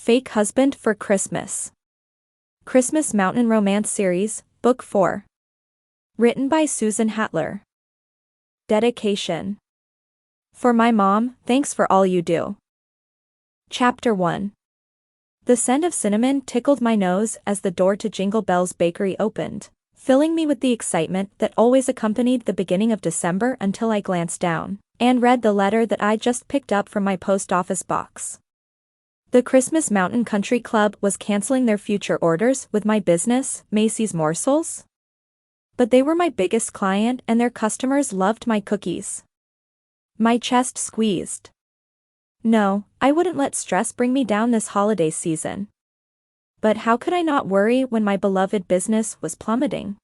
Fake Husband for Christmas. Christmas Mountain Romance Series, Book 4. Written by Susan Hatler. Dedication. For my mom, thanks for all you do. Chapter 1. The scent of cinnamon tickled my nose as the door to Jingle Bell's bakery opened, filling me with the excitement that always accompanied the beginning of December until I glanced down and read the letter that I just picked up from my post office box. The Christmas Mountain Country Club was canceling their future orders with my business, Macy's Morsels. But they were my biggest client and their customers loved my cookies. My chest squeezed. No, I wouldn't let stress bring me down this holiday season. But how could I not worry when my beloved business was plummeting?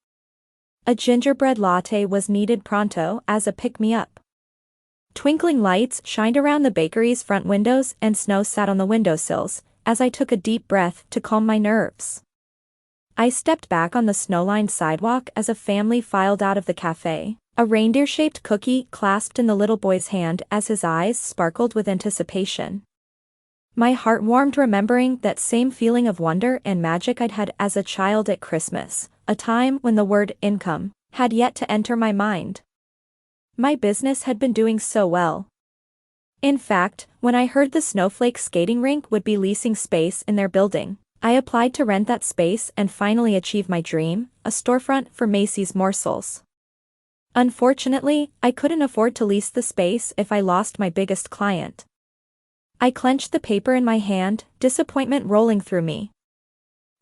A gingerbread latte was needed pronto as a pick-me-up. Twinkling lights shined around the bakery's front windows and snow sat on the windowsills, as I took a deep breath to calm my nerves. I stepped back on the snow-lined sidewalk as a family filed out of the cafe, a reindeer-shaped cookie clasped in the little boy's hand as his eyes sparkled with anticipation. My heart warmed remembering that same feeling of wonder and magic I'd had as a child at Christmas, a time when the word income had yet to enter my mind. My business had been doing so well. In fact, when I heard the Snowflake skating rink would be leasing space in their building, I applied to rent that space and finally achieve my dream, a storefront for Macy's Morsels. Unfortunately, I couldn't afford to lease the space if I lost my biggest client. I clenched the paper in my hand, disappointment rolling through me.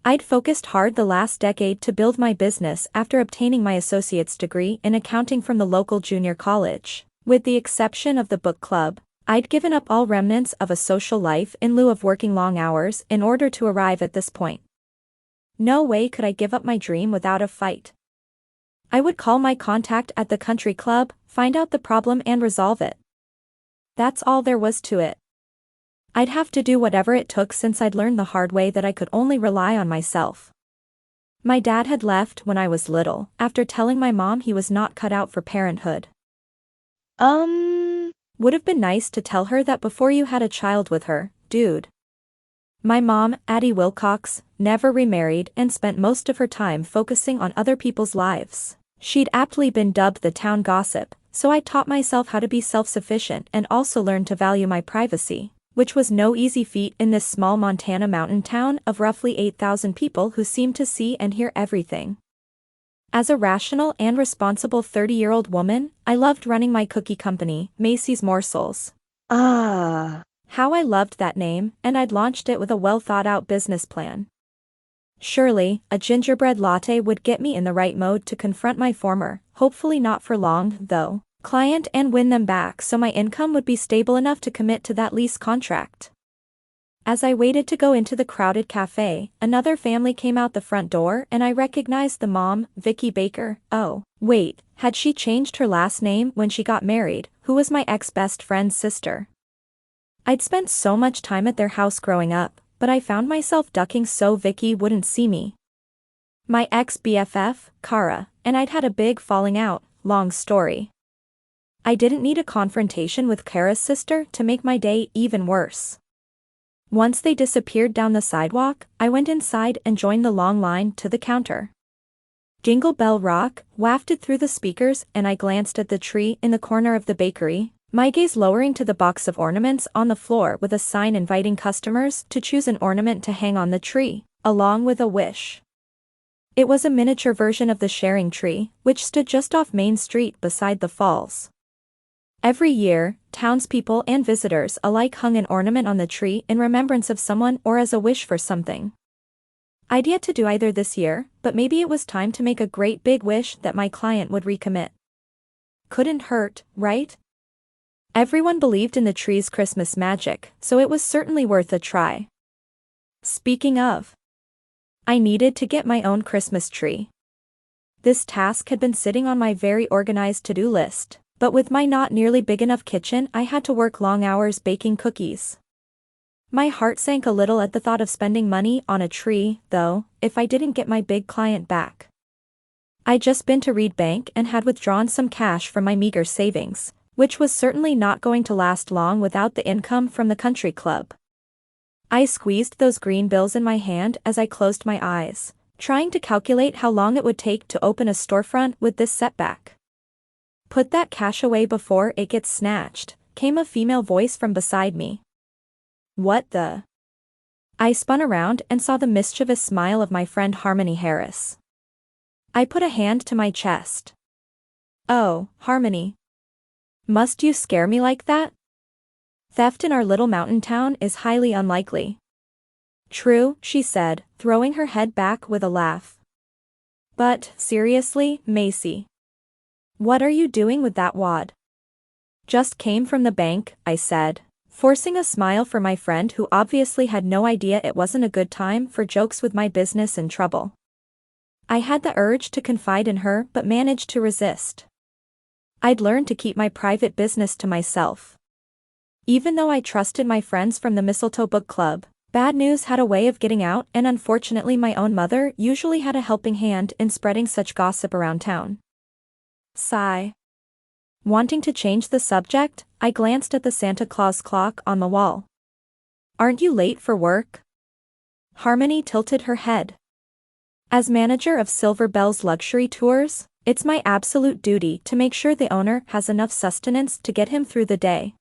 I'd focused hard the last decade to build my business after obtaining my associate's degree in accounting from the local junior college. With the exception of the book club, I'd given up all remnants of a social life in lieu of working long hours in order to arrive at this point. No way could I give up my dream without a fight. I would call my contact at the country club, find out the problem and resolve it. That's all there was to it. I'd have to do whatever it took since I'd learned the hard way that I could only rely on myself. My dad had left when I was little, after telling my mom he was not cut out for parenthood. Would have been nice to tell her that before you had a child with her, dude. My mom, Macy Wilcox, never remarried and spent most of her time focusing on other people's lives. She'd aptly been dubbed the town gossip, so I taught myself how to be self-sufficient and also learned to value my privacy, which was no easy feat in this small Montana mountain town of roughly 8,000 people who seemed to see and hear everything. As a rational and responsible 30-year-old woman, I loved running my cookie company, Macy's Morsels. How I loved that name, and I'd launched it with a well-thought-out business plan. Surely, a gingerbread latte would get me in the right mode to confront my former, hopefully not for long, though, client and win them back so my income would be stable enough to commit to that lease contract. As I waited to go into the crowded cafe, another family came out the front door and I recognized the mom, Vicky Baker. Oh, wait, had she changed her last name when she got married, who was my ex-best friend's sister? I'd spent so much time at their house growing up, but I found myself ducking so Vicky wouldn't see me. My ex-BFF, Kara, and I'd had a big falling out, long story. I didn't need a confrontation with Kara's sister to make my day even worse. Once they disappeared down the sidewalk, I went inside and joined the long line to the counter. Jingle Bell Rock wafted through the speakers and I glanced at the tree in the corner of the bakery, my gaze lowering to the box of ornaments on the floor with a sign inviting customers to choose an ornament to hang on the tree, along with a wish. It was a miniature version of the sharing tree, which stood just off Main Street beside the falls. Every year, townspeople and visitors alike hung an ornament on the tree in remembrance of someone or as a wish for something. I'd yet to do either this year, but maybe it was time to make a great big wish that my client would recommit. Couldn't hurt, right? Everyone believed in the tree's Christmas magic, so it was certainly worth a try. Speaking of, I needed to get my own Christmas tree. This task had been sitting on my very organized to-do list. But with my not nearly big enough kitchen I had to work long hours baking cookies. My heart sank a little at the thought of spending money on a tree, though, if I didn't get my big client back. I'd just been to Reed Bank and had withdrawn some cash from my meager savings, which was certainly not going to last long without the income from the country club. I squeezed those green bills in my hand as I closed my eyes, trying to calculate how long it would take to open a storefront with this setback. "Put that cash away before it gets snatched," came a female voice from beside me. "What the?" I spun around and saw the mischievous smile of my friend Harmony Harris. I put a hand to my chest. "Oh, Harmony. Must you scare me like that? Theft in our little mountain town is highly unlikely." "True," she said, throwing her head back with a laugh. "But, seriously, Macy. What are you doing with that wad?" "Just came from the bank," I said, forcing a smile for my friend who obviously had no idea it wasn't a good time for jokes with my business in trouble. I had the urge to confide in her but managed to resist. I'd learned to keep my private business to myself. Even though I trusted my friends from the Mistletoe Book Club, bad news had a way of getting out, and unfortunately my own mother usually had a helping hand in spreading such gossip around town. Sigh. Wanting to change the subject, I glanced at the Santa Claus clock on the wall. "Aren't you late for work?" Harmony tilted her head. "As manager of Silver Bell's luxury tours, it's my absolute duty to make sure the owner has enough sustenance to get him through the day."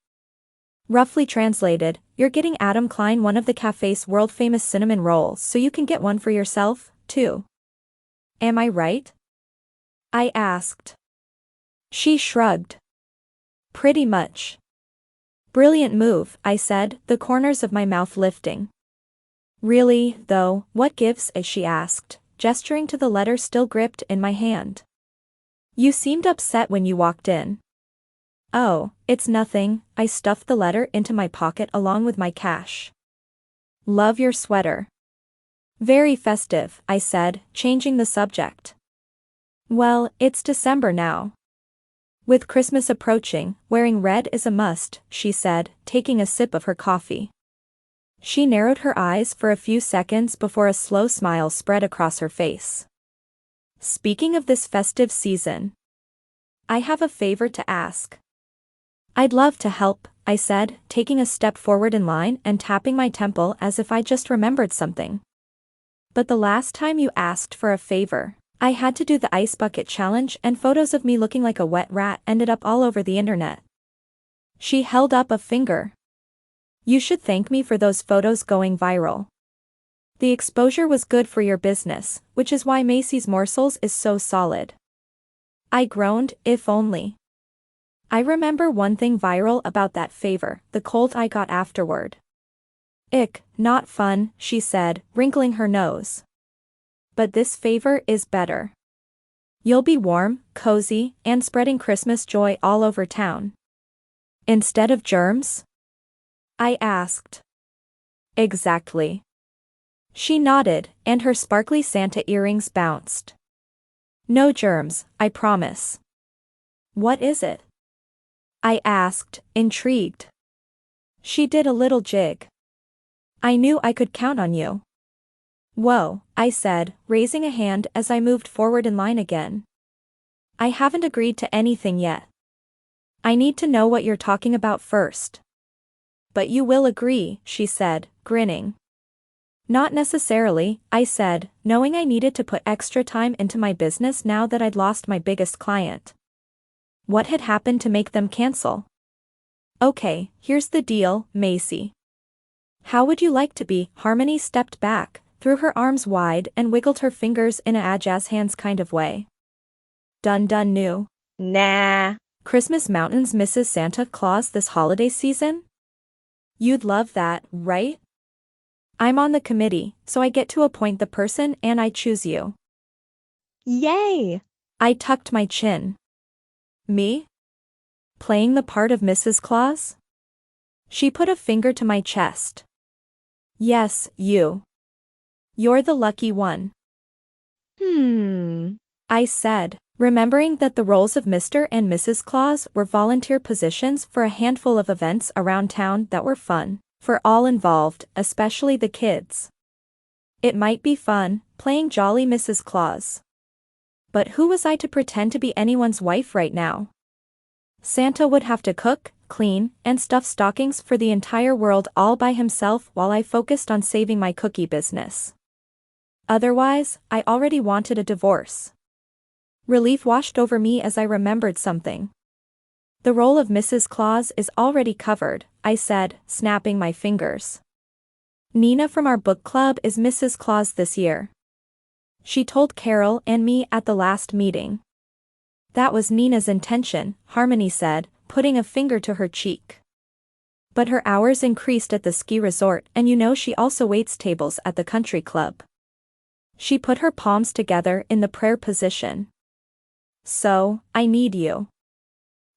Roughly translated, you're getting Adam Klein one of the cafe's world-famous cinnamon rolls so you can get one for yourself, too. Am I right? I asked. She shrugged. Pretty much. Brilliant move, I said, the corners of my mouth lifting. Really, though, what gives? She asked, gesturing to the letter still gripped in my hand. You seemed upset when you walked in. Oh, it's nothing, I stuffed the letter into my pocket along with my cash. Love your sweater. Very festive, I said, changing the subject. Well, it's December now. With Christmas approaching, wearing red is a must, she said, taking a sip of her coffee. She narrowed her eyes for a few seconds before a slow smile spread across her face. Speaking of this festive season, I have a favor to ask. I'd love to help, I said, taking a step forward in line and tapping my temple as if I just remembered something. But the last time you asked for a favor, I had to do the ice bucket challenge and photos of me looking like a wet rat ended up all over the internet. She held up a finger. You should thank me for those photos going viral. The exposure was good for your business, which is why Macy's Morsels is so solid. I groaned, if only. I remember one thing viral about that favor, the cold I got afterward. Ick, not fun, she said, wrinkling her nose. But this favor is better. You'll be warm, cozy, and spreading Christmas joy all over town. Instead of germs? I asked. Exactly. She nodded, and her sparkly Santa earrings bounced. No germs, I promise. What is it? I asked, intrigued. She did a little jig. I knew I could count on you. Whoa, I said, raising a hand as I moved forward in line again. I haven't agreed to anything yet. I need to know what you're talking about first. But you will agree, she said, grinning. Not necessarily, I said, knowing I needed to put extra time into my business now that I'd lost my biggest client. What had happened to make them cancel? Okay, here's the deal, Macy. How would you like to be? Harmony stepped back, threw her arms wide and wiggled her fingers in a jazz hands kind of way. Dun new. Nah. Christmas Mountain's Mrs. Santa Claus this holiday season? You'd love that, right? I'm on the committee, so I get to appoint the person and I choose you. Yay! I tucked my chin. Me? Playing the part of Mrs. Claus? She put a finger to my chest. Yes, you. You're the lucky one. I said, remembering that the roles of Mr. and Mrs. Claus were volunteer positions for a handful of events around town that were fun, for all involved, especially the kids. It might be fun, playing jolly Mrs. Claus. But who was I to pretend to be anyone's wife right now? Santa would have to cook, clean, and stuff stockings for the entire world all by himself while I focused on saving my cookie business. Otherwise, I already wanted a divorce. Relief washed over me as I remembered something. The role of Mrs. Claus is already covered, I said, snapping my fingers. Nina from our book club is Mrs. Claus this year. She told Carol and me at the last meeting. That was Nina's intention, Harmony said, putting a finger to her cheek. But her hours increased at the ski resort, and you know she also waits tables at the country club. She put her palms together in the prayer position. So, I need you.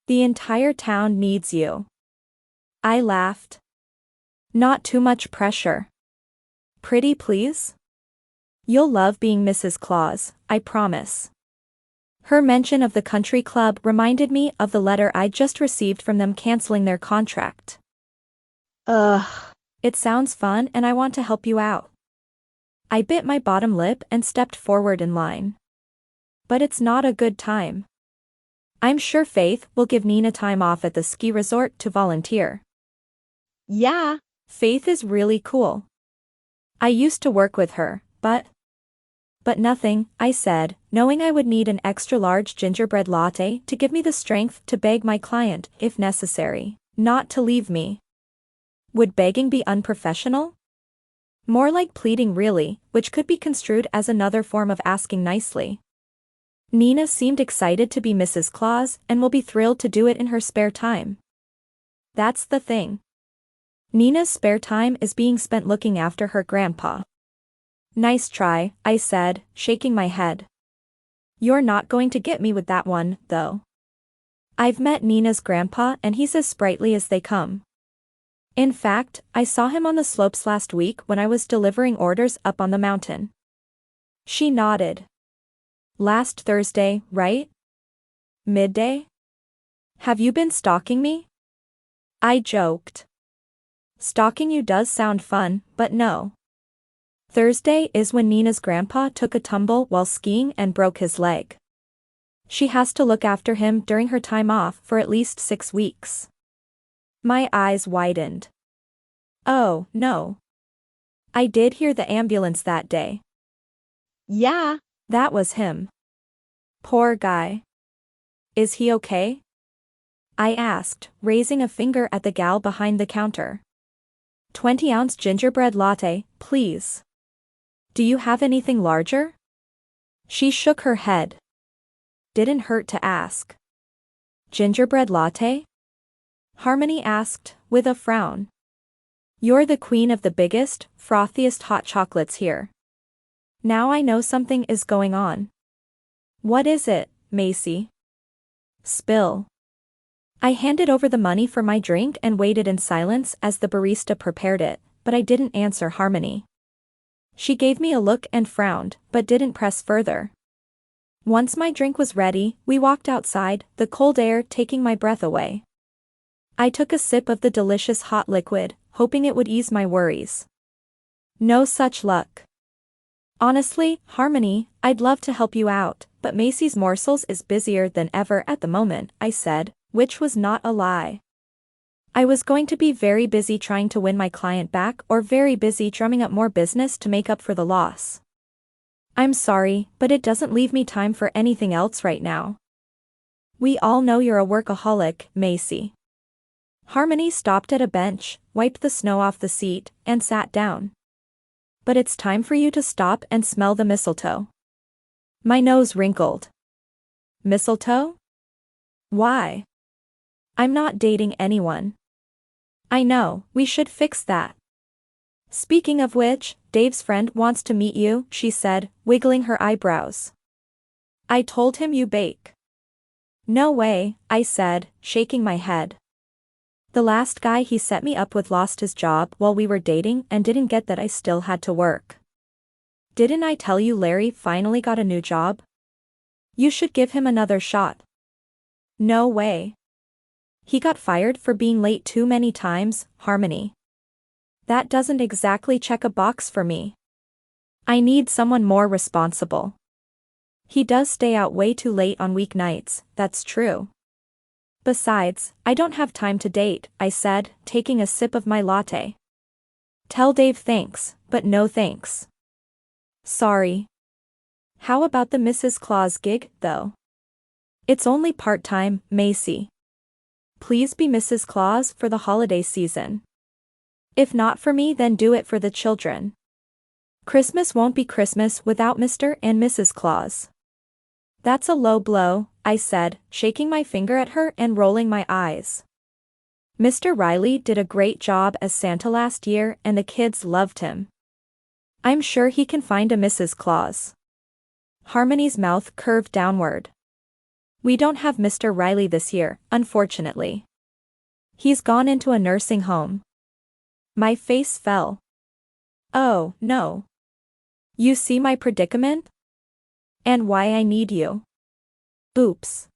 The entire town needs you. I laughed. Not too much pressure. Pretty please? You'll love being Mrs. Claus, I promise. Her mention of the country club reminded me of the letter I'd just received from them canceling their contract. Ugh. It sounds fun and I want to help you out. I bit my bottom lip and stepped forward in line. But it's not a good time. I'm sure Faith will give Nina time off at the ski resort to volunteer. Yeah, Faith is really cool. I used to work with her, but nothing, I said, knowing I would need an extra large gingerbread latte to give me the strength to beg my client, if necessary, not to leave me. Would begging be unprofessional? More like pleading really, which could be construed as another form of asking nicely. Nina seemed excited to be Mrs. Claus and will be thrilled to do it in her spare time. That's the thing. Nina's spare time is being spent looking after her grandpa. Nice try, I said, shaking my head. You're not going to get me with that one, though. I've met Nina's grandpa and he's as sprightly as they come. In fact, I saw him on the slopes last week when I was delivering orders up on the mountain. She nodded. Last Thursday, right? Midday? Have you been stalking me? I joked. Stalking you does sound fun, but no. Thursday is when Nina's grandpa took a tumble while skiing and broke his leg. She has to look after him during her time off for at least 6 weeks. My eyes widened. Oh, no. I did hear the ambulance that day. Yeah, that was him. Poor guy. Is he okay? I asked, raising a finger at the gal behind the counter. 20-ounce gingerbread latte, please. Do you have anything larger? She shook her head. Didn't hurt to ask. Gingerbread latte? Harmony asked, with a frown. You're the queen of the biggest, frothiest hot chocolates here. Now I know something is going on. What is it, Macy? Spill. I handed over the money for my drink and waited in silence as the barista prepared it, but I didn't answer Harmony. She gave me a look and frowned, but didn't press further. Once my drink was ready, we walked outside, the cold air taking my breath away. I took a sip of the delicious hot liquid, hoping it would ease my worries. No such luck. Honestly, Harmony, I'd love to help you out, but Macy's Morsels is busier than ever at the moment, I said, which was not a lie. I was going to be very busy trying to win my client back or very busy drumming up more business to make up for the loss. I'm sorry, but it doesn't leave me time for anything else right now. We all know you're a workaholic, Macy. Harmony stopped at a bench, wiped the snow off the seat, and sat down. But it's time for you to stop and smell the mistletoe. My nose wrinkled. Mistletoe? Why? I'm not dating anyone. I know, we should fix that. Speaking of which, Dave's friend wants to meet you, she said, wiggling her eyebrows. I told him you bake. No way, I said, shaking my head. The last guy he set me up with lost his job while we were dating and didn't get that I still had to work. Didn't I tell you Larry finally got a new job? You should give him another shot. No way. He got fired for being late too many times, Harmony. That doesn't exactly check a box for me. I need someone more responsible. He does stay out way too late on weeknights, that's true. Besides, I don't have time to date, I said, taking a sip of my latte. Tell Dave thanks, but no thanks. Sorry. How about the Mrs. Claus gig, though? It's only part-time, Macy. Please be Mrs. Claus for the holiday season. If not for me, then do it for the children. Christmas won't be Christmas without Mr. and Mrs. Claus. That's a low blow, I said, shaking my finger at her and rolling my eyes. Mr. Riley did a great job as Santa last year and the kids loved him. I'm sure he can find a Mrs. Claus. Harmony's mouth curved downward. We don't have Mr. Riley this year, unfortunately. He's gone into a nursing home. My face fell. Oh, no. You see my predicament? And why I need you. Oops.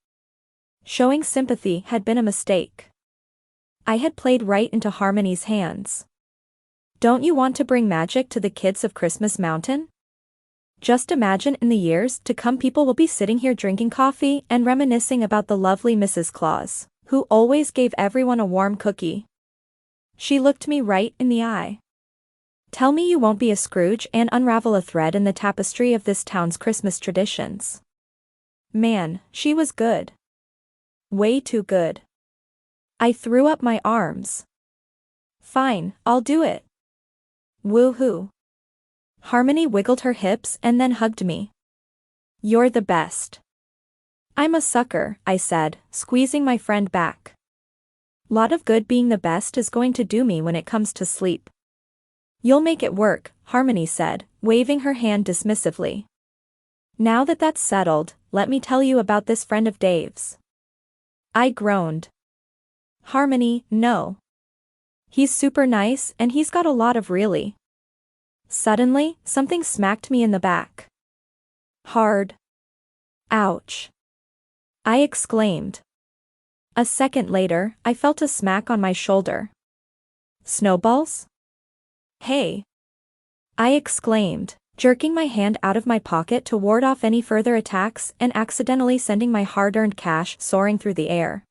Showing sympathy had been a mistake. I had played right into Harmony's hands. Don't you want to bring magic to the kids of Christmas Mountain? Just imagine in the years to come people will be sitting here drinking coffee and reminiscing about the lovely Mrs. Claus, who always gave everyone a warm cookie. She looked me right in the eye. Tell me you won't be a Scrooge and unravel a thread in the tapestry of this town's Christmas traditions. Man, she was good. Way too good. I threw up my arms. Fine, I'll do it. Woo-hoo. Harmony wiggled her hips and then hugged me. You're the best. I'm a sucker, I said, squeezing my friend back. Lot of good being the best is going to do me when it comes to sleep. You'll make it work, Harmony said, waving her hand dismissively. Now that that's settled, let me tell you about this friend of Dave's. I groaned. Harmony, no. He's super nice and he's got a lot of really. Suddenly, something smacked me in the back. Hard. Ouch. I exclaimed. A second later, I felt a smack on my shoulder. Snowballs? Hey. I exclaimed, jerking my hand out of my pocket to ward off any further attacks and accidentally sending my hard-earned cash soaring through the air.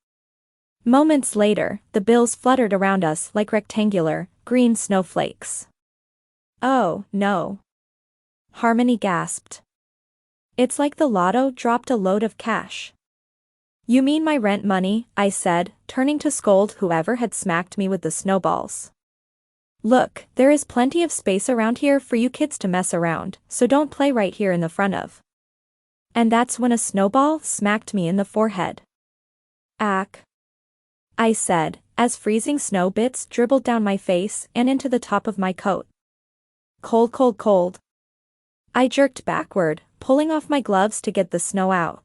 Moments later, the bills fluttered around us like rectangular, green snowflakes. Oh, no. Harmony gasped. It's like the lotto dropped a load of cash. You mean my rent money, I said, turning to scold whoever had smacked me with the snowballs. Look, there is plenty of space around here for you kids to mess around, so don't play right here in the front of. And that's when a snowball smacked me in the forehead. Ack. I said, as freezing snow bits dribbled down my face and into the top of my coat. Cold, cold, cold. I jerked backward, pulling off my gloves to get the snow out.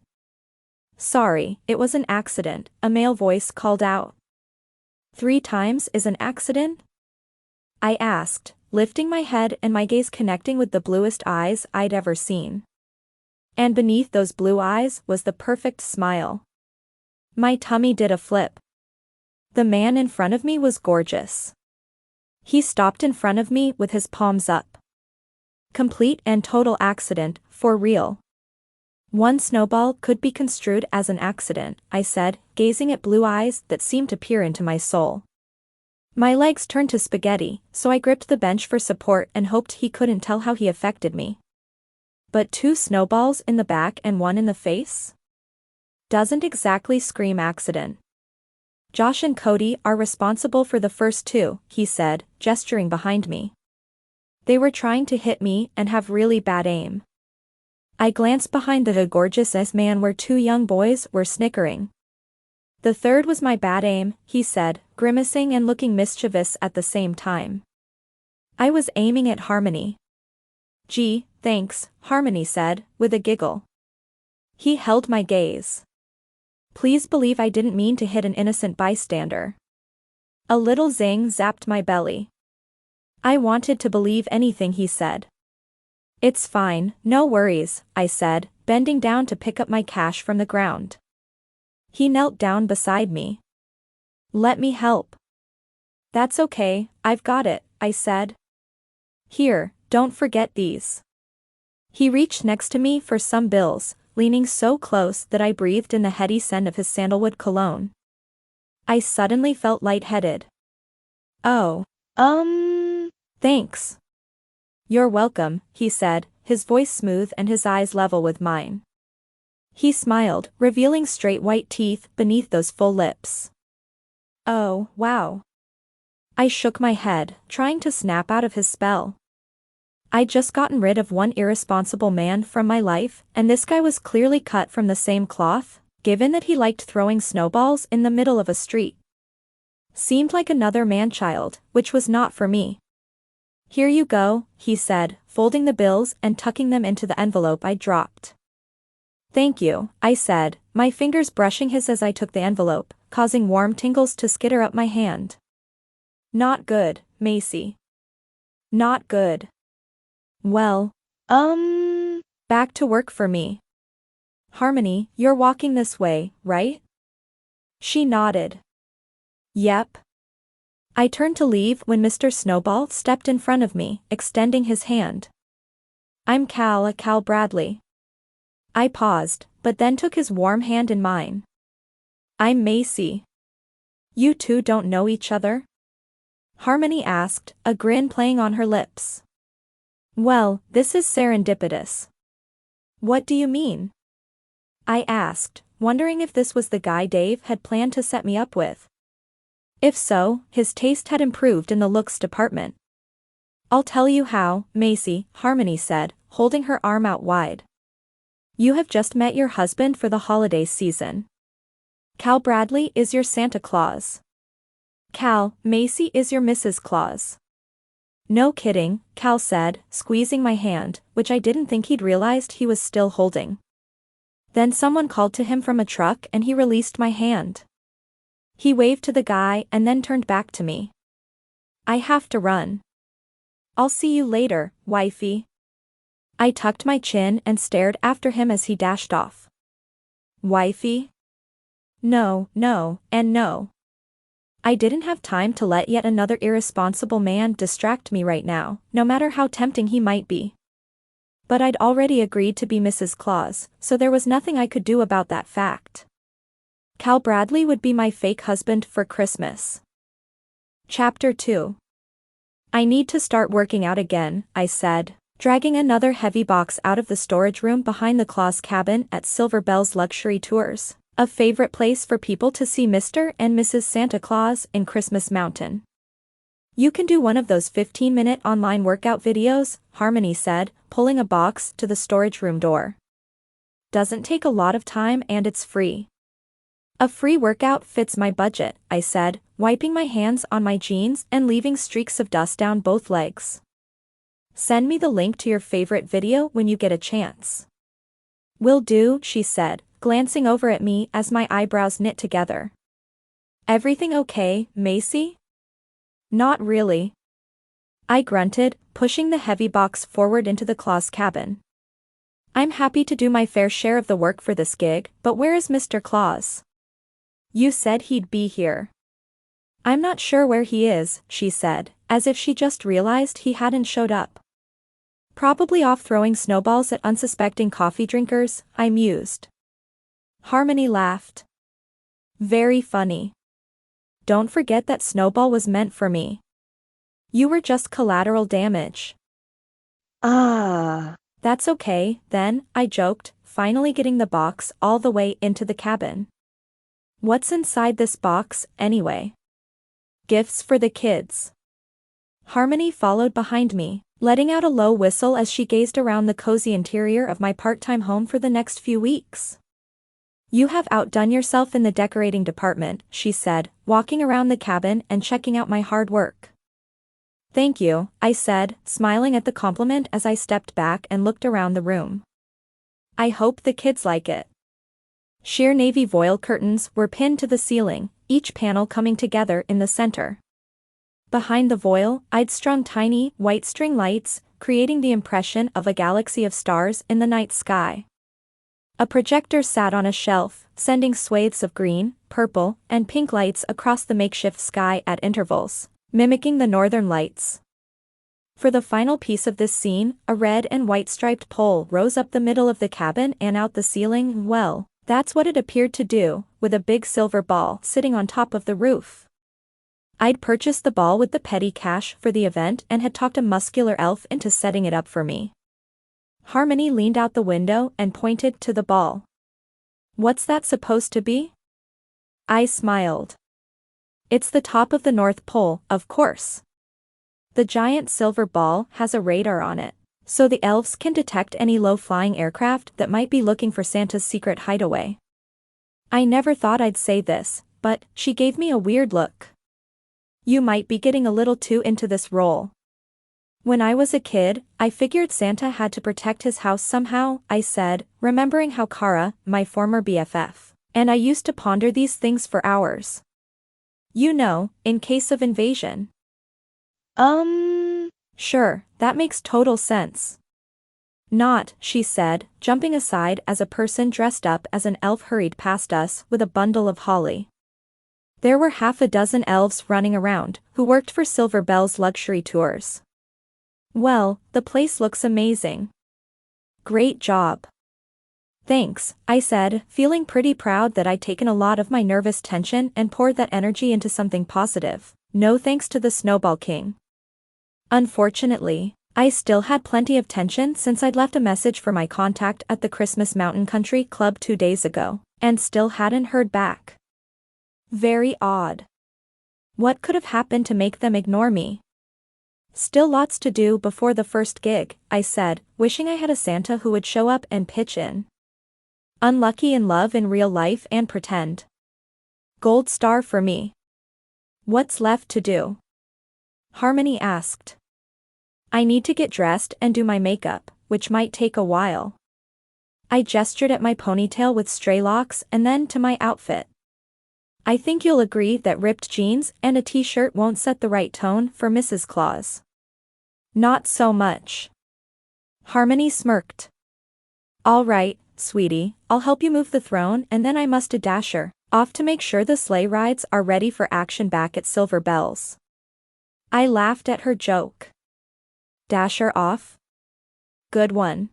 Sorry, it was an accident, a male voice called out. 3 times is an accident? I asked, lifting my head and my gaze connecting with the bluest eyes I'd ever seen. And beneath those blue eyes was the perfect smile. My tummy did a flip. The man in front of me was gorgeous. He stopped in front of me with his palms up. Complete and total accident, for real. One snowball could be construed as an accident, I said, gazing at blue eyes that seemed to peer into my soul. My legs turned to spaghetti, so I gripped the bench for support and hoped he couldn't tell how he affected me. But 2 snowballs in the back and 1 in the face? Doesn't exactly scream accident. Josh and Cody are responsible for the first 2, he said, gesturing behind me. They were trying to hit me and have really bad aim. I glanced behind the gorgeous man where 2 young boys were snickering. The third was my bad aim, he said, grimacing and looking mischievous at the same time. I was aiming at Harmony. Gee, thanks, Harmony said, with a giggle. He held my gaze. Please believe I didn't mean to hit an innocent bystander. A little zing zapped my belly. I wanted to believe anything he said. It's fine, no worries, I said, bending down to pick up my cash from the ground. He knelt down beside me. Let me help. That's okay, I've got it, I said. Here, don't forget these. He reached next to me for some bills, leaning so close that I breathed in the heady scent of his sandalwood cologne. I suddenly felt lightheaded. Oh. Thanks. You're welcome, he said, his voice smooth and his eyes level with mine. He smiled, revealing straight white teeth beneath those full lips. Oh, wow. I shook my head, trying to snap out of his spell. I'd just gotten rid of one irresponsible man from my life, and this guy was clearly cut from the same cloth, given that he liked throwing snowballs in the middle of a street. Seemed like another man-child, which was not for me. Here you go, he said, folding the bills and tucking them into the envelope I dropped. Thank you, I said, my fingers brushing his as I took the envelope, causing warm tingles to skitter up my hand. Not good, Macy. Not good. Well, back to work for me. Harmony, you're walking this way, right? She nodded. Yep. I turned to leave when Mr. Snowball stepped in front of me, extending his hand. I'm Cal Bradley. I paused, but then took his warm hand in mine. I'm Macy. You two don't know each other? Harmony asked, a grin playing on her lips. Well, this is serendipitous. What do you mean? I asked, wondering if this was the guy Dave had planned to set me up with. If so, his taste had improved in the looks department. I'll tell you how, Macy, Harmony said, holding her arm out wide. You have just met your husband for the holiday season. Cal Bradley is your Santa Claus. Cal, Macy is your Mrs. Claus. No kidding, Cal said, squeezing my hand, which I didn't think he'd realized he was still holding. Then someone called to him from a truck and he released my hand. He waved to the guy and then turned back to me. I have to run. I'll see you later, wifey. I tucked my chin and stared after him as he dashed off. Wifey? No, and no. I didn't have time to let yet another irresponsible man distract me right now, no matter how tempting he might be. But I'd already agreed to be Mrs. Claus, so there was nothing I could do about that fact. Cal Bradley would be my fake husband for Christmas. Chapter 2. I need to start working out again, I said, dragging another heavy box out of the storage room behind the Claus cabin at Silver Bell's Luxury Tours, a favorite place for people to see Mr. and Mrs. Santa Claus in Christmas Mountain. You can do one of those 15-minute online workout videos, Harmony said, pulling a box to the storage room door. Doesn't take a lot of time and it's free. A free workout fits my budget, I said, wiping my hands on my jeans and leaving streaks of dust down both legs. Send me the link to your favorite video when you get a chance. Will do, she said, glancing over at me as my eyebrows knit together. Everything okay, Macy? Not really. I grunted, pushing the heavy box forward into the Claus cabin. I'm happy to do my fair share of the work for this gig, but where is Mr. Claus? You said he'd be here. I'm not sure where he is, she said, as if she just realized he hadn't showed up. Probably off throwing snowballs at unsuspecting coffee drinkers, I mused. Harmony laughed. Very funny. Don't forget that snowball was meant for me. You were just collateral damage. That's okay, then, I joked, finally getting the box all the way into the cabin. What's inside this box, anyway? Gifts for the kids. Harmony followed behind me, letting out a low whistle as she gazed around the cozy interior of my part-time home for the next few weeks. You have outdone yourself in the decorating department, she said, walking around the cabin and checking out my hard work. Thank you, I said, smiling at the compliment as I stepped back and looked around the room. I hope the kids like it. Sheer navy voile curtains were pinned to the ceiling, each panel coming together in the center. Behind the voile, I'd strung tiny, white string lights, creating the impression of a galaxy of stars in the night sky. A projector sat on a shelf, sending swathes of green, purple, and pink lights across the makeshift sky at intervals, mimicking the northern lights. For the final piece of this scene, a red and white striped pole rose up the middle of the cabin and out the ceiling. Well, That's what it appeared to do, with a big silver ball sitting on top of the roof. I'd purchased the ball with the petty cash for the event and had talked a muscular elf into setting it up for me. Harmony leaned out the window and pointed to the ball. "What's that supposed to be?" I smiled. "It's the top of the North Pole, of course. The giant silver ball has a radar on it, so the elves can detect any low-flying aircraft that might be looking for Santa's secret hideaway." I never thought I'd say this, but she gave me a weird look. "You might be getting a little too into this role." "When I was a kid, I figured Santa had to protect his house somehow," I said, remembering how Kara, my former BFF, and I used to ponder these things for hours. "You know, in case of invasion." Sure, that makes total sense." "Not," she said, jumping aside as a person dressed up as an elf hurried past us with a bundle of holly. There were half a dozen elves running around, who worked for Silver Bell's luxury tours. "Well, the place looks amazing." "Great job." "Thanks," I said, feeling pretty proud that I'd taken a lot of my nervous tension and poured that energy into something positive. No thanks to the Snowball King. Unfortunately, I still had plenty of tension since I'd left a message for my contact at the Christmas Mountain Country Club 2 days ago, and still hadn't heard back. Very odd. What could have happened to make them ignore me? "Still lots to do before the first gig," I said, wishing I had a Santa who would show up and pitch in. Unlucky in love in real life and pretend. Gold star for me. "What's left to do?" Harmony asked. "I need to get dressed and do my makeup, which might take a while." I gestured at my ponytail with stray locks and then to my outfit. "I think you'll agree that ripped jeans and a t-shirt won't set the right tone for Mrs. Claus." "Not so much." Harmony smirked. "All right, sweetie, I'll help you move the throne and then I must a Dasher off to make sure the sleigh rides are ready for action back at Silver Bells." I laughed at her joke. Dasher off? Good one.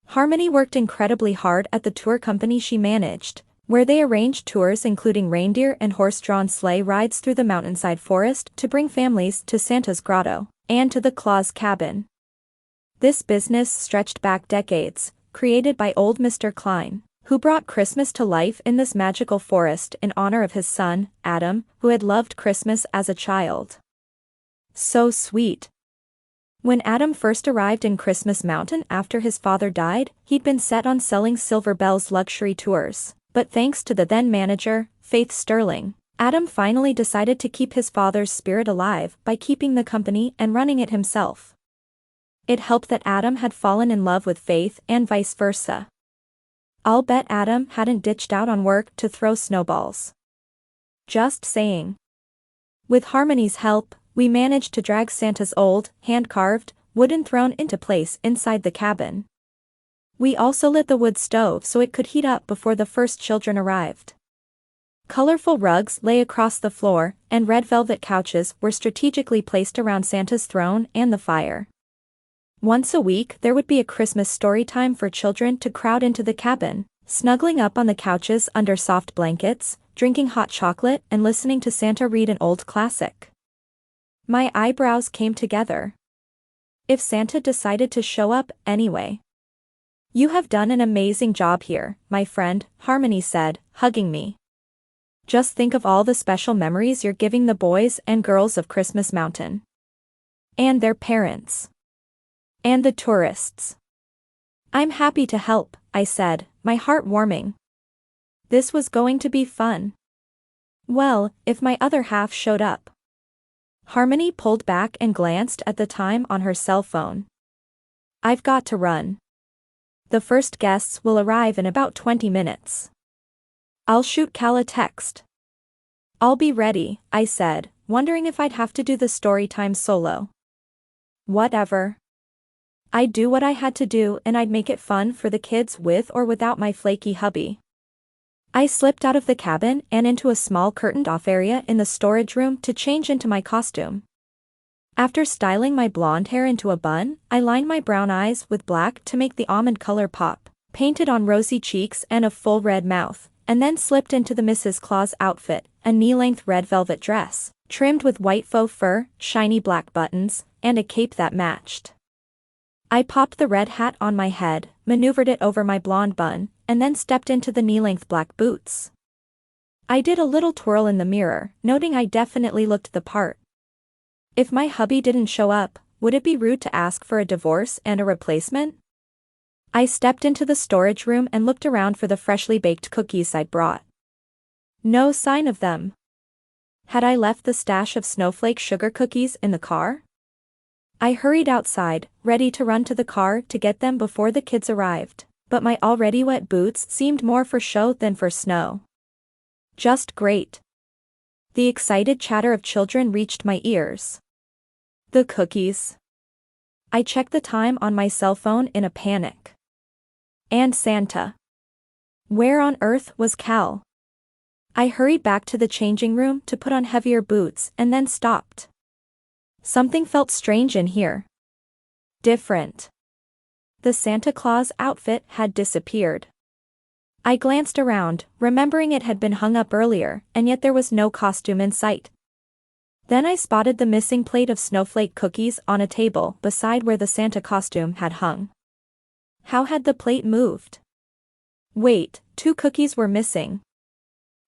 Harmony worked incredibly hard at the tour company she managed, where they arranged tours including reindeer and horse-drawn sleigh rides through the mountainside forest to bring families to Santa's grotto, and to the Claus cabin. This business stretched back decades, created by old Mr. Klein, who brought Christmas to life in this magical forest in honor of his son, Adam, who had loved Christmas as a child. So sweet. When Adam first arrived in Christmas Mountain after his father died, he'd been set on selling Silver Bell's luxury tours, but thanks to the then-manager, Faith Sterling, Adam finally decided to keep his father's spirit alive by keeping the company and running it himself. It helped that Adam had fallen in love with Faith and vice versa. I'll bet Adam hadn't ditched out on work to throw snowballs. Just saying. With Harmony's help, we managed to drag Santa's old, hand-carved, wooden throne into place inside the cabin. We also lit the wood stove so it could heat up before the first children arrived. Colorful rugs lay across the floor, and red velvet couches were strategically placed around Santa's throne and the fire. Once a week there would be a Christmas story time for children to crowd into the cabin, snuggling up on the couches under soft blankets, drinking hot chocolate and listening to Santa read an old classic. My eyebrows came together. If Santa decided to show up anyway. "You have done an amazing job here, my friend," Harmony said, hugging me. "Just think of all the special memories you're giving the boys and girls of Christmas Mountain. And their parents. And the tourists." "I'm happy to help," I said, my heart warming. This was going to be fun. Well, if my other half showed up. Harmony pulled back and glanced at the time on her cell phone. "I've got to run. The first guests will arrive in about 20 minutes. I'll shoot Cal a text." "I'll be ready," I said, wondering if I'd have to do the story time solo. Whatever. I'd do what I had to do and I'd make it fun for the kids with or without my flaky hubby. I slipped out of the cabin and into a small curtained-off area in the storage room to change into my costume. After styling my blonde hair into a bun, I lined my brown eyes with black to make the almond color pop, painted on rosy cheeks and a full red mouth, and then slipped into the Mrs. Claus outfit, a knee-length red velvet dress, trimmed with white faux fur, shiny black buttons, and a cape that matched. I popped the red hat on my head, maneuvered it over my blonde bun, and then stepped into the knee-length black boots. I did a little twirl in the mirror, noting I definitely looked the part. If my hubby didn't show up, would it be rude to ask for a divorce and a replacement? I stepped into the storage room and looked around for the freshly baked cookies I'd brought. No sign of them. Had I left the stash of snowflake sugar cookies in the car? I hurried outside, ready to run to the car to get them before the kids arrived, but my already wet boots seemed more for show than for snow. Just great. The excited chatter of children reached my ears. The cookies. I checked the time on my cell phone in a panic. And Santa. Where on earth was Cal? I hurried back to the changing room to put on heavier boots and then stopped. Something felt strange in here. Different. The Santa Claus outfit had disappeared. I glanced around, remembering it had been hung up earlier, and yet there was no costume in sight. Then I spotted the missing plate of snowflake cookies on a table beside where the Santa costume had hung. How had the plate moved? Wait, 2 cookies were missing.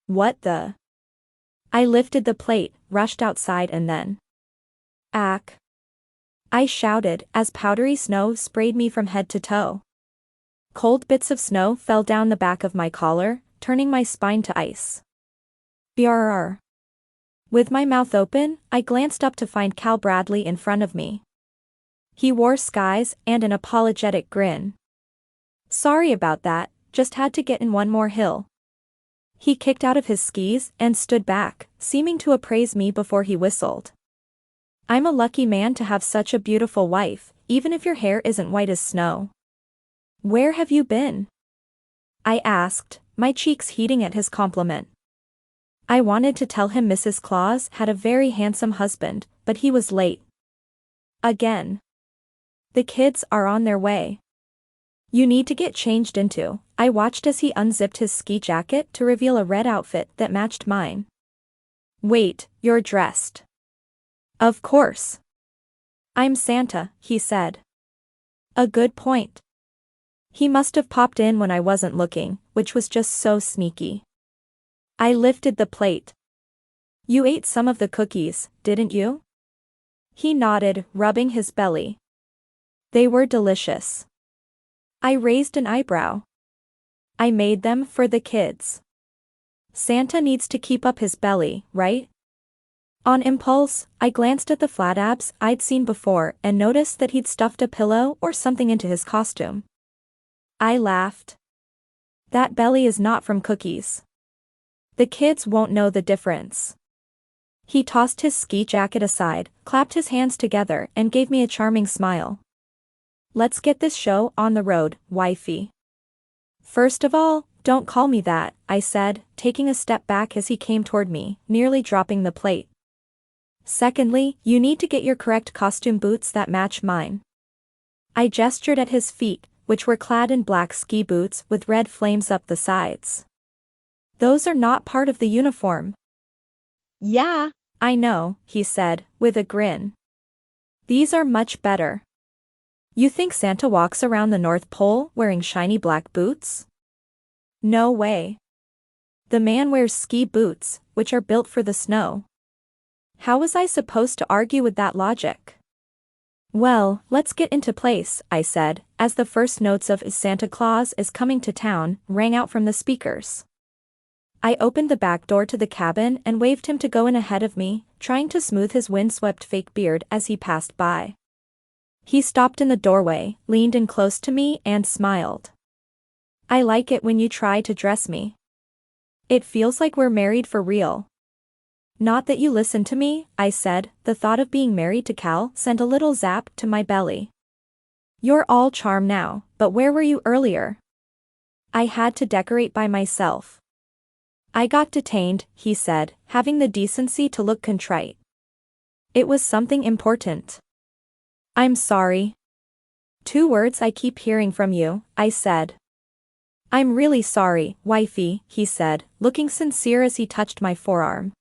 What the? I lifted the plate, rushed outside and then. Ack! I shouted as powdery snow sprayed me from head to toe. Cold bits of snow fell down the back of my collar, turning my spine to ice. Brrr. With my mouth open, I glanced up to find Cal Bradley in front of me. He wore skies and an apologetic grin. Sorry about that, just had to get in one more hill. He kicked out of his skis and stood back, seeming to appraise me before he whistled. I'm a lucky man to have such a beautiful wife, even if your hair isn't white as snow. Where have you been? I asked, my cheeks heating at his compliment. I wanted to tell him Mrs. Claus had a very handsome husband, but he was late. Again. The kids are on their way. You need to get changed into. I watched as he unzipped his ski jacket to reveal a red outfit that matched mine. Wait, you're dressed. Of course. I'm Santa, he said. A good point. He must have popped in when I wasn't looking, which was just so sneaky. I lifted the plate. You ate some of the cookies, didn't you? He nodded, rubbing his belly. They were delicious. I raised an eyebrow. I made them for the kids. Santa needs to keep up his belly, right? On impulse, I glanced at the flat abs I'd seen before and noticed that he'd stuffed a pillow or something into his costume. I laughed. That belly is not from cookies. The kids won't know the difference. He tossed his ski jacket aside, clapped his hands together and gave me a charming smile. Let's get this show on the road, wifey. First of all, don't call me that, I said, taking a step back as he came toward me, nearly dropping the plate. Secondly, you need to get your correct costume boots that match mine. I gestured at his feet, which were clad in black ski boots with red flames up the sides. Those are not part of the uniform. Yeah, I know, he said, with a grin. These are much better. You think Santa walks around the North Pole wearing shiny black boots? No way. The man wears ski boots, which are built for the snow. How was I supposed to argue with that logic? Well, let's get into place, I said, as the first notes of Santa Claus is Coming to Town rang out from the speakers. I opened the back door to the cabin and waved him to go in ahead of me, trying to smooth his windswept fake beard as he passed by. He stopped in the doorway, leaned in close to me and smiled. I like it when you try to dress me. It feels like we're married for real. Not that you listen to me, I said, the thought of being married to Cal sent a little zap to my belly. You're all charm now, but where were you earlier? I had to decorate by myself. I got detained, he said, having the decency to look contrite. It was something important. I'm sorry. 2 words I keep hearing from you, I said. I'm really sorry, wifey, he said, looking sincere as he touched my forearm.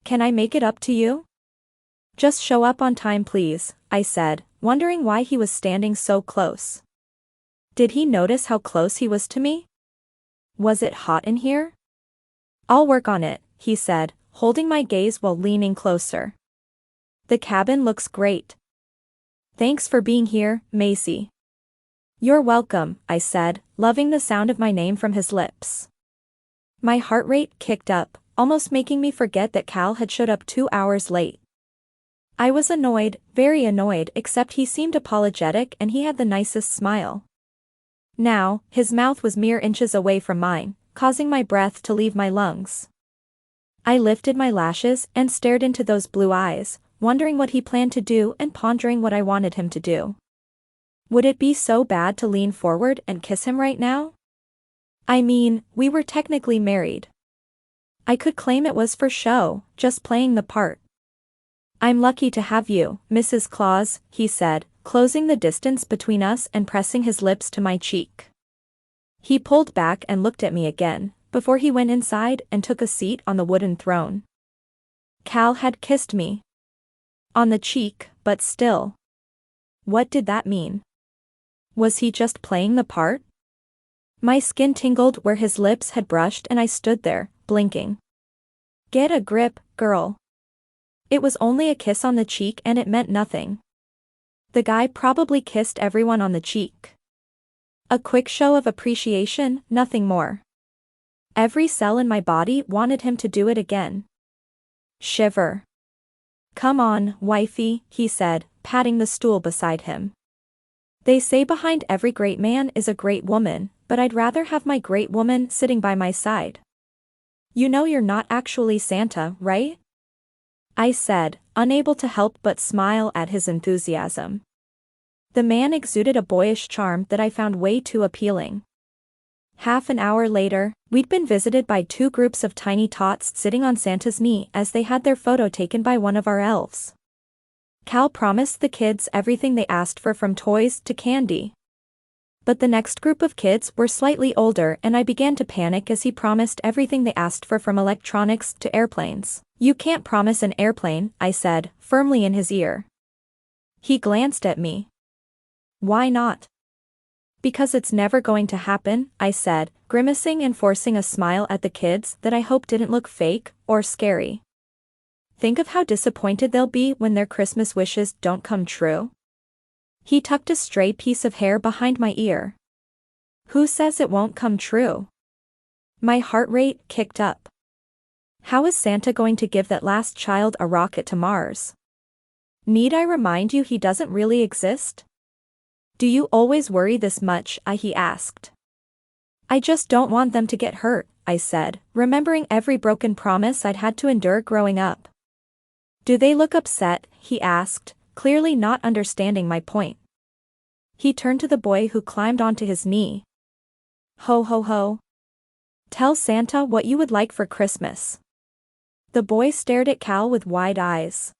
Can I make it up to you? Just show up on time please, I said, wondering why he was standing so close. Did he notice how close he was to me? Was it hot in here? I'll work on it, he said, holding my gaze while leaning closer. The cabin looks great. Thanks for being here, Macy. You're welcome, I said, loving the sound of my name from his lips. My heart rate kicked up, almost making me forget that Cal had showed up 2 hours late. I was annoyed, very annoyed, except he seemed apologetic and he had the nicest smile. Now, his mouth was mere inches away from mine, causing my breath to leave my lungs. I lifted my lashes and stared into those blue eyes, wondering what he planned to do and pondering what I wanted him to do. Would it be so bad to lean forward and kiss him right now? I mean, we were technically married. I could claim it was for show, just playing the part. I'm lucky to have you, Mrs. Claus, he said, closing the distance between us and pressing his lips to my cheek. He pulled back and looked at me again, before he went inside and took a seat on the wooden throne. Cal had kissed me. On the cheek, but still. What did that mean? Was he just playing the part? My skin tingled where his lips had brushed and I stood there, blinking. Get a grip, girl. It was only a kiss on the cheek and it meant nothing. The guy probably kissed everyone on the cheek. A quick show of appreciation, nothing more. Every cell in my body wanted him to do it again. Shiver. Come on, wifey, he said, patting the stool beside him. They say behind every great man is a great woman, but I'd rather have my great woman sitting by my side. You know you're not actually Santa, right? I said, unable to help but smile at his enthusiasm. The man exuded a boyish charm that I found way too appealing. Half an hour later, we'd been visited by 2 groups of tiny tots sitting on Santa's knee as they had their photo taken by one of our elves. Cal promised the kids everything they asked for from toys to candy. But the next group of kids were slightly older and I began to panic as he promised everything they asked for from electronics to airplanes. You can't promise an airplane, I said, firmly in his ear. He glanced at me. Why not? Because it's never going to happen, I said, grimacing and forcing a smile at the kids that I hope didn't look fake or scary. Think of how disappointed they'll be when their Christmas wishes don't come true. He tucked a stray piece of hair behind my ear. Who says it won't come true? My heart rate kicked up. How is Santa going to give that last child a rocket to Mars? Need I remind you he doesn't really exist? Do you always worry this much? He asked. I just don't want them to get hurt, I said, remembering every broken promise I'd had to endure growing up. Do they look upset? He asked, clearly not understanding my point. He turned to the boy who climbed onto his knee. Ho ho ho. Tell Santa what you would like for Christmas. The boy stared at Cal with wide eyes.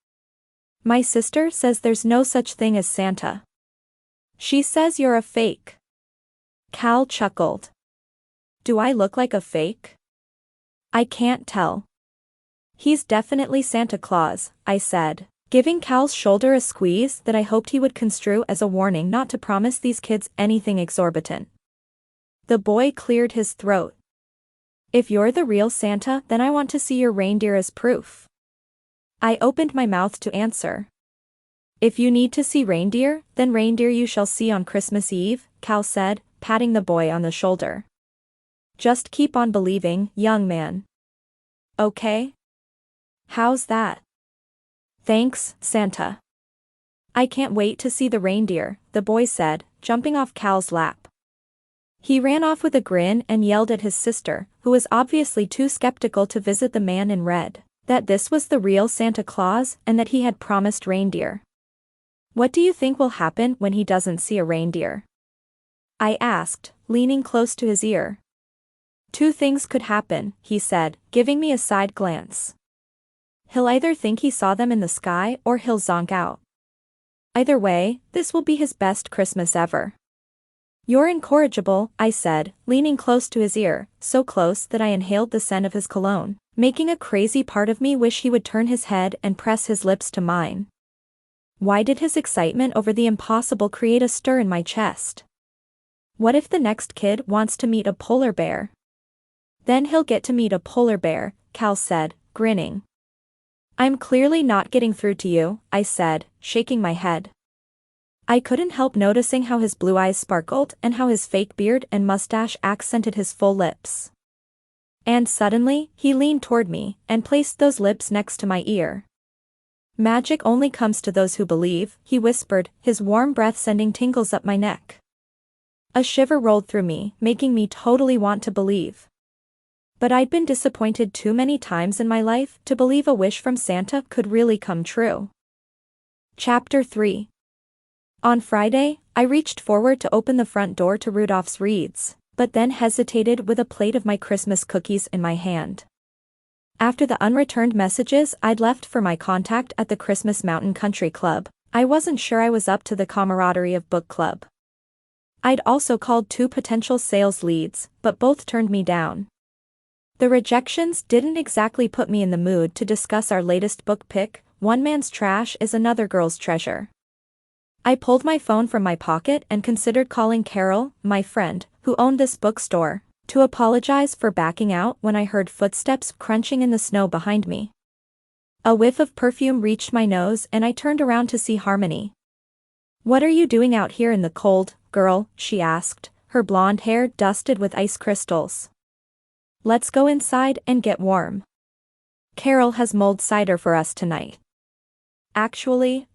My sister says there's no such thing as Santa. She says you're a fake. Cal chuckled. Do I look like a fake? I can't tell. He's definitely Santa Claus, I said, giving Cal's shoulder a squeeze that I hoped he would construe as a warning not to promise these kids anything exorbitant. The boy cleared his throat. If you're the real Santa, then I want to see your reindeer as proof. I opened my mouth to answer. If you need to see reindeer, then reindeer you shall see on Christmas Eve, Cal said, patting the boy on the shoulder. Just keep on believing, young man. Okay? How's that? Thanks, Santa. I can't wait to see the reindeer, the boy said, jumping off Cal's lap. He ran off with a grin and yelled at his sister, who was obviously too skeptical to visit the man in red, that this was the real Santa Claus and that he had promised reindeer. What do you think will happen when he doesn't see a reindeer? I asked, leaning close to his ear. 2 things could happen, he said, giving me a side glance. He'll either think he saw them in the sky or he'll zonk out. Either way, this will be his best Christmas ever. You're incorrigible, I said, leaning close to his ear, so close that I inhaled the scent of his cologne, making a crazy part of me wish he would turn his head and press his lips to mine. Why did his excitement over the impossible create a stir in my chest? What if the next kid wants to meet a polar bear? Then he'll get to meet a polar bear, Cal said, grinning. I'm clearly not getting through to you, I said, shaking my head. I couldn't help noticing how his blue eyes sparkled and how his fake beard and mustache accented his full lips. And suddenly, he leaned toward me and placed those lips next to my ear. Magic only comes to those who believe, he whispered, his warm breath sending tingles up my neck. A shiver rolled through me, making me totally want to believe. But I'd been disappointed too many times in my life to believe a wish from Santa could really come true. Chapter 3. On Friday, I reached forward to open the front door to Rudolph's reeds, but then hesitated with a plate of my Christmas cookies in my hand. After the unreturned messages I'd left for my contact at the Christmas Mountain Country Club, I wasn't sure I was up to the camaraderie of book club. I'd also called 2 potential sales leads, but both turned me down. The rejections didn't exactly put me in the mood to discuss our latest book pick, One Man's Trash is Another Girl's Treasure. I pulled my phone from my pocket and considered calling Carol, my friend, who owned this bookstore, to apologize for backing out when I heard footsteps crunching in the snow behind me. A whiff of perfume reached my nose and I turned around to see Harmony. "What are you doing out here in the cold, girl?" she asked, her blonde hair dusted with ice crystals. "Let's go inside and get warm. Carol has mulled cider for us tonight." "Actually,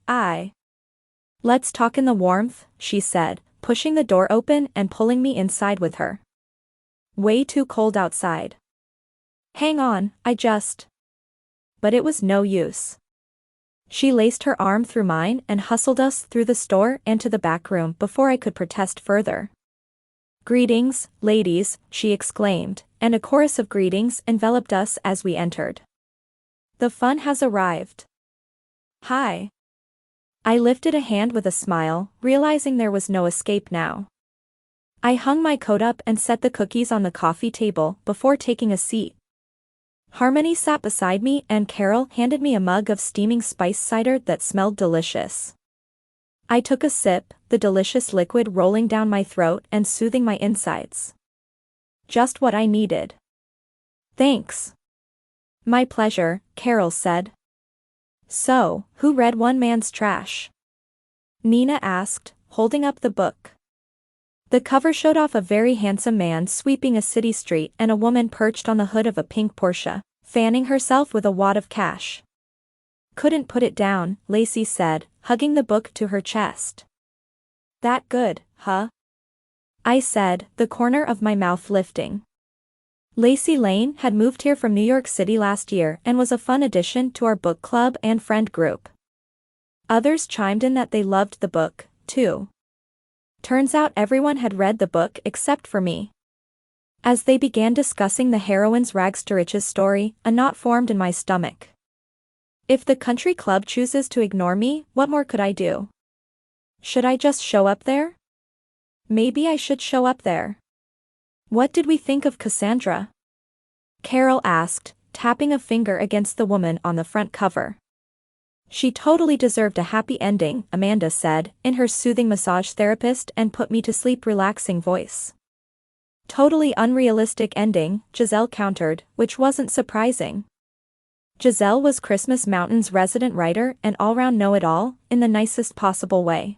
Let's talk in the warmth," she said, pushing the door open and pulling me inside with her. "Way too cold outside." "Hang on, But it was no use. She laced her arm through mine and hustled us through the store and to the back room before I could protest further. "Greetings, ladies," she exclaimed, and a chorus of greetings enveloped us as we entered. "The fun has arrived." "Hi." I lifted a hand with a smile, realizing there was no escape now. I hung my coat up and set the cookies on the coffee table before taking a seat. Harmony sat beside me and Carol handed me a mug of steaming spice cider that smelled delicious. I took a sip, the delicious liquid rolling down my throat and soothing my insides. Just what I needed. "Thanks." "My pleasure," Carol said. "So, who read One Man's Trash?" Nina asked, holding up the book. The cover showed off a very handsome man sweeping a city street and a woman perched on the hood of a pink Porsche, fanning herself with a wad of cash. "Couldn't put it down," Lacey said, hugging the book to her chest. "That good, huh?" I said, the corner of my mouth lifting. Lacey Lane had moved here from New York City last year and was a fun addition to our book club and friend group. Others chimed in that they loved the book, too. Turns out everyone had read the book except for me. As they began discussing the heroine's rags to riches story, a knot formed in my stomach. If the country club chooses to ignore me, what more could I do? Should I just show up there? Maybe I should show up there. "What did we think of Cassandra?" Carol asked, tapping a finger against the woman on the front cover. "She totally deserved a happy ending," Amanda said, in her soothing massage therapist and put me to sleep relaxing voice. "Totally unrealistic ending," Giselle countered, which wasn't surprising. Giselle was Christmas Mountain's resident writer and all-round know-it-all, in the nicest possible way.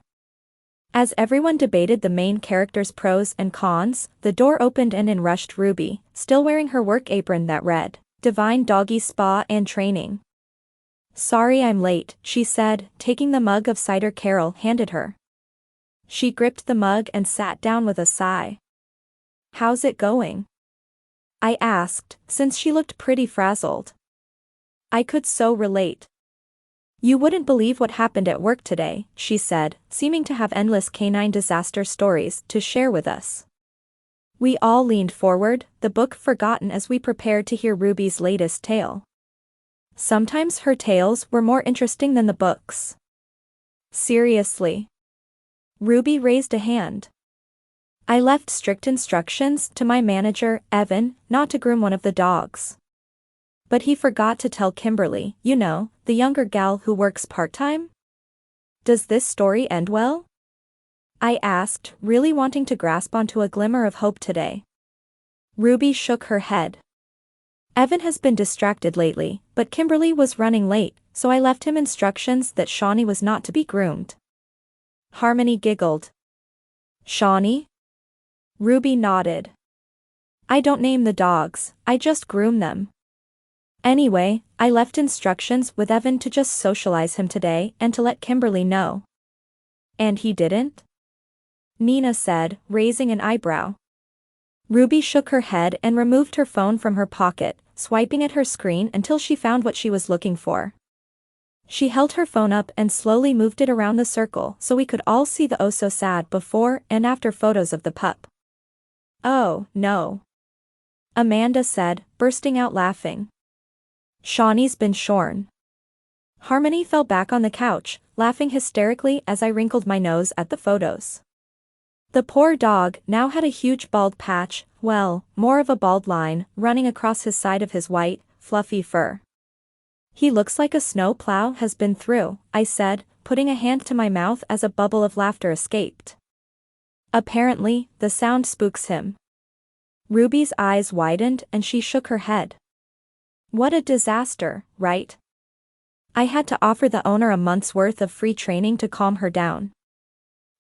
As everyone debated the main character's pros and cons, the door opened and in rushed Ruby, still wearing her work apron that read, "Divine Doggy Spa and Training." "Sorry I'm late," she said, taking the mug of cider Carol handed her. She gripped the mug and sat down with a sigh. "How's it going?" I asked, since she looked pretty frazzled. I could so relate. "You wouldn't believe what happened at work today," she said, seeming to have endless canine disaster stories to share with us. We all leaned forward, the book forgotten as we prepared to hear Ruby's latest tale. Sometimes her tales were more interesting than the books. "Seriously?" Ruby raised a hand. I left strict instructions to my manager, Evan, not to groom one of the dogs. But he forgot to tell Kimberly, you know, the younger gal who works part-time. Does this story end well? I asked, really wanting to grasp onto a glimmer of hope today. Ruby shook her head. Evan has been distracted lately, but Kimberly was running late, so I left him instructions that Shawnee was not to be groomed. Harmony giggled. Shawnee? Ruby nodded. I don't name the dogs, I just groom them. Anyway, I left instructions with Evan to just socialize him today and to let Kimberly know. And he didn't? Nina said, raising an eyebrow. Ruby shook her head and removed her phone from her pocket, swiping at her screen until she found what she was looking for. She held her phone up and slowly moved it around the circle so we could all see the oh-so-sad before and after photos of the pup. Oh, no. Amanda said, bursting out laughing. Shawnee's been shorn. Harmony fell back on the couch, laughing hysterically as I wrinkled my nose at the photos. The poor dog now had a huge bald patch, well, more of a bald line, running across his side of his white, fluffy fur. He looks like a snow plow has been through, I said, putting a hand to my mouth as a bubble of laughter escaped. Apparently, the sound spooks him. Ruby's eyes widened and she shook her head. What a disaster, right? I had to offer the owner a month's worth of free training to calm her down.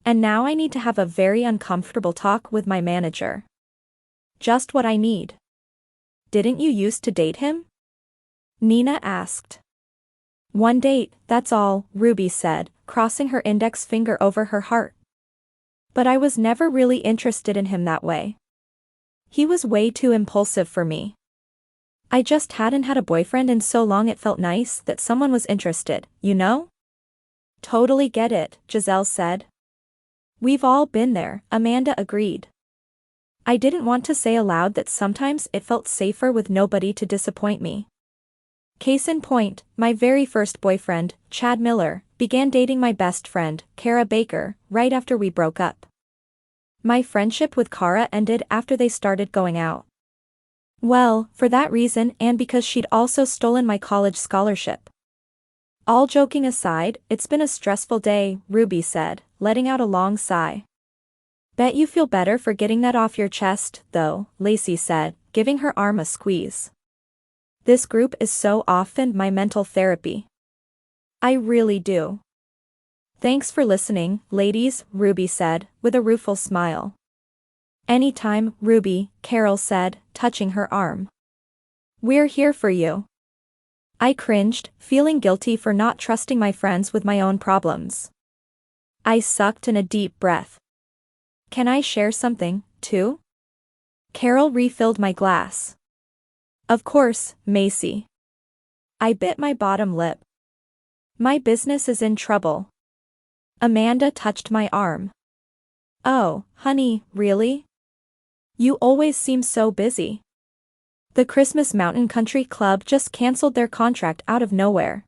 And now I need to have a very uncomfortable talk with my manager. Just what I need. Didn't you used to date him? Nina asked. One date, that's all, Ruby said, crossing her index finger over her heart. But I was never really interested in him that way. He was way too impulsive for me. I just hadn't had a boyfriend in so long it felt nice that someone was interested, you know? Totally get it, Giselle said. We've all been there, Amanda agreed. I didn't want to say aloud that sometimes it felt safer with nobody to disappoint me. Case in point, my very first boyfriend, Chad Miller, began dating my best friend, Kara Baker, right after we broke up. My friendship with Kara ended after they started going out. Well, for that reason and because she'd also stolen my college scholarship. All joking aside, it's been a stressful day, Ruby said, letting out a long sigh. Bet you feel better for getting that off your chest, though, Lacey said, giving her arm a squeeze. This group is so often my mental therapy. I really do. Thanks for listening, ladies, Ruby said, with a rueful smile. Anytime, Ruby, Carol said, touching her arm. We're here for you. I cringed, feeling guilty for not trusting my friends with my own problems. I sucked in a deep breath. Can I share something, too? Carol refilled my glass. Of course, Macy. I bit my bottom lip. My business is in trouble. Amanda touched my arm. Oh, honey, really? You always seem so busy. The Christmas Mountain Country Club just canceled their contract out of nowhere.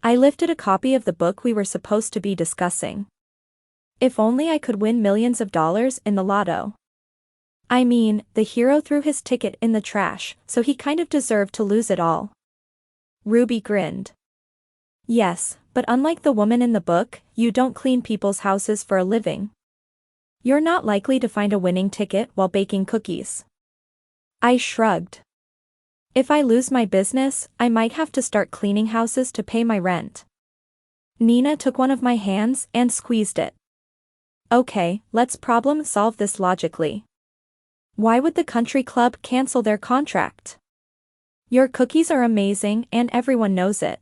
I lifted a copy of the book we were supposed to be discussing. If only I could win millions of dollars in the lotto. I mean, the hero threw his ticket in the trash, so he kind of deserved to lose it all. Ruby grinned. Yes, but unlike the woman in the book, you don't clean people's houses for a living. You're not likely to find a winning ticket while baking cookies. I shrugged. If I lose my business, I might have to start cleaning houses to pay my rent. Nina took one of my hands and squeezed it. Okay, let's problem solve this logically. Why would the country club cancel their contract? Your cookies are amazing and everyone knows it.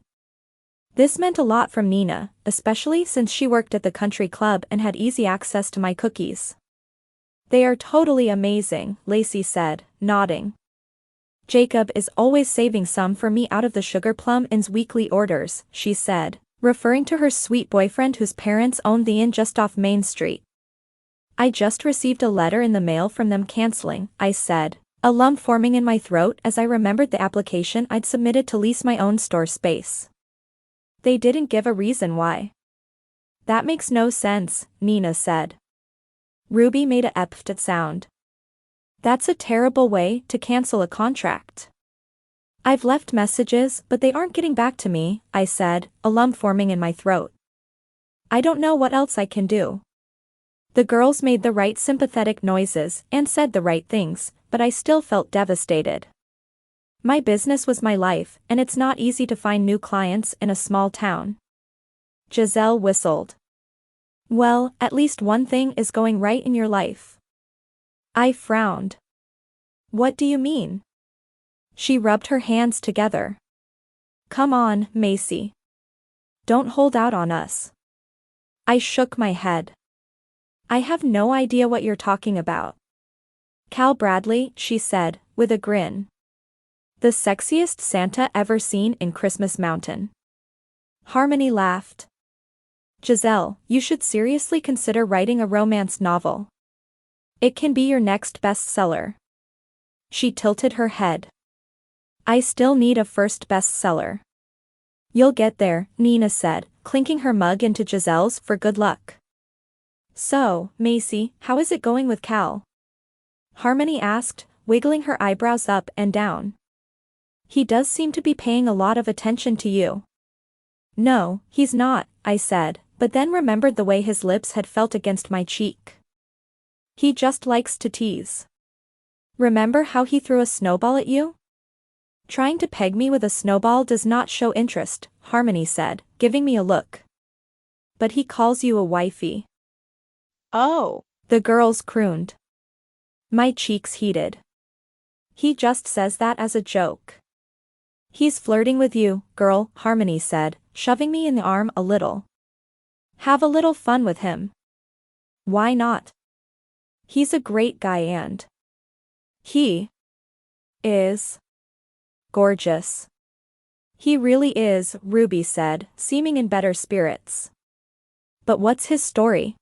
This meant a lot from Nina, especially since she worked at the country club and had easy access to my cookies. They are totally amazing, Lacey said, nodding. Jacob is always saving some for me out of the Sugar Plum Inn's weekly orders, she said, referring to her sweet boyfriend whose parents owned the inn just off Main Street. I just received a letter in the mail from them canceling, I said, a lump forming in my throat as I remembered the application I'd submitted to lease my own store space. They didn't give a reason why. That makes no sense, Nina said. Ruby made a pft sound. That's a terrible way to cancel a contract. I've left messages, but they aren't getting back to me, I said, a lump forming in my throat. I don't know what else I can do. The girls made the right sympathetic noises and said the right things, but I still felt devastated. My business was my life, and it's not easy to find new clients in a small town. Giselle whistled. Well, at least one thing is going right in your life. I frowned. What do you mean? She rubbed her hands together. Come on, Macy. Don't hold out on us. I shook my head. I have no idea what you're talking about. Cal Bradley, she said, with a grin. The sexiest Santa ever seen in Christmas Mountain. Harmony laughed. Giselle, you should seriously consider writing a romance novel. It can be your next bestseller. She tilted her head. I still need a first bestseller. You'll get there, Nina said, clinking her mug into Giselle's for good luck. So, Macy, how is it going with Cal? Harmony asked, wiggling her eyebrows up and down. He does seem to be paying a lot of attention to you. No, he's not, I said, but then remembered the way his lips had felt against my cheek. He just likes to tease. Remember how he threw a snowball at you? Trying to peg me with a snowball does not show interest, Harmony said, giving me a look. But he calls you a wifey. Oh, the girls crooned. My cheeks heated. He just says that as a joke. He's flirting with you, girl, Harmony said, shoving me in the arm a little. Have a little fun with him. Why not? He's a great guy and he is gorgeous. He really is, Ruby said, seeming in better spirits. But what's his story?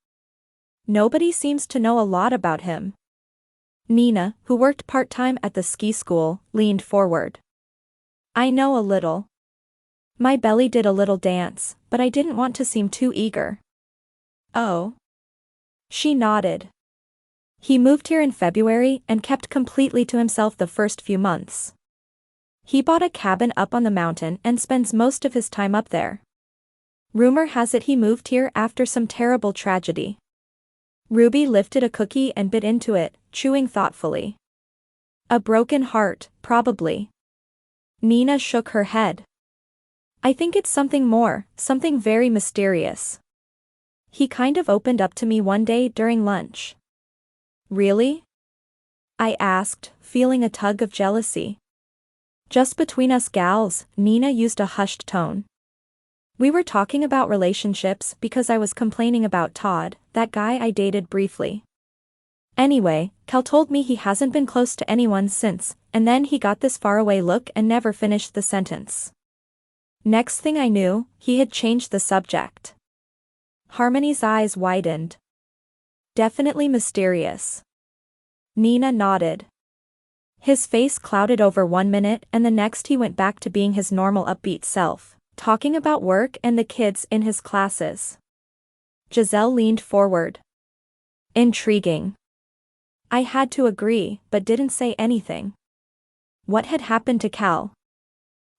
Nobody seems to know a lot about him. Nina, who worked part-time at the ski school, leaned forward. I know a little. My belly did a little dance, but I didn't want to seem too eager. Oh. She nodded. He moved here in February and kept completely to himself the first few months. He bought a cabin up on the mountain and spends most of his time up there. Rumor has it he moved here after some terrible tragedy. Ruby lifted a cookie and bit into it, chewing thoughtfully. A broken heart, probably. Nina shook her head. I think it's something more, something very mysterious. He kind of opened up to me one day during lunch. Really? I asked, feeling a tug of jealousy. Just between us gals, Nina used a hushed tone. We were talking about relationships because I was complaining about Todd, that guy I dated briefly. Anyway, Cal told me he hasn't been close to anyone since, and then he got this faraway look and never finished the sentence. Next thing I knew, he had changed the subject. Harmony's eyes widened. Definitely mysterious. Nina nodded. His face clouded over 1 minute and the next he went back to being his normal upbeat self, talking about work and the kids in his classes. Giselle leaned forward. Intriguing. I had to agree, but didn't say anything. What had happened to Cal?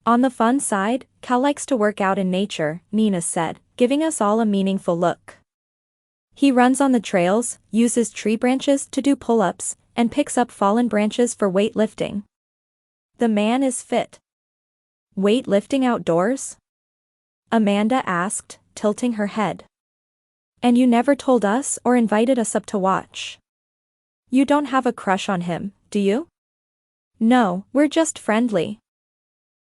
On the fun side, Cal likes to work out in nature, Nina said, giving us all a meaningful look. He runs on the trails, uses tree branches to do pull-ups, and picks up fallen branches for weightlifting. The man is fit. Weightlifting outdoors? Amanda asked, tilting her head. And you never told us or invited us up to watch. You don't have a crush on him, do you? No, we're just friendly.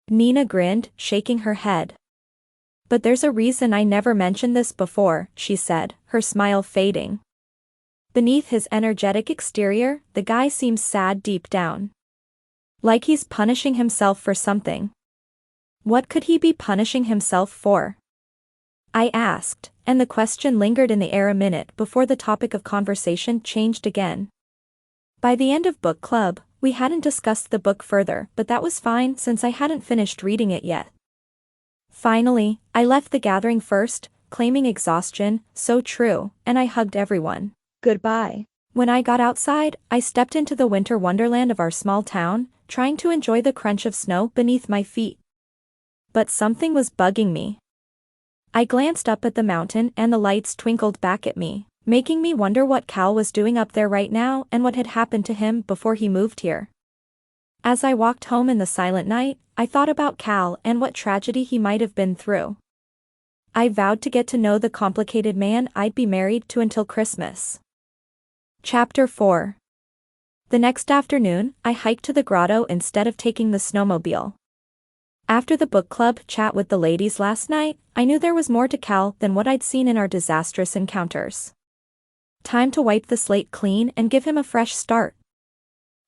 Nina grinned, shaking her head. But there's a reason I never mentioned this before, she said, her smile fading. Beneath his energetic exterior, the guy seems sad deep down. Like he's punishing himself for something. What could he be punishing himself for? I asked, and the question lingered in the air a minute before the topic of conversation changed again. By the end of book club, we hadn't discussed the book further, but that was fine since I hadn't finished reading it yet. Finally, I left the gathering first, claiming exhaustion, so true, and I hugged everyone. Goodbye. When I got outside, I stepped into the winter wonderland of our small town, trying to enjoy the crunch of snow beneath my feet. But something was bugging me. I glanced up at the mountain and the lights twinkled back at me, making me wonder what Cal was doing up there right now and what had happened to him before he moved here. As I walked home in the silent night, I thought about Cal and what tragedy he might have been through. I vowed to get to know the complicated man I'd be married to until Christmas. Chapter 4. The next afternoon, I hiked to the grotto instead of taking the snowmobile. After the book club chat with the ladies last night, I knew there was more to Cal than what I'd seen in our disastrous encounters. Time to wipe the slate clean and give him a fresh start.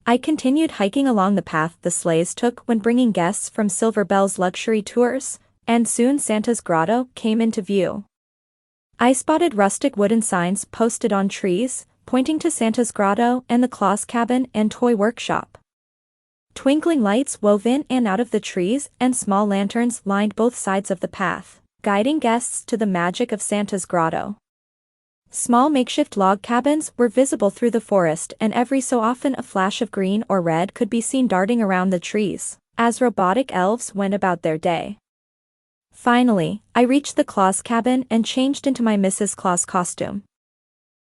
I continued hiking along the path the sleighs took when bringing guests from Silver Bell's luxury tours, and soon Santa's grotto came into view. I spotted rustic wooden signs posted on trees, pointing to Santa's grotto and the Claus cabin and toy workshop. Twinkling lights wove in and out of the trees and small lanterns lined both sides of the path, guiding guests to the magic of Santa's grotto. Small makeshift log cabins were visible through the forest, and every so often a flash of green or red could be seen darting around the trees, as robotic elves went about their day. Finally, I reached the Claus cabin and changed into my Mrs. Claus costume.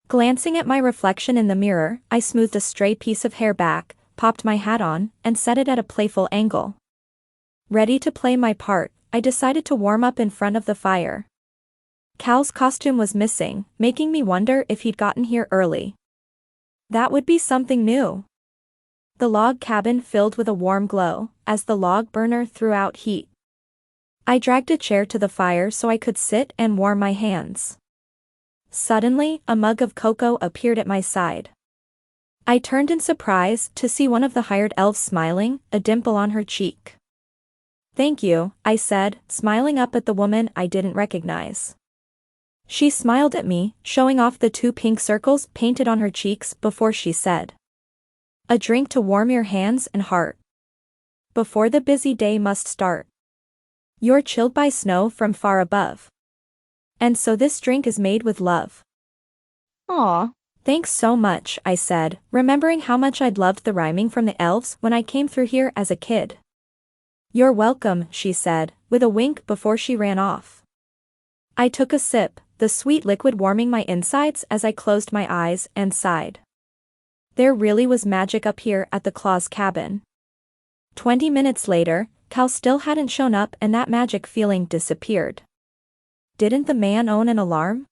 Glancing at my reflection in the mirror, I smoothed a stray piece of hair back, popped my hat on, and set it at a playful angle. Ready to play my part, I decided to warm up in front of the fire. Cal's costume was missing, making me wonder if he'd gotten here early. That would be something new. The log cabin filled with a warm glow, as the log burner threw out heat. I dragged a chair to the fire so I could sit and warm my hands. Suddenly, a mug of cocoa appeared at my side. I turned in surprise to see one of the hired elves smiling, a dimple on her cheek. "Thank you," I said, smiling up at the woman I didn't recognize. She smiled at me, showing off the 2 pink circles painted on her cheeks before she said, "A drink to warm your hands and heart before the busy day must start. You're chilled by snow from far above. And so this drink is made with love." "Aw, thanks so much," I said, remembering how much I'd loved the rhyming from the elves when I came through here as a kid. "You're welcome," she said, with a wink before she ran off. I took a sip, the sweet liquid warming my insides as I closed my eyes and sighed. There really was magic up here at the Claus cabin. 20 minutes later, Cal still hadn't shown up and that magic feeling disappeared. Didn't the man own an alarm?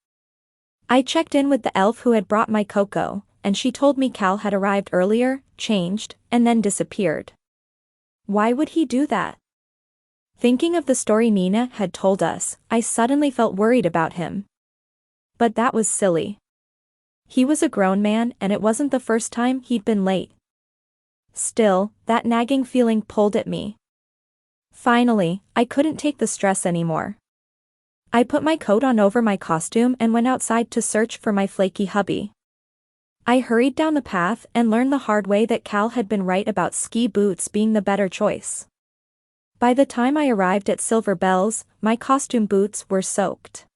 I checked in with the elf who had brought my cocoa, and she told me Cal had arrived earlier, changed, and then disappeared. Why would he do that? Thinking of the story Nina had told us, I suddenly felt worried about him. But that was silly. He was a grown man and it wasn't the first time he'd been late. Still, that nagging feeling pulled at me. Finally, I couldn't take the stress anymore. I put my coat on over my costume and went outside to search for my flaky hubby. I hurried down the path and learned the hard way that Cal had been right about ski boots being the better choice. By the time I arrived at Silver Bell's, my costume boots were soaked.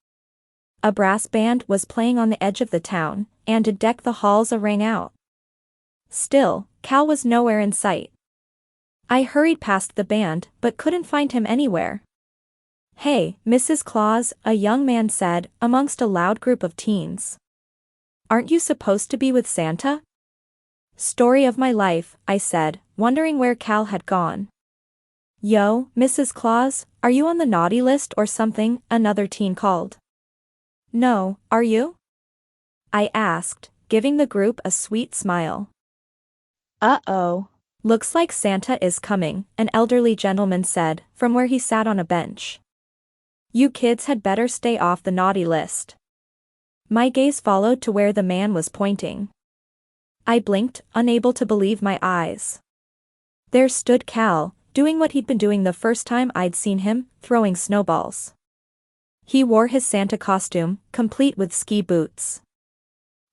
A brass band was playing on the edge of the town, and to deck the halls rang out. Still, Cal was nowhere in sight. I hurried past the band, but couldn't find him anywhere. "Hey, Mrs. Claus," a young man said, amongst a loud group of teens. "Aren't you supposed to be with Santa?" "Story of my life," I said, wondering where Cal had gone. "Yo, Mrs. Claus, are you on the naughty list or something?" another teen called. "No, are you?" I asked, giving the group a sweet smile. "Uh-oh. Looks like Santa is coming," an elderly gentleman said, from where he sat on a bench. "You kids had better stay off the naughty list." My gaze followed to where the man was pointing. I blinked, unable to believe my eyes. There stood Cal, doing what he'd been doing the first time I'd seen him, throwing snowballs. He wore his Santa costume, complete with ski boots.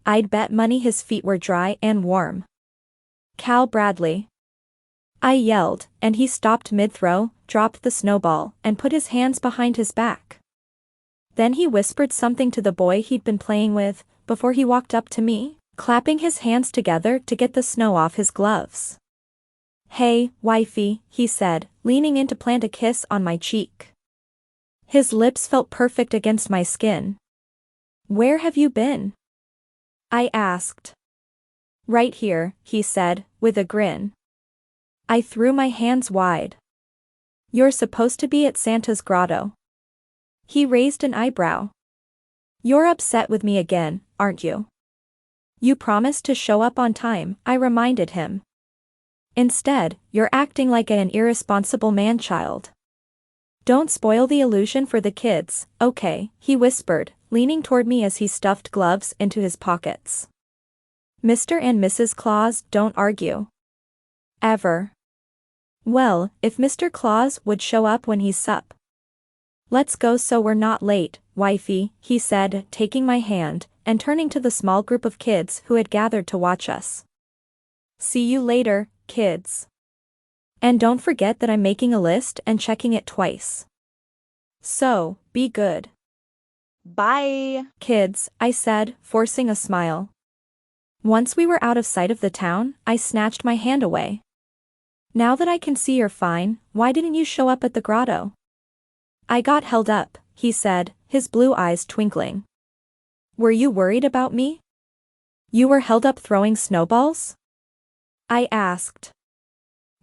I'd bet money his feet were dry and warm. "Cal Bradley." I yelled, and he stopped mid-throw, dropped the snowball, and put his hands behind his back. Then he whispered something to the boy he'd been playing with, before he walked up to me. clapping his hands together to get the snow off his gloves. "Hey, wifey," he said, leaning in to plant a kiss on my cheek. His lips felt perfect against my skin. "Where have you been?" I asked. "Right here," he said, with a grin. I threw my hands wide. "You're supposed to be at Santa's grotto." He raised an eyebrow. "You're upset with me again, aren't you?" "You promised to show up on time," I reminded him. "Instead, you're acting like an irresponsible man-child." "Don't spoil the illusion for the kids, okay?" he whispered, leaning toward me as he stuffed gloves into his pockets. "Mr. and Mrs. Claus don't argue. Ever." "Well, if Mr. Claus would show up when he's sup." "Let's go so we're not late, wifey," he said, taking my hand, and turning to the small group of kids who had gathered to watch us. "See you later, kids. And don't forget that I'm making a list and checking it twice. So, be good." "Bye, kids," I said, forcing a smile. Once we were out of sight of the town, I snatched my hand away. "Now that I can see you're fine, why didn't you show up at the grotto?" "I got held up," he said, his blue eyes twinkling. "Were you worried about me?" "You were held up throwing snowballs?" I asked.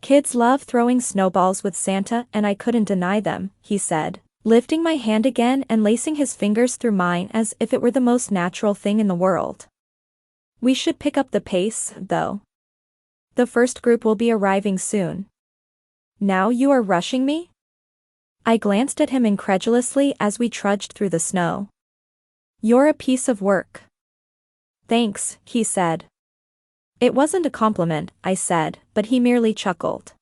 "Kids love throwing snowballs with Santa and I couldn't deny them," he said, lifting my hand again and lacing his fingers through mine as if it were the most natural thing in the world. "We should pick up the pace, though. The first group will be arriving soon." "Now you are rushing me?" I glanced at him incredulously as we trudged through the snow. "You're a piece of work." "Thanks," he said. It wasn't a compliment, I said, but he merely chuckled.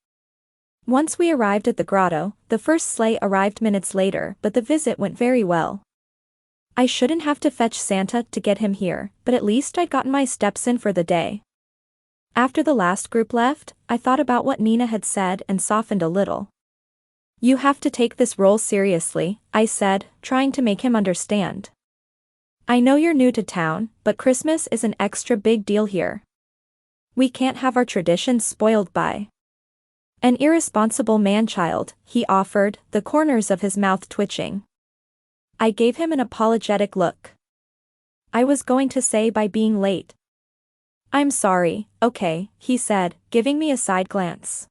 Once we arrived at the grotto, the first sleigh arrived minutes later, but the visit went very well. I shouldn't have to fetch Santa to get him here, but at least I'd gotten my steps in for the day. After the last group left, I thought about what Nina had said and softened a little. "You have to take this role seriously," I said, trying to make him understand. "I know you're new to town, but Christmas is an extra big deal here. We can't have our traditions spoiled by an irresponsible man-child," he offered, the corners of his mouth twitching. I gave him an apologetic look. "I was going to say by being late." "I'm sorry, okay," he said, giving me a side glance.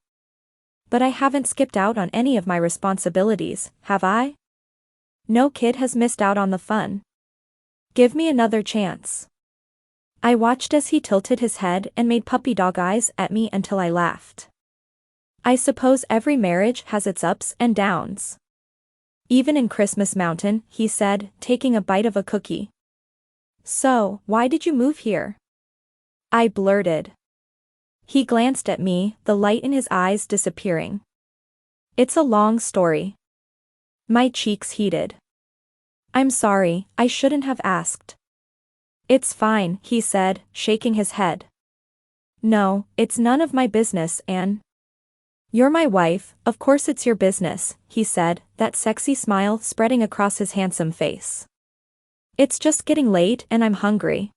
"But I haven't skipped out on any of my responsibilities, have I? No kid has missed out on the fun. Give me another chance." I watched as he tilted his head and made puppy dog eyes at me until I laughed. "I suppose every marriage has its ups and downs. Even in Christmas Mountain," he said, taking a bite of a cookie. "So, why did you move here?" I blurted. He glanced at me, the light in his eyes disappearing. "It's a long story." My cheeks heated. "I'm sorry, I shouldn't have asked." "It's fine," he said, shaking his head. "No, it's none of my business, Anne." "You're my wife, of course it's your business," he said, that sexy smile spreading across his handsome face. "It's just getting late and I'm hungry.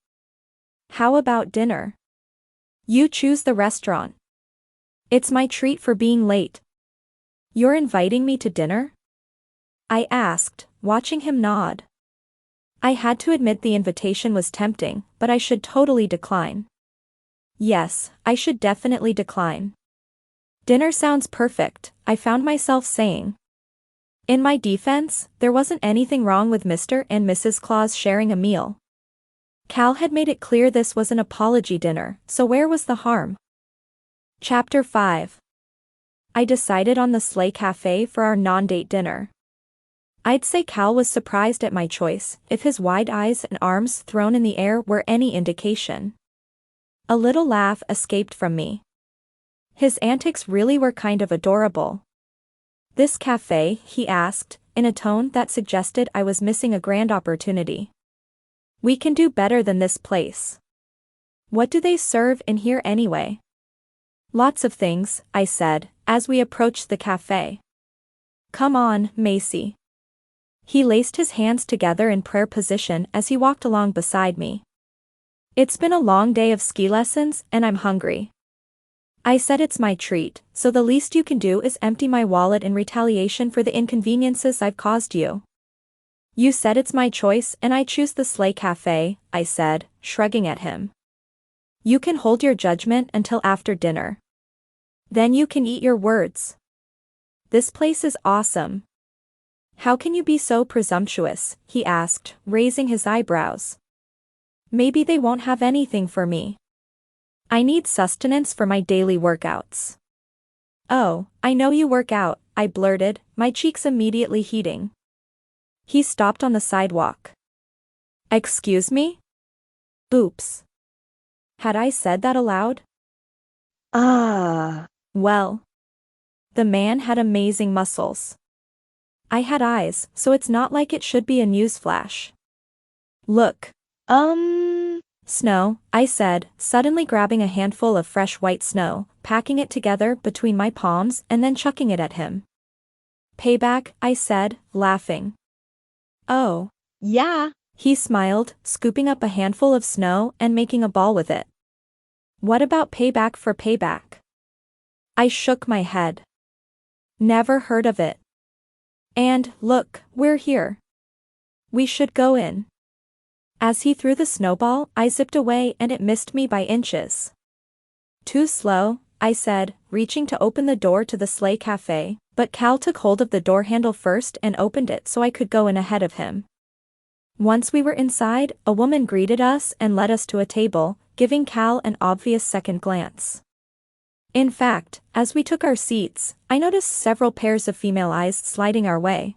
How about dinner? You choose the restaurant. It's my treat for being late." "You're inviting me to dinner?" I asked, watching him nod. I had to admit the invitation was tempting, but I should totally decline. Yes, I should definitely decline. "Dinner sounds perfect," I found myself saying. In my defense, there wasn't anything wrong with Mr. and Mrs. Claus sharing a meal. Cal had made it clear this was an apology dinner, so where was the harm? Chapter 5. I decided on the Sleigh Cafe for our non-date dinner. I'd say Cal was surprised at my choice, if his wide eyes and arms thrown in the air were any indication. A little laugh escaped from me. His antics really were kind of adorable. "This cafe?" he asked, in a tone that suggested I was missing a grand opportunity. "We can do better than this place." "What do they serve in here anyway?" "Lots of things," I said, as we approached the cafe. "Come on, Macy." He laced his hands together in prayer position as he walked along beside me. It's been a long day of ski lessons and I'm hungry. I said it's my treat, so the least you can do is empty my wallet in retaliation for the inconveniences I've caused you. You said it's my choice and I choose the Sleigh Cafe, I said, shrugging at him. You can hold your judgment until after dinner. Then you can eat your words. This place is awesome. How can you be so presumptuous? He asked, raising his eyebrows. Maybe they won't have anything for me. I need sustenance for my daily workouts. Oh, I know you work out, I blurted, my cheeks immediately heating. He stopped on the sidewalk. Excuse me? Oops. Had I said that aloud? Well. The man had amazing muscles. I had eyes, so it's not like it should be a newsflash. Look. Snow, I said, suddenly grabbing a handful of fresh white snow, packing it together between my palms and then chucking it at him. Payback, I said, laughing. Oh. Yeah. He smiled, scooping up a handful of snow and making a ball with it. What about payback for payback? I shook my head. Never heard of it. And, look, we're here. We should go in. As he threw the snowball, I zipped away and it missed me by inches. Too slow, I said, reaching to open the door to the Sleigh Cafe, but Cal took hold of the door handle first and opened it so I could go in ahead of him. Once we were inside, a woman greeted us and led us to a table, giving Cal an obvious second glance. In fact, as we took our seats, I noticed several pairs of female eyes sliding our way.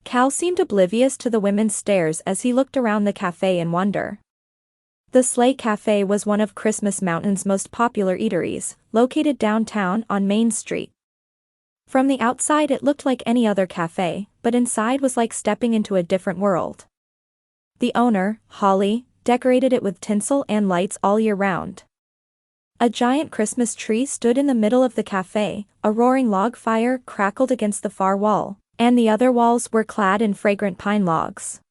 Cal seemed oblivious to the women's stares as he looked around the cafe in wonder. The Sleigh Cafe was one of Christmas Mountain's most popular eateries, located downtown on Main Street. From the outside it looked like any other cafe, but inside was like stepping into a different world. The owner, Holly, decorated it with tinsel and lights all year round. A giant Christmas tree stood in the middle of the cafe, a roaring log fire crackled against the far wall, and the other walls were clad in fragrant pine logs.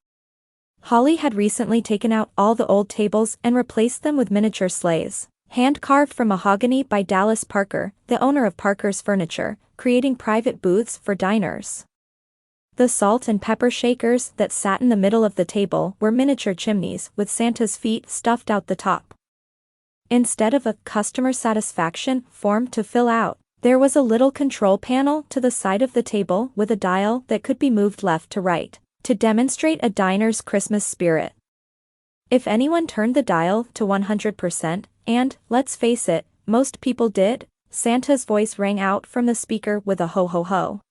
Holly had recently taken out all the old tables and replaced them with miniature sleighs, hand-carved from mahogany by Dallas Parker, the owner of Parker's Furniture, creating private booths for diners. The salt and pepper shakers that sat in the middle of the table were miniature chimneys with Santa's feet stuffed out the top. Instead of a customer satisfaction form to fill out, there was a little control panel to the side of the table with a dial that could be moved left to right, to demonstrate a diner's Christmas spirit. If anyone turned the dial to 100%, and, let's face it, most people did, Santa's voice rang out from the speaker with a ho ho ho.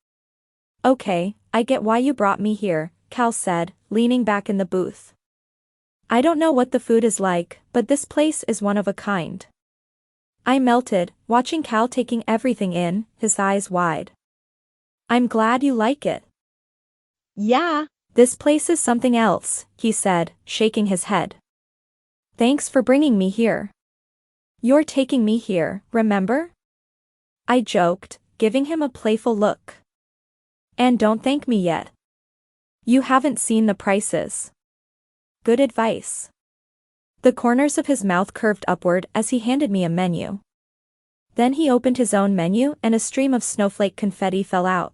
Okay, I get why you brought me here, Cal said, leaning back in the booth. I don't know what the food is like, but this place is one of a kind. I melted, watching Cal taking everything in, his eyes wide. I'm glad you like it. Yeah. This place is something else, he said, shaking his head. Thanks for bringing me here. You're taking me here, remember? I joked, giving him a playful look. And don't thank me yet. You haven't seen the prices. Good advice. The corners of his mouth curved upward as he handed me a menu. Then he opened his own menu and a stream of snowflake confetti fell out.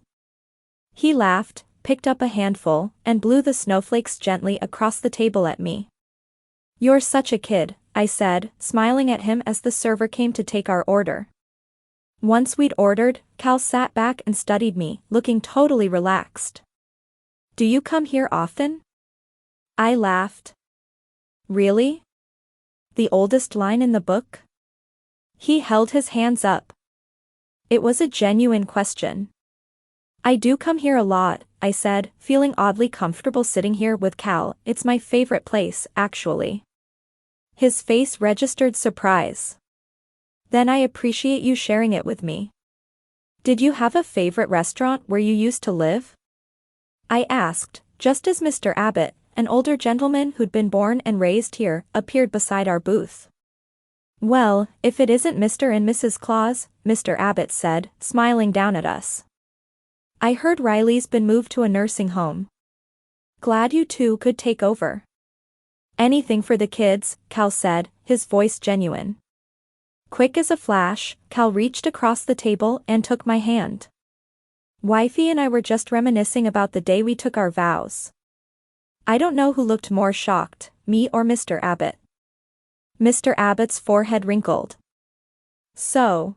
He laughed, picked up a handful, and blew the snowflakes gently across the table at me. You're such a kid, I said, smiling at him as the server came to take our order. Once we'd ordered, Cal sat back and studied me, looking totally relaxed. Do you come here often? I laughed. Really? The oldest line in the book? He held his hands up. It was a genuine question. I do come here a lot, I said, feeling oddly comfortable sitting here with Cal. It's my favorite place, actually. His face registered surprise. Then I appreciate you sharing it with me. Did you have a favorite restaurant where you used to live? I asked, just as Mr. Abbott, an older gentleman who'd been born and raised here, appeared beside our booth. Well, if it isn't Mr. and Mrs. Claus, Mr. Abbott said, smiling down at us. I heard Riley's been moved to a nursing home. Glad you two could take over. Anything for the kids, Cal said, his voice genuine. Quick as a flash, Cal reached across the table and took my hand. Wifey and I were just reminiscing about the day we took our vows. I don't know who looked more shocked, me or Mr. Abbott. Mr. Abbott's forehead wrinkled. So,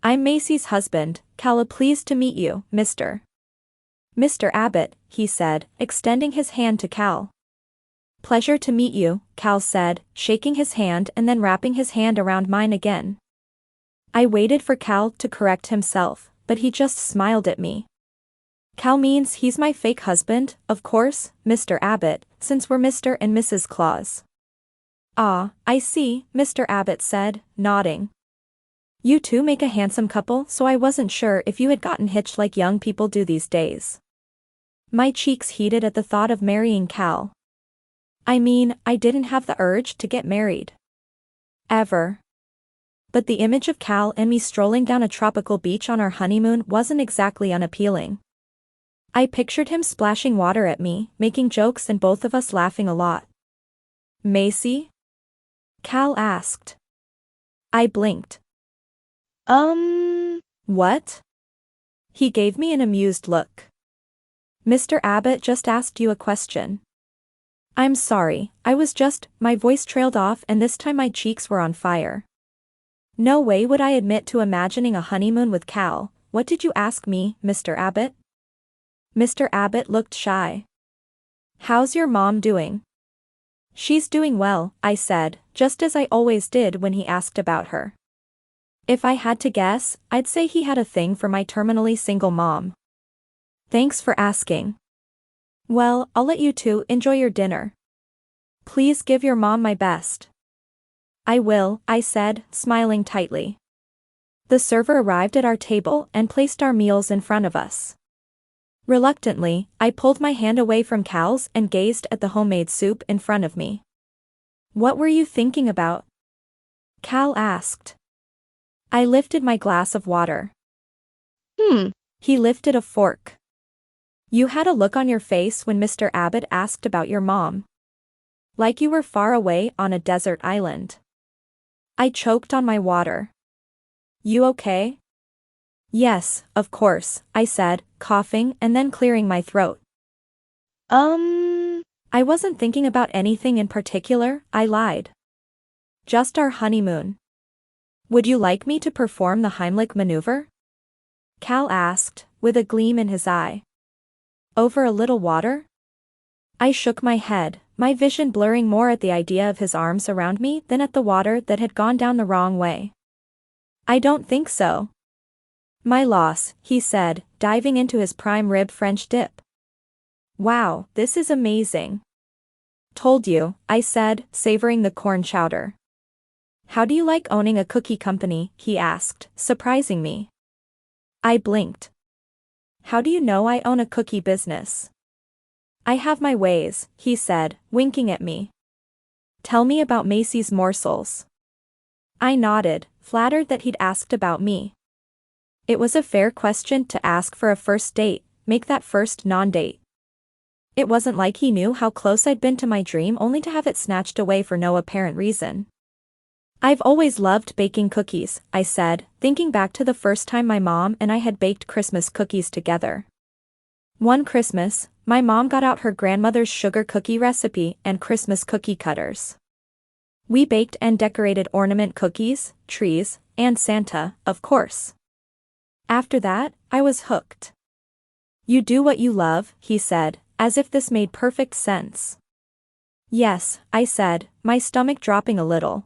I'm Macy's husband, Cal. Pleased to meet you, Mr. Abbott, he said, extending his hand to Cal. Pleasure to meet you, Cal said, shaking his hand and then wrapping his hand around mine again. I waited for Cal to correct himself, but he just smiled at me. Cal means he's my fake husband, of course, Mr. Abbott, since we're Mr. and Mrs. Claus. Ah, I see, Mr. Abbott said, nodding. You two make a handsome couple, so I wasn't sure if you had gotten hitched like young people do these days. My cheeks heated at the thought of marrying Cal. I mean, I didn't have the urge to get married. Ever. But the image of Cal and me strolling down a tropical beach on our honeymoon wasn't exactly unappealing. I pictured him splashing water at me, making jokes and both of us laughing a lot. Macy? Cal asked. I blinked. What? He gave me an amused look. Mr. Abbott just asked you a question. I'm sorry, my voice trailed off and this time my cheeks were on fire. No way would I admit to imagining a honeymoon with Cal. What did you ask me, Mr. Abbott? Mr. Abbott looked shy. How's your mom doing? She's doing well, I said, just as I always did when he asked about her. If I had to guess, I'd say he had a thing for my terminally single mom. Thanks for asking. Well, I'll let you two enjoy your dinner. Please give your mom my best. I will, I said, smiling tightly. The server arrived at our table and placed our meals in front of us. Reluctantly, I pulled my hand away from Cal's and gazed at the homemade soup in front of me. What were you thinking about? Cal asked. I lifted my glass of water. He lifted a fork. You had a look on your face when Mr. Abbott asked about your mom. Like you were far away on a desert island. I choked on my water. You okay? Yes, of course, I said, coughing and then clearing my throat. I wasn't thinking about anything in particular, I lied. Just our honeymoon. Would you like me to perform the Heimlich maneuver? Cal asked, with a gleam in his eye. Over a little water? I shook my head, my vision blurring more at the idea of his arms around me than at the water that had gone down the wrong way. I don't think so. My loss, he said, diving into his prime rib French dip. Wow, this is amazing. Told you, I said, savoring the corn chowder. How do you like owning a cookie company? He asked, surprising me. I blinked. How do you know I own a cookie business? I have my ways, he said, winking at me. Tell me about Macy's morsels. I nodded, flattered that he'd asked about me. It was a fair question to ask for a first date, make that first non-date. It wasn't like he knew how close I'd been to my dream only to have it snatched away for no apparent reason. I've always loved baking cookies, I said, thinking back to the first time my mom and I had baked Christmas cookies together. One Christmas, my mom got out her grandmother's sugar cookie recipe and Christmas cookie cutters. We baked and decorated ornament cookies, trees, and Santa, of course. After that, I was hooked. You do what you love, he said, as if this made perfect sense. Yes, I said, my stomach dropping a little.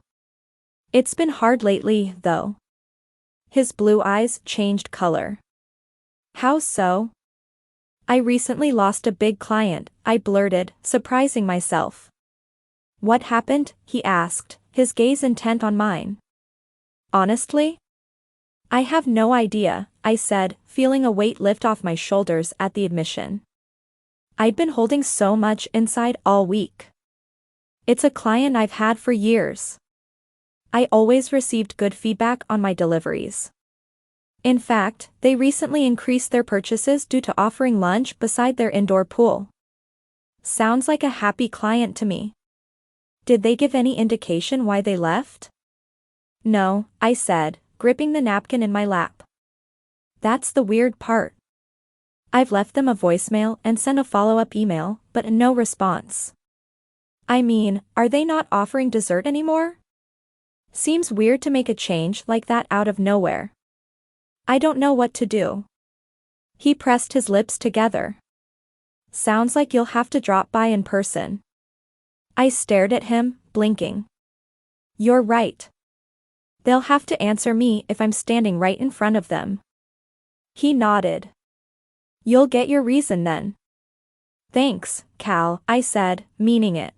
It's been hard lately, though. His blue eyes changed color. How so? I recently lost a big client, I blurted, surprising myself. What happened? He asked, his gaze intent on mine. Honestly? I have no idea, I said, feeling a weight lift off my shoulders at the admission. I'd been holding so much inside all week. It's a client I've had for years. I always received good feedback on my deliveries. In fact, they recently increased their purchases due to offering lunch beside their indoor pool. Sounds like a happy client to me. Did they give any indication why they left? No, I said, gripping the napkin in my lap. That's the weird part. I've left them a voicemail and sent a follow-up email, but no response. I mean, are they not offering dessert anymore? Seems weird to make a change like that out of nowhere. I don't know what to do. He pressed his lips together. Sounds like you'll have to drop by in person. I stared at him, blinking. You're right. They'll have to answer me if I'm standing right in front of them. He nodded. You'll get your reason then. Thanks, Cal, I said, meaning it.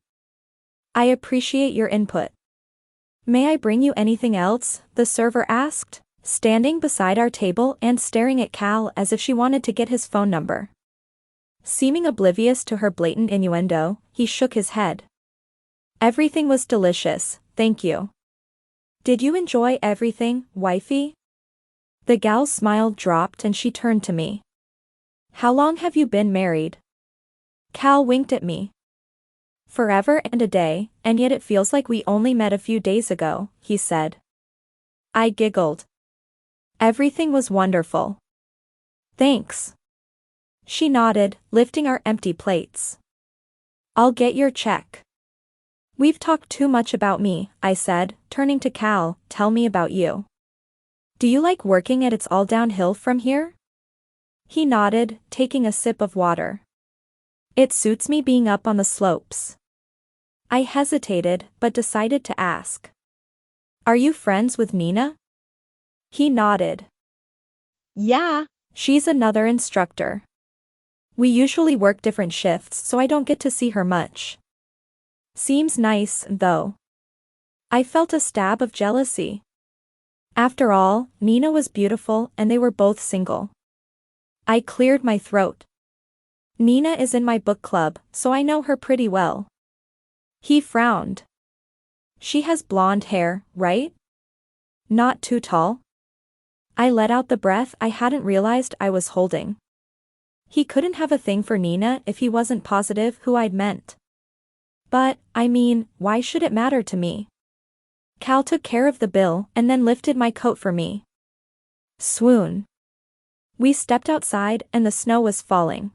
I appreciate your input. May I bring you anything else? The server asked, standing beside our table and staring at Cal as if she wanted to get his phone number. Seeming oblivious to her blatant innuendo, he shook his head. Everything was delicious, thank you. Did you enjoy everything, wifey? The gal's smile dropped and she turned to me. How long have you been married? Cal winked at me. Forever and a day, and yet it feels like we only met a few days ago, he said. I giggled. Everything was wonderful. Thanks. She nodded, lifting our empty plates. I'll get your check. We've talked too much about me, I said, turning to Cal. Tell me about you. Do you like working at It's All Downhill from here? He nodded, taking a sip of water. It suits me being up on the slopes. I hesitated, but decided to ask. Are you friends with Nina? He nodded. Yeah. She's another instructor. We usually work different shifts, so I don't get to see her much. Seems nice, though. I felt a stab of jealousy. After all, Nina was beautiful and they were both single. I cleared my throat. Nina is in my book club, so I know her pretty well. He frowned. She has blonde hair, right? Not too tall? I let out the breath I hadn't realized I was holding. He couldn't have a thing for Nina if he wasn't positive who I'd meant. But, I mean, why should it matter to me? Cal took care of the bill and then lifted my coat for me. Swoon. We stepped outside and the snow was falling.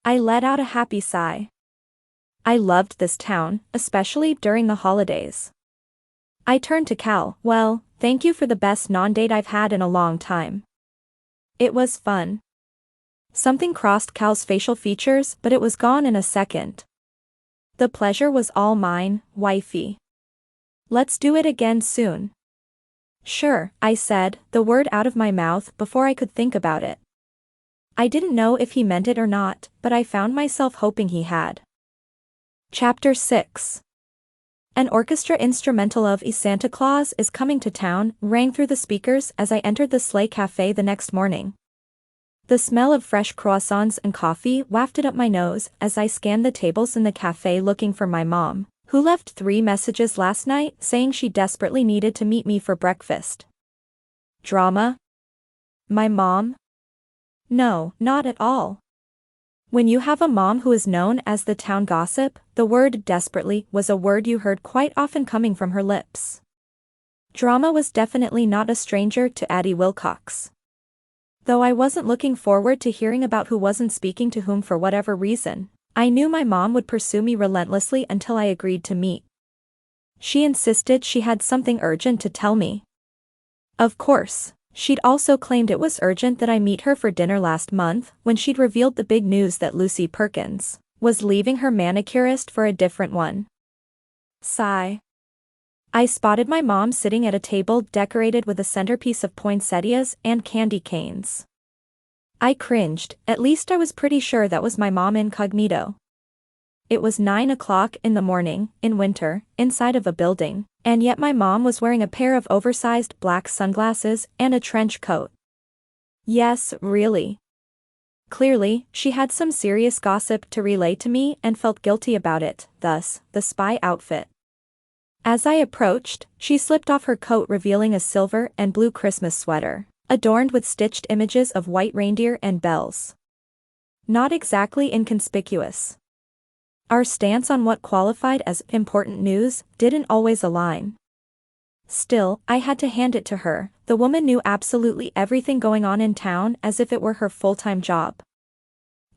I let out a happy sigh. I loved this town, especially during the holidays. I turned to Cal. Well, thank you for the best non-date I've had in a long time. It was fun. Something crossed Cal's facial features, but it was gone in a second. The pleasure was all mine, wifey. Let's do it again soon. Sure, I said, the word out of my mouth before I could think about it. I didn't know if he meant it or not, but I found myself hoping he had. Chapter 6. An orchestra instrumental of Santa Claus is Coming to Town rang through the speakers as I entered the Sleigh Cafe the next morning. The smell of fresh croissants and coffee wafted up my nose as I scanned the tables in the cafe looking for my mom, who left 3 messages last night saying she desperately needed to meet me for breakfast. Drama? My mom? No, not at all. When you have a mom who is known as the town gossip, the word desperately was a word you heard quite often coming from her lips. Drama was definitely not a stranger to Addie Wilcox. Though I wasn't looking forward to hearing about who wasn't speaking to whom for whatever reason, I knew my mom would pursue me relentlessly until I agreed to meet. She insisted she had something urgent to tell me. Of course, she'd also claimed it was urgent that I meet her for dinner last month when she'd revealed the big news that Lucy Perkins was leaving her manicurist for a different one. Sigh. I spotted my mom sitting at a table decorated with a centerpiece of poinsettias and candy canes. I cringed, at least I was pretty sure that was my mom incognito. It was 9 o'clock in the morning, in winter, inside of a building, and yet my mom was wearing a pair of oversized black sunglasses and a trench coat. Yes, really. Clearly, she had some serious gossip to relay to me and felt guilty about it, thus, the spy outfit. As I approached, she slipped off her coat revealing a silver and blue Christmas sweater, adorned with stitched images of white reindeer and bells. Not exactly inconspicuous. Our stance on what qualified as important news didn't always align. Still, I had to hand it to her. The woman knew absolutely everything going on in town as if it were her full-time job.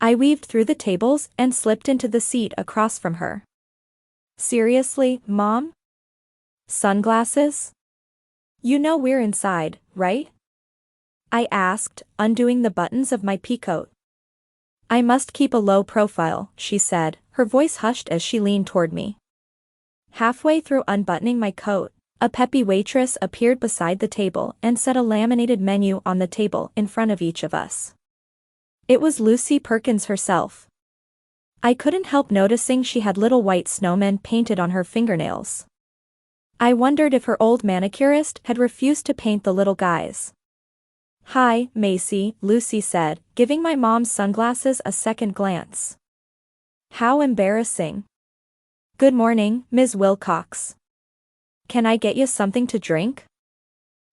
I weaved through the tables and slipped into the seat across from her. Seriously, Mom? Sunglasses? You know we're inside, right? I asked, undoing the buttons of my peacoat. I must keep a low profile, she said, her voice hushed as she leaned toward me. Halfway through unbuttoning my coat, a peppy waitress appeared beside the table and set a laminated menu on the table in front of each of us. It was Lucy Perkins herself. I couldn't help noticing she had little white snowmen painted on her fingernails. I wondered if her old manicurist had refused to paint the little guys. "Hi, Macy," Lucy said, giving my mom's sunglasses a second glance. "How embarrassing." "Good morning, Ms. Wilcox. Can I get you something to drink?"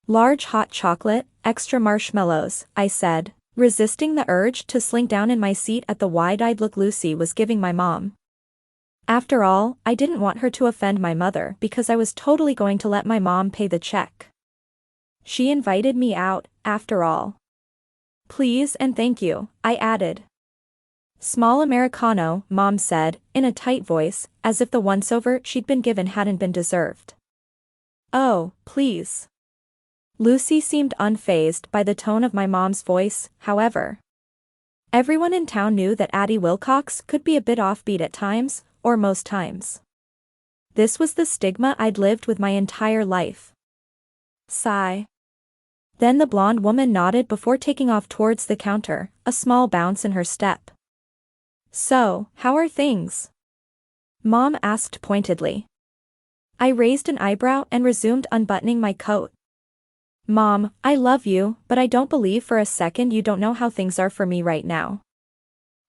"Large hot chocolate, extra marshmallows," I said, resisting the urge to slink down in my seat at the wide-eyed look Lucy was giving my mom. After all, I didn't want her to offend my mother because I was totally going to let my mom pay the check. She invited me out, after all. "Please and thank you," I added. "Small Americano," Mom said, in a tight voice, as if the once-over she'd been given hadn't been deserved. "Oh, please." Lucy seemed unfazed by the tone of my mom's voice, however. Everyone in town knew that Addie Wilcox could be a bit offbeat at times, or most times. This was the stigma I'd lived with my entire life. Sigh. Then the blonde woman nodded before taking off towards the counter, a small bounce in her step. "So, how are things?" Mom asked pointedly. I raised an eyebrow and resumed unbuttoning my coat. "Mom, I love you, but I don't believe for a second you don't know how things are for me right now.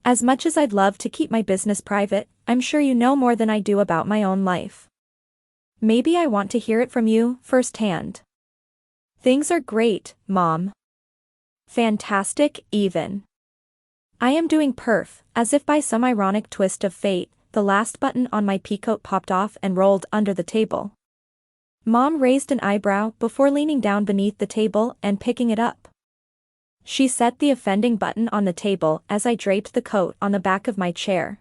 As much as I'd love to keep my business private, I'm sure you know more than I do about my own life. Maybe I want to hear it from you, firsthand." "Things are great, Mom. Fantastic, even. I am doing perf," as if by some ironic twist of fate, the last button on my peacoat popped off and rolled under the table. Mom raised an eyebrow before leaning down beneath the table and picking it up. She set the offending button on the table as I draped the coat on the back of my chair.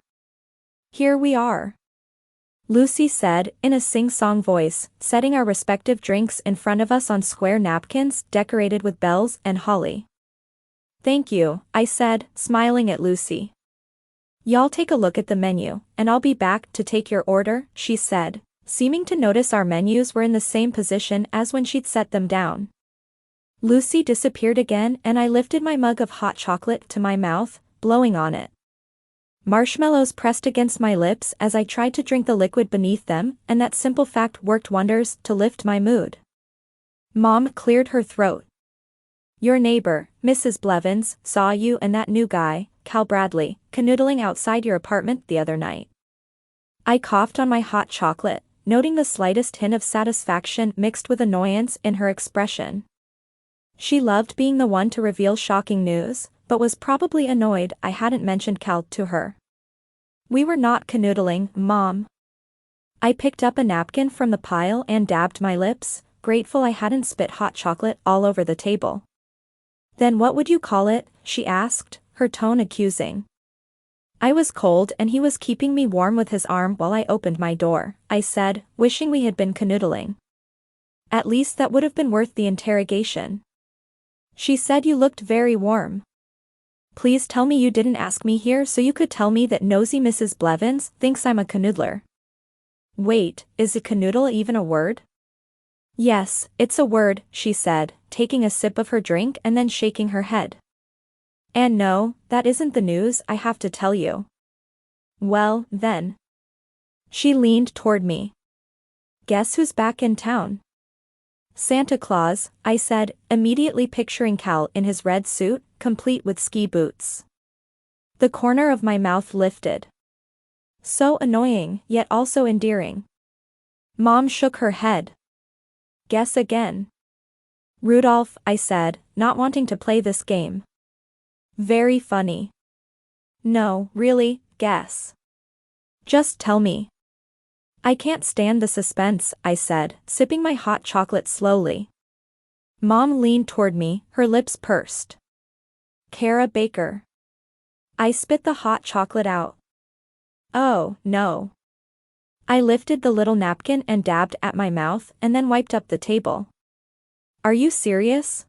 "Here we are," Lucy said in a sing-song voice, setting our respective drinks in front of us on square napkins decorated with bells and holly. "Thank you," I said, smiling at Lucy. "Y'all take a look at the menu, and I'll be back to take your order," she said, seeming to notice our menus were in the same position as when she'd set them down. Lucy disappeared again and I lifted my mug of hot chocolate to my mouth, blowing on it. Marshmallows pressed against my lips as I tried to drink the liquid beneath them, and that simple fact worked wonders to lift my mood. Mom cleared her throat. "Your neighbor, Mrs. Blevins, saw you and that new guy, Cal Bradley, canoodling outside your apartment the other night." I coughed on my hot chocolate, noting the slightest hint of satisfaction mixed with annoyance in her expression. She loved being the one to reveal shocking news, but was probably annoyed I hadn't mentioned Cal to her. "We were not canoodling, Mom." I picked up a napkin from the pile and dabbed my lips, grateful I hadn't spit hot chocolate all over the table. "Then what would you call it?" she asked, her tone accusing. "I was cold and he was keeping me warm with his arm while I opened my door," I said, wishing we had been canoodling. "At least that would have been worth the interrogation." "She said you looked very warm." "Please tell me you didn't ask me here so you could tell me that nosy Mrs. Blevins thinks I'm a canoodler." "Wait, is a canoodle even a word?" "Yes, it's a word," she said, taking a sip of her drink and then shaking her head. "And no, that isn't the news I have to tell you." "Well, then." She leaned toward me. "Guess who's back in town?" "Santa Claus," I said, immediately picturing Cal in his red suit, complete with ski boots. The corner of my mouth lifted. So annoying, yet also endearing. Mom shook her head. "Guess again." "Rudolph," I said, not wanting to play this game. "Very funny." "No, really, guess." Just tell me. I can't stand the suspense, I said, sipping my hot chocolate slowly. Mom leaned toward me, her lips pursed. Kara Baker. I spit the hot chocolate out. Oh, no. I lifted the little napkin and dabbed at my mouth and then wiped up the table. Are you serious?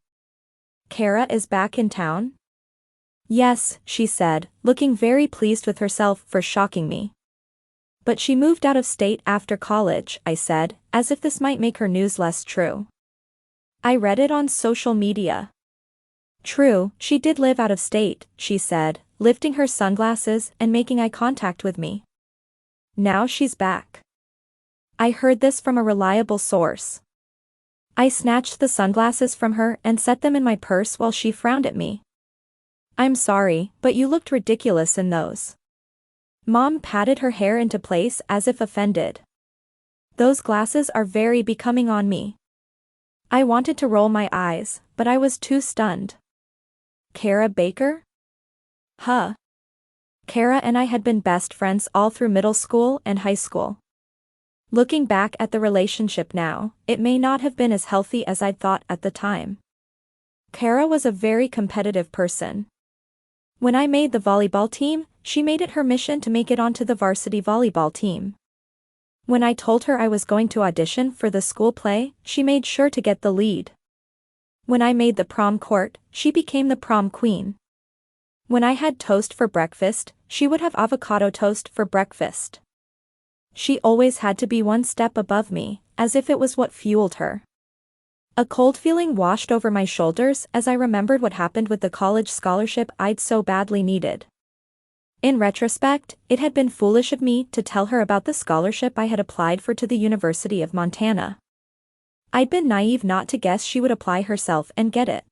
Kara is back in town? Yes, she said, looking very pleased with herself for shocking me. But she moved out of state after college, I said, as if this might make her news less true. I read it on social media. True, she did live out of state, she said, lifting her sunglasses and making eye contact with me. Now she's back. I heard this from a reliable source. I snatched the sunglasses from her and set them in my purse while she frowned at me. I'm sorry, but you looked ridiculous in those. Mom patted her hair into place as if offended. Those glasses are very becoming on me. I wanted to roll my eyes, but I was too stunned. Kara Baker? Huh. Kara and I had been best friends all through middle school and high school. Looking back at the relationship now, it may not have been as healthy as I'd thought at the time. Kara was a very competitive person. When I made the volleyball team, she made it her mission to make it onto the varsity volleyball team. When I told her I was going to audition for the school play, she made sure to get the lead. When I made the prom court, she became the prom queen. When I had toast for breakfast, she would have avocado toast for breakfast. She always had to be one step above me, as if it was what fueled her. A cold feeling washed over my shoulders as I remembered what happened with the college scholarship I'd so badly needed. In retrospect, it had been foolish of me to tell her about the scholarship I had applied for to the University of Montana. I'd been naive not to guess she would apply herself and get it.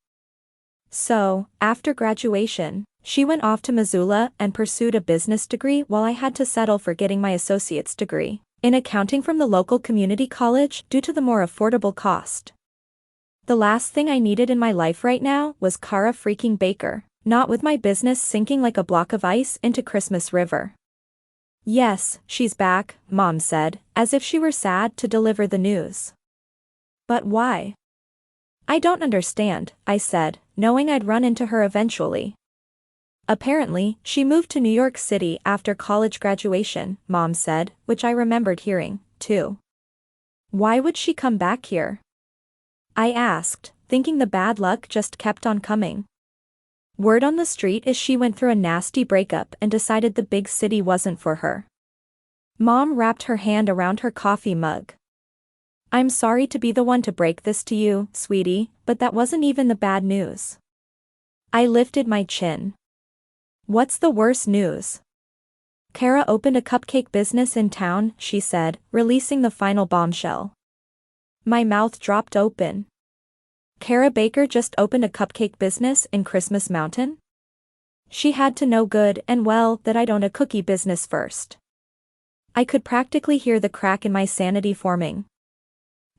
So, after graduation, she went off to Missoula and pursued a business degree while I had to settle for getting my associate's degree in accounting from the local community college due to the more affordable cost. The last thing I needed in my life right now was Kara freaking Baker, not with my business sinking like a block of ice into Christmas River. Yes, she's back, Mom said, as if she were sad to deliver the news. But why? I don't understand, I said, knowing I'd run into her eventually. Apparently, she moved to New York City after college graduation, Mom said, which I remembered hearing, too. Why would she come back here? I asked, thinking the bad luck just kept on coming. Word on the street is she went through a nasty breakup and decided the big city wasn't for her. Mom wrapped her hand around her coffee mug. I'm sorry to be the one to break this to you, sweetie, but that wasn't even the bad news. I lifted my chin. What's the worst news? Kara opened a cupcake business in town, she said, releasing the final bombshell. My mouth dropped open. Kara Baker just opened a cupcake business in Christmas Mountain? She had to know good and well that I'd own a cookie business first. I could practically hear the crack in my sanity forming.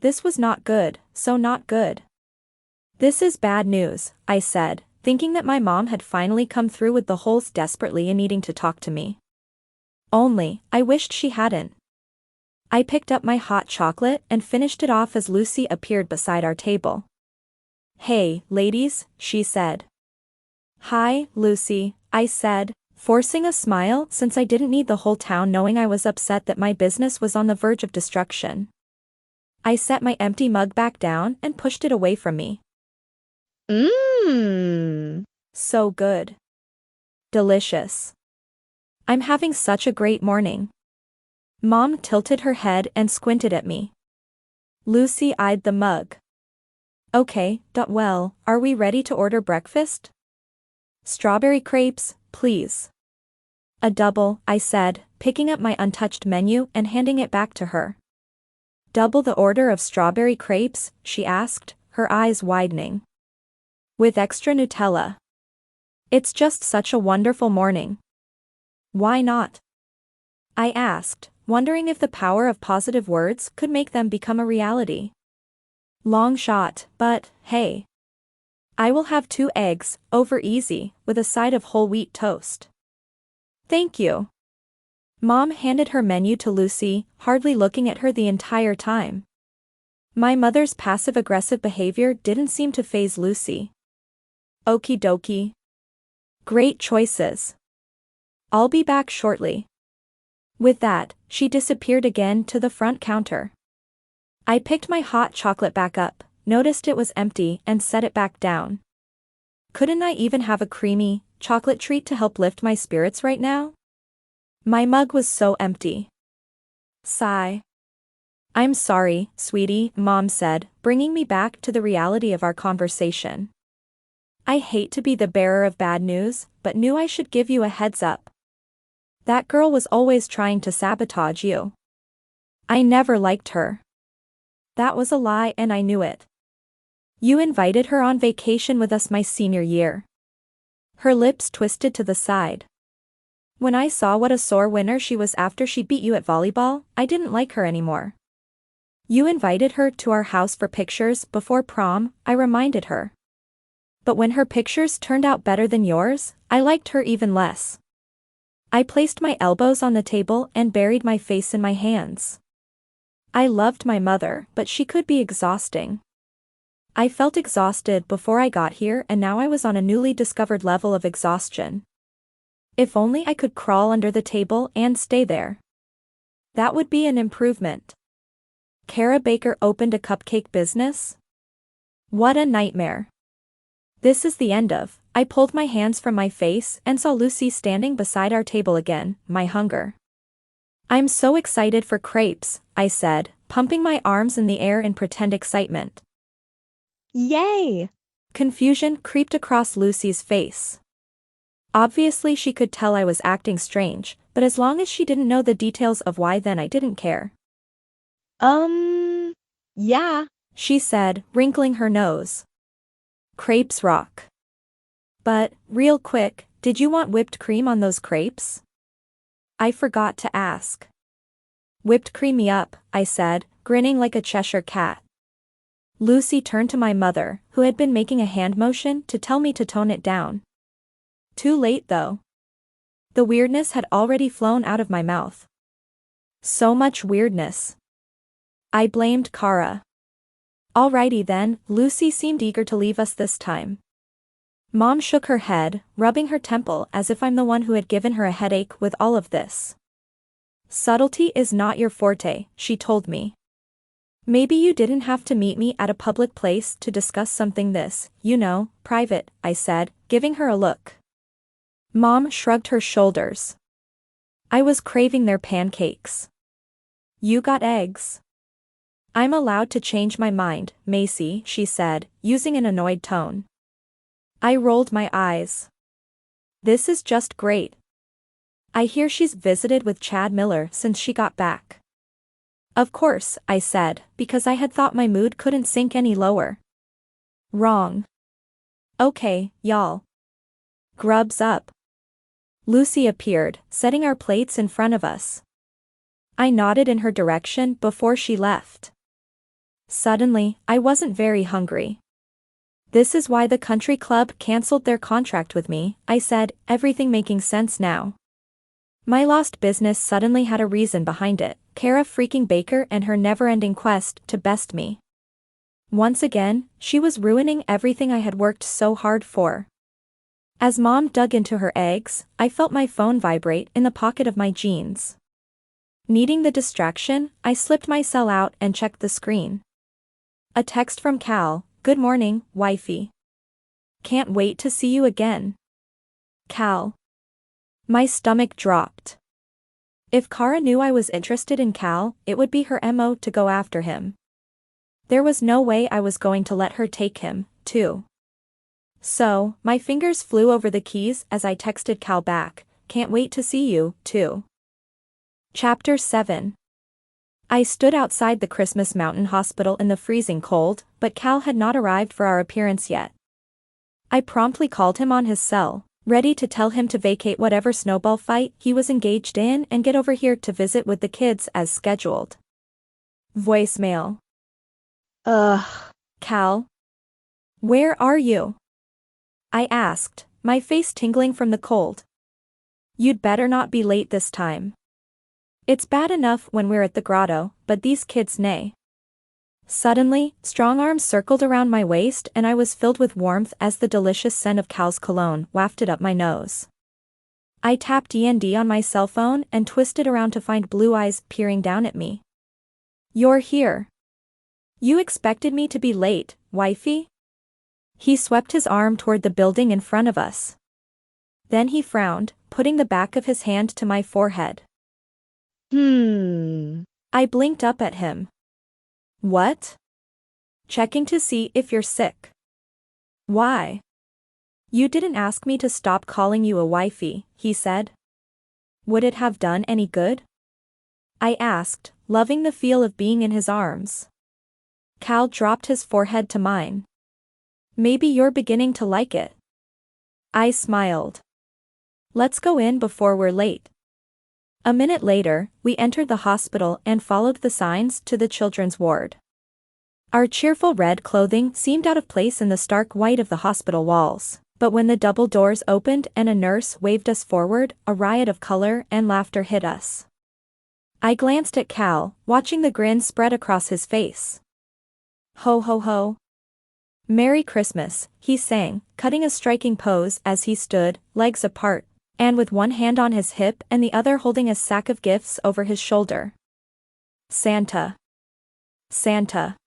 This was not good, so not good. This is bad news, I said, thinking that my mom had finally come through with the holes desperately in needing to talk to me. Only, I wished she hadn't. I picked up my hot chocolate and finished it off as Lucy appeared beside our table. Hey, ladies, she said. Hi, Lucy, I said, forcing a smile since I didn't need the whole town knowing I was upset that my business was on the verge of destruction. I set my empty mug back down and pushed it away from me. So good. Delicious. I'm having such a great morning. Mom tilted her head and squinted at me. Lucy eyed the mug. Okay, well, are we ready to order breakfast? Strawberry crepes, please. A double, I said, picking up my untouched menu and handing it back to her. Double the order of strawberry crepes, she asked, her eyes widening. With extra Nutella. It's just such a wonderful morning. Why not? I asked, wondering if the power of positive words could make them become a reality. Long shot, but, hey. I will have 2 eggs, over easy, with a side of whole wheat toast. Thank you. Mom handed her menu to Lucy, hardly looking at her the entire time. My mother's passive-aggressive behavior didn't seem to faze Lucy. Okie dokie. Great choices. I'll be back shortly. With that, she disappeared again to the front counter. I picked my hot chocolate back up, noticed it was empty, and set it back down. Couldn't I even have a creamy, chocolate treat to help lift my spirits right now? My mug was so empty. Sigh. I'm sorry, sweetie, Mom said, bringing me back to the reality of our conversation. I hate to be the bearer of bad news, but knew I should give you a heads up. That girl was always trying to sabotage you. I never liked her. That was a lie and I knew it. You invited her on vacation with us my senior year. Her lips twisted to the side. When I saw what a sore winner she was after she beat you at volleyball, I didn't like her anymore. You invited her to our house for pictures before prom, I reminded her. But when her pictures turned out better than yours, I liked her even less. I placed my elbows on the table and buried my face in my hands. I loved my mother, but she could be exhausting. I felt exhausted before I got here and now I was on a newly discovered level of exhaustion. If only I could crawl under the table and stay there. That would be an improvement. Kara Baker opened a cupcake business? What a nightmare. This is the end of. I pulled my hands from my face and saw Lucy standing beside our table again, my hunger. I'm so excited for crepes, I said, pumping my arms in the air in pretend excitement. Yay! Confusion creeped across Lucy's face. Obviously she could tell I was acting strange, but as long as she didn't know the details of why then I didn't care. Yeah, she said, wrinkling her nose. Crepes rock. But, real quick, did you want whipped cream on those crepes? I forgot to ask. Whipped cream me up, I said, grinning like a Cheshire cat. Lucy turned to my mother, who had been making a hand motion to tell me to tone it down. Too late though. The weirdness had already flown out of my mouth. So much weirdness. I blamed Kara. Alrighty then, Lucy seemed eager to leave us this time. Mom shook her head, rubbing her temple as if I'm the one who had given her a headache with all of this. Subtlety is not your forte, she told me. Maybe you didn't have to meet me at a public place to discuss something this, private, I said, giving her a look. Mom shrugged her shoulders. I was craving their pancakes. You got eggs. I'm allowed to change my mind, Macy, she said, using an annoyed tone. I rolled my eyes. This is just great. I hear she's visited with Chad Miller since she got back. Of course, I said, because I had thought my mood couldn't sink any lower. Wrong. Okay, y'all. Grubs up. Lucy appeared, setting our plates in front of us. I nodded in her direction before she left. Suddenly, I wasn't very hungry. This is why the country club cancelled their contract with me, I said, everything making sense now. My lost business suddenly had a reason behind it, Kara freaking Baker and her never-ending quest to best me. Once again, she was ruining everything I had worked so hard for. As Mom dug into her eggs, I felt my phone vibrate in the pocket of my jeans. Needing the distraction, I slipped my cell out and checked the screen. A text from Cal, good morning, wifey. Can't wait to see you again. Cal. My stomach dropped. If Kara knew I was interested in Cal, it would be her MO to go after him. There was no way I was going to let her take him, too. So, my fingers flew over the keys as I texted Cal back, can't wait to see you, too. Chapter 7. I stood outside the Christmas Mountain Hospital in the freezing cold, but Cal had not arrived for our appearance yet. I promptly called him on his cell, ready to tell him to vacate whatever snowball fight he was engaged in and get over here to visit with the kids as scheduled. Voicemail. Cal? Where are you? I asked, my face tingling from the cold. You'd better not be late this time. It's bad enough when we're at the grotto, but these kids nay. Suddenly, strong arms circled around my waist and I was filled with warmth as the delicious scent of Cal's cologne wafted up my nose. I tapped E&D on my cell phone and twisted around to find blue eyes peering down at me. "You're here. You expected me to be late, wifey?" He swept his arm toward the building in front of us. Then he frowned, putting the back of his hand to my forehead. I blinked up at him. "What?" "Checking to see if you're sick." "Why?" "You didn't ask me to stop calling you a wifey," he said. "Would it have done any good?" I asked, loving the feel of being in his arms. Cal dropped his forehead to mine. "Maybe you're beginning to like it." I smiled. "Let's go in before we're late." A minute later, we entered the hospital and followed the signs to the children's ward. Our cheerful red clothing seemed out of place in the stark white of the hospital walls, but when the double doors opened and a nurse waved us forward, a riot of color and laughter hit us. I glanced at Cal, watching the grin spread across his face. "Ho ho ho. Merry Christmas," he sang, cutting a striking pose as he stood, legs apart, and with one hand on his hip and the other holding a sack of gifts over his shoulder. "Santa. Santa.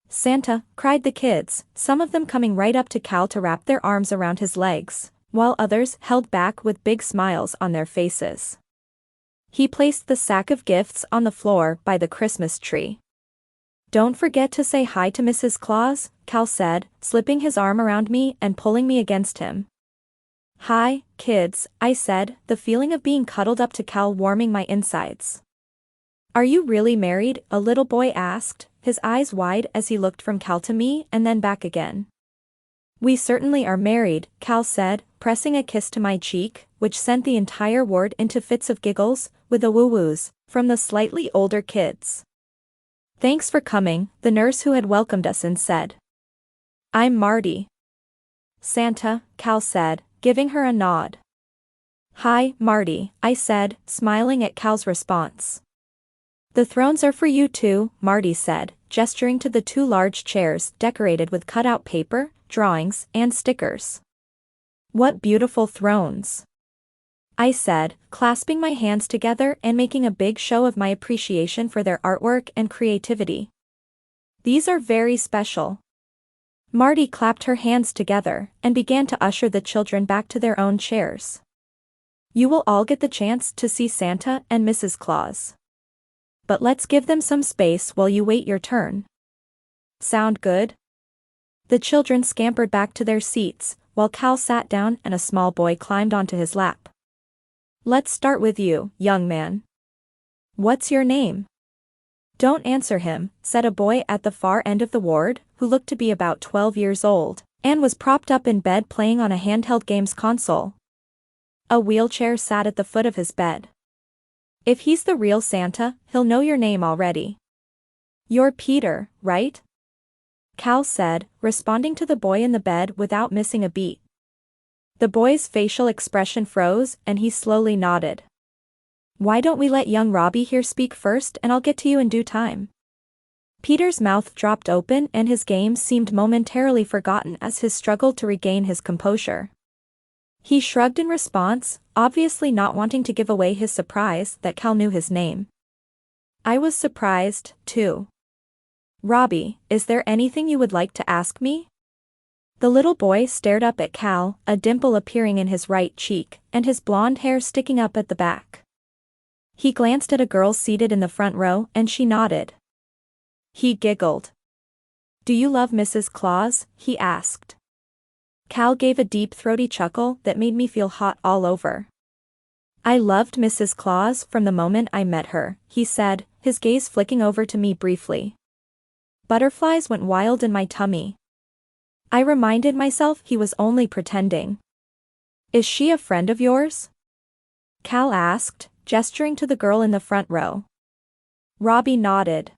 Santa," cried the kids, some of them coming right up to Cal to wrap their arms around his legs, while others held back with big smiles on their faces. He placed the sack of gifts on the floor by the Christmas tree. "Don't forget to say hi to Mrs. Claus," Cal said, slipping his arm around me and pulling me against him. "Hi, kids," I said, the feeling of being cuddled up to Cal warming my insides. "Are you really married?" a little boy asked, his eyes wide as he looked from Cal to me and then back again. "We certainly are married," Cal said, pressing a kiss to my cheek, which sent the entire ward into fits of giggles, with the woo-woos, from the slightly older kids. "Thanks for coming," the nurse who had welcomed us in said. "I'm Marty." "Santa," Cal said, giving her a nod. "Hi, Marty," I said, smiling at Cal's response. "The thrones are for you too," Marty said, gesturing to the two large chairs decorated with cutout paper, drawings, and stickers. "What beautiful thrones," I said, clasping my hands together and making a big show of my appreciation for their artwork and creativity. "These are very special." Marty clapped her hands together and began to usher the children back to their own chairs. "You will all get the chance to see Santa and Mrs. Claus. But let's give them some space while you wait your turn. Sound good?" The children scampered back to their seats, while Cal sat down and a small boy climbed onto his lap. "Let's start with you, young man. What's your name?" "Don't answer him," said a boy at the far end of the ward, who looked to be about 12 years old, and was propped up in bed playing on a handheld games console. A wheelchair sat at the foot of his bed. "If he's the real Santa, he'll know your name already." "You're Peter, right?" Cal said, responding to the boy in the bed without missing a beat. The boy's facial expression froze and he slowly nodded. "Why don't we let young Robbie here speak first and I'll get to you in due time." Peter's mouth dropped open and his game seemed momentarily forgotten as he struggled to regain his composure. He shrugged in response, obviously not wanting to give away his surprise that Cal knew his name. I was surprised, too. "Robbie, is there anything you would like to ask me?" The little boy stared up at Cal, a dimple appearing in his right cheek, and his blonde hair sticking up at the back. He glanced at a girl seated in the front row and she nodded. He giggled. "Do you love Mrs. Claus?" he asked. Cal gave a deep throaty chuckle that made me feel hot all over. "I loved Mrs. Claus from the moment I met her," he said, his gaze flicking over to me briefly. Butterflies went wild in my tummy. I reminded myself he was only pretending. "Is she a friend of yours?" Cal asked, gesturing to the girl in the front row. Robbie nodded.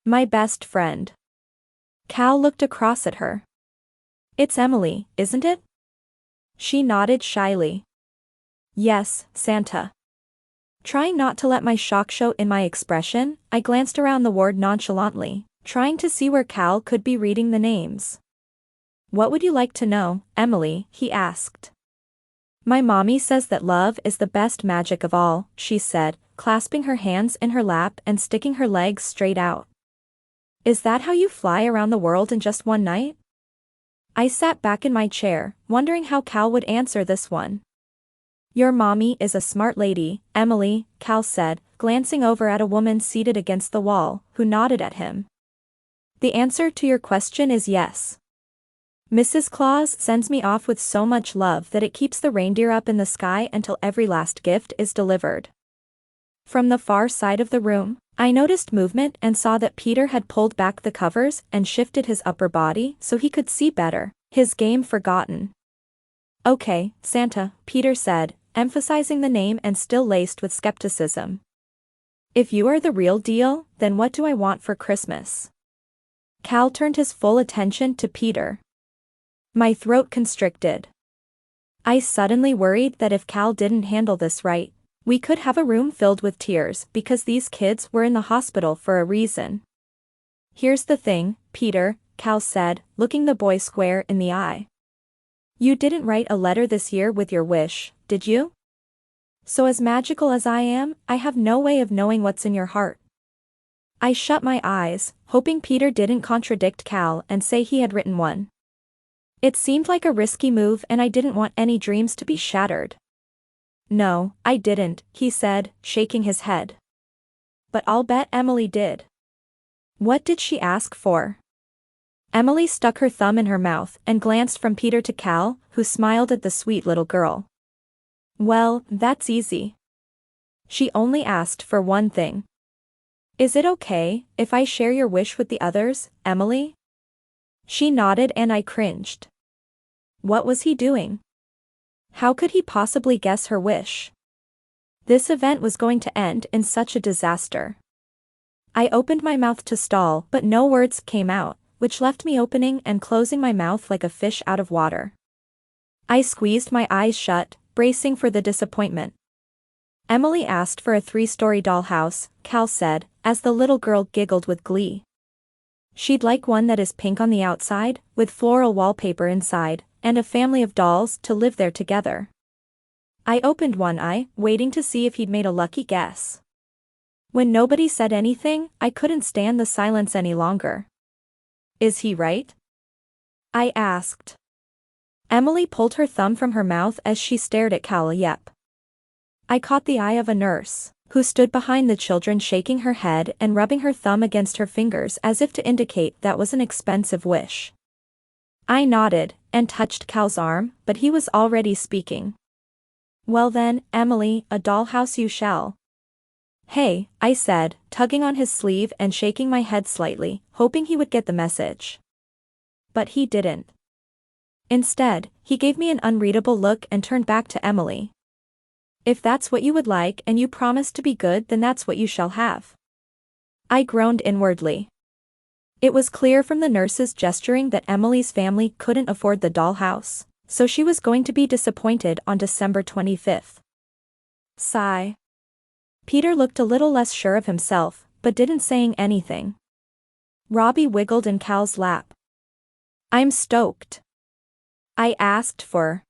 "My best friend." Cal looked across at her. "It's Emily, isn't it?" She nodded shyly. "Yes, Santa." Trying not to let my shock show in my expression, I glanced around the ward nonchalantly, trying to see where Cal could be reading the names. "What would you like to know, Emily?" he asked. "My mommy says that love is the best magic of all," she said, clasping her hands in her lap and sticking her legs straight out. "Is that how you fly around the world in just one night?" I sat back in my chair, wondering how Cal would answer this one. "Your mommy is a smart lady, Emily," Cal said, glancing over at a woman seated against the wall, who nodded at him. "The answer to your question is yes. Mrs. Claus sends me off with so much love that it keeps the reindeer up in the sky until every last gift is delivered." From the far side of the room, I noticed movement and saw that Peter had pulled back the covers and shifted his upper body so he could see better, his game forgotten. "Okay, Santa," Peter said, emphasizing the name and still laced with skepticism. "If you are the real deal, then what do I want for Christmas?" Cal turned his full attention to Peter. My throat constricted. I suddenly worried that if Cal didn't handle this right, we could have a room filled with tears because these kids were in the hospital for a reason. "Here's the thing, Peter," Cal said, looking the boy square in the eye. "You didn't write a letter this year with your wish, did you? So as magical as I am, I have no way of knowing what's in your heart." I shut my eyes, hoping Peter didn't contradict Cal and say he had written one. It seemed like a risky move and I didn't want any dreams to be shattered. "No, I didn't," he said, shaking his head. "But I'll bet Emily did." "What did she ask for?" Emily stuck her thumb in her mouth and glanced from Peter to Cal, who smiled at the sweet little girl. "Well, that's easy. She only asked for one thing. Is it okay if I share your wish with the others, Emily?" She nodded and I cringed. What was he doing? How could he possibly guess her wish? This event was going to end in such a disaster. I opened my mouth to stall but no words came out, which left me opening and closing my mouth like a fish out of water. I squeezed my eyes shut, bracing for the disappointment. "Emily asked for a 3-story dollhouse," Cal said, as the little girl giggled with glee. "She'd like one that is pink on the outside, with floral wallpaper inside, and a family of dolls to live there together." I opened one eye, waiting to see if he'd made a lucky guess. When nobody said anything, I couldn't stand the silence any longer. "Is he right?" I asked. Emily pulled her thumb from her mouth as she stared at Cal. "Yep." I caught the eye of a nurse, who stood behind the children shaking her head and rubbing her thumb against her fingers as if to indicate that was an expensive wish. I nodded, and touched Cal's arm, but he was already speaking. "Well then, Emily, a dollhouse you shall." "Hey," I said, tugging on his sleeve and shaking my head slightly, hoping he would get the message. But he didn't. Instead, he gave me an unreadable look and turned back to Emily. "If that's what you would like and you promise to be good, then that's what you shall have." I groaned inwardly. It was clear from the nurse's gesturing that Emily's family couldn't afford the dollhouse, so she was going to be disappointed on December 25th. Sigh. Peter looked a little less sure of himself, but didn't say anything. Robbie wiggled in Cal's lap. "I'm stoked. I asked for."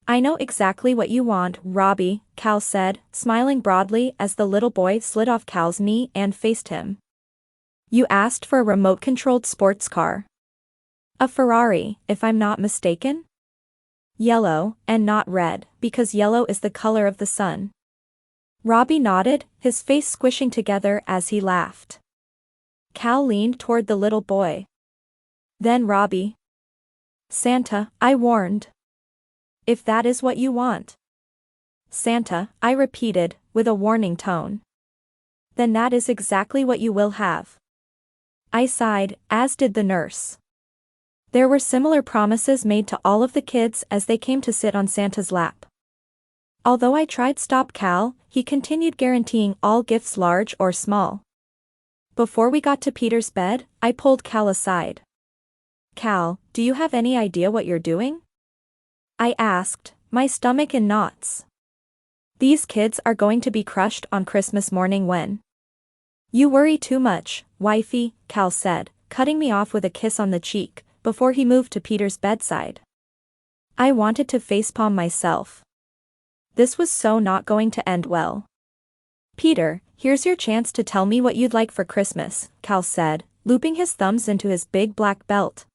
"I know exactly what you want, Robbie," Cal said, smiling broadly as the little boy slid off Cal's knee and faced him. "You asked for a remote-controlled sports car. A Ferrari, if I'm not mistaken? Yellow, and not red, because yellow is the color of the sun." Robbie nodded, his face squishing together as he laughed. Cal leaned toward the little boy. "Then Robbie." "Santa," I warned. "If that is what you want." "Santa," I repeated, with a warning tone. "Then that is exactly what you will have." I sighed, as did the nurse. There were similar promises made to all of the kids as they came to sit on Santa's lap. Although I tried to stop Cal, he continued guaranteeing all gifts large or small. Before we got to Peter's bed, I pulled Cal aside. "Cal, do you have any idea what you're doing?" I asked, my stomach in knots. These kids are going to be crushed on Christmas morning when. You worry too much, wifey, Cal said, cutting me off with a kiss on the cheek, before he moved to Peter's bedside. I wanted to facepalm myself. This was so not going to end well. Peter, here's your chance to tell me what you'd like for Christmas, Cal said, looping his thumbs into his big black belt.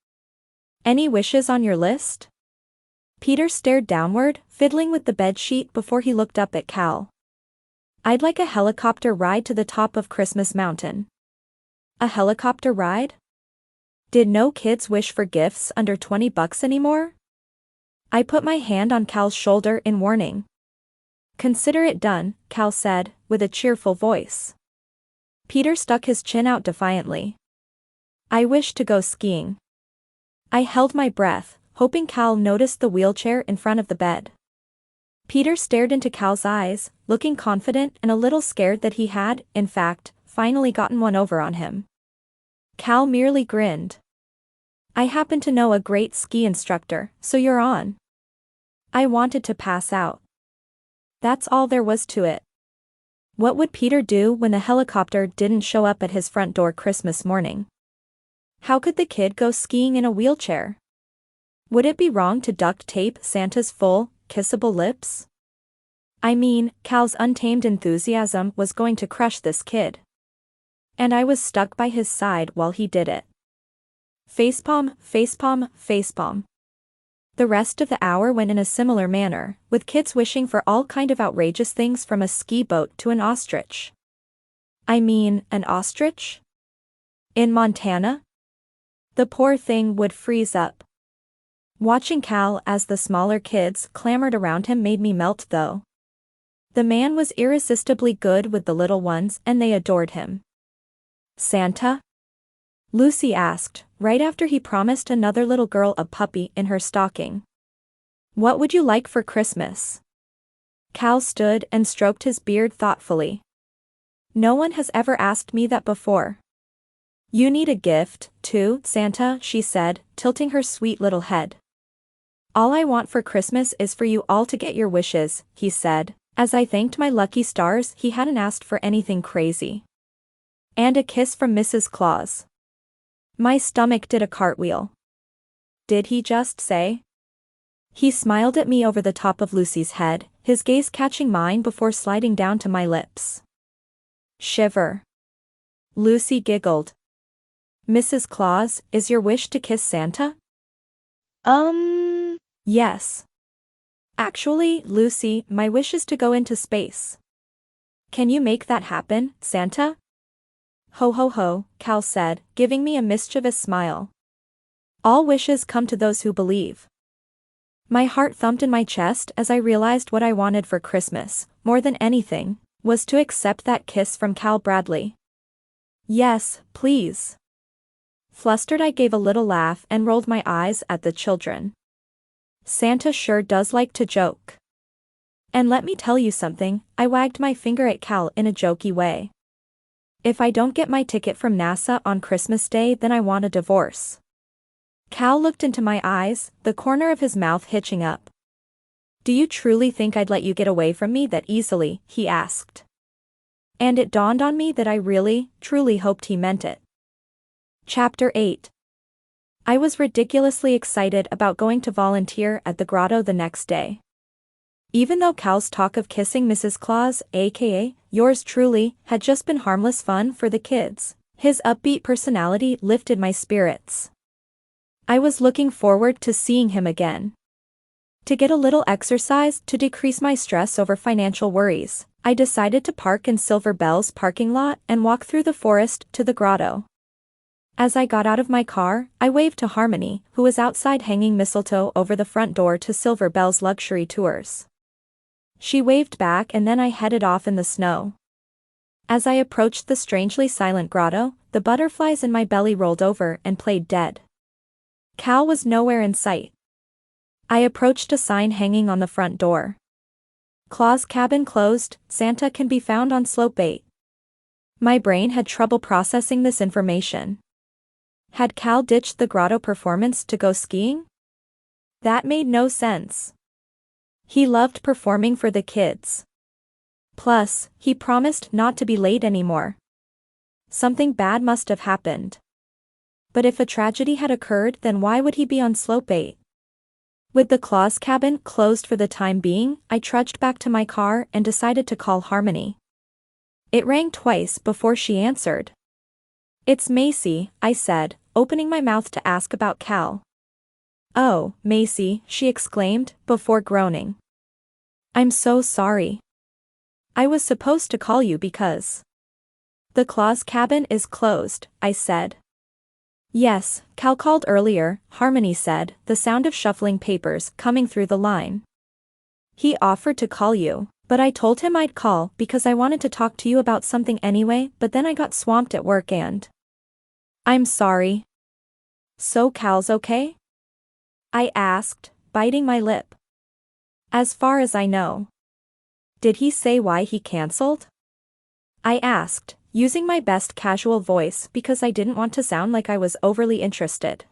Any wishes on your list? Peter stared downward, fiddling with the bedsheet before he looked up at Cal. I'd like a helicopter ride to the top of Christmas Mountain. A helicopter ride? Did no kids wish for gifts under $20 anymore? I put my hand on Cal's shoulder in warning. Consider it done, Cal said, with a cheerful voice. Peter stuck his chin out defiantly. I wish to go skiing. I held my breath, hoping Cal noticed the wheelchair in front of the bed. Peter stared into Cal's eyes, looking confident and a little scared that he had, in fact, finally gotten one over on him. Cal merely grinned. I happen to know a great ski instructor, so you're on. I wanted to pass out. That's all there was to it. What would Peter do when the helicopter didn't show up at his front door Christmas morning? How could the kid go skiing in a wheelchair? Would it be wrong to duct tape Santa's full, kissable lips? I mean, Cal's untamed enthusiasm was going to crush this kid. And I was stuck by his side while he did it. Facepalm, facepalm, facepalm. The rest of the hour went in a similar manner, with kids wishing for all kind of outrageous things from a ski boat to an ostrich. I mean, an ostrich? In Montana? The poor thing would freeze up. Watching Cal as the smaller kids clamored around him made me melt though. The man was irresistibly good with the little ones and they adored him. Santa? Lucy asked, right after he promised another little girl a puppy in her stocking. What would you like for Christmas? Cal stood and stroked his beard thoughtfully. No one has ever asked me that before. You need a gift, too, Santa, she said, tilting her sweet little head. All I want for Christmas is for you all to get your wishes, he said, as I thanked my lucky stars he hadn't asked for anything crazy. And a kiss from Mrs. Claus. My stomach did a cartwheel. Did he just say? He smiled at me over the top of Lucy's head, his gaze catching mine before sliding down to my lips. Shiver. Lucy giggled. Mrs. Claus, is your wish to kiss Santa? Yes. Actually, Lucy, my wish is to go into space. Can you make that happen, Santa? Ho ho ho, Cal said, giving me a mischievous smile. All wishes come to those who believe. My heart thumped in my chest as I realized what I wanted for Christmas, more than anything, was to accept that kiss from Cal Bradley. Yes, please. Flustered, I gave a little laugh and rolled my eyes at the children. Santa sure does like to joke. And let me tell you something, I wagged my finger at Cal in a jokey way. If I don't get my ticket from NASA on Christmas Day, then I want a divorce. Cal looked into my eyes, the corner of his mouth hitching up. Do you truly think I'd let you get away from me that easily? He asked. And it dawned on me that I really, truly hoped he meant it. Chapter 8. I was ridiculously excited about going to volunteer at the grotto the next day. Even though Cal's talk of kissing Mrs. Claus, aka, yours truly, had just been harmless fun for the kids, his upbeat personality lifted my spirits. I was looking forward to seeing him again. To get a little exercise to decrease my stress over financial worries, I decided to park in Silver Bell's parking lot and walk through the forest to the grotto. As I got out of my car, I waved to Harmony, who was outside hanging mistletoe over the front door to Silver Bell's luxury tours. She waved back and then I headed off in the snow. As I approached the strangely silent grotto, the butterflies in my belly rolled over and played dead. Cal was nowhere in sight. I approached a sign hanging on the front door. Claus cabin closed, Santa can be found on slope 8. My brain had trouble processing this information. Had Cal ditched the grotto performance to go skiing? That made no sense. He loved performing for the kids. Plus, he promised not to be late anymore. Something bad must have happened. But if a tragedy had occurred, then why would he be on slope 8? With the Claus cabin closed for the time being, I trudged back to my car and decided to call Harmony. It rang twice before she answered. "It's Macy," I said, opening my mouth to ask about Cal. "Oh, Macy," she exclaimed, before groaning. "I'm so sorry. I was supposed to call you because the Claus cabin is closed," I said. "Yes, Cal called earlier," Harmony said, the sound of shuffling papers coming through the line. "He offered to call you, but I told him I'd call because I wanted to talk to you about something anyway, but then I got swamped at work and I'm sorry." "So Cal's okay?" I asked, biting my lip. "As far as I know." "Did he say why he cancelled?" I asked, using my best casual voice because I didn't want to sound like I was overly interested.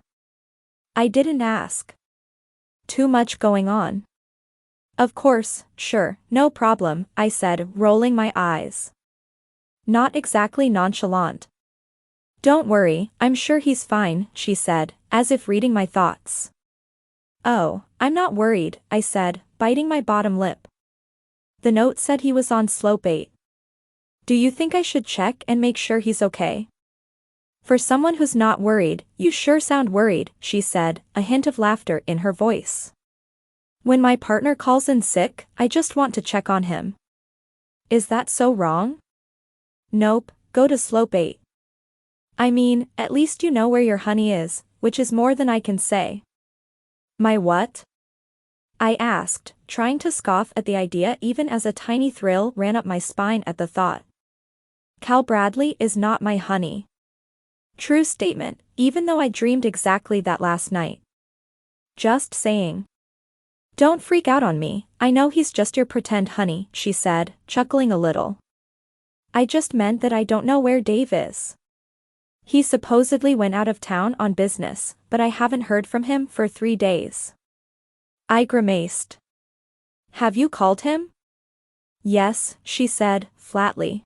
"I didn't ask. Too much going on." "Of course, sure, no problem," I said, rolling my eyes. Not exactly nonchalant. "Don't worry, I'm sure he's fine," she said, as if reading my thoughts. "Oh, I'm not worried," I said, biting my bottom lip. "The note said he was on slope 8. Do you think I should check and make sure he's okay?" "For someone who's not worried, you sure sound worried," she said, a hint of laughter in her voice. "When my partner calls in sick, I just want to check on him." "Is that so wrong?" "Nope, go to slope 8. I mean, at least you know where your honey is, which is more than I can say." "My what?" I asked, trying to scoff at the idea even as a tiny thrill ran up my spine at the thought. "Cal Bradley is not my honey." True statement, even though I dreamed exactly that last night. "Just saying." "Don't freak out on me, I know he's just your pretend honey," she said, chuckling a little. "I just meant that I don't know where Dave is. He supposedly went out of town on business, but I haven't heard from him for 3 days." I grimaced. "Have you called him?" "Yes," she said, flatly.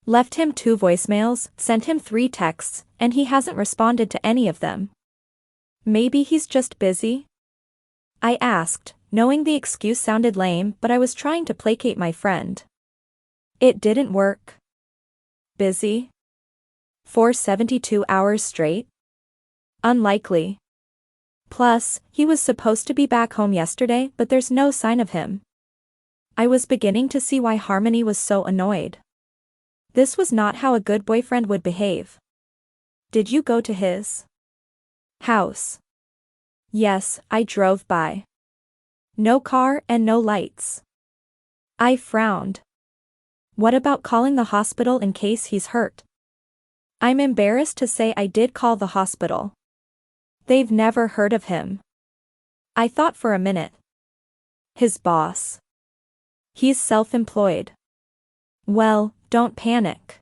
"Left him 2 voicemails, sent him 3 texts, and he hasn't responded to any of them." "Maybe he's just busy?" I asked, knowing the excuse sounded lame, but I was trying to placate my friend. It didn't work. "Busy? For 72 hours straight? Unlikely. Plus, he was supposed to be back home yesterday, but there's no sign of him." I was beginning to see why Harmony was so annoyed. This was not how a good boyfriend would behave. "Did you go to his house?" "Yes, I drove by. No car and no lights." I frowned. "What about calling the hospital in case he's hurt?" I'm embarrassed to say I did call the hospital. "They've never heard of him." I thought for a minute. "His boss? He's self-employed." "Well, don't panic.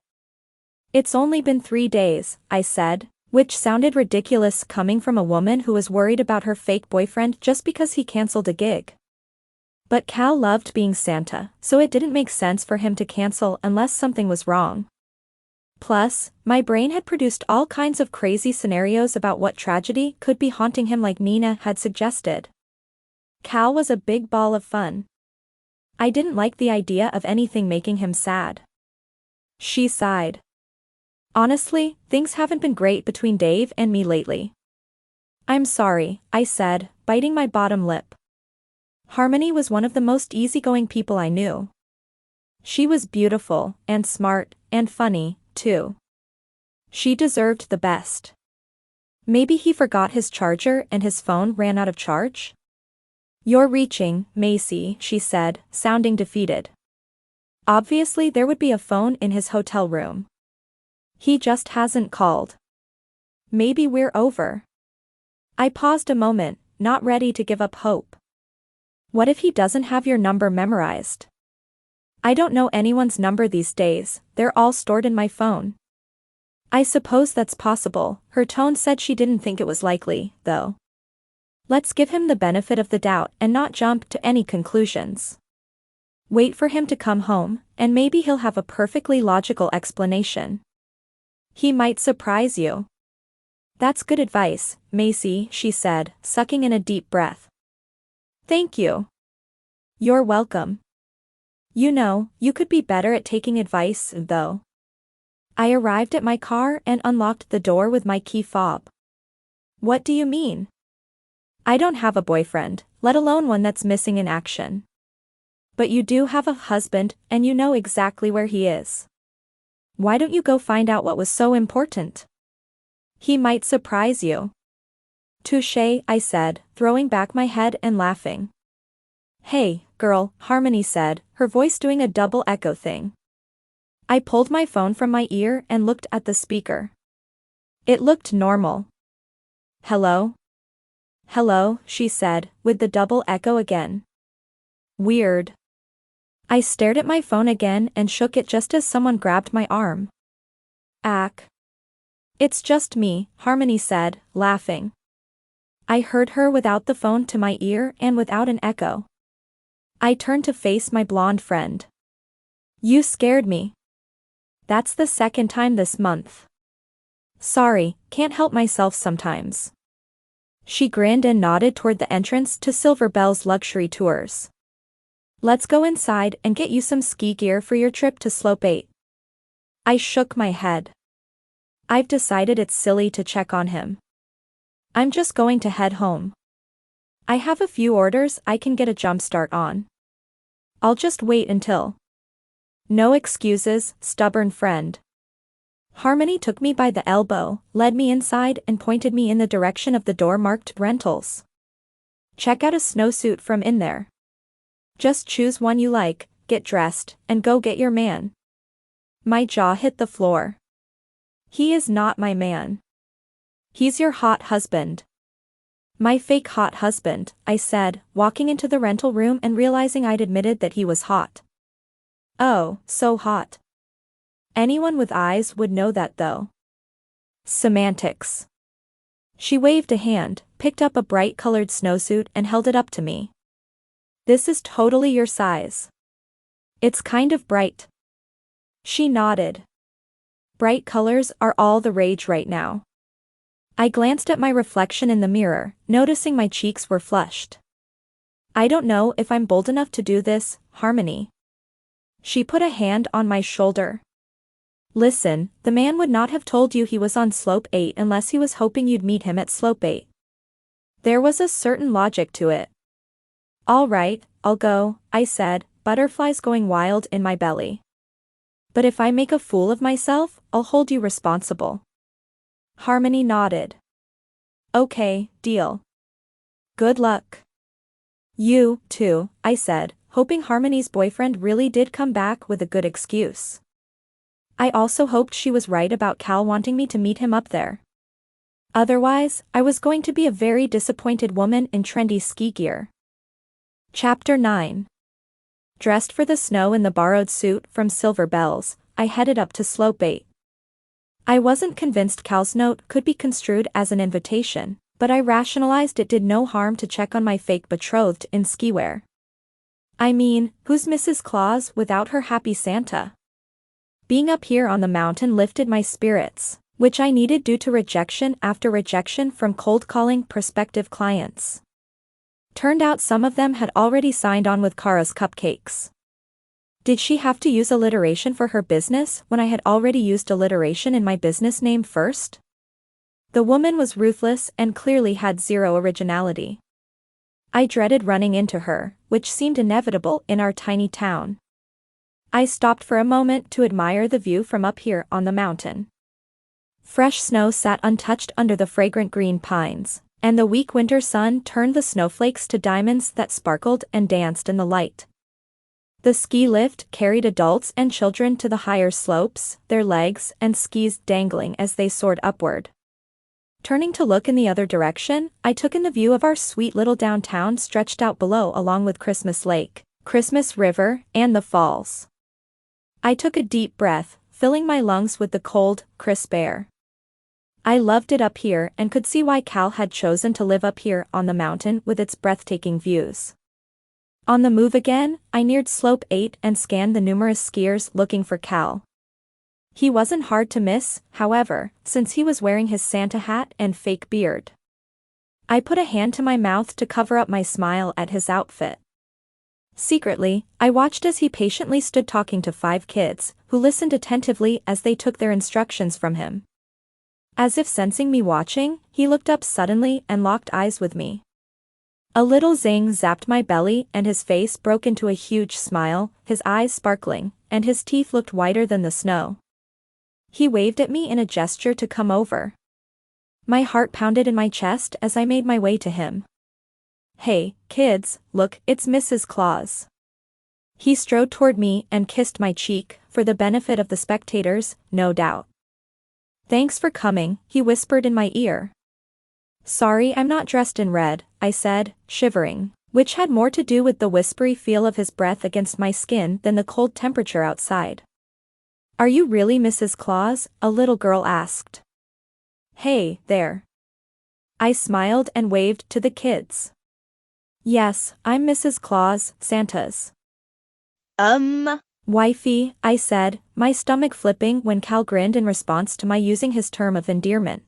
It's only been 3 days," I said, which sounded ridiculous coming from a woman who was worried about her fake boyfriend just because he cancelled a gig. But Cal loved being Santa, so it didn't make sense for him to cancel unless something was wrong. Plus, my brain had produced all kinds of crazy scenarios about what tragedy could be haunting him like Nina had suggested. Cal was a big ball of fun. I didn't like the idea of anything making him sad. She sighed. "Honestly, things haven't been great between Dave and me lately." "I'm sorry," I said, biting my bottom lip. Harmony was one of the most easygoing people I knew. She was beautiful, and smart, and funny, too. She deserved the best. Maybe he forgot his charger and his phone ran out of charge? "You're reaching, Macy," she said, sounding defeated. Obviously there would be a phone in his hotel room. He just hasn't called. Maybe we're over. I paused a moment, not ready to give up hope. What if he doesn't have your number memorized? I don't know anyone's number these days, they're all stored in my phone. I suppose that's possible, her tone said she didn't think it was likely, though. Let's give him the benefit of the doubt and not jump to any conclusions. Wait for him to come home, and maybe he'll have a perfectly logical explanation. He might surprise you. That's good advice, Macy, she said, sucking in a deep breath. Thank you. You're welcome. You know, you could be better at taking advice, though. I arrived at my car and unlocked the door with my key fob. What do you mean? I don't have a boyfriend, let alone one that's missing in action. But you do have a husband, and you know exactly where he is. Why don't you go find out what was so important? He might surprise you. Touché, I said, throwing back my head and laughing. Hey, girl, Harmony said, her voice doing a double echo thing. I pulled my phone from my ear and looked at the speaker. It looked normal. Hello? Hello, she said, with the double echo again. Weird. I stared at my phone again and shook it just as someone grabbed my arm. Ack. It's just me, Harmony said, laughing. I heard her without the phone to my ear and without an echo. I turned to face my blonde friend. You scared me. That's the second time this month. Sorry, can't help myself sometimes. She grinned and nodded toward the entrance to Silver Bell's luxury tours. Let's go inside and get you some ski gear for your trip to Slope 8. I shook my head. I've decided it's silly to check on him. I'm just going to head home. I have a few orders I can get a jump start on. I'll just wait until. No excuses, stubborn friend. Harmony took me by the elbow, led me inside and pointed me in the direction of the door marked rentals. Check out a snowsuit from in there. Just choose one you like, get dressed, and go get your man. My jaw hit the floor. He is not my man. He's your hot husband. My fake hot husband, I said, walking into the rental room and realizing I'd admitted that he was hot. Oh, so hot. Anyone with eyes would know that though. Semantics. She waved a hand, picked up a bright-colored snowsuit and held it up to me. This is totally your size. It's kind of bright. She nodded. Bright colors are all the rage right now. I glanced at my reflection in the mirror, noticing my cheeks were flushed. I don't know if I'm bold enough to do this, Harmony. She put a hand on my shoulder. Listen, the man would not have told you he was on Slope 8 unless he was hoping you'd meet him at Slope 8. There was a certain logic to it. All right, I'll go, I said, butterflies going wild in my belly. But if I make a fool of myself, I'll hold you responsible. Harmony nodded. Okay, deal. Good luck. You, too, I said, hoping Harmony's boyfriend really did come back with a good excuse. I also hoped she was right about Cal wanting me to meet him up there. Otherwise, I was going to be a very disappointed woman in trendy ski gear. Chapter 9. Dressed for the snow in the borrowed suit from Silver Bells, I headed up to Slope 8. I wasn't convinced Cal's note could be construed as an invitation, but I rationalized it did no harm to check on my fake betrothed in ski wear. I mean, who's Mrs. Claus without her happy Santa? Being up here on the mountain lifted my spirits, which I needed due to rejection after rejection from cold-calling prospective clients. Turned out some of them had already signed on with Kara's Cupcakes. Did she have to use alliteration for her business when I had already used alliteration in my business name first? The woman was ruthless and clearly had zero originality. I dreaded running into her, which seemed inevitable in our tiny town. I stopped for a moment to admire the view from up here on the mountain. Fresh snow sat untouched under the fragrant green pines, and the weak winter sun turned the snowflakes to diamonds that sparkled and danced in the light. The ski lift carried adults and children to the higher slopes, their legs and skis dangling as they soared upward. Turning to look in the other direction, I took in the view of our sweet little downtown stretched out below along with Christmas Lake, Christmas River, and the falls. I took a deep breath, filling my lungs with the cold, crisp air. I loved it up here and could see why Cal had chosen to live up here on the mountain with its breathtaking views. On the move again, I neared Slope 8 and scanned the numerous skiers looking for Cal. He wasn't hard to miss, however, since he was wearing his Santa hat and fake beard. I put a hand to my mouth to cover up my smile at his outfit. Secretly, I watched as he patiently stood talking to 5 kids, who listened attentively as they took their instructions from him. As if sensing me watching, he looked up suddenly and locked eyes with me. A little zing zapped my belly and his face broke into a huge smile, his eyes sparkling, and his teeth looked whiter than the snow. He waved at me in a gesture to come over. My heart pounded in my chest as I made my way to him. "Hey, kids, look, it's Mrs. Claus." He strode toward me and kissed my cheek, for the benefit of the spectators, no doubt. "Thanks for coming," he whispered in my ear. "Sorry I'm not dressed in red," I said, shivering, which had more to do with the whispery feel of his breath against my skin than the cold temperature outside. "Are you really Mrs. Claus?" a little girl asked. "Hey, there." I smiled and waved to the kids. "Yes, I'm Mrs. Claus, Santa's wifey," I said, my stomach flipping when Cal grinned in response to my using his term of endearment.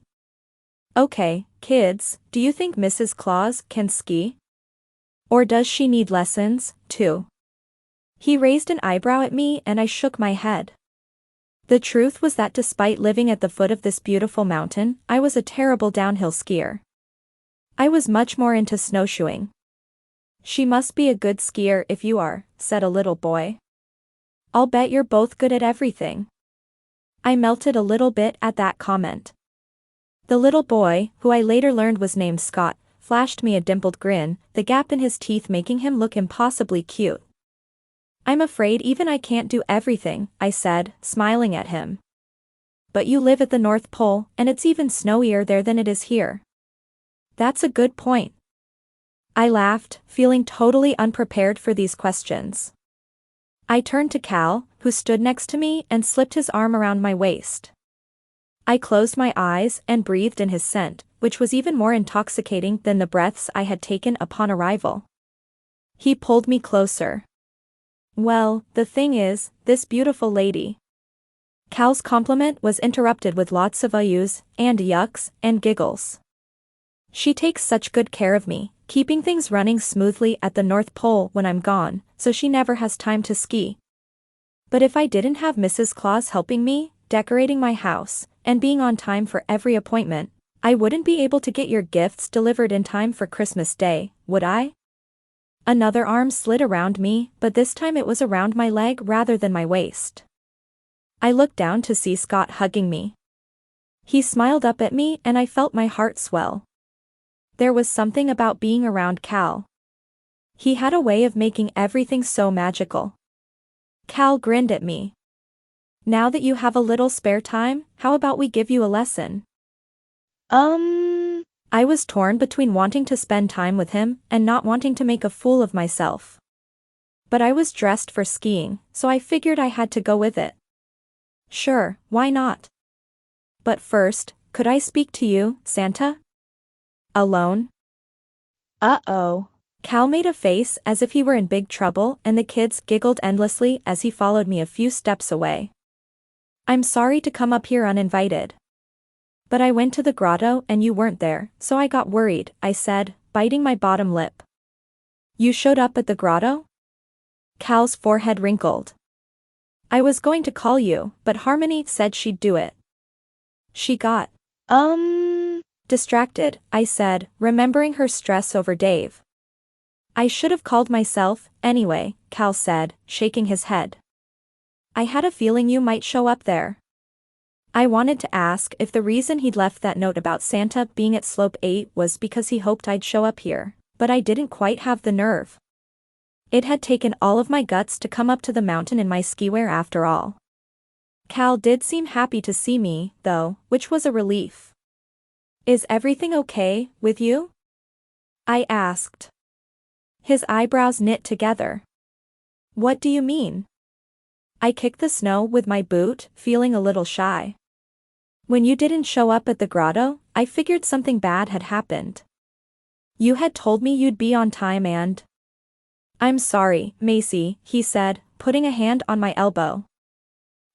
"Okay, kids, do you think Mrs. Claus can ski? Or does she need lessons, too?" He raised an eyebrow at me and I shook my head. The truth was that despite living at the foot of this beautiful mountain, I was a terrible downhill skier. I was much more into snowshoeing. "She must be a good skier if you are," said a little boy. "I'll bet you're both good at everything." I melted a little bit at that comment. The little boy, who I later learned was named Scott, flashed me a dimpled grin, the gap in his teeth making him look impossibly cute. "I'm afraid even I can't do everything," I said, smiling at him. "But you live at the North Pole, and it's even snowier there than it is here." "That's a good point." I laughed, feeling totally unprepared for these questions. I turned to Cal, who stood next to me and slipped his arm around my waist. I closed my eyes and breathed in his scent, which was even more intoxicating than the breaths I had taken upon arrival. He pulled me closer. "Well, the thing is, this beautiful lady." Cal's compliment was interrupted with lots of ayus, and yucks, and giggles. "She takes such good care of me, keeping things running smoothly at the North Pole when I'm gone, so she never has time to ski. But if I didn't have Mrs. Claus helping me, decorating my house, and being on time for every appointment, I wouldn't be able to get your gifts delivered in time for Christmas Day, would I?" Another arm slid around me, but this time it was around my leg rather than my waist. I looked down to see Scott hugging me. He smiled up at me and I felt my heart swell. There was something about being around Cal. He had a way of making everything so magical. Cal grinned at me. "Now that you have a little spare time, how about we give you a lesson?" I was torn between wanting to spend time with him and not wanting to make a fool of myself. But I was dressed for skiing, so I figured I had to go with it. "Sure, why not? But first, could I speak to you, Santa? Alone?" Uh-oh. Cal made a face as if he were in big trouble and the kids giggled endlessly as he followed me a few steps away. "I'm sorry to come up here uninvited. But I went to the grotto and you weren't there, so I got worried," I said, biting my bottom lip. "You showed up at the grotto?" Cal's forehead wrinkled. "I was going to call you, but Harmony said she'd do it." "She got distracted," I said, remembering her stress over Dave. "I should have called myself, anyway," Cal said, shaking his head. "I had a feeling you might show up there." I wanted to ask if the reason he'd left that note about Santa being at Slope 8 was because he hoped I'd show up here, but I didn't quite have the nerve. It had taken all of my guts to come up to the mountain in my ski wear after all. Cal did seem happy to see me, though, which was a relief. "Is everything okay with you?" I asked. His eyebrows knit together. "What do you mean?" I kicked the snow with my boot, feeling a little shy. "When you didn't show up at the grotto, I figured something bad had happened. You had told me you'd be on time and..." I'm sorry, Macy, he said, putting a hand on my elbow.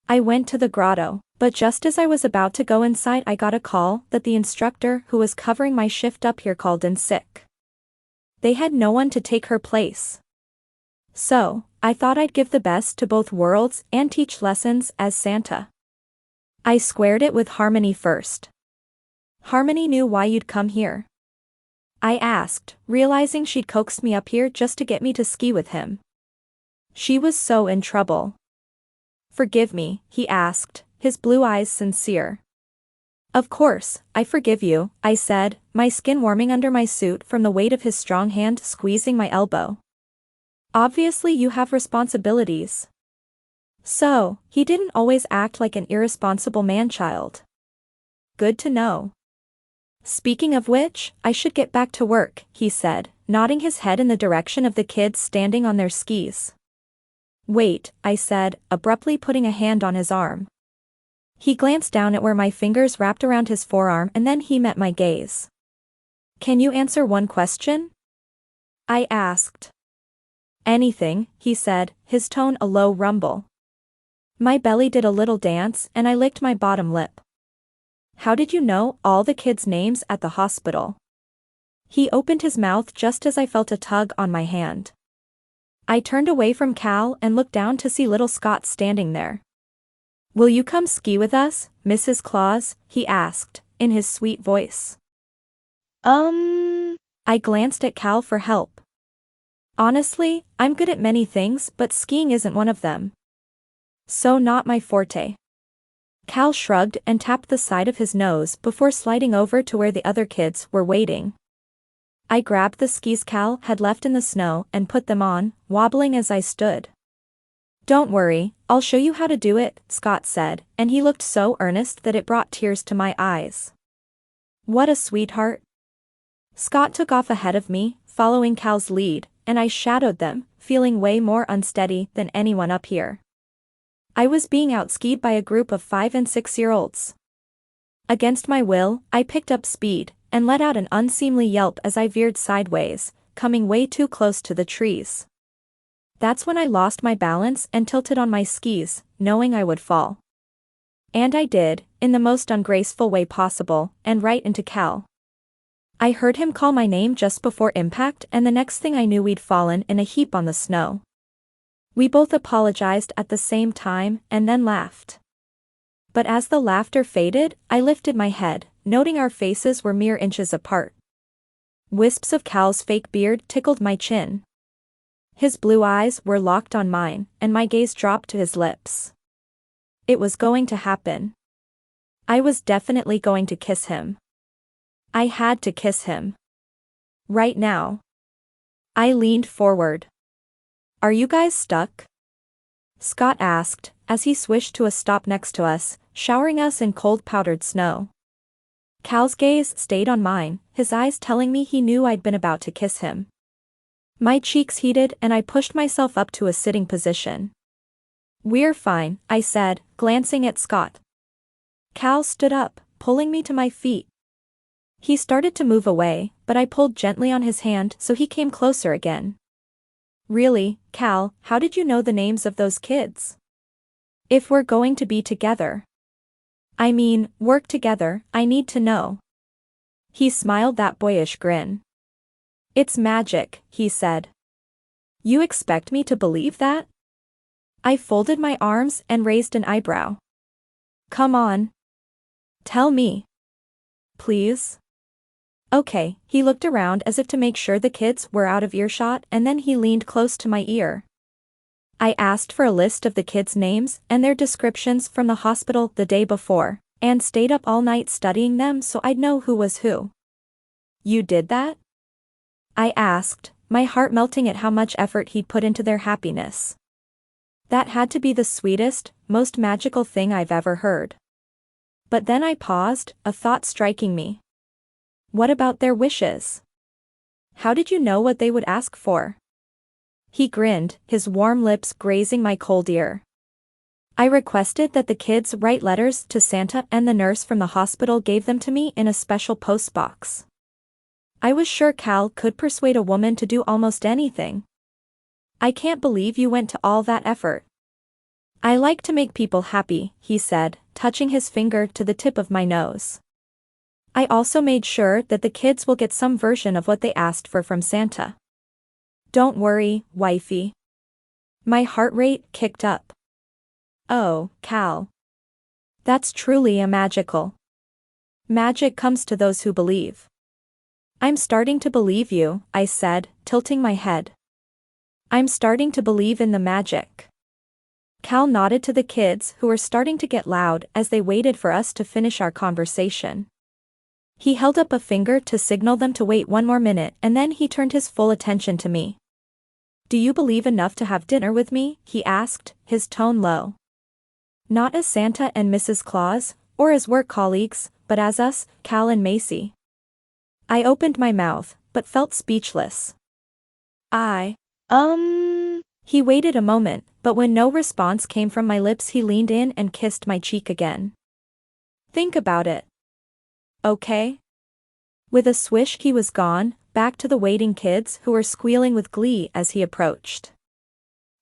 I went to the grotto, but just as I was about to go inside I got a call that the instructor who was covering my shift up here called in sick. They had no one to take her place. So, I thought I'd give the best to both worlds and teach lessons as Santa. I squared it with Harmony first. Harmony knew why you'd come here? I asked, realizing she'd coaxed me up here just to get me to ski with him. She was so in trouble. Forgive me, he asked, his blue eyes sincere. Of course, I forgive you, I said, my skin warming under my suit from the weight of his strong hand squeezing my elbow. Obviously you have responsibilities. So, he didn't always act like an irresponsible man-child. Good to know. Speaking of which, I should get back to work, he said, nodding his head in the direction of the kids standing on their skis. Wait, I said, abruptly putting a hand on his arm. He glanced down at where my fingers wrapped around his forearm and then he met my gaze. Can you answer one question? I asked. Anything, he said, his tone a low rumble. My belly did a little dance and I licked my bottom lip. How did you know all the kids' names at the hospital? He opened his mouth just as I felt a tug on my hand. I turned away from Cal and looked down to see little Scott standing there. Will you come ski with us, Mrs. Claus? He asked, in his sweet voice. I glanced at Cal for help. Honestly, I'm good at many things but skiing isn't one of them. So not my forte. Cal shrugged and tapped the side of his nose before sliding over to where the other kids were waiting. I grabbed the skis Cal had left in the snow and put them on, wobbling as I stood. Don't worry, I'll show you how to do it, Scott said, and he looked so earnest that it brought tears to my eyes. What a sweetheart. Scott took off ahead of me, following Cal's lead, and I shadowed them, feeling way more unsteady than anyone up here. I was being outskied by a group of 5- and 6-year-olds. Against my will, I picked up speed, and let out an unseemly yelp as I veered sideways, coming way too close to the trees. That's when I lost my balance and tilted on my skis, knowing I would fall. And I did, in the most ungraceful way possible, and right into Cal. I heard him call my name just before impact and the next thing I knew we'd fallen in a heap on the snow. We both apologized at the same time and then laughed. But as the laughter faded, I lifted my head, noting our faces were mere inches apart. Wisps of Cal's fake beard tickled my chin. His blue eyes were locked on mine, and my gaze dropped to his lips. It was going to happen. I was definitely going to kiss him. I had to kiss him. Right now. I leaned forward. Are you guys stuck? Scott asked, as he swished to a stop next to us, showering us in cold powdered snow. Cal's gaze stayed on mine, his eyes telling me he knew I'd been about to kiss him. My cheeks heated and I pushed myself up to a sitting position. We're fine, I said, glancing at Scott. Cal stood up, pulling me to my feet. He started to move away, but I pulled gently on his hand so he came closer again. Really, Cal, how did you know the names of those kids? If we're going to be together. I mean, work together, I need to know. He smiled that boyish grin. It's magic, he said. You expect me to believe that? I folded my arms and raised an eyebrow. Come on. Tell me. Please? Okay, he looked around as if to make sure the kids were out of earshot and then he leaned close to my ear. I asked for a list of the kids' names and their descriptions from the hospital the day before, and stayed up all night studying them so I'd know who was who. You did that? I asked, my heart melting at how much effort he'd put into their happiness. That had to be the sweetest, most magical thing I've ever heard. But then I paused, a thought striking me. What about their wishes? How did you know what they would ask for? He grinned, his warm lips grazing my cold ear. I requested that the kids write letters to Santa and the nurse from the hospital gave them to me in a special postbox. I was sure Cal could persuade a woman to do almost anything. I can't believe you went to all that effort. I like to make people happy, he said, touching his finger to the tip of my nose. I also made sure that the kids will get some version of what they asked for from Santa. Don't worry, wifey. My heart rate kicked up. Oh, Cal. That's truly a magical. Magic comes to those who believe. I'm starting to believe you, I said, tilting my head. I'm starting to believe in the magic. Cal nodded to the kids who were starting to get loud as they waited for us to finish our conversation. He held up a finger to signal them to wait one more minute and then he turned his full attention to me. Do you believe enough to have dinner with me? He asked, his tone low. Not as Santa and Mrs. Claus, or as work colleagues, but as us, Cal and Macy. I opened my mouth, but felt speechless. He waited a moment, but when no response came from my lips he leaned in and kissed my cheek again. Think about it. Okay? With a swish he was gone, back to the waiting kids who were squealing with glee as he approached.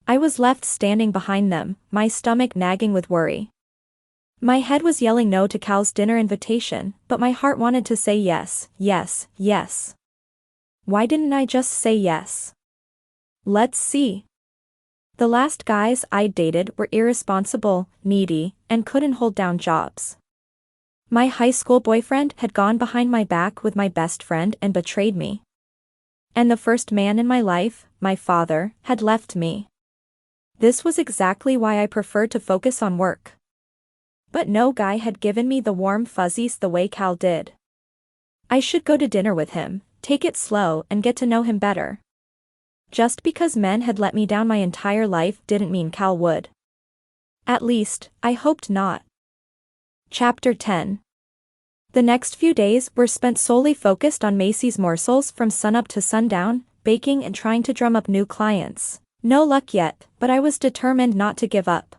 I was left standing behind them, my stomach nagging with worry. My head was yelling no to Cal's dinner invitation, but my heart wanted to say yes, yes, yes. Why didn't I just say yes? Let's see. The last guys I'd dated were irresponsible, needy, and couldn't hold down jobs. My high school boyfriend had gone behind my back with my best friend and betrayed me. And the first man in my life, my father, had left me. This was exactly why I preferred to focus on work. But no guy had given me the warm fuzzies the way Cal did. I should go to dinner with him, take it slow and get to know him better. Just because men had let me down my entire life didn't mean Cal would. At least, I hoped not. Chapter 10. The next few days were spent solely focused on Macy's morsels from sunup to sundown, baking and trying to drum up new clients. No luck yet, but I was determined not to give up.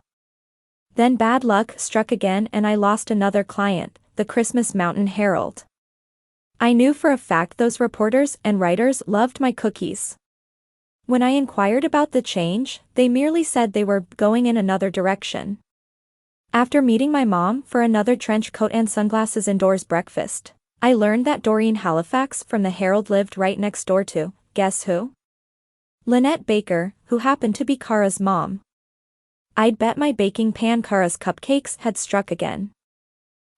Then bad luck struck again and I lost another client, the Christmas Mountain Herald. I knew for a fact those reporters and writers loved my cookies. When I inquired about the change, they merely said they were going in another direction. After meeting my mom for another trench coat and sunglasses indoors breakfast, I learned that Doreen Halifax from the Herald lived right next door to, guess who? Lynette Baker, who happened to be Kara's mom. I'd bet my baking pan Kara's cupcakes had struck again.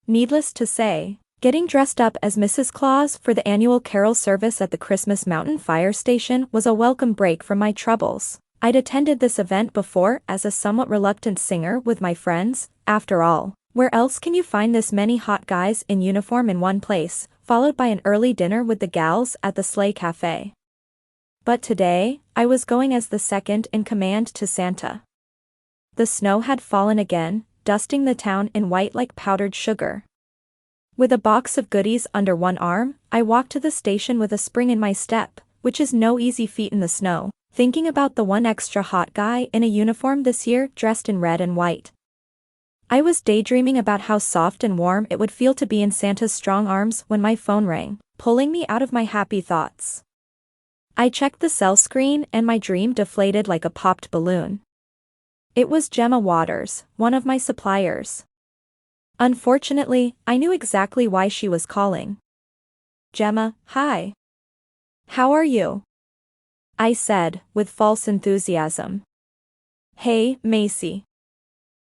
Needless to say, getting dressed up as Mrs. Claus for the annual carol service at the Christmas Mountain Fire Station was a welcome break from my troubles. I'd attended this event before as a somewhat reluctant singer with my friends. After all, where else can you find this many hot guys in uniform in one place, followed by an early dinner with the gals at the Sleigh Cafe? But today, I was going as the second in command to Santa. The snow had fallen again, dusting the town in white like powdered sugar. With a box of goodies under one arm, I walked to the station with a spring in my step, which is no easy feat in the snow, thinking about the one extra hot guy in a uniform this year dressed in red and white. I was daydreaming about how soft and warm it would feel to be in Santa's strong arms when my phone rang, pulling me out of my happy thoughts. I checked the cell screen and my dream deflated like a popped balloon. It was Gemma Waters, one of my suppliers. Unfortunately, I knew exactly why she was calling. Gemma, hi. How are you? I said, with false enthusiasm. Hey, Macy.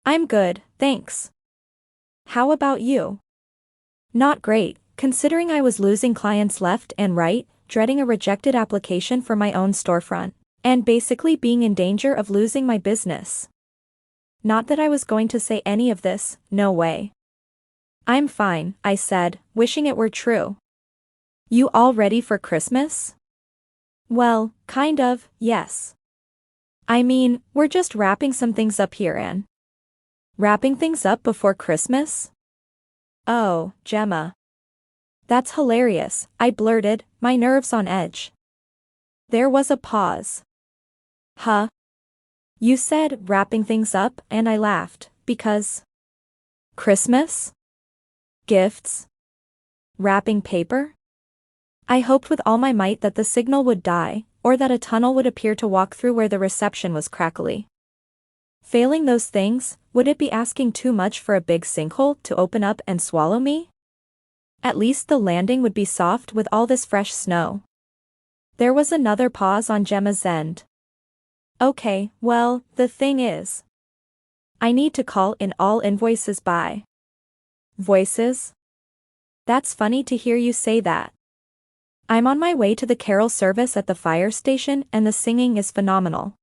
I'm good, thanks. How about you? Not great, considering I was losing clients left and right, dreading a rejected application for my own storefront, and basically being in danger of losing my business. Not that I was going to say any of this, no way. I'm fine, I said, wishing it were true. You all ready for Christmas? Well, kind of, yes. I mean, we're just wrapping some things up here and... Wrapping things up before Christmas? Oh, Gemma. That's hilarious, I blurted, my nerves on edge. There was a pause. Huh? You said wrapping things up and I laughed, because... Christmas? Gifts? Wrapping paper? I hoped with all my might that the signal would die, or that a tunnel would appear to walk through where the reception was crackly. Failing those things, would it be asking too much for a big sinkhole to open up and swallow me? At least the landing would be soft with all this fresh snow. There was another pause on Gemma's end. Okay, well, the thing is, I need to call in all invoices by. Voices? That's funny to hear you say that. I'm on my way to the carol service at the fire station and the singing is phenomenal.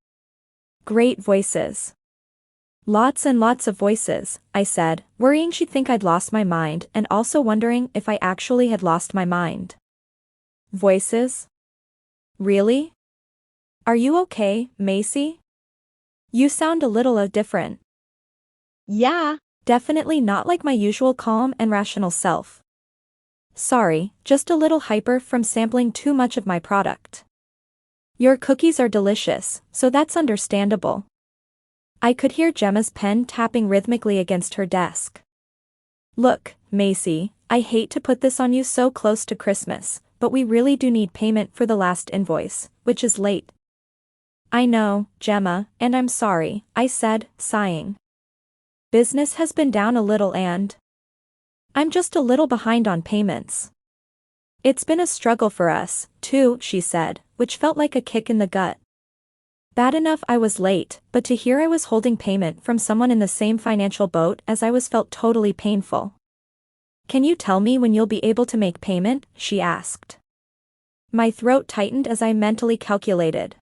Great voices. Lots and lots of voices, I said, worrying she'd think I'd lost my mind and also wondering if I actually had lost my mind. Voices? Really? Are you okay, Macy? You sound a little different. Yeah. Definitely not like my usual calm and rational self. Sorry, just a little hyper from sampling too much of my product. Your cookies are delicious, so that's understandable. I could hear Gemma's pen tapping rhythmically against her desk. Look, Macy, I hate to put this on you so close to Christmas, but we really do need payment for the last invoice, which is late. I know, Gemma, and I'm sorry, I said, sighing. Business has been down a little and I'm just a little behind on payments. It's been a struggle for us, too, she said, which felt like a kick in the gut. Bad enough I was late, but to hear I was holding payment from someone in the same financial boat as I was felt totally painful. Can you tell me when you'll be able to make payment? She asked. My throat tightened as I mentally calculated.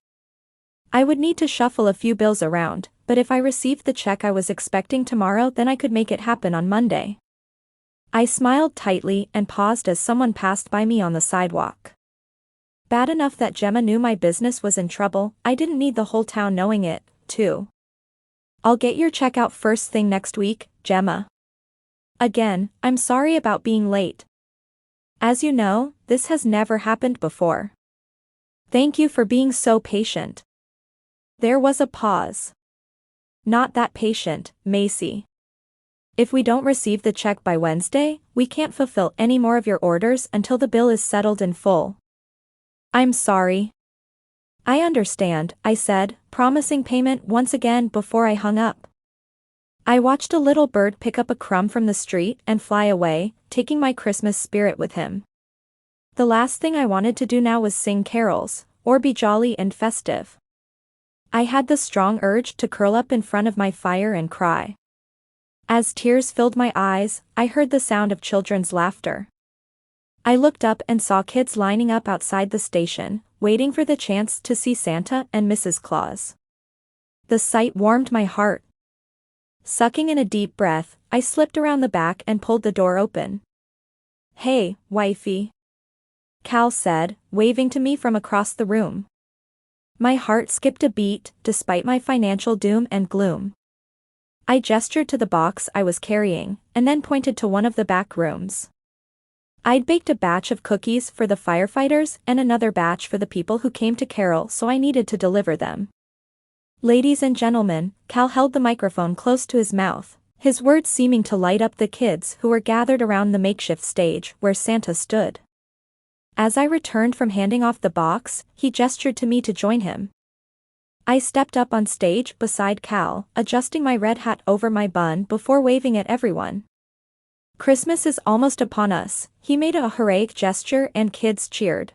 I would need to shuffle a few bills around, but if I received the check I was expecting tomorrow, then I could make it happen on Monday. I smiled tightly and paused as someone passed by me on the sidewalk. Bad enough that Gemma knew my business was in trouble, I didn't need the whole town knowing it, too. I'll get your check out first thing next week, Gemma. Again, I'm sorry about being late. As you know, this has never happened before. Thank you for being so patient. There was a pause. Not that patient, Macy. If we don't receive the check by Wednesday, we can't fulfill any more of your orders until the bill is settled in full. I'm sorry. I understand, I said, promising payment once again before I hung up. I watched a little bird pick up a crumb from the street and fly away, taking my Christmas spirit with him. The last thing I wanted to do now was sing carols, or be jolly and festive. I had the strong urge to curl up in front of my fire and cry. As tears filled my eyes, I heard the sound of children's laughter. I looked up and saw kids lining up outside the station, waiting for the chance to see Santa and Mrs. Claus. The sight warmed my heart. Sucking in a deep breath, I slipped around the back and pulled the door open. Hey, wifey. Cal said, waving to me from across the room. My heart skipped a beat, despite my financial doom and gloom. I gestured to the box I was carrying, and then pointed to one of the back rooms. I'd baked a batch of cookies for the firefighters and another batch for the people who came to carol, so I needed to deliver them. Ladies and gentlemen, Cal held the microphone close to his mouth, his words seeming to light up the kids who were gathered around the makeshift stage where Santa stood. As I returned from handing off the box, he gestured to me to join him. I stepped up on stage beside Cal, adjusting my red hat over my bun before waving at everyone. Christmas is almost upon us, he made a heroic gesture and kids cheered.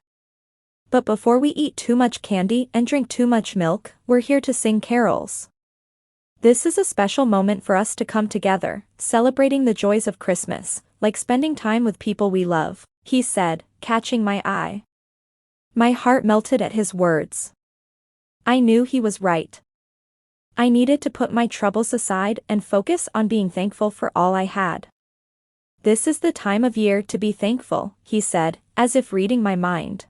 But before we eat too much candy and drink too much milk, we're here to sing carols. This is a special moment for us to come together, celebrating the joys of Christmas, like spending time with people we love, he said, catching my eye. My heart melted at his words. I knew he was right. I needed to put my troubles aside and focus on being thankful for all I had. This is the time of year to be thankful, he said, as if reading my mind.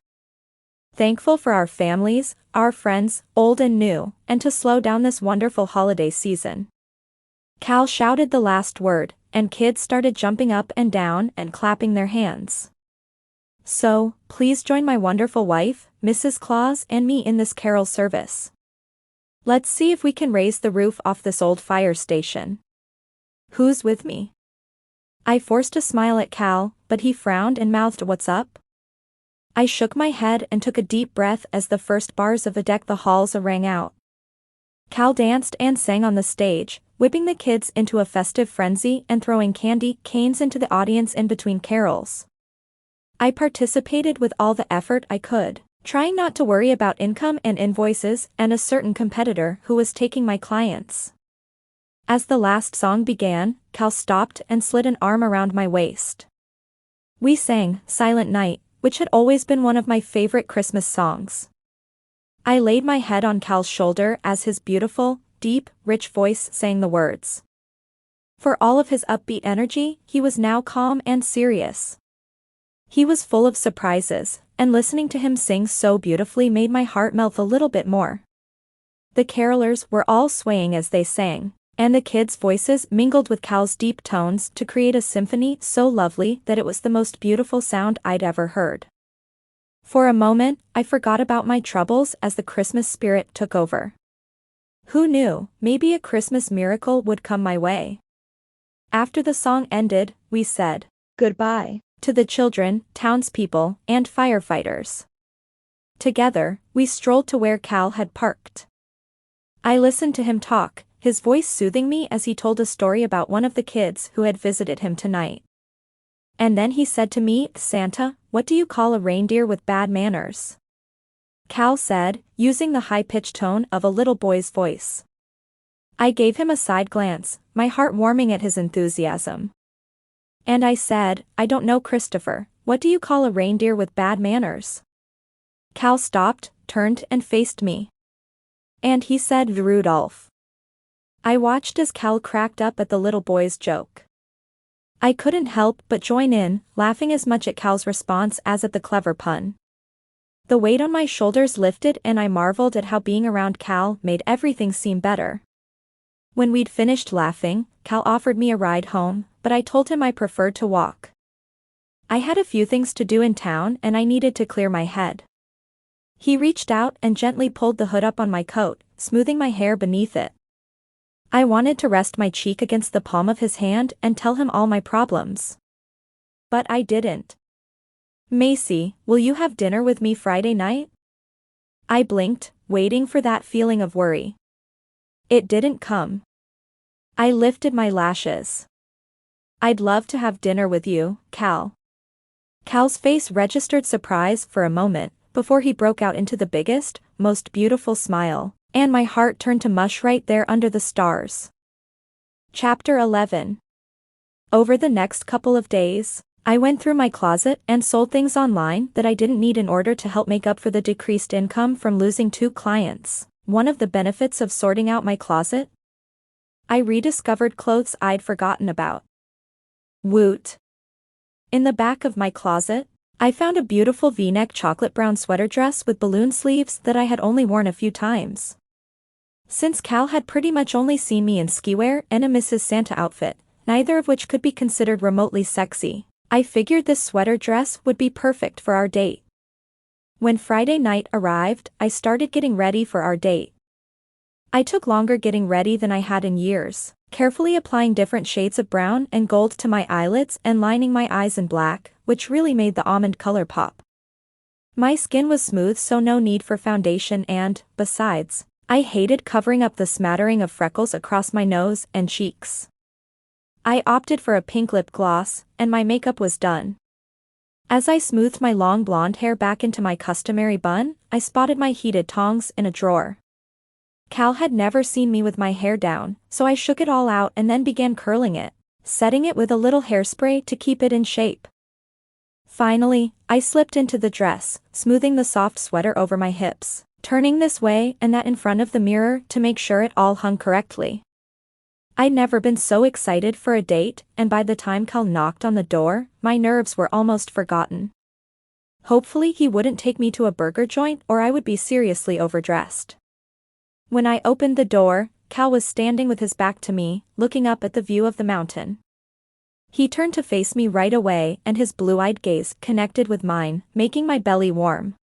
Thankful for our families, our friends, old and new, and to slow down this wonderful holiday season. Cal shouted the last word, and kids started jumping up and down and clapping their hands. So, please join my wonderful wife, Mrs. Claus, and me in this carol service. Let's see if we can raise the roof off this old fire station. Who's with me? I forced a smile at Cal, but he frowned and mouthed, "What's up?" I shook my head and took a deep breath as the first bars of Deck the Halls rang out. Cal danced and sang on the stage, whipping the kids into a festive frenzy and throwing candy canes into the audience in between carols. I participated with all the effort I could, trying not to worry about income and invoices and a certain competitor who was taking my clients. As the last song began, Cal stopped and slid an arm around my waist. We sang Silent Night, which had always been one of my favorite Christmas songs. I laid my head on Cal's shoulder as his beautiful, deep, rich voice sang the words. For all of his upbeat energy, he was now calm and serious. He was full of surprises, and listening to him sing so beautifully made my heart melt a little bit more. The carolers were all swaying as they sang, and the kids' voices mingled with Cal's deep tones to create a symphony so lovely that it was the most beautiful sound I'd ever heard. For a moment, I forgot about my troubles as the Christmas spirit took over. Who knew, maybe a Christmas miracle would come my way. After the song ended, we said goodbye to the children, townspeople, and firefighters. Together, we strolled to where Cal had parked. I listened to him talk, his voice soothing me as he told a story about one of the kids who had visited him tonight. And then he said to me, "Santa, what do you call a reindeer with bad manners?" Cal said, using the high-pitched tone of a little boy's voice. I gave him a side glance, my heart warming at his enthusiasm. And I said, "I don't know, Christopher, what do you call a reindeer with bad manners?" Cal stopped, turned and faced me. And he said, "Rudolph." I watched as Cal cracked up at the little boy's joke. I couldn't help but join in, laughing as much at Cal's response as at the clever pun. The weight on my shoulders lifted and I marveled at how being around Cal made everything seem better. When we'd finished laughing, Cal offered me a ride home, but I told him I preferred to walk. I had a few things to do in town and I needed to clear my head. He reached out and gently pulled the hood up on my coat, smoothing my hair beneath it. I wanted to rest my cheek against the palm of his hand and tell him all my problems. But I didn't. "Macy, will you have dinner with me Friday night?" I blinked, waiting for that feeling of worry. It didn't come. I lifted my lashes. "I'd love to have dinner with you, Cal." Cal's face registered surprise for a moment, before he broke out into the biggest, most beautiful smile, and my heart turned to mush right there under the stars. Chapter 11. Over the next couple of days, I went through my closet and sold things online that I didn't need in order to help make up for the decreased income from losing 2 clients. One of the benefits of sorting out my closet? I rediscovered clothes I'd forgotten about. Woot! In the back of my closet, I found a beautiful V-neck chocolate brown sweater dress with balloon sleeves that I had only worn a few times. Since Cal had pretty much only seen me in skiwear and a Mrs. Santa outfit, neither of which could be considered remotely sexy, I figured this sweater dress would be perfect for our date. When Friday night arrived, I started getting ready for our date. I took longer getting ready than I had in years, carefully applying different shades of brown and gold to my eyelids and lining my eyes in black, which really made the almond color pop. My skin was smooth, so no need for foundation, and, besides, I hated covering up the smattering of freckles across my nose and cheeks. I opted for a pink lip gloss, and my makeup was done. As I smoothed my long blonde hair back into my customary bun, I spotted my heated tongs in a drawer. Cal had never seen me with my hair down, so I shook it all out and then began curling it, setting it with a little hairspray to keep it in shape. Finally, I slipped into the dress, smoothing the soft sweater over my hips, turning this way and that in front of the mirror to make sure it all hung correctly. I'd never been so excited for a date, and by the time Cal knocked on the door, my nerves were almost forgotten. Hopefully he wouldn't take me to a burger joint or I would be seriously overdressed. When I opened the door, Cal was standing with his back to me, looking up at the view of the mountain. He turned to face me right away and his blue-eyed gaze connected with mine, making my belly warm.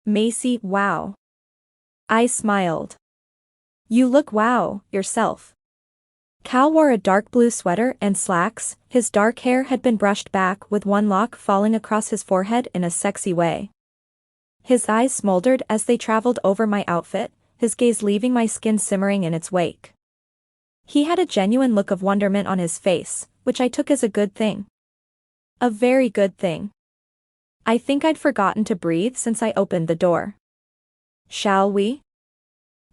"Macy, wow." I smiled. "You look wow, yourself." Cal wore a dark blue sweater and slacks, his dark hair had been brushed back with one lock falling across his forehead in a sexy way. His eyes smoldered as they traveled over my outfit, his gaze leaving my skin simmering in its wake. He had a genuine look of wonderment on his face, which I took as a good thing. A very good thing. I think I'd forgotten to breathe since I opened the door. Shall we?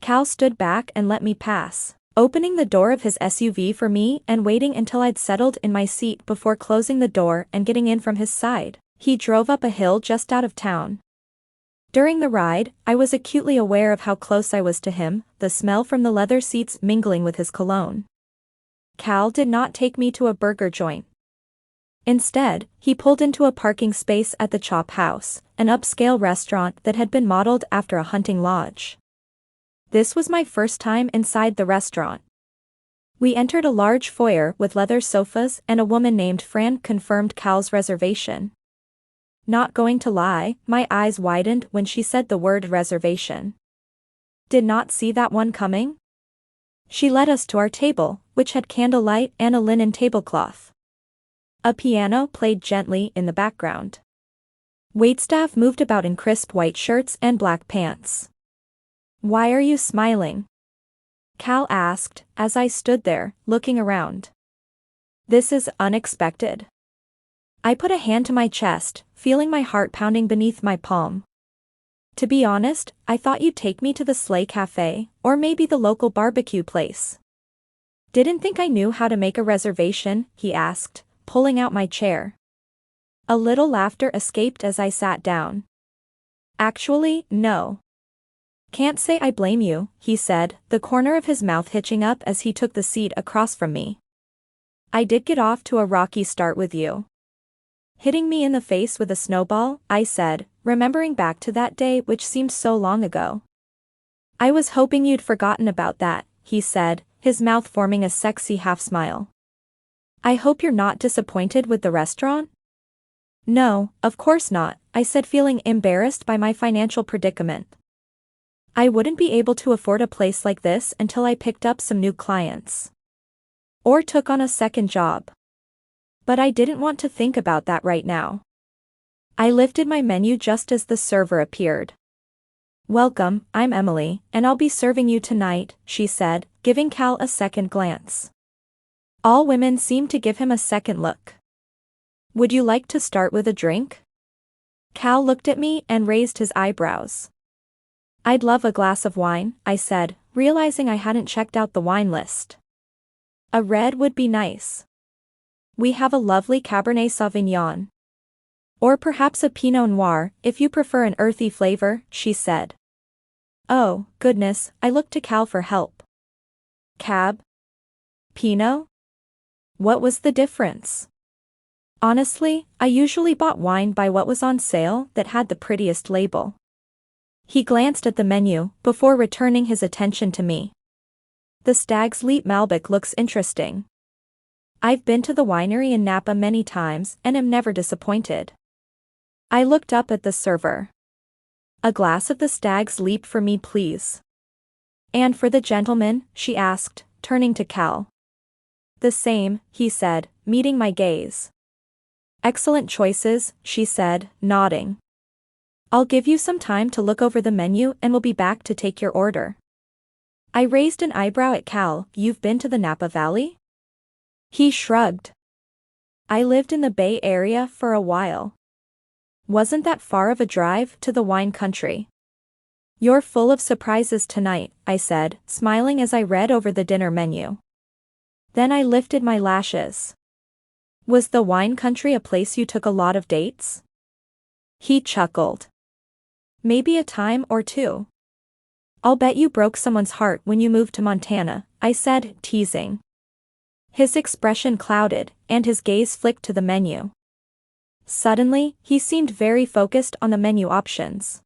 Cal stood back and let me pass, opening the door of his SUV for me and waiting until I'd settled in my seat before closing the door and getting in from his side. He drove up a hill just out of town. During the ride, I was acutely aware of how close I was to him, the smell from the leather seats mingling with his cologne. Cal did not take me to a burger joint. Instead, he pulled into a parking space at the Chop House, an upscale restaurant that had been modeled after a hunting lodge. This was my first time inside the restaurant. We entered a large foyer with leather sofas and a woman named Fran confirmed Cal's reservation. Not going to lie, my eyes widened when she said the word reservation. Did not see that one coming? She led us to our table, which had candlelight and a linen tablecloth. A piano played gently in the background. Waitstaff moved about in crisp white shirts and black pants. "Why are you smiling?" Cal asked, as I stood there, looking around. "This is unexpected." I put a hand to my chest, feeling my heart pounding beneath my palm. "To be honest, I thought you'd take me to the Sleigh Cafe, or maybe the local barbecue place." "Didn't think I knew how to make a reservation," he asked, pulling out my chair. A little laughter escaped as I sat down. "Actually, no. Can't say I blame you," he said, the corner of his mouth hitching up as he took the seat across from me. "I did get off to a rocky start with you." Hitting me in the face with a snowball, I said, remembering back to that day which seemed so long ago. "I was hoping you'd forgotten about that," he said, his mouth forming a sexy half-smile. "I hope you're not disappointed with the restaurant?" "No, of course not," I said, feeling embarrassed by my financial predicament. I wouldn't be able to afford a place like this until I picked up some new clients. Or took on a second job. But I didn't want to think about that right now. I lifted my menu just as the server appeared. "Welcome, I'm Emily, and I'll be serving you tonight," she said, giving Cal a second glance. All women seemed to give him a second look. "Would you like to start with a drink?" Cal looked at me and raised his eyebrows. "I'd love a glass of wine," I said, realizing I hadn't checked out the wine list. "A red would be nice. We have a lovely Cabernet Sauvignon. Or perhaps a Pinot Noir, if you prefer an earthy flavor," she said. "Oh, goodness," I looked to Cal for help. "Cab? Pinot? What was the difference?" Honestly, I usually bought wine by what was on sale that had the prettiest label. He glanced at the menu, before returning his attention to me. "The Stag's Leap Malbec looks interesting. I've been to the winery in Napa many times and am never disappointed." I looked up at the server. "A glass of the Stag's Leap for me, please." "And for the gentleman?" she asked, turning to Cal. "The same," he said, meeting my gaze. "Excellent choices," she said, nodding. "I'll give you some time to look over the menu and we'll be back to take your order." I raised an eyebrow at Cal. "You've been to the Napa Valley?" He shrugged. "I lived in the Bay Area for a while. Wasn't that far of a drive to the wine country." "You're full of surprises tonight," I said, smiling as I read over the dinner menu. Then I lifted my lashes. "Was the wine country a place you took a lot of dates?" He chuckled. "Maybe a time or two." "I'll bet you broke someone's heart when you moved to Montana," I said, teasing. His expression clouded, and his gaze flicked to the menu. Suddenly, he seemed very focused on the menu options.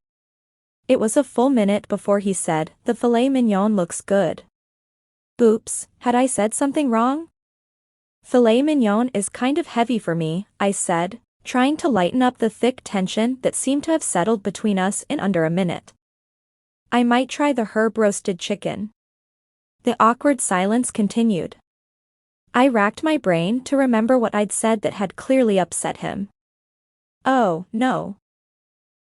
It was a full minute before he said, "The filet mignon looks good." Oops, had I said something wrong? "Filet mignon is kind of heavy for me," I said, trying to lighten up the thick tension that seemed to have settled between us in under a minute. "I might try the herb roasted chicken." The awkward silence continued. I racked my brain to remember what I'd said that had clearly upset him. Oh, no.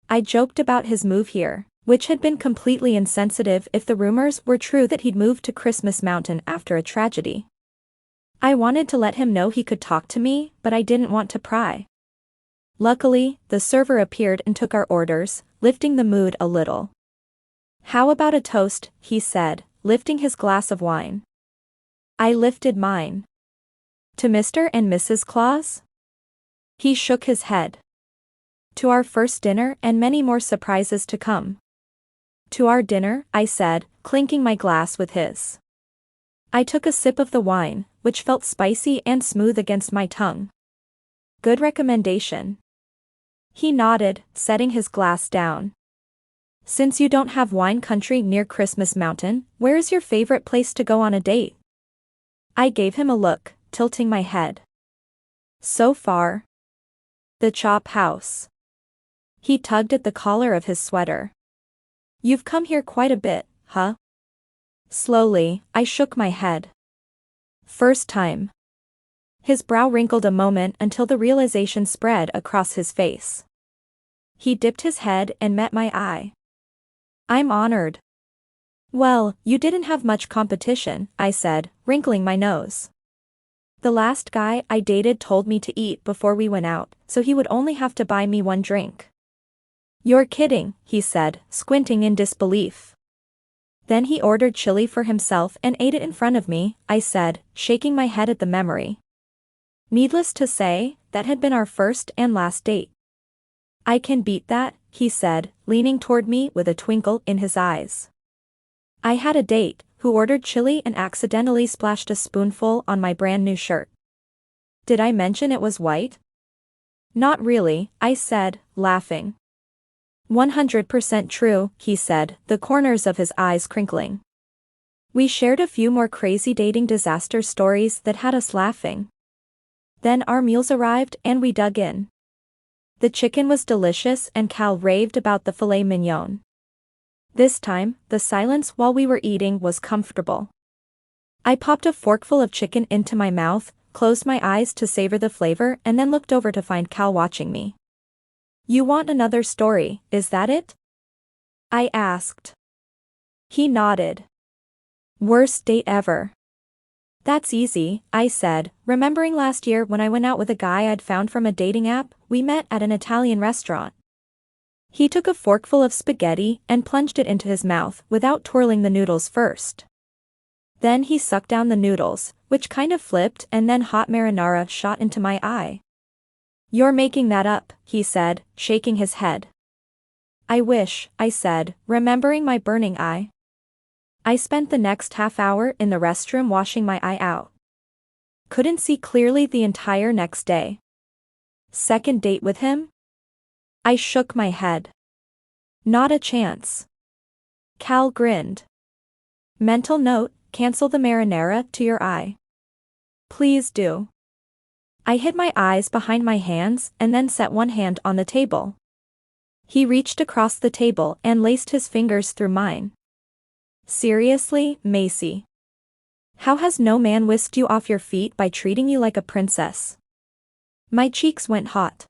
I joked about his move here, which had been completely insensitive if the rumors were true that he'd moved to Christmas Mountain after a tragedy. I wanted to let him know he could talk to me, but I didn't want to pry. Luckily, the server appeared and took our orders, lifting the mood a little. "How about a toast?" he said, lifting his glass of wine. I lifted mine. "To Mr. and Mrs. Claus?" He shook his head. "To our first dinner and many more surprises to come." "To our dinner," I said, clinking my glass with his. I took a sip of the wine, which felt spicy and smooth against my tongue. "Good recommendation." He nodded, setting his glass down. "Since you don't have wine country near Christmas Mountain, where is your favorite place to go on a date?" I gave him a look, tilting my head. "So far, the Chop House." He tugged at the collar of his sweater. "You've come here quite a bit, huh?" Slowly, I shook my head. "First time." His brow wrinkled a moment until the realization spread across his face. He dipped his head and met my eye. "I'm honored." "Well, you didn't have much competition," I said, wrinkling my nose. "The last guy I dated told me to eat before we went out, so he would only have to buy me one drink." "You're kidding," he said, squinting in disbelief. "Then he ordered chili for himself and ate it in front of me," I said, shaking my head at the memory. Needless to say, that had been our first and last date. "I can beat that," he said, leaning toward me with a twinkle in his eyes. I had a date who ordered chili and accidentally splashed a spoonful on my brand new shirt. Did I mention it was white? "Not really," I said, laughing. 100% true, he said, the corners of his eyes crinkling. We shared a few more crazy dating disaster stories that had us laughing. Then our meals arrived and we dug in. The chicken was delicious and Cal raved about the filet mignon. This time, the silence while we were eating was comfortable. I popped a forkful of chicken into my mouth, closed my eyes to savor the flavor and then looked over to find Cal watching me. "You want another story, is that it?" I asked. He nodded. "Worst date ever." "That's easy," I said, remembering last year when I went out with a guy I'd found from a dating app. We met at an Italian restaurant. He took a forkful of spaghetti and plunged it into his mouth without twirling the noodles first. Then he sucked down the noodles, which kind of flipped, and then hot marinara shot into my eye. "You're making that up," he said, shaking his head. "I wish," I said, remembering my burning eye. I spent the next half hour in the restroom washing my eye out. Couldn't see clearly the entire next day. Second date with him? I shook my head. Not a chance. Cal grinned. Mental note, cancel the marinara to your eye. Please do. I hid my eyes behind my hands and then set one hand on the table. He reached across the table and laced his fingers through mine. "Seriously, Macy? How has no man whisked you off your feet by treating you like a princess?" My cheeks went hot.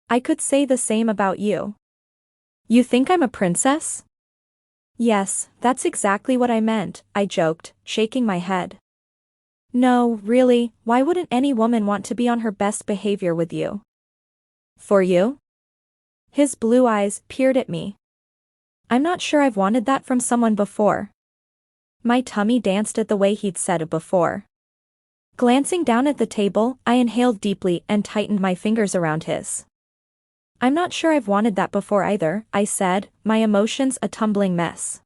"I could say the same about you." "You think I'm a princess?" "Yes, that's exactly what I meant," I joked, shaking my head. "No, really, why wouldn't any woman want to be on her best behavior with you?" "For you?" His blue eyes peered at me. "I'm not sure I've wanted that from someone before." My tummy danced at the way he'd said it before. Glancing down at the table, I inhaled deeply and tightened my fingers around his. "I'm not sure I've wanted that before either," I said, my emotions a tumbling mess.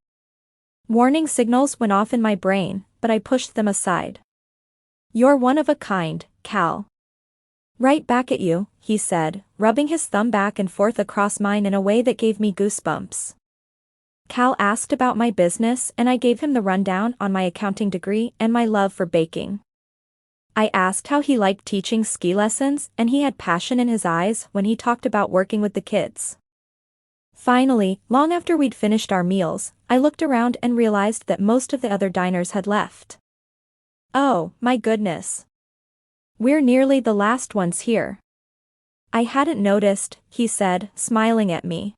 Warning signals went off in my brain, but I pushed them aside. "You're one of a kind, Cal." "Right back at you," he said, rubbing his thumb back and forth across mine in a way that gave me goosebumps. Cal asked about my business and I gave him the rundown on my accounting degree and my love for baking. I asked how he liked teaching ski lessons and he had passion in his eyes when he talked about working with the kids. Finally, long after we'd finished our meals, I looked around and realized that most of the other diners had left. Oh, my goodness. We're nearly the last ones here. I hadn't noticed, he said, smiling at me.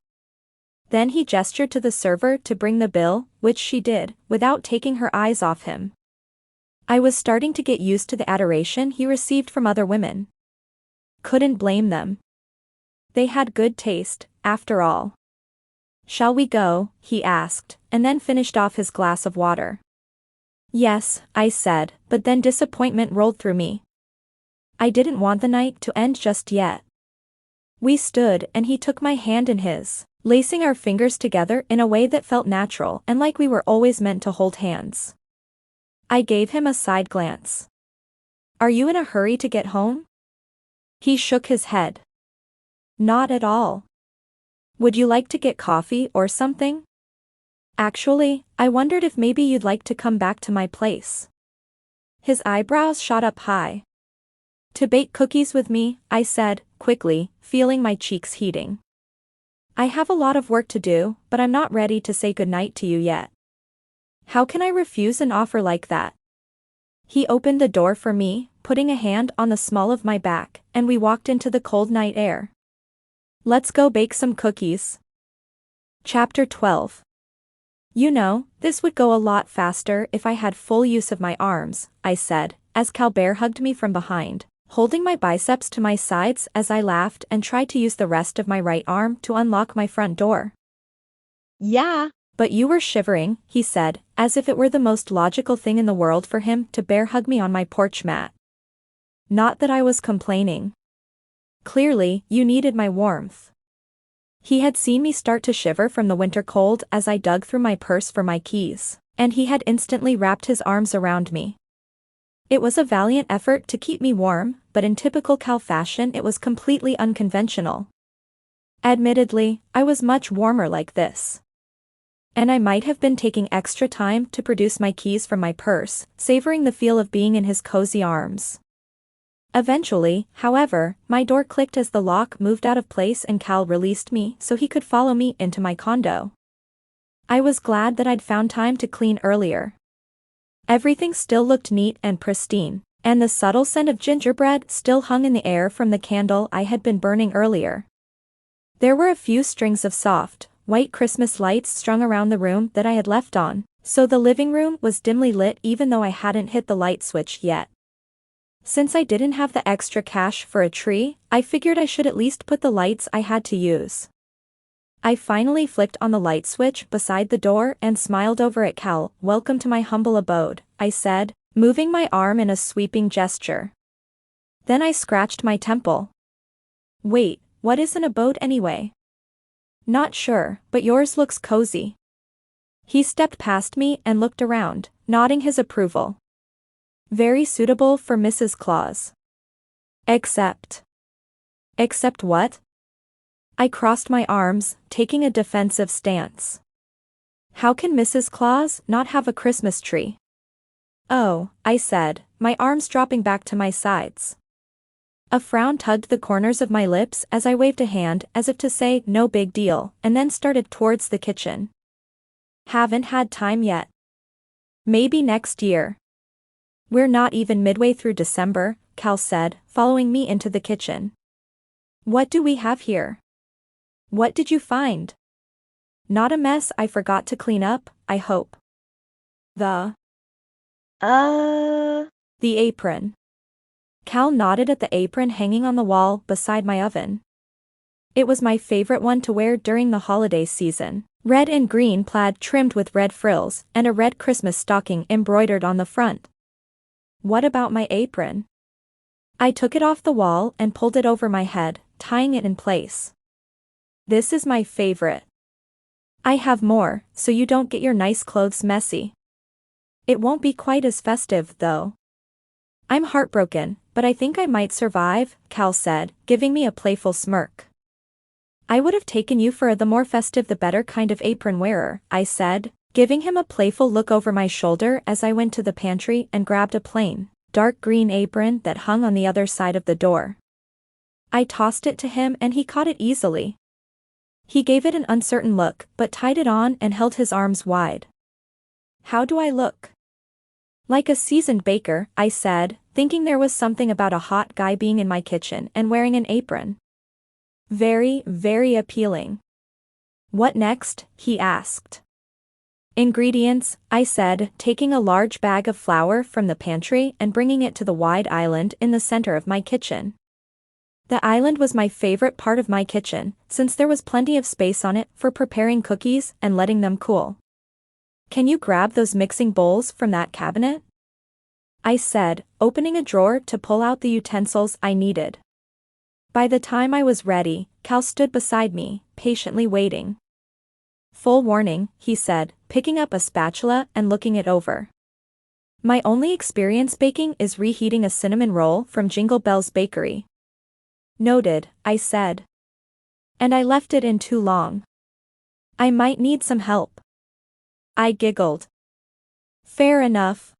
Then he gestured to the server to bring the bill, which she did, without taking her eyes off him. I was starting to get used to the adoration he received from other women. Couldn't blame them. They had good taste, after all. Shall we go? He asked, and then finished off his glass of water. Yes, I said, but then disappointment rolled through me. I didn't want the night to end just yet. We stood and he took my hand in his, lacing our fingers together in a way that felt natural and like we were always meant to hold hands. I gave him a side glance. Are you in a hurry to get home? He shook his head. Not at all. Would you like to get coffee or something? Actually, I wondered if maybe you'd like to come back to my place. His eyebrows shot up high. To bake cookies with me, I said, quickly, feeling my cheeks heating. I have a lot of work to do, but I'm not ready to say goodnight to you yet. How can I refuse an offer like that? He opened the door for me, putting a hand on the small of my back, and we walked into the cold night air. Let's go bake some cookies. Chapter 12. You know, this would go a lot faster if I had full use of my arms, I said, as Cal bear hugged me from behind, holding my biceps to my sides as I laughed and tried to use the rest of my right arm to unlock my front door. Yeah. But you were shivering, he said, as if it were the most logical thing in the world for him to bear hug me on my porch mat. Not that I was complaining. Clearly, you needed my warmth. He had seen me start to shiver from the winter cold as I dug through my purse for my keys, and he had instantly wrapped his arms around me. It was a valiant effort to keep me warm, but in typical Cal fashion it was completely unconventional. Admittedly, I was much warmer like this. And I might have been taking extra time to produce my keys from my purse, savoring the feel of being in his cozy arms. Eventually, however, my door clicked as the lock moved out of place and Cal released me so he could follow me into my condo. I was glad that I'd found time to clean earlier. Everything still looked neat and pristine, and the subtle scent of gingerbread still hung in the air from the candle I had been burning earlier. There were a few strings of soft, white Christmas lights strung around the room that I had left on, so the living room was dimly lit even though I hadn't hit the light switch yet. Since I didn't have the extra cash for a tree, I figured I should at least put the lights I had to use. I finally flicked on the light switch beside the door and smiled over at Cal. Welcome to my humble abode, I said, moving my arm in a sweeping gesture. Then I scratched my temple. Wait, what is an abode anyway? Not sure, but yours looks cozy. He stepped past me and looked around, nodding his approval. Very suitable for Mrs. Claus. Except what? I crossed my arms, taking a defensive stance. How can Mrs. Claus not have a Christmas tree? Oh, I said, my arms dropping back to my sides. A frown tugged the corners of my lips as I waved a hand as if to say no big deal, and then started towards the kitchen. Haven't had time yet. Maybe next year. We're not even midway through December, Cal said, following me into the kitchen. What do we have here? What did you find? Not a mess I forgot to clean up, I hope. The apron. Cal nodded at the apron hanging on the wall beside my oven. It was my favorite one to wear during the holiday season. Red and green plaid trimmed with red frills, and a red Christmas stocking embroidered on the front. What about my apron? I took it off the wall and pulled it over my head, tying it in place. This is my favorite. I have more, so you don't get your nice clothes messy. It won't be quite as festive, though. I'm heartbroken, but I think I might survive, Cal said, giving me a playful smirk. I would have taken you for the more festive the better kind of apron wearer, I said, giving him a playful look over my shoulder as I went to the pantry and grabbed a plain, dark green apron that hung on the other side of the door. I tossed it to him and he caught it easily. He gave it an uncertain look but tied it on and held his arms wide. How do I look? Like a seasoned baker, I said, thinking there was something about a hot guy being in my kitchen and wearing an apron. Very, very appealing. What next? He asked. Ingredients, I said, taking a large bag of flour from the pantry and bringing it to the wide island in the center of my kitchen. The island was my favorite part of my kitchen, since there was plenty of space on it for preparing cookies and letting them cool. Can you grab those mixing bowls from that cabinet? I said, opening a drawer to pull out the utensils I needed. By the time I was ready, Cal stood beside me, patiently waiting. Full warning, he said, picking up a spatula and looking it over. My only experience baking is reheating a cinnamon roll from Jingle Bell's Bakery. Noted, I said. And I left it in too long. I might need some help. I giggled. Fair enough.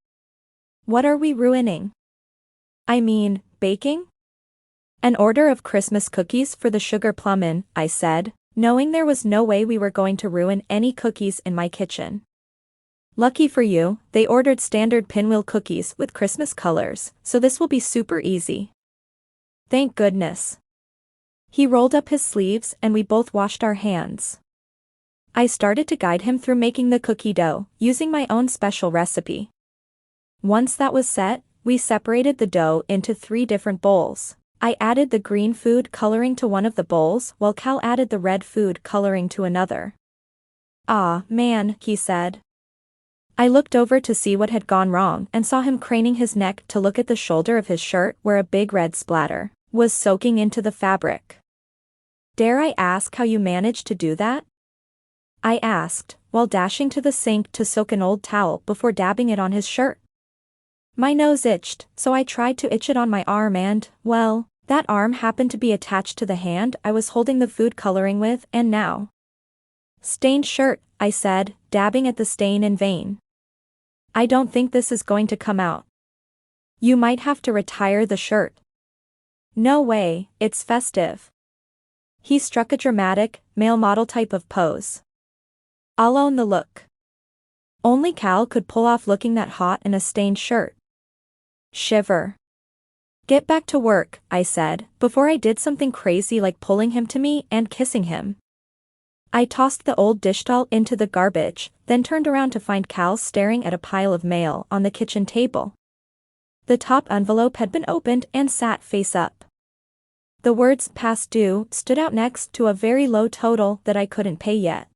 What are we ruining? I mean, baking? An order of Christmas cookies for the sugar plum-in, I said, knowing there was no way we were going to ruin any cookies in my kitchen. Lucky for you, they ordered standard pinwheel cookies with Christmas colors, so this will be super easy. Thank goodness. He rolled up his sleeves and we both washed our hands. I started to guide him through making the cookie dough, using my own special recipe. Once that was set, we separated the dough into 3 different bowls. I added the green food coloring to one of the bowls while Cal added the red food coloring to another. Ah, man, he said. I looked over to see what had gone wrong and saw him craning his neck to look at the shoulder of his shirt where a big red splatter was soaking into the fabric. Dare I ask how you managed to do that? I asked, while dashing to the sink to soak an old towel before dabbing it on his shirt. My nose itched, so I tried to itch it on my arm and, well, that arm happened to be attached to the hand I was holding the food coloring with and now. Stained shirt, I said, dabbing at the stain in vain. I don't think this is going to come out. You might have to retire the shirt. No way, it's festive. He struck a dramatic, male model type of pose. I'll own the look. Only Cal could pull off looking that hot in a stained shirt. Shiver. Get back to work, I said, before I did something crazy like pulling him to me and kissing him. I tossed the old dish towel into the garbage, then turned around to find Cal staring at a pile of mail on the kitchen table. The top envelope had been opened and sat face up. The words "past due" stood out next to a very low total that I couldn't pay yet.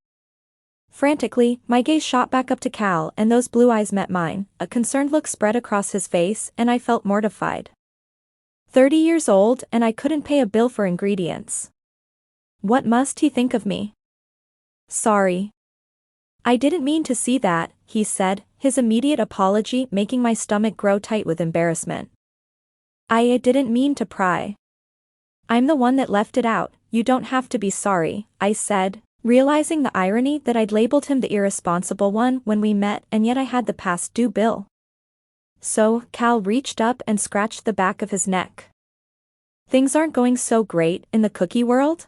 Frantically, my gaze shot back up to Cal and those blue eyes met mine, a concerned look spread across his face and I felt mortified. 30 years old and I couldn't pay a bill for ingredients. What must he think of me? Sorry. I didn't mean to see that, he said, his immediate apology making my stomach grow tight with embarrassment. I didn't mean to pry. I'm the one that left it out, you don't have to be sorry, I said, realizing the irony that I'd labeled him the irresponsible one when we met and yet I had the past due bill. So, Cal reached up and scratched the back of his neck. Things aren't going so great in the cookie world?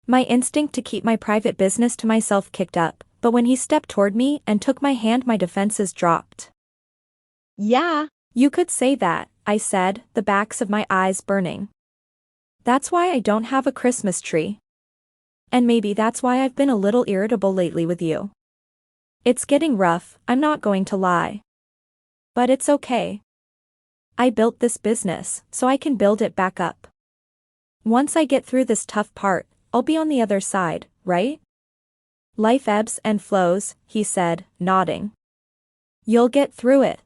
My instinct to keep my private business to myself kicked up, but when he stepped toward me and took my hand my defenses dropped. Yeah. You could say that, I said, the backs of my eyes burning. That's why I don't have a Christmas tree. And maybe that's why I've been a little irritable lately with you. It's getting rough, I'm not going to lie. But it's okay. I built this business, so I can build it back up. Once I get through this tough part, I'll be on the other side, right? Life ebbs and flows, he said, nodding. You'll get through it.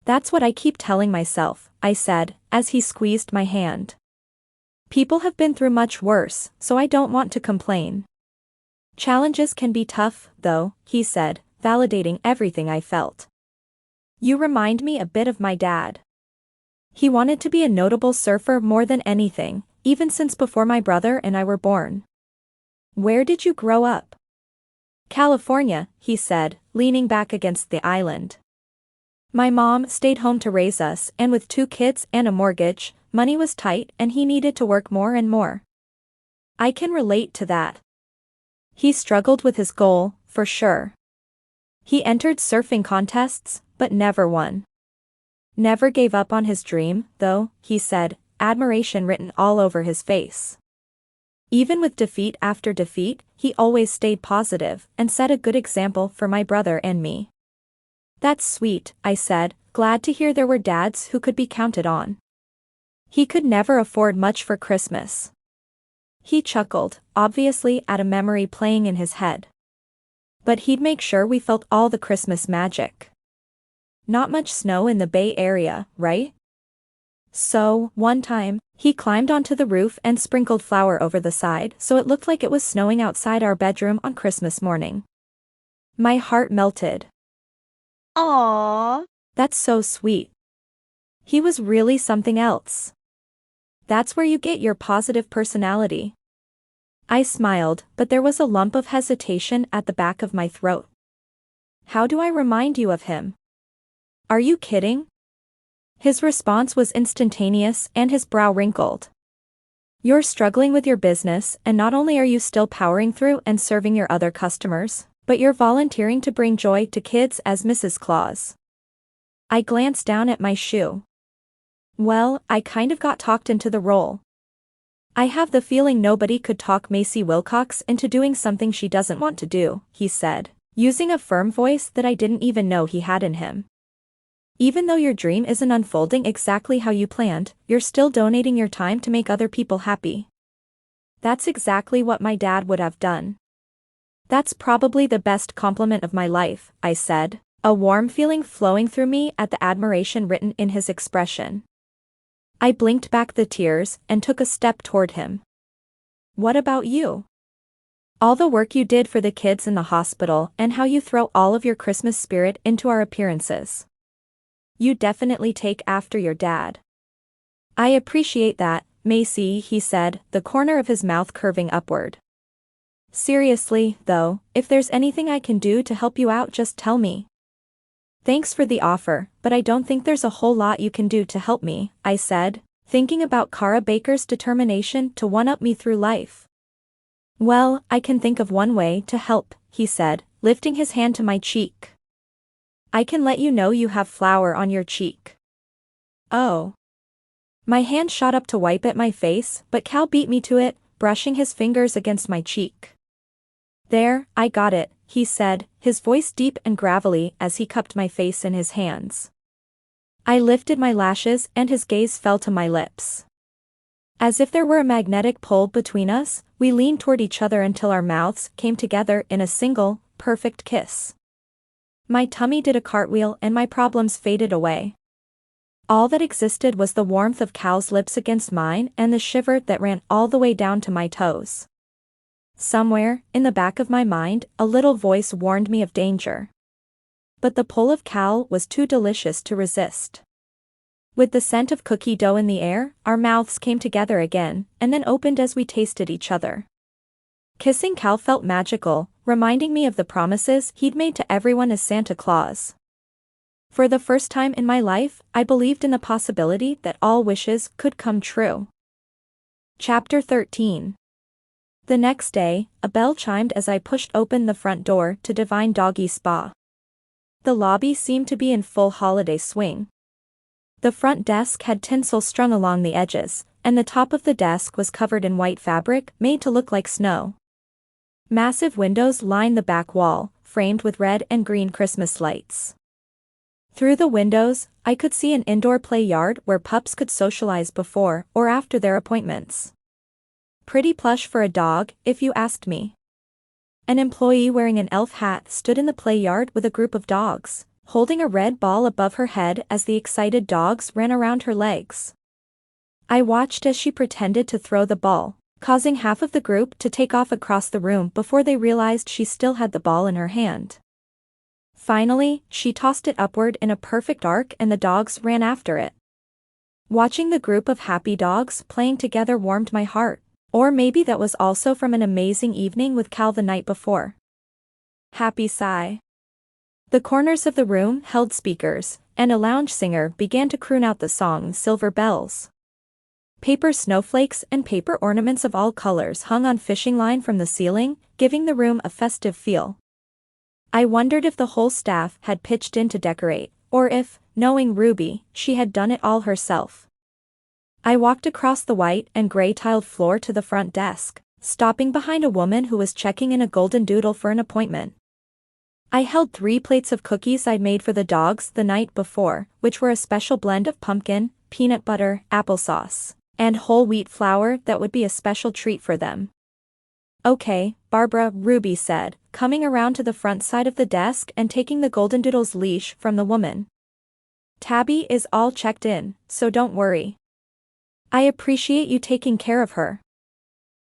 That's what I keep telling myself, I said, as he squeezed my hand. People have been through much worse, so I don't want to complain. Challenges can be tough, though, he said, validating everything I felt. You remind me a bit of my dad. He wanted to be a notable surfer more than anything, even since before my brother and I were born. Where did you grow up? California, he said, leaning back against the island. My mom stayed home to raise us and with 2 kids and a mortgage, money was tight and he needed to work more and more. I can relate to that. He struggled with his goal, for sure. He entered surfing contests, but never won. Never gave up on his dream, though, he said, admiration written all over his face. Even with defeat after defeat, he always stayed positive and set a good example for my brother and me. That's sweet, I said, glad to hear there were dads who could be counted on. He could never afford much for Christmas. He chuckled, obviously at a memory playing in his head. But he'd make sure we felt all the Christmas magic. Not much snow in the Bay Area, right? So, one time, he climbed onto the roof and sprinkled flour over the side so it looked like it was snowing outside our bedroom on Christmas morning. My heart melted. Aww. That's so sweet. He was really something else. That's where you get your positive personality. I smiled, but there was a lump of hesitation at the back of my throat. How do I remind you of him? Are you kidding? His response was instantaneous and his brow wrinkled. You're struggling with your business, and not only are you still powering through and serving your other customers, but you're volunteering to bring joy to kids as Mrs. Claus. I glanced down at my shoe. Well, I kind of got talked into the role. I have the feeling nobody could talk Macy Wilcox into doing something she doesn't want to do, he said, using a firm voice that I didn't even know he had in him. Even though your dream isn't unfolding exactly how you planned, you're still donating your time to make other people happy. That's exactly what my dad would have done. That's probably the best compliment of my life, I said, a warm feeling flowing through me at the admiration written in his expression. I blinked back the tears and took a step toward him. What about you? All the work you did for the kids in the hospital and how you throw all of your Christmas spirit into our appearances. You definitely take after your dad. I appreciate that, Macy, he said, the corner of his mouth curving upward. Seriously, though, if there's anything I can do to help you out, just tell me. Thanks for the offer, but I don't think there's a whole lot you can do to help me, I said, thinking about Kara Baker's determination to one-up me through life. Well, I can think of one way to help, he said, lifting his hand to my cheek. I can let you know you have flour on your cheek. Oh. My hand shot up to wipe at my face, but Cal beat me to it, brushing his fingers against my cheek. There, I got it, he said, his voice deep and gravelly as he cupped my face in his hands. I lifted my lashes and his gaze fell to my lips. As if there were a magnetic pull between us, we leaned toward each other until our mouths came together in a single, perfect kiss. My tummy did a cartwheel and my problems faded away. All that existed was the warmth of Cal's lips against mine and the shiver that ran all the way down to my toes. Somewhere, in the back of my mind, a little voice warned me of danger. But the pull of Cal was too delicious to resist. With the scent of cookie dough in the air, our mouths came together again, and then opened as we tasted each other. Kissing Cal felt magical, reminding me of the promises he'd made to everyone as Santa Claus. For the first time in my life, I believed in the possibility that all wishes could come true. Chapter 13. The next day, a bell chimed as I pushed open the front door to Divine Doggy Spa. The lobby seemed to be in full holiday swing. The front desk had tinsel strung along the edges, and the top of the desk was covered in white fabric made to look like snow. Massive windows lined the back wall, framed with red and green Christmas lights. Through the windows, I could see an indoor play yard where pups could socialize before or after their appointments. Pretty plush for a dog, if you asked me. An employee wearing an elf hat stood in the play yard with a group of dogs, holding a red ball above her head as the excited dogs ran around her legs. I watched as she pretended to throw the ball, causing half of the group to take off across the room before they realized she still had the ball in her hand. Finally, she tossed it upward in a perfect arc and the dogs ran after it. Watching the group of happy dogs playing together warmed my heart, or maybe that was also from an amazing evening with Cal the night before. Happy sigh. The corners of the room held speakers, and a lounge singer began to croon out the song Silver Bells. Paper snowflakes and paper ornaments of all colors hung on fishing line from the ceiling, giving the room a festive feel. I wondered if the whole staff had pitched in to decorate, Or if, knowing Ruby, she had done it all herself. I walked across the white and gray tiled floor to the front desk, stopping behind a woman who was checking in a golden doodle for an appointment. I held 3 plates of cookies I'd made for the dogs the night before, which were a special blend of pumpkin, peanut butter, applesauce, and whole wheat flour that would be a special treat for them. "Okay, Barbara," Ruby said, coming around to the front side of the desk and taking the golden doodle's leash from the woman. "Tabby is all checked in, so don't worry. I appreciate you taking care of her.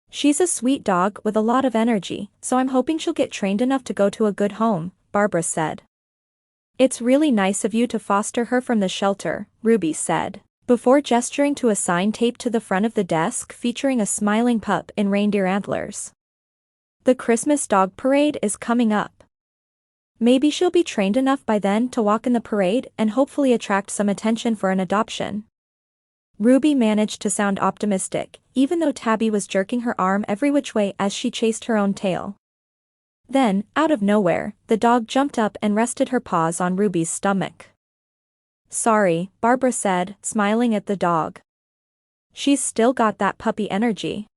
She's a sweet dog with a lot of energy, so I'm hoping she'll get trained enough to go to a good home," Barbara said. "It's really nice of you to foster her from the shelter," Ruby said, before gesturing to a sign taped to the front of the desk featuring a smiling pup in reindeer antlers. "The Christmas dog parade is coming up. Maybe she'll be trained enough by then to walk in the parade and hopefully attract some attention for an adoption." Ruby managed to sound optimistic, even though Tabby was jerking her arm every which way as she chased her own tail. Then, out of nowhere, the dog jumped up and rested her paws on Ruby's stomach. "Sorry," Barbara said, smiling at the dog. "She's still got that puppy energy."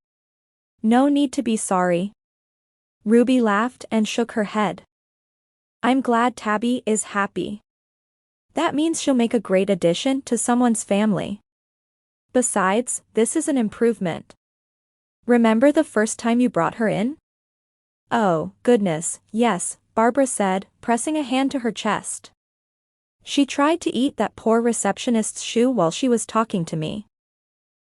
"No need to be sorry." Ruby laughed and shook her head. "I'm glad Tabby is happy. That means she'll make a great addition to someone's family. Besides, this is an improvement. Remember the first time you brought her in?" "Oh, goodness, yes," Barbara said, pressing a hand to her chest. "She tried to eat that poor receptionist's shoe while she was talking to me."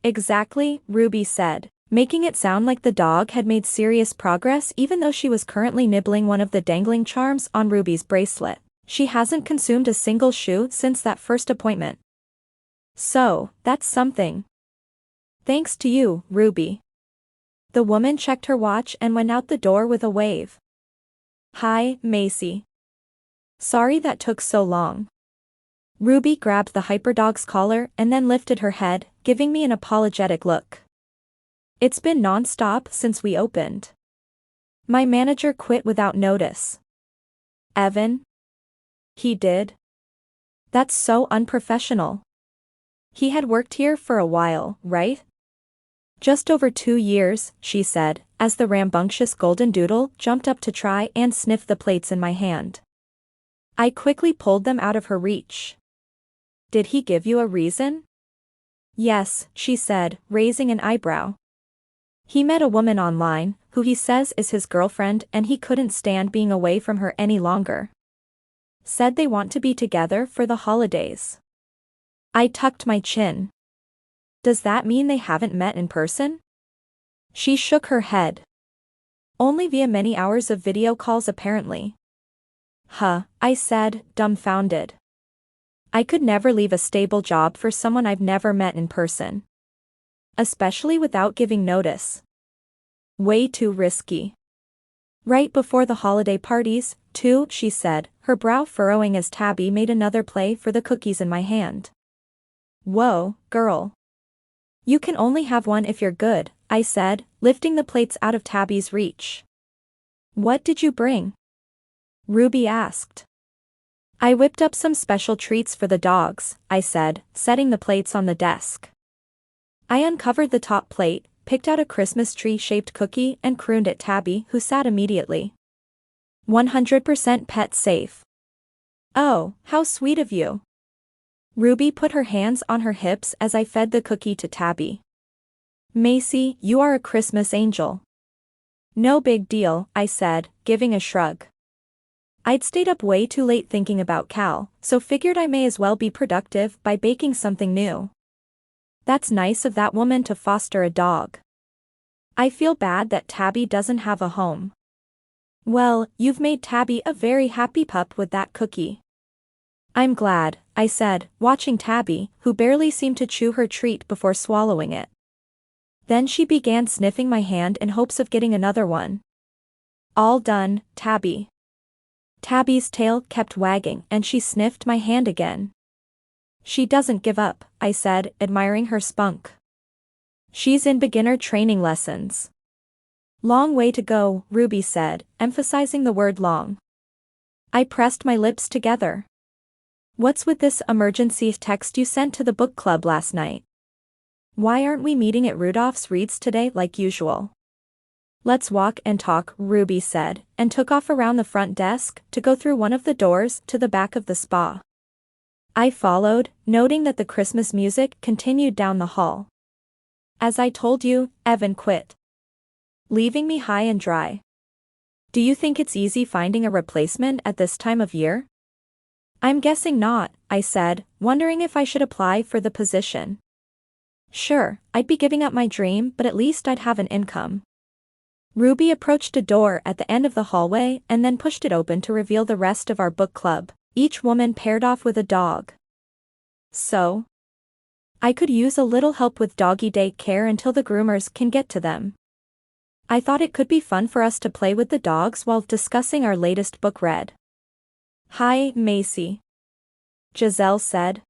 "Exactly," Ruby said, making it sound like the dog had made serious progress even though she was currently nibbling one of the dangling charms on Ruby's bracelet. "She hasn't consumed a single shoe since that first appointment. So, that's something. Thanks to you, Ruby." The woman checked her watch and went out the door with a wave. "Hi, Macy. Sorry that took so long." Ruby grabbed the hyperdog's collar and then lifted her head, giving me an apologetic look. "It's been non-stop since we opened. My manager quit without notice." "Evan? He did? That's so unprofessional. He had worked here for a while, right?" "Just over 2 years," she said, as the rambunctious golden doodle jumped up to try and sniff the plates in my hand. I quickly pulled them out of her reach. "Did he give you a reason?" "Yes," she said, raising an eyebrow. "He met a woman online, who he says is his girlfriend, and he couldn't stand being away from her any longer. Said they want to be together for the holidays." I tucked my chin. "Does that mean they haven't met in person?" She shook her head. "Only via many hours of video calls apparently." "Huh," I said, dumbfounded. I could never leave a stable job for someone I've never met in person. Especially without giving notice. Way too risky. "Right before the holiday parties, too," she said, her brow furrowing as Tabby made another play for the cookies in my hand. "Whoa, girl. You can only have one if you're good," I said, lifting the plates out of Tabby's reach. "What did you bring?" Ruby asked. "I whipped up some special treats for the dogs," I said, setting the plates on the desk. I uncovered the top plate, picked out a Christmas tree-shaped cookie and crooned at Tabby, who sat immediately. 100% pet safe." "Oh, how sweet of you." Ruby put her hands on her hips as I fed the cookie to Tabby. "Macy, you are a Christmas angel." "No big deal," I said, giving a shrug. I'd stayed up way too late thinking about Cal, so figured I may as well be productive by baking something new. That's nice of that woman to foster a dog. I feel bad that Tabby doesn't have a home. "Well, you've made Tabby a very happy pup with that cookie." "I'm glad," I said, watching Tabby, who barely seemed to chew her treat before swallowing it. Then she began sniffing my hand in hopes of getting another one. "All done, Tabby." Tabby's tail kept wagging and she sniffed my hand again. "She doesn't give up," I said, admiring her spunk. "She's in beginner training lessons." "Long way to go," Ruby said, emphasizing the word long. I pressed my lips together. What's with this emergency text you sent to the book club last night? Why aren't we meeting at Rudolph's Reeds today like usual? Let's walk and talk, Ruby said, and took off around the front desk to go through one of the doors to the back of the spa. I followed, noting that the Christmas music continued down the hall. As I told you, Evan quit, leaving me high and dry. Do you think it's easy finding a replacement at this time of year? I'm guessing not, I said, wondering if I should apply for the position. Sure, I'd be giving up my dream, but at least I'd have an income. Ruby approached a door at the end of the hallway and then pushed it open to reveal the rest of our book club, each woman paired off with a dog. So? I could use a little help with doggy day care until the groomers can get to them. I thought it could be fun for us to play with the dogs while discussing our latest book read. Hi, Macy, Giselle said.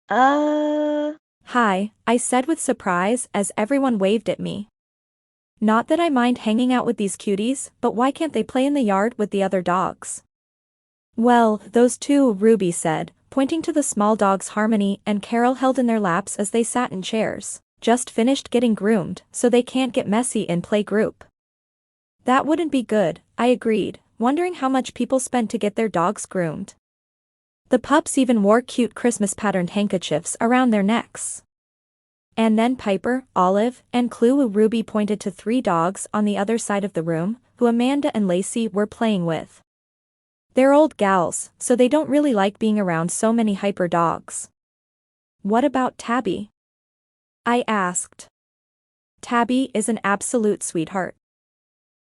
Hi, I said with surprise as everyone waved at me. Not that I mind hanging out with these cuties, but why can't they play in the yard with the other dogs? Well, those two, Ruby said, pointing to the small dogs Harmony and Carol held in their laps as they sat in chairs, just finished getting groomed, so they can't get messy in playgroup. That wouldn't be good, I agreed, wondering how much people spent to get their dogs groomed. The pups even wore cute Christmas-patterned handkerchiefs around their necks. And then Piper, Olive, and Clue. Ruby pointed to 3 dogs on the other side of the room, who Amanda and Lacey were playing with. They're old gals, so they don't really like being around so many hyper dogs. What about Tabby? I asked. Tabby is an absolute sweetheart.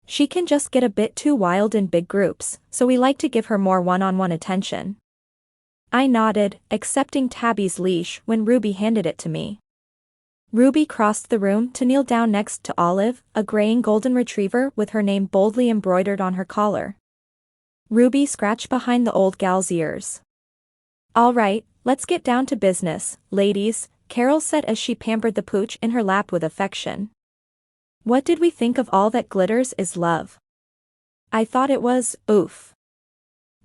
She can just get a bit too wild in big groups, so we like to give her more one-on-one attention. I nodded, accepting Tabby's leash when Ruby handed it to me. Ruby crossed the room to kneel down next to Olive, a graying golden retriever with her name boldly embroidered on her collar. Ruby scratched behind the old gal's ears. All right, let's get down to business, ladies, Carol said as she pampered the pooch in her lap with affection. What did we think of All That Glitters Is Love? I thought it was, oof.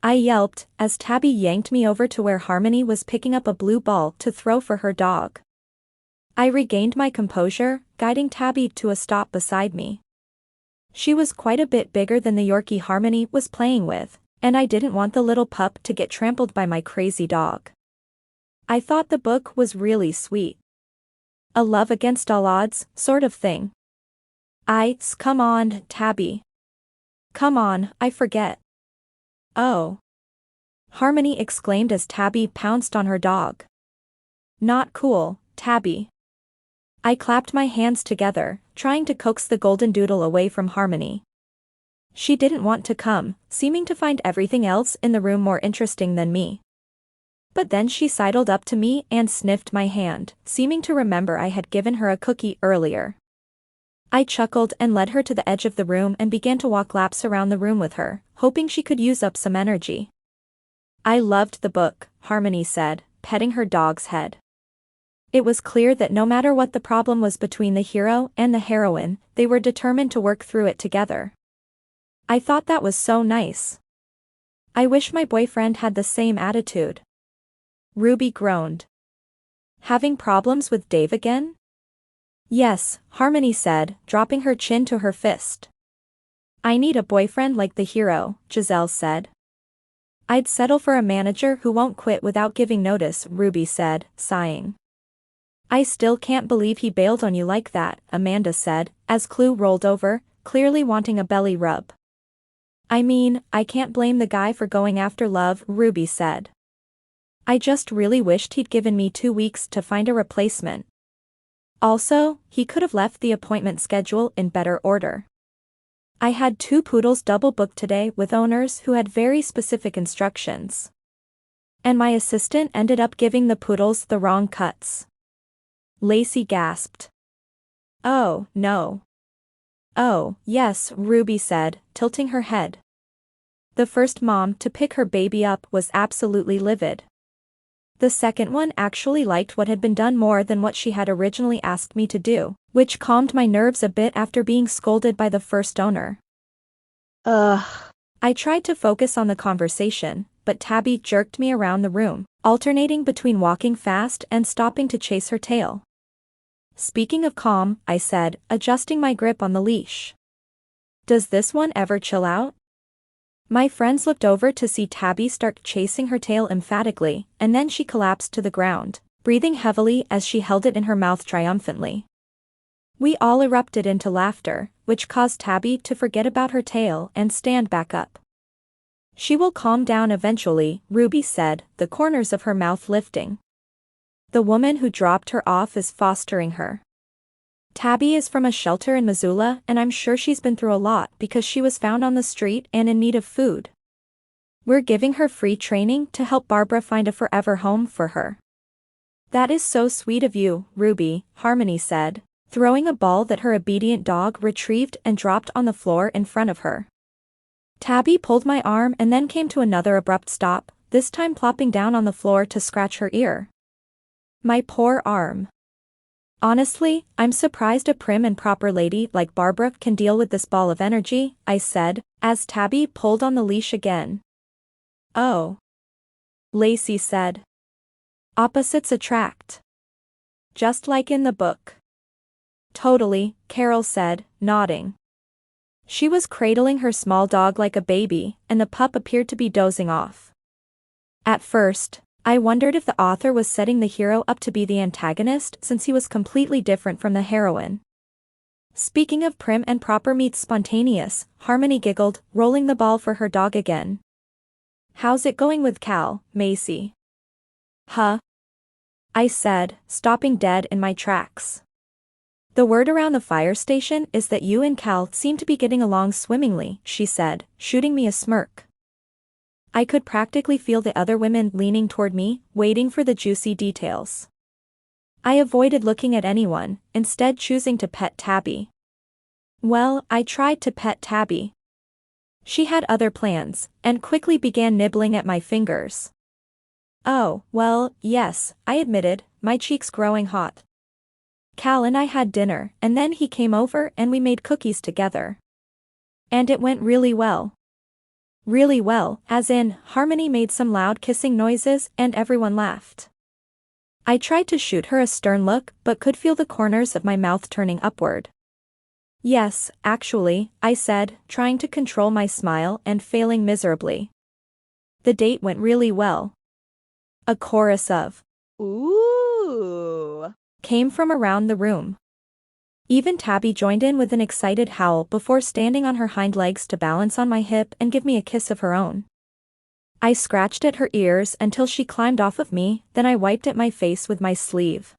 I yelped, as Tabby yanked me over to where Harmony was picking up a blue ball to throw for her dog. I regained my composure, guiding Tabby to a stop beside me. She was quite a bit bigger than the Yorkie Harmony was playing with, and I didn't want the little pup to get trampled by my crazy dog. I thought the book was really sweet. A love against all odds, sort of thing. Come on, Tabby. Come on, I forget. Oh. Harmony exclaimed as Tabby pounced on her dog. Not cool, Tabby. I clapped my hands together, trying to coax the golden doodle away from Harmony. She didn't want to come, seeming to find everything else in the room more interesting than me. But then she sidled up to me and sniffed my hand, seeming to remember I had given her a cookie earlier. I chuckled and led her to the edge of the room and began to walk laps around the room with her, hoping she could use up some energy. I loved the book, Harmony said, petting her dog's head. It was clear that no matter what the problem was between the hero and the heroine, they were determined to work through it together. I thought that was so nice. I wish my boyfriend had the same attitude. Ruby groaned. Having problems with Dave again? Yes, Harmony said, dropping her chin to her fist. I need a boyfriend like the hero, Giselle said. I'd settle for a manager who won't quit without giving notice, Ruby said, sighing. I still can't believe he bailed on you like that, Amanda said, as Clue rolled over, clearly wanting a belly rub. I mean, I can't blame the guy for going after love, Ruby said. I just really wished he'd given me 2 weeks to find a replacement. Also, he could have left the appointment schedule in better order. I had 2 poodles double booked today with owners who had very specific instructions. And my assistant ended up giving the poodles the wrong cuts. Lacey gasped. Oh, no. Oh, yes, Ruby said, tilting her head. The first mom to pick her baby up was absolutely livid. The second one actually liked what had been done more than what she had originally asked me to do, which calmed my nerves a bit after being scolded by the first owner. I tried to focus on the conversation, but Tabby jerked me around the room, alternating between walking fast and stopping to chase her tail. Speaking of calm, I said, adjusting my grip on the leash. Does this one ever chill out? My friends looked over to see Tabby start chasing her tail emphatically, and then she collapsed to the ground, breathing heavily as she held it in her mouth triumphantly. We all erupted into laughter, which caused Tabby to forget about her tail and stand back up. She will calm down eventually, Ruby said, the corners of her mouth lifting. The woman who dropped her off is fostering her. Tabby is from a shelter in Missoula, and I'm sure she's been through a lot because she was found on the street and in need of food. We're giving her free training to help Barbara find a forever home for her. That is so sweet of you, Ruby, Harmony said, throwing a ball that her obedient dog retrieved and dropped on the floor in front of her. Tabby pulled my arm and then came to another abrupt stop, this time plopping down on the floor to scratch her ear. My poor arm. Honestly, I'm surprised a prim and proper lady like Barbara can deal with this ball of energy, I said, as Tabby pulled on the leash again. Oh. Lacey said. Opposites attract. Just like in the book. Totally, Carol said, nodding. She was cradling her small dog like a baby, and the pup appeared to be dozing off. At first, I wondered if the author was setting the hero up to be the antagonist since he was completely different from the heroine. Speaking of prim and proper meets spontaneous, Harmony giggled, rolling the ball for her dog again. How's it going with Cal, Macy? Huh? I said, stopping dead in my tracks. The word around the fire station is that you and Cal seem to be getting along swimmingly, she said, shooting me a smirk. I could practically feel the other women leaning toward me, waiting for the juicy details. I avoided looking at anyone, instead choosing to pet Tabby. Well, I tried to pet Tabby. She had other plans, and quickly began nibbling at my fingers. Oh, well, yes, I admitted, my cheeks growing hot. Cal and I had dinner, and then he came over and we made cookies together. And it went really well. Really well, as in, Harmony made some loud kissing noises and everyone laughed. I tried to shoot her a stern look but could feel the corners of my mouth turning upward. Yes, actually, I said, trying to control my smile and failing miserably. The date went really well. A chorus of Ooh came from around the room. Even Tabby joined in with an excited howl before standing on her hind legs to balance on my hip and give me a kiss of her own. I scratched at her ears until she climbed off of me, then I wiped at my face with my sleeve.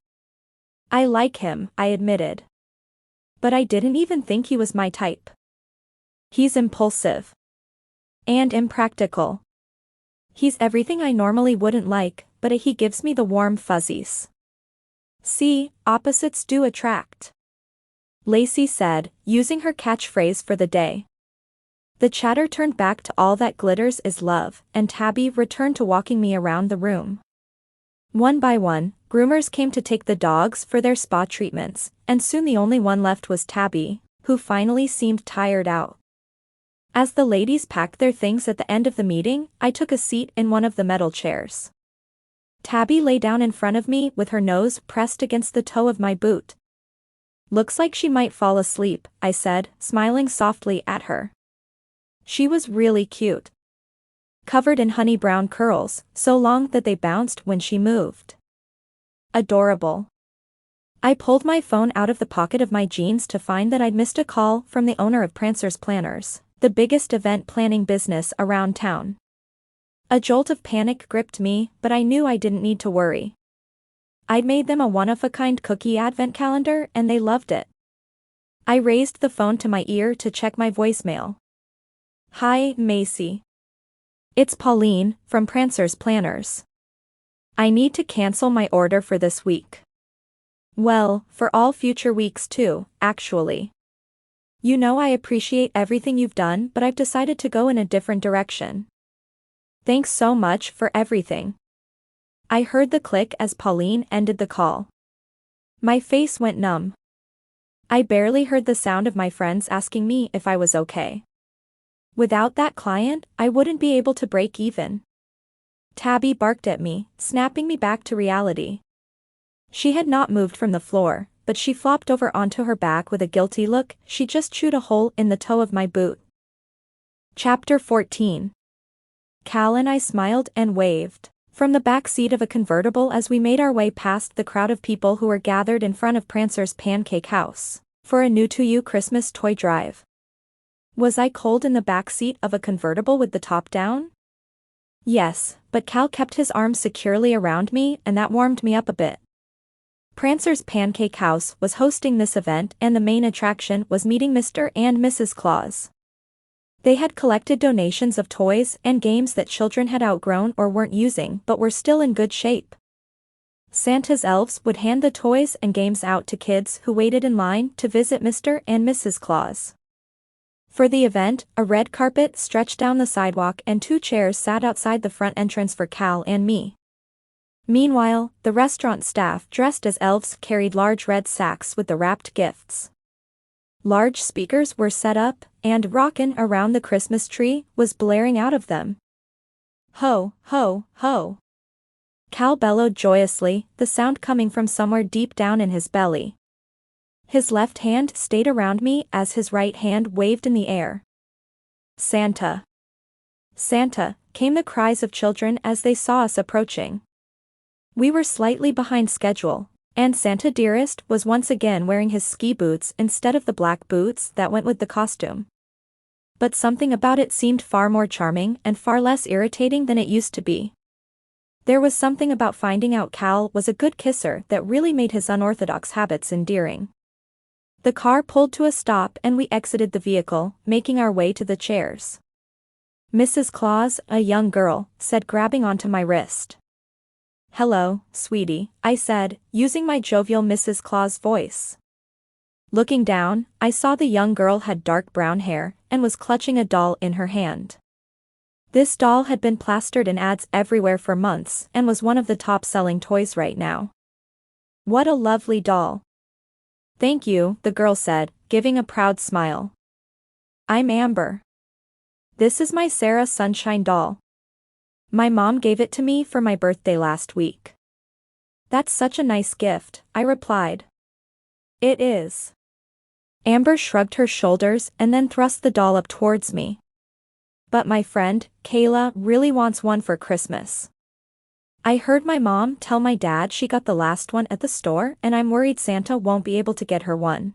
I like him, I admitted. But I didn't even think he was my type. He's impulsive. And impractical. He's everything I normally wouldn't like, but he gives me the warm fuzzies. See, opposites do attract. Lacey said, using her catchphrase for the day. The chatter turned back to all that glitters is love, and Tabby returned to walking me around the room. One by one, groomers came to take the dogs for their spa treatments, and soon the only one left was Tabby, who finally seemed tired out. As the ladies packed their things at the end of the meeting, I took a seat in one of the metal chairs. Tabby lay down in front of me with her nose pressed against the toe of my boot. Looks like she might fall asleep, I said, smiling softly at her. She was really cute. Covered in honey brown curls, so long that they bounced when she moved. Adorable. I pulled my phone out of the pocket of my jeans to find that I'd missed a call from the owner of Prancer's Planners, the biggest event planning business around town. A jolt of panic gripped me, but I knew I didn't need to worry. I'd made them a one-of-a-kind cookie advent calendar and they loved it. I raised the phone to my ear to check my voicemail. Hi, Macy. It's Pauline, from Prancer's Planners. I need to cancel my order for this week. Well, for all future weeks too, actually. You know I appreciate everything you've done, but I've decided to go in a different direction. Thanks so much for everything. I heard the click as Pauline ended the call. My face went numb. I barely heard the sound of my friends asking me if I was okay. Without that client, I wouldn't be able to break even. Tabby barked at me, snapping me back to reality. She had not moved from the floor, but she flopped over onto her back with a guilty look. She just chewed a hole in the toe of my boot. Chapter 14. Cal and I smiled and waved from the back seat of a convertible as we made our way past the crowd of people who were gathered in front of Prancer's Pancake House for a new to you Christmas toy drive. Was I cold in the back seat of a convertible with the top down? Yes, but Cal kept his arms securely around me and that warmed me up a bit. Prancer's Pancake House was hosting this event and the main attraction was meeting Mr. and Mrs. Claus. They had collected donations of toys and games that children had outgrown or weren't using but were still in good shape. Santa's elves would hand the toys and games out to kids who waited in line to visit Mr. and Mrs. Claus. For the event, a red carpet stretched down the sidewalk and 2 chairs sat outside the front entrance for Cal and me. Meanwhile, the restaurant staff dressed as elves carried large red sacks with the wrapped gifts. Large speakers were set up, and "Rockin' Around the Christmas Tree" was blaring out of them. Ho, ho, ho! Cal bellowed joyously, the sound coming from somewhere deep down in his belly. His left hand stayed around me as his right hand waved in the air. Santa! Santa! Came the cries of children as they saw us approaching. We were slightly behind schedule, and Santa Dearest was once again wearing his ski boots instead of the black boots that went with the costume. But something about it seemed far more charming and far less irritating than it used to be. There was something about finding out Cal was a good kisser that really made his unorthodox habits endearing. The car pulled to a stop and we exited the vehicle, making our way to the chairs. Mrs. Claus, a young girl, said, grabbing onto my wrist. "Hello, sweetie," I said, using my jovial Mrs. Claus voice. Looking down, I saw the young girl had dark brown hair and was clutching a doll in her hand. This doll had been plastered in ads everywhere for months and was one of the top-selling toys right now. What a lovely doll. "Thank you," the girl said, giving a proud smile. "I'm Amber. This is my Sarah Sunshine doll. My mom gave it to me for my birthday last week." "That's such a nice gift," I replied. "It is." Amber shrugged her shoulders and then thrust the doll up towards me. "But my friend, Kayla, really wants one for Christmas. I heard my mom tell my dad she got the last one at the store and I'm worried Santa won't be able to get her one.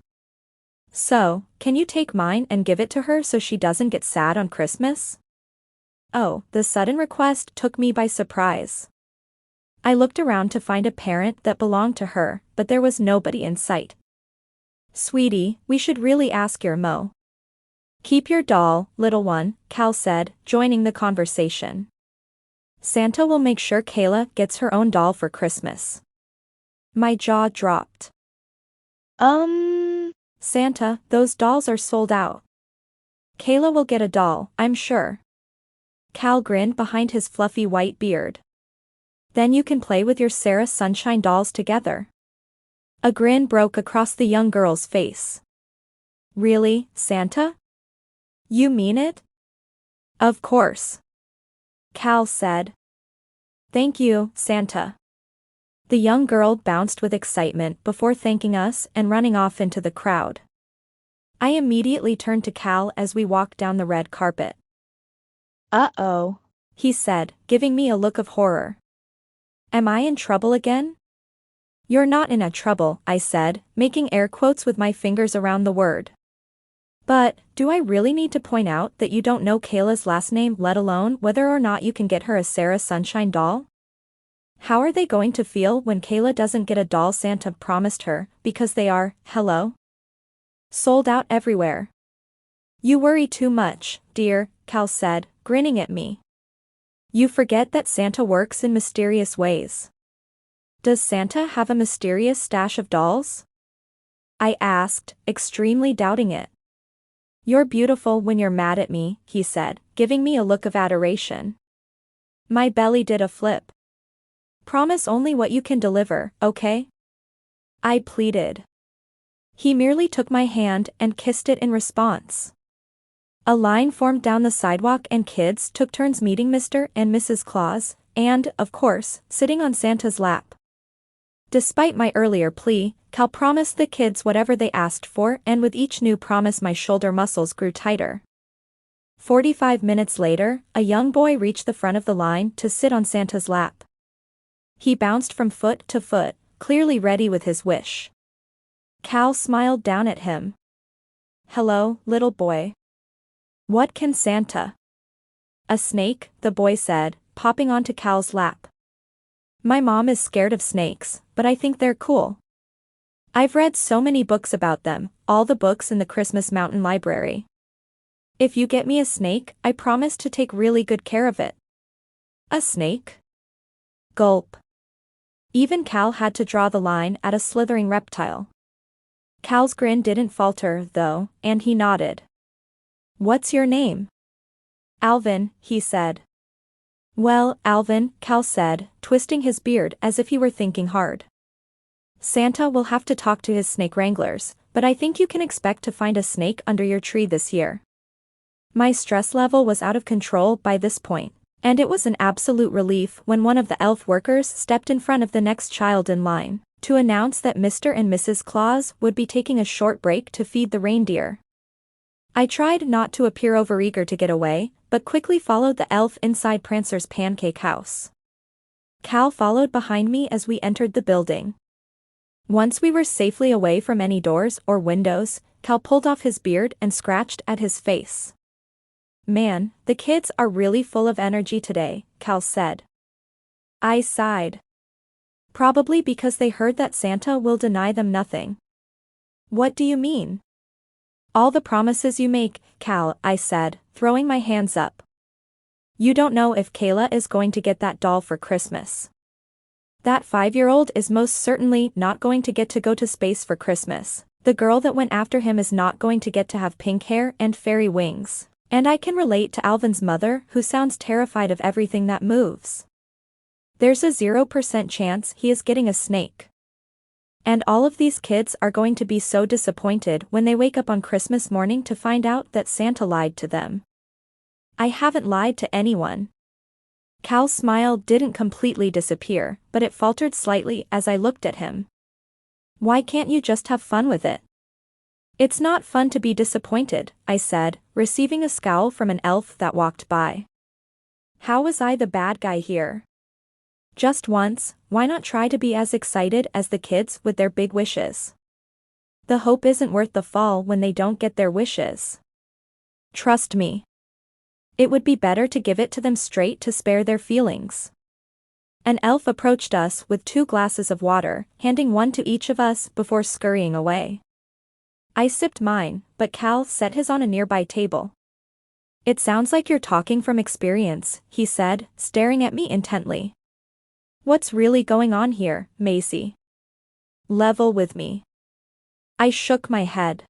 So, can you take mine and give it to her so she doesn't get sad on Christmas?" Oh, the sudden request took me by surprise. I looked around to find a parent that belonged to her, but there was nobody in sight. "Sweetie, we should really ask your mo." "Keep your doll, little one," Cal said, joining the conversation. "Santa will make sure Kayla gets her own doll for Christmas." My jaw dropped. Santa, those dolls are sold out. Kayla will get a doll, I'm sure." Cal grinned behind his fluffy white beard. "Then you can play with your Sarah Sunshine dolls together." A grin broke across the young girl's face. "Really, Santa? You mean it?" "Of course," Cal said. "Thank you, Santa." The young girl bounced with excitement before thanking us and running off into the crowd. I immediately turned to Cal as we walked down the red carpet. "Uh-oh," he said, giving me a look of horror. "Am I in trouble again?" "You're not in a trouble," I said, making air quotes with my fingers around the word. "But, do I really need to point out that you don't know Kayla's last name, let alone whether or not you can get her a Sarah Sunshine doll? How are they going to feel when Kayla doesn't get a doll Santa promised her, because they are, sold out everywhere?" "You worry too much, dear," Cal said, grinning at me. "You forget that Santa works in mysterious ways." "Does Santa have a mysterious stash of dolls?" I asked, extremely doubting it. "You're beautiful when you're mad at me," he said, giving me a look of adoration. My belly did a flip. "Promise only what you can deliver, okay?" I pleaded. He merely took my hand and kissed it in response. A line formed down the sidewalk and kids took turns meeting Mr. and Mrs. Claus, and, of course, sitting on Santa's lap. Despite my earlier plea, Cal promised the kids whatever they asked for, and with each new promise my shoulder muscles grew tighter. 45 minutes later, a young boy reached the front of the line to sit on Santa's lap. He bounced from foot to foot, clearly ready with his wish. Cal smiled down at him. "Hello, little boy. What can Santa?" "A snake," the boy said, popping onto Cal's lap. "My mom is scared of snakes, but I think they're cool. I've read so many books about them, all the books in the Christmas Mountain Library. If you get me a snake, I promise to take really good care of it." "A snake?" Gulp. Even Cal had to draw the line at a slithering reptile. Cal's grin didn't falter, though, and he nodded. "What's your name?" "Alvin," he said. "Well, Alvin," Cal said, twisting his beard as if he were thinking hard. "Santa will have to talk to his snake wranglers, but I think you can expect to find a snake under your tree this year." My stress level was out of control by this point, and it was an absolute relief when one of the elf workers stepped in front of the next child in line to announce that Mr. and Mrs. Claus would be taking a short break to feed the reindeer. I tried not to appear overeager to get away, but quickly followed the elf inside Prancer's pancake house. Cal followed behind me as we entered the building. Once we were safely away from any doors or windows, Cal pulled off his beard and scratched at his face. "Man, the kids are really full of energy today," Cal said. I sighed. "Probably because they heard that Santa will deny them nothing." "What do you mean?" "All the promises you make, Cal," I said, throwing my hands up. "You don't know if Kayla is going to get that doll for Christmas. That 5-year-old is most certainly not going to get to go to space for Christmas. The girl that went after him is not going to get to have pink hair and fairy wings. And I can relate to Alvin's mother, who sounds terrified of everything that moves. There's a 0% chance he is getting a snake. And all of these kids are going to be so disappointed when they wake up on Christmas morning to find out that Santa lied to them." "I haven't lied to anyone." Cal's smile didn't completely disappear, but it faltered slightly as I looked at him. "Why can't you just have fun with it?" "It's not fun to be disappointed," I said, receiving a scowl from an elf that walked by. "How was I the bad guy here? Just once, why not try to be as excited as the kids with their big wishes? The hope isn't worth the fall when they don't get their wishes. Trust me. It would be better to give it to them straight to spare their feelings." An elf approached us with 2 glasses of water, handing one to each of us before scurrying away. I sipped mine, but Cal set his on a nearby table. "It sounds like you're talking from experience," he said, staring at me intently. "What's really going on here, Macy? Level with me." I shook my head.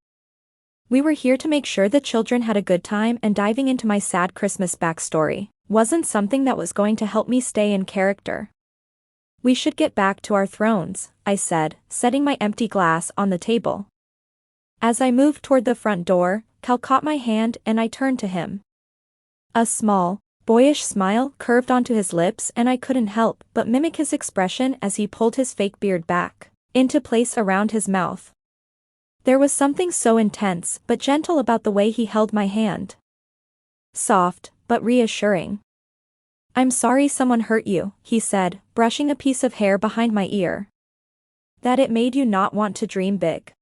"We were here to make sure the children had a good time, and diving into my sad Christmas backstory wasn't something that was going to help me stay in character." "We should get back to our thrones," I said, setting my empty glass on the table. As I moved toward the front door, Cal caught my hand and I turned to him. A small, boyish smile curved onto his lips, and I couldn't help but mimic his expression as he pulled his fake beard back into place around his mouth. There was something so intense but gentle about the way he held my hand. Soft, but reassuring. "I'm sorry someone hurt you," he said, brushing a piece of hair behind my ear. "That it made you not want to dream big."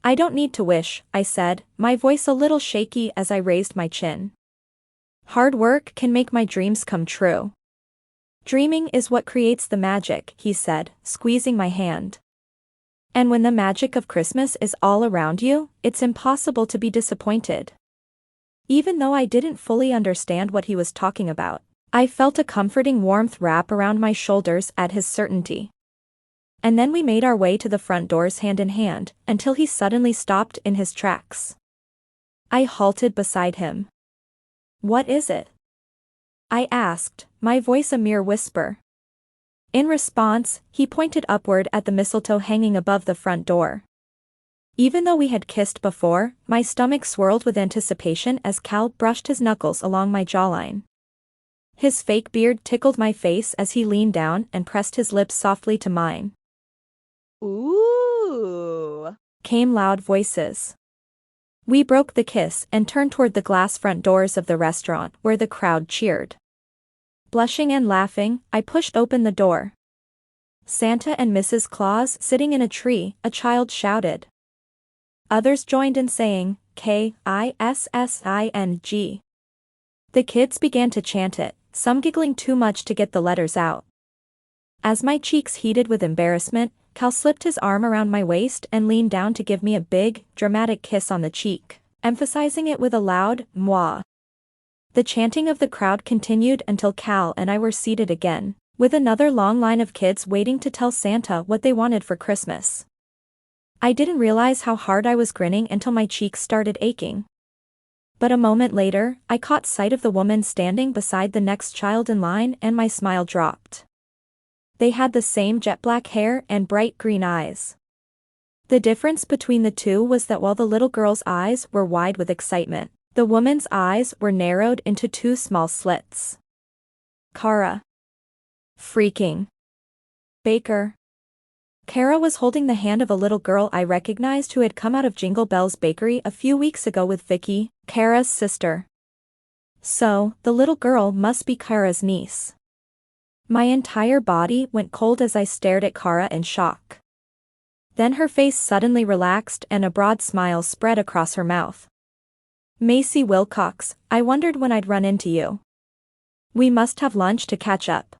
"I don't need to wish," I said, my voice a little shaky as I raised my chin. "Hard work can make my dreams come true. Dreaming is what creates the magic," he said, squeezing my hand. "And when the magic of Christmas is all around you, it's impossible to be disappointed." Even though I didn't fully understand what he was talking about, I felt a comforting warmth wrap around my shoulders at his certainty. And then we made our way to the front doors hand in hand, until he suddenly stopped in his tracks. I halted beside him. "What is it?" I asked, my voice a mere whisper. In response, he pointed upward at the mistletoe hanging above the front door. Even though we had kissed before, my stomach swirled with anticipation as Cal brushed his knuckles along my jawline. His fake beard tickled my face as he leaned down and pressed his lips softly to mine. Ooh, Came loud voices. We broke the kiss and turned toward the glass front doors of the restaurant where the crowd cheered. Blushing and laughing, I pushed open the door. Santa and Mrs. Claus sitting in a tree, a child shouted. Others joined in saying, K-I-S-S-I-N-G. The kids began to chant it, some giggling too much to get the letters out. As my cheeks heated with embarrassment, Cal slipped his arm around my waist and leaned down to give me a big, dramatic kiss on the cheek, emphasizing it with a loud, mwah. The chanting of the crowd continued until Cal and I were seated again, with another long line of kids waiting to tell Santa what they wanted for Christmas. I didn't realize how hard I was grinning until my cheeks started aching. But a moment later, I caught sight of the woman standing beside the next child in line and my smile dropped. They had the same jet black hair and bright green eyes. The difference between the two was that while the little girl's eyes were wide with excitement, the woman's eyes were narrowed into two small slits. Kara. Freaking. Baker. Kara was holding the hand of a little girl I recognized who had come out of Jingle Bell's bakery a few weeks ago with Vicky, Kara's sister. So, the little girl must be Kara's niece. My entire body went cold as I stared at Kara in shock. Then her face suddenly relaxed and a broad smile spread across her mouth. Macy Wilcox, I wondered when I'd run into you. We must have lunch to catch up.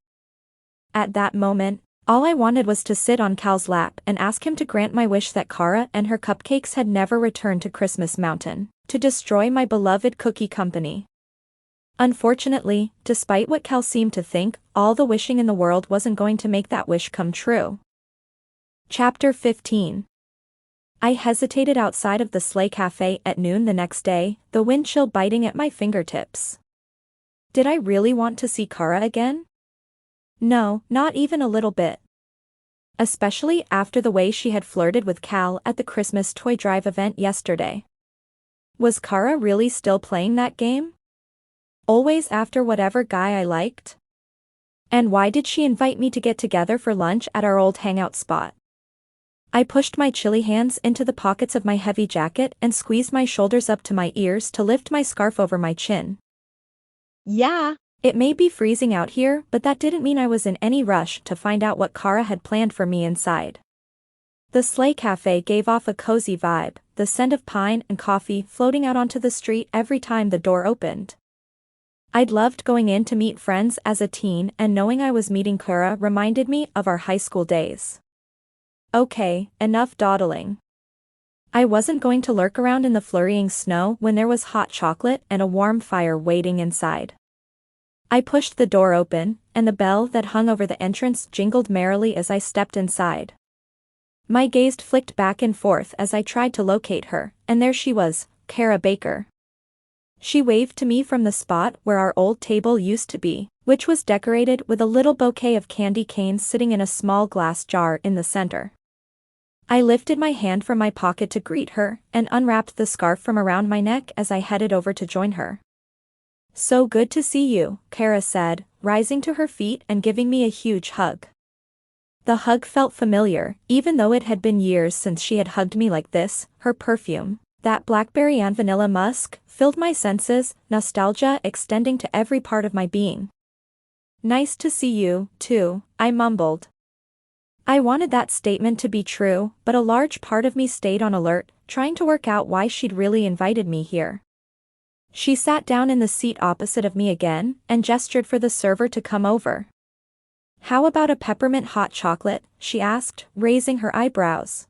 At that moment, all I wanted was to sit on Cal's lap and ask him to grant my wish that Kara and her cupcakes had never returned to Christmas Mountain, to destroy my beloved cookie company. Unfortunately, despite what Cal seemed to think, all the wishing in the world wasn't going to make that wish come true. Chapter 15. I hesitated outside of the Sleigh Cafe at noon the next day, the wind chill biting at my fingertips. Did I really want to see Kara again? No, not even a little bit. Especially after the way she had flirted with Cal at the Christmas toy drive event yesterday. Was Kara really still playing that game? Always after whatever guy I liked? And why did she invite me to get together for lunch at our old hangout spot? I pushed my chilly hands into the pockets of my heavy jacket and squeezed my shoulders up to my ears to lift my scarf over my chin. yeah. It may be freezing out here, but that didn't mean I was in any rush to find out what Kara had planned for me inside. The Sleigh Cafe gave off a cozy vibe, the scent of pine and coffee floating out onto the street every time the door opened. I'd loved going in to meet friends as a teen, and knowing I was meeting Kara reminded me of our high school days. Okay, enough dawdling. I wasn't going to lurk around in the flurrying snow when there was hot chocolate and a warm fire waiting inside. I pushed the door open, and the bell that hung over the entrance jingled merrily as I stepped inside. My gaze flicked back and forth as I tried to locate her, and there she was, Kara Baker. She waved to me from the spot where our old table used to be, which was decorated with a little bouquet of candy canes sitting in a small glass jar in the center. I lifted my hand from my pocket to greet her, and unwrapped the scarf from around my neck as I headed over to join her. So good to see you, Kara said, rising to her feet and giving me a huge hug. The hug felt familiar, even though it had been years since she had hugged me like this. Her perfume, that blackberry and vanilla musk, filled my senses, nostalgia extending to every part of my being. Nice to see you, too, I mumbled. I wanted that statement to be true, but a large part of me stayed on alert, trying to work out why she'd really invited me here. She sat down in the seat opposite of me again, and gestured for the server to come over. How about a peppermint hot chocolate? She asked, raising her eyebrows.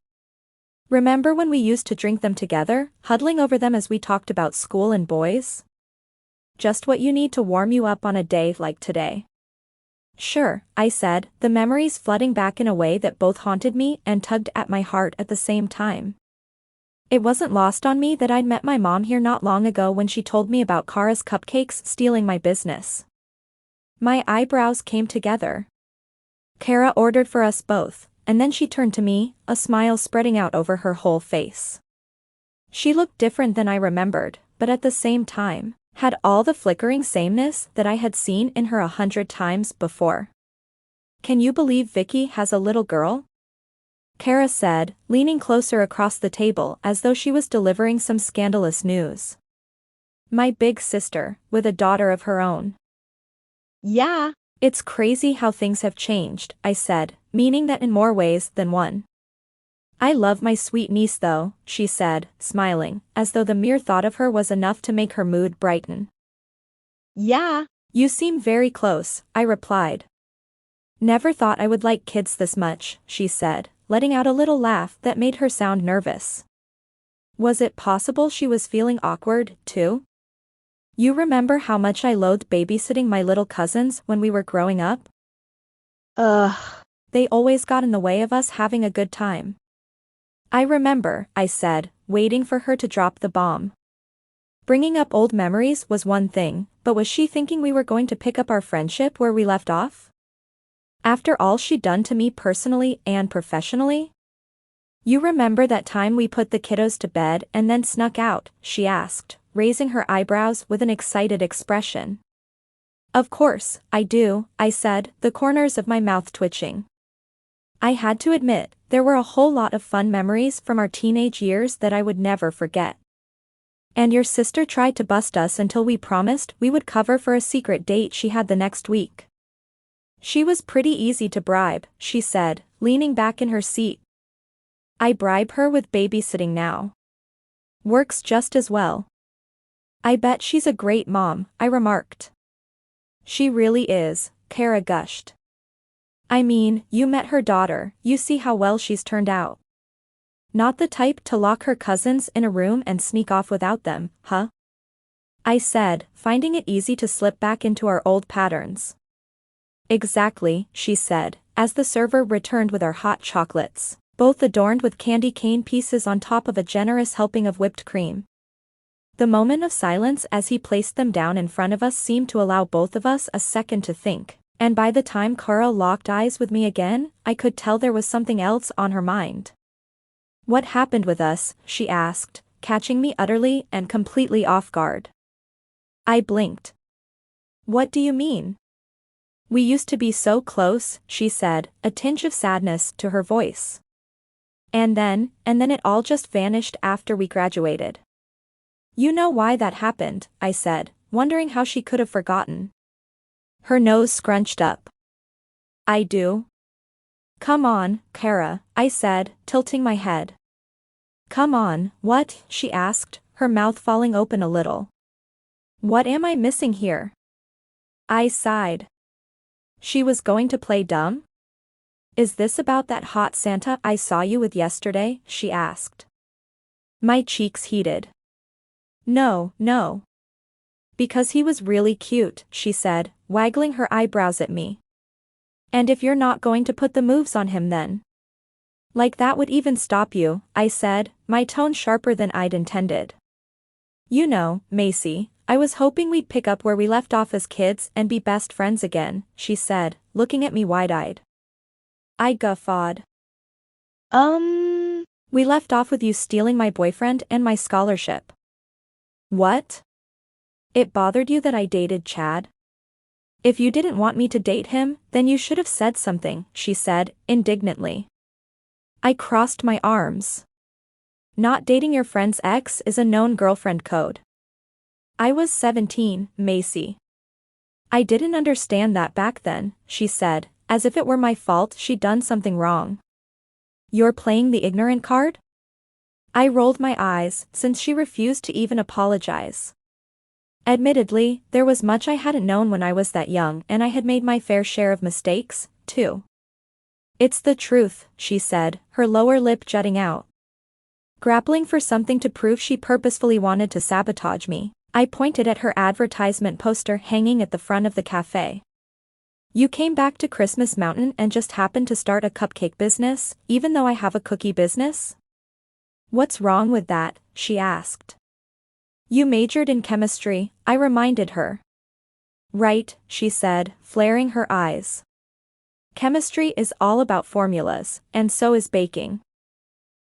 Remember when we used to drink them together, huddling over them as we talked about school and boys? Just what you need to warm you up on a day like today. Sure, I said, the memories flooding back in a way that both haunted me and tugged at my heart at the same time. It wasn't lost on me that I'd met my mom here not long ago when she told me about Kara's cupcakes stealing my business. My eyebrows came together. Kara ordered for us both, and then she turned to me, a smile spreading out over her whole face. She looked different than I remembered, but at the same time, had all the flickering sameness that I had seen in her 100 times before. "Can you believe Vicky has a little girl?" Kara said, leaning closer across the table as though she was delivering some scandalous news. "My big sister, with a daughter of her own." Yeah. "It's crazy how things have changed," I said, meaning that in more ways than one. "I love my sweet niece though," she said, smiling, as though the mere thought of her was enough to make her mood brighten. Yeah. "You seem very close," I replied. "Never thought I would like kids this much," she said, letting out a little laugh that made her sound nervous. Was it possible she was feeling awkward, too? "You remember how much I loathed babysitting my little cousins when we were growing up? Ugh. They always got in the way of us having a good time." "I remember," I said, waiting for her to drop the bomb. Bringing up old memories was one thing, but was she thinking we were going to pick up our friendship where we left off? After all she'd done to me personally and professionally? "You remember that time we put the kiddos to bed and then snuck out?" she asked, raising her eyebrows with an excited expression. "Of course, I do," I said, the corners of my mouth twitching. I had to admit, there were a whole lot of fun memories from our teenage years that I would never forget. "And your sister tried to bust us until we promised we would cover for a secret date she had the next week." "She was pretty easy to bribe," she said, leaning back in her seat. "I bribe her with babysitting now. Works just as well." "I bet she's a great mom," I remarked. "She really is," Kara gushed. "I mean, you met her daughter, you see how well she's turned out. Not the type to lock her cousins in a room and sneak off without them, huh?" I said, finding it easy to slip back into our old patterns. "Exactly," she said, as the server returned with our hot chocolates, both adorned with candy cane pieces on top of a generous helping of whipped cream. The moment of silence as he placed them down in front of us seemed to allow both of us a second to think, and by the time Kara locked eyes with me again, I could tell there was something else on her mind. "What happened with us?" she asked, catching me utterly and completely off guard. I blinked. "What do you mean?" "We used to be so close," she said, a tinge of sadness to her voice. And then it all just vanished after we graduated." "You know why that happened," I said, wondering how she could have forgotten. Her nose scrunched up. "I do." "Come on, Kara," I said, tilting my head. "Come on, what?" she asked, her mouth falling open a little. "What am I missing here?" I sighed. "She was going to play dumb?" "Is this about that hot Santa I saw you with yesterday?" she asked. My cheeks heated. No. "Because he was really cute," she said, waggling her eyebrows at me. "And if you're not going to put the moves on him then?" "Like that would even stop you," I said, my tone sharper than I'd intended. "You know, Macy, I was hoping we'd pick up where we left off as kids and be best friends again," she said, looking at me wide-eyed. I guffawed. "We left off with you stealing my boyfriend and my scholarship." "What? It bothered you that I dated Chad?" "If you didn't want me to date him, then you should have said something," she said, indignantly. I crossed my arms. "Not dating your friend's ex is a known girlfriend code." "I was 17, Macy. I didn't understand that back then," she said, as if it were my fault she'd done something wrong. "You're playing the ignorant card?" I rolled my eyes, since she refused to even apologize. Admittedly, there was much I hadn't known when I was that young, and I had made my fair share of mistakes, too. "It's the truth," she said, her lower lip jutting out. Grappling for something to prove she purposefully wanted to sabotage me, I pointed at her advertisement poster hanging at the front of the cafe. "You came back to Christmas Mountain and just happened to start a cupcake business, even though I have a cookie business?" "What's wrong with that?" she asked. "You majored in chemistry," I reminded her. "Right," she said, flaring her eyes. "Chemistry is all about formulas, and so is baking.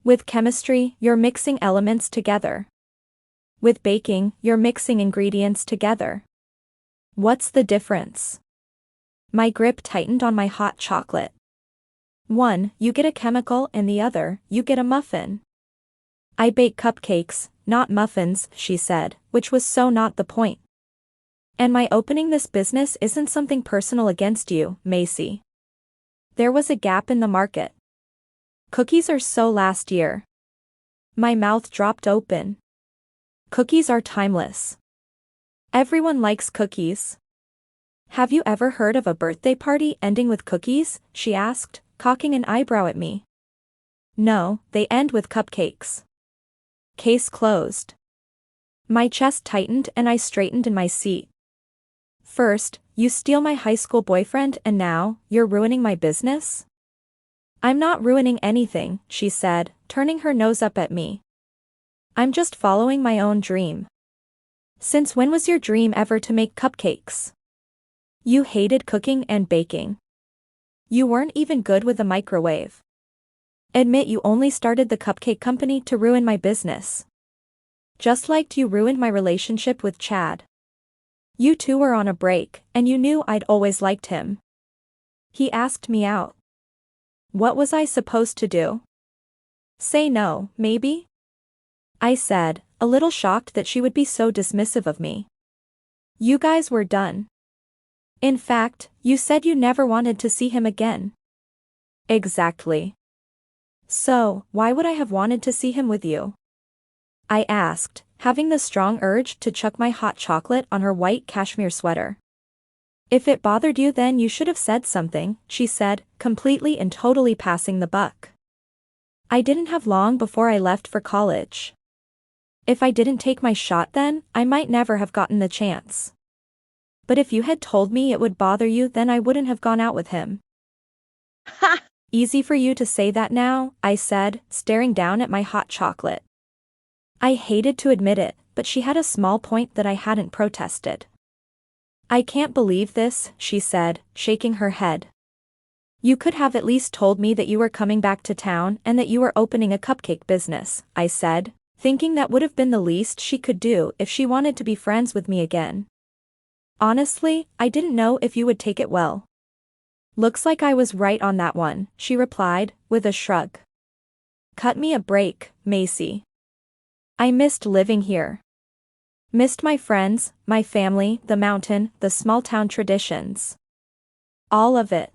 With chemistry, you're mixing elements together. With baking, you're mixing ingredients together. What's the difference? My grip tightened on my hot chocolate. One, you get a chemical, and the other, you get a muffin. I bake cupcakes, not muffins, she said, which was so not the point. And my opening this business isn't something personal against you, Macy. There was a gap in the market. Cookies are so last year. My mouth dropped open. Cookies are timeless. Everyone likes cookies. Have you ever heard of a birthday party ending with cookies? She asked, cocking an eyebrow at me. No, they end with cupcakes. Case closed. My chest tightened and I straightened in my seat. First, you steal my high school boyfriend and now, you're ruining my business? I'm not ruining anything, she said, turning her nose up at me. I'm just following my own dream. Since when was your dream ever to make cupcakes? You hated cooking and baking. You weren't even good with a microwave. Admit you only started the cupcake company to ruin my business. Just like you ruined my relationship with Chad. You two were on a break, and you knew I'd always liked him. He asked me out. What was I supposed to do? Say no, maybe? I said, a little shocked that she would be so dismissive of me. You guys were done. In fact, you said you never wanted to see him again. Exactly. So, why would I have wanted to see him with you? I asked, having the strong urge to chuck my hot chocolate on her white cashmere sweater. If it bothered you then you should have said something, she said, completely and totally passing the buck. I didn't have long before I left for college. If I didn't take my shot then, I might never have gotten the chance. But if you had told me it would bother you then I wouldn't have gone out with him. Ha! Easy for you to say that now, I said, staring down at my hot chocolate. I hated to admit it, but she had a small point that I hadn't protested. I can't believe this, she said, shaking her head. You could have at least told me that you were coming back to town and that you were opening a cupcake business, I said, thinking that would have been the least she could do if she wanted to be friends with me again. Honestly, I didn't know if you would take it well. Looks like I was right on that one, she replied, with a shrug. Cut me a break, Macy. I missed living here. Missed my friends, my family, the mountain, the small-town traditions. All of it.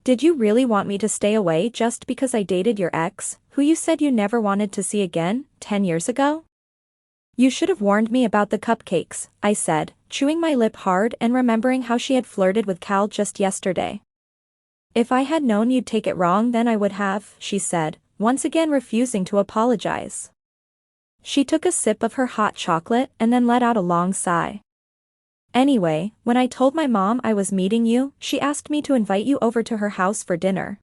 Did you really want me to stay away just because I dated your ex, who you said you never wanted to see again, 10 years ago? You should have warned me about the cupcakes, I said, chewing my lip hard and remembering how she had flirted with Cal just yesterday. If I had known you'd take it wrong then I would have, she said, once again refusing to apologize. She took a sip of her hot chocolate and then let out a long sigh. Anyway, when I told my mom I was meeting you, she asked me to invite you over to her house for dinner.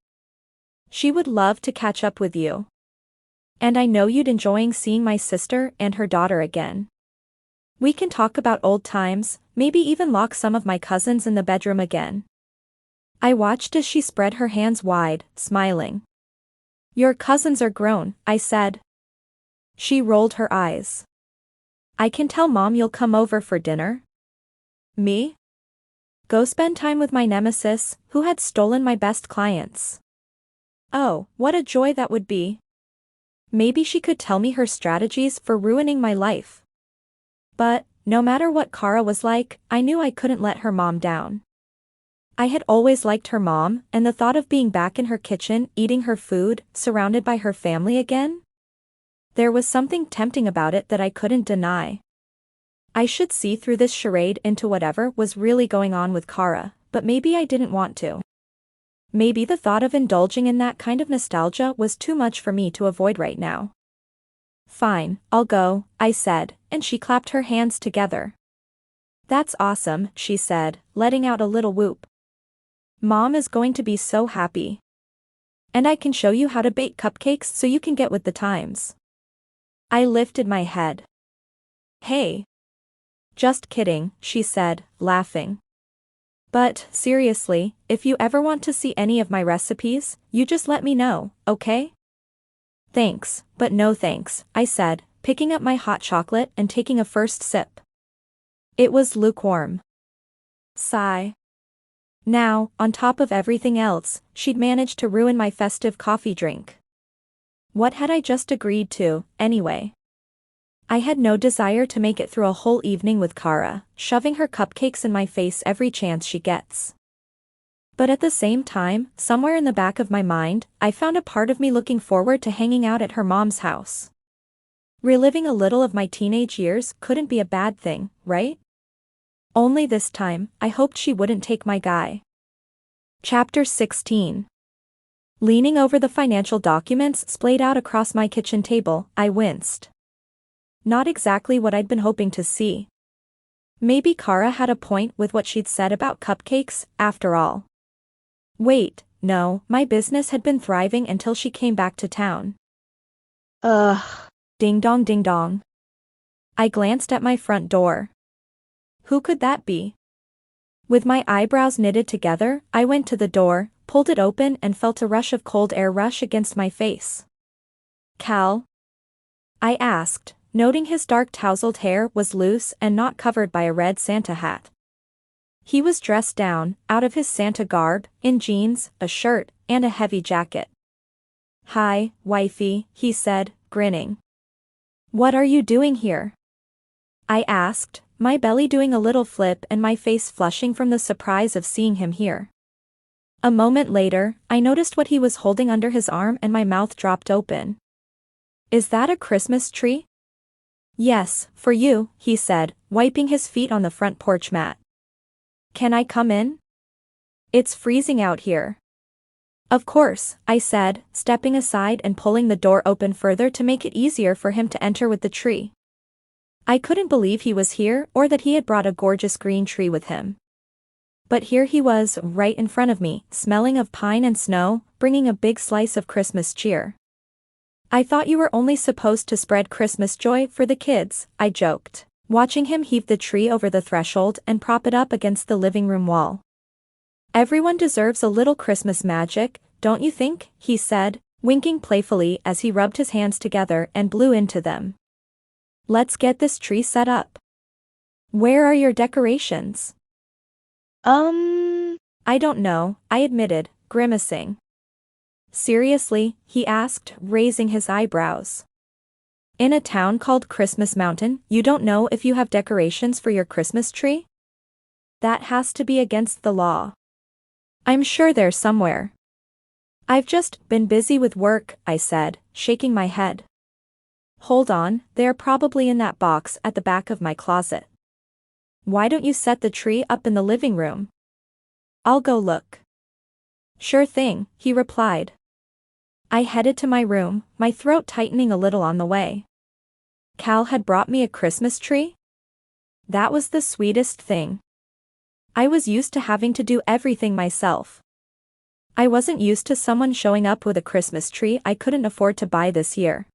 She would love to catch up with you. And I know you'd enjoying seeing my sister and her daughter again. We can talk about old times, maybe even lock some of my cousins in the bedroom again. I watched as she spread her hands wide, smiling. Your cousins are grown, I said. She rolled her eyes. I can tell Mom you'll come over for dinner? Me? Go spend time with my nemesis, who had stolen my best clients. Oh, what a joy that would be. Maybe she could tell me her strategies for ruining my life. But, no matter what Kara was like, I knew I couldn't let her mom down. I had always liked her mom, and the thought of being back in her kitchen, eating her food, surrounded by her family again? There was something tempting about it that I couldn't deny. I should see through this charade into whatever was really going on with Kara, but maybe I didn't want to. Maybe the thought of indulging in that kind of nostalgia was too much for me to avoid right now. Fine, I'll go, I said, and she clapped her hands together. That's awesome, she said, letting out a little whoop. Mom is going to be so happy. And I can show you how to bake cupcakes so you can get with the times. I lifted my head. Hey. Just kidding, she said, laughing. But, seriously, if you ever want to see any of my recipes, you just let me know, okay? Thanks, but no thanks, I said, picking up my hot chocolate and taking a first sip. It was lukewarm. Sigh. Now, on top of everything else, she'd managed to ruin my festive coffee drink. What had I just agreed to, anyway? I had no desire to make it through a whole evening with Kara, shoving her cupcakes in my face every chance she gets. But at the same time, somewhere in the back of my mind, I found a part of me looking forward to hanging out at her mom's house. Reliving a little of my teenage years couldn't be a bad thing, right? Only this time, I hoped she wouldn't take my guy. Chapter 16. Leaning over the financial documents splayed out across my kitchen table, I winced. Not exactly what I'd been hoping to see. Maybe Kara had a point with what she'd said about cupcakes, after all. Wait, no, my business had been thriving until she came back to town. Ding dong ding dong. I glanced at my front door. Who could that be? With my eyebrows knitted together, I went to the door, pulled it open and felt a rush of cold air rush against my face. Cal? I asked, noting his dark tousled hair was loose and not covered by a red Santa hat. He was dressed down, out of his Santa garb, in jeans, a shirt, and a heavy jacket. Hi, wifey, he said, grinning. What are you doing here? I asked, my belly doing a little flip and my face flushing from the surprise of seeing him here. A moment later, I noticed what he was holding under his arm and my mouth dropped open. Is that a Christmas tree? Yes, for you, he said, wiping his feet on the front porch mat. Can I come in? It's freezing out here. Of course, I said, stepping aside and pulling the door open further to make it easier for him to enter with the tree. I couldn't believe he was here or that he had brought a gorgeous green tree with him. But here he was, right in front of me, smelling of pine and snow, bringing a big slice of Christmas cheer. I thought you were only supposed to spread Christmas joy for the kids, I joked, watching him heave the tree over the threshold and prop it up against the living room wall. Everyone deserves a little Christmas magic, don't you think? He said, winking playfully as he rubbed his hands together and blew into them. Let's get this tree set up. Where are your decorations? I don't know, I admitted, grimacing. Seriously, he asked, raising his eyebrows. In a town called Christmas Mountain, you don't know if you have decorations for your Christmas tree? That has to be against the law. I'm sure there's somewhere. I've just been busy with work, I said, shaking my head. Hold on, they're probably in that box at the back of my closet. Why don't you set the tree up in the living room? I'll go look. Sure thing, he replied. I headed to my room, my throat tightening a little on the way. Cal had brought me a Christmas tree? That was the sweetest thing. I was used to having to do everything myself. I wasn't used to someone showing up with a Christmas tree I couldn't afford to buy this year.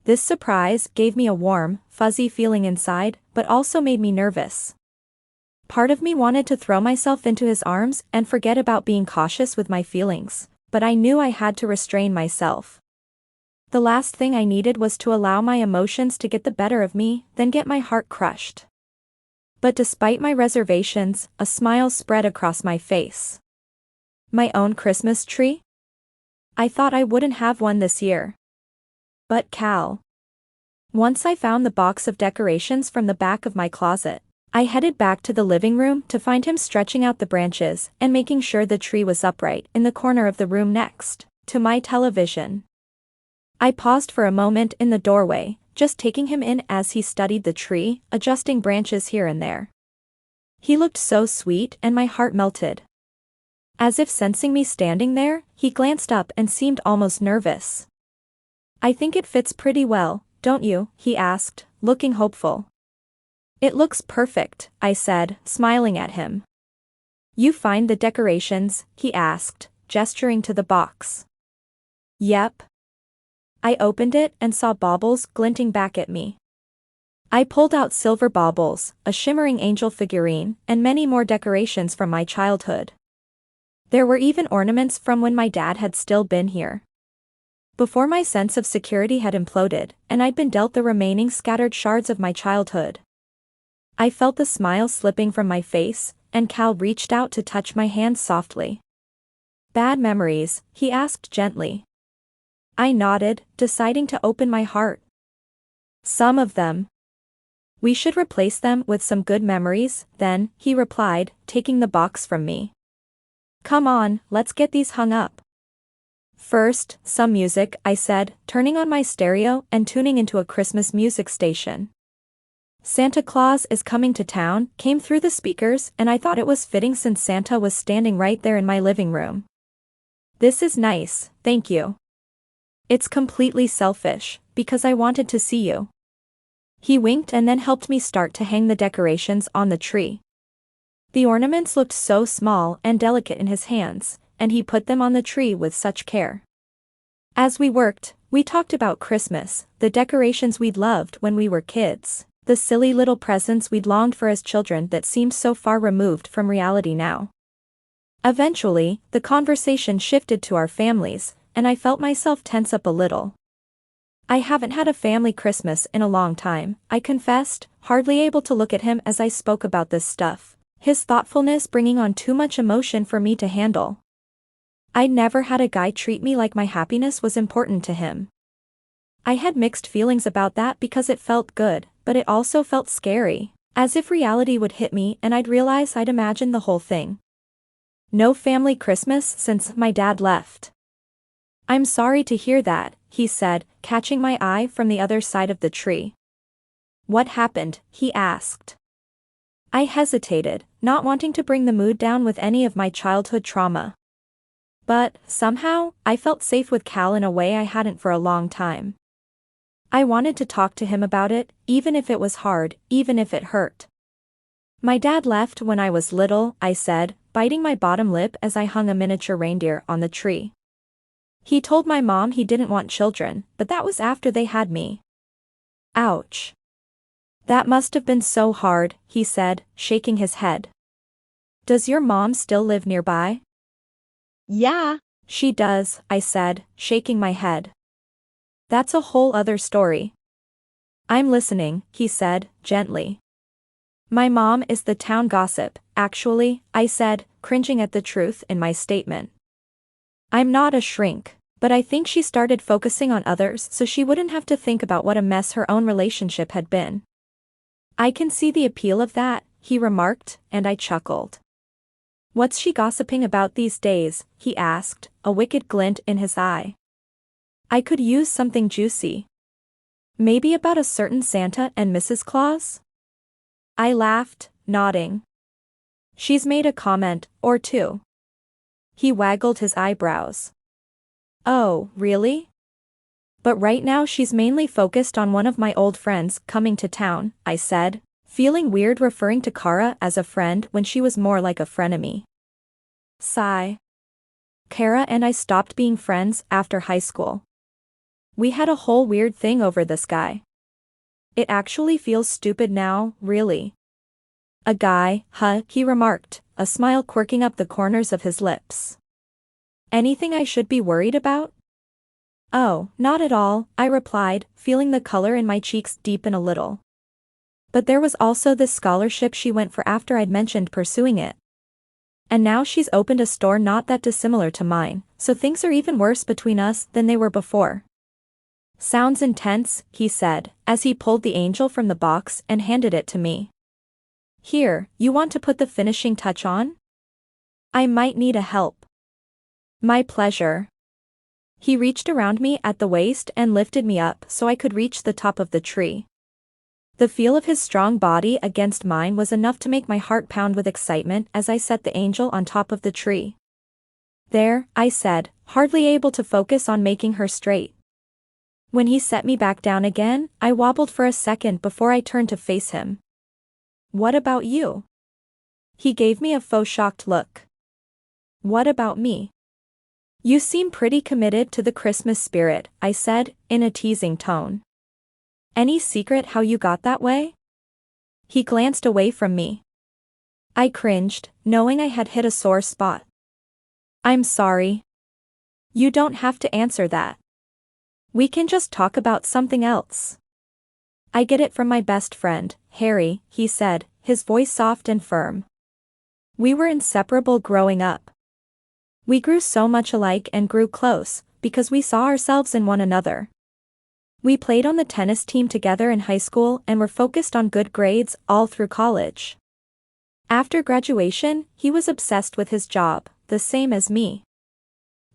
This surprise gave me a warm, fuzzy feeling inside, but also made me nervous. Part of me wanted to throw myself into his arms and forget about being cautious with my feelings, but I knew I had to restrain myself. The last thing I needed was to allow my emotions to get the better of me, then get my heart crushed. But despite my reservations, a smile spread across my face. My own Christmas tree? I thought I wouldn't have one this year. But Cal. Once I found the box of decorations from the back of my closet, I headed back to the living room to find him stretching out the branches and making sure the tree was upright in the corner of the room next to my television. I paused for a moment in the doorway, just taking him in as he studied the tree, adjusting branches here and there. He looked so sweet and my heart melted. As if sensing me standing there, he glanced up and seemed almost nervous. I think it fits pretty well, don't you? He asked, looking hopeful. It looks perfect, I said, smiling at him. You find the decorations? He asked, gesturing to the box. Yep. I opened it and saw baubles glinting back at me. I pulled out silver baubles, a shimmering angel figurine, and many more decorations from my childhood. There were even ornaments from when my dad had still been here. Before my sense of security had imploded, and I'd been dealt the remaining scattered shards of my childhood. I felt the smile slipping from my face, and Cal reached out to touch my hand softly. "Bad memories?" he asked gently. I nodded, deciding to open my heart. "Some of them. We should replace them with some good memories, then," he replied, taking the box from me. "Come on, let's get these hung up." "First, some music," I said, turning on my stereo and tuning into a Christmas music station. "Santa Claus is Coming to Town" came through the speakers, and I thought it was fitting since Santa was standing right there in my living room. "This is nice, thank you. It's completely selfish, because I wanted to see you." He winked and then helped me start to hang the decorations on the tree. The ornaments looked so small and delicate in his hands, and he put them on the tree with such care. As we worked, we talked about Christmas, the decorations we'd loved when we were kids, the silly little presents we'd longed for as children that seemed so far removed from reality now. Eventually, the conversation shifted to our families, and I felt myself tense up a little. "I haven't had a family Christmas in a long time," I confessed, hardly able to look at him as I spoke about this stuff, his thoughtfulness bringing on too much emotion for me to handle. I'd never had a guy treat me like my happiness was important to him. I had mixed feelings about that because it felt good, but it also felt scary, as if reality would hit me and I'd realize I'd imagined the whole thing. "No family Christmas since my dad left." "I'm sorry to hear that," he said, catching my eye from the other side of the tree. "What happened?" he asked. I hesitated, not wanting to bring the mood down with any of my childhood trauma. But, somehow, I felt safe with Cal in a way I hadn't for a long time. I wanted to talk to him about it, even if it was hard, even if it hurt. "My dad left when I was little," I said, biting my bottom lip as I hung a miniature reindeer on the tree. "He told my mom he didn't want children, but that was after they had me." "Ouch. That must have been so hard," he said, shaking his head. "Does your mom still live nearby?" Yeah. "She does," I said, shaking my head. "That's a whole other story." "I'm listening," he said, gently. "My mom is the town gossip, actually," I said, cringing at the truth in my statement. "I'm not a shrink, but I think she started focusing on others so she wouldn't have to think about what a mess her own relationship had been." "I can see the appeal of that," he remarked, and I chuckled. "What's she gossiping about these days?" he asked, a wicked glint in his eye. I could use something juicy. "Maybe about a certain Santa and Mrs. Claus?" I laughed, nodding. "She's made a comment or two." He waggled his eyebrows. "Oh, really?" "But right now she's mainly focused on one of my old friends coming to town," I said, feeling weird referring to Kara as a friend when she was more like a frenemy. Sigh. "Kara and I stopped being friends after high school. We had a whole weird thing over this guy. It actually feels stupid now, really." "A guy, huh?" he remarked, a smile quirking up the corners of his lips. "Anything I should be worried about?" "Oh, not at all," I replied, feeling the color in my cheeks deepen a little. "But there was also this scholarship she went for after I'd mentioned pursuing it. And now she's opened a store not that dissimilar to mine, so things are even worse between us than they were before." "Sounds intense," he said, as he pulled the angel from the box and handed it to me. "Here, you want to put the finishing touch on? I might need a help." "My pleasure." He reached around me at the waist and lifted me up so I could reach the top of the tree. The feel of his strong body against mine was enough to make my heart pound with excitement as I set the angel on top of the tree. "There," I said, hardly able to focus on making her straight. When he set me back down again, I wobbled for a second before I turned to face him. "What about you?" He gave me a faux shocked look. "What about me?" "You seem pretty committed to the Christmas spirit," I said, in a teasing tone. "Any secret how you got that way?" He glanced away from me. I cringed, knowing I had hit a sore spot. "I'm sorry." "You don't have to answer that." We can just talk about something else. I get it from my best friend, Harry, he said, his voice soft and firm. We were inseparable growing up. We grew so much alike and grew close, because we saw ourselves in one another. We played on the tennis team together in high school and were focused on good grades all through college. After graduation, he was obsessed with his job, the same as me.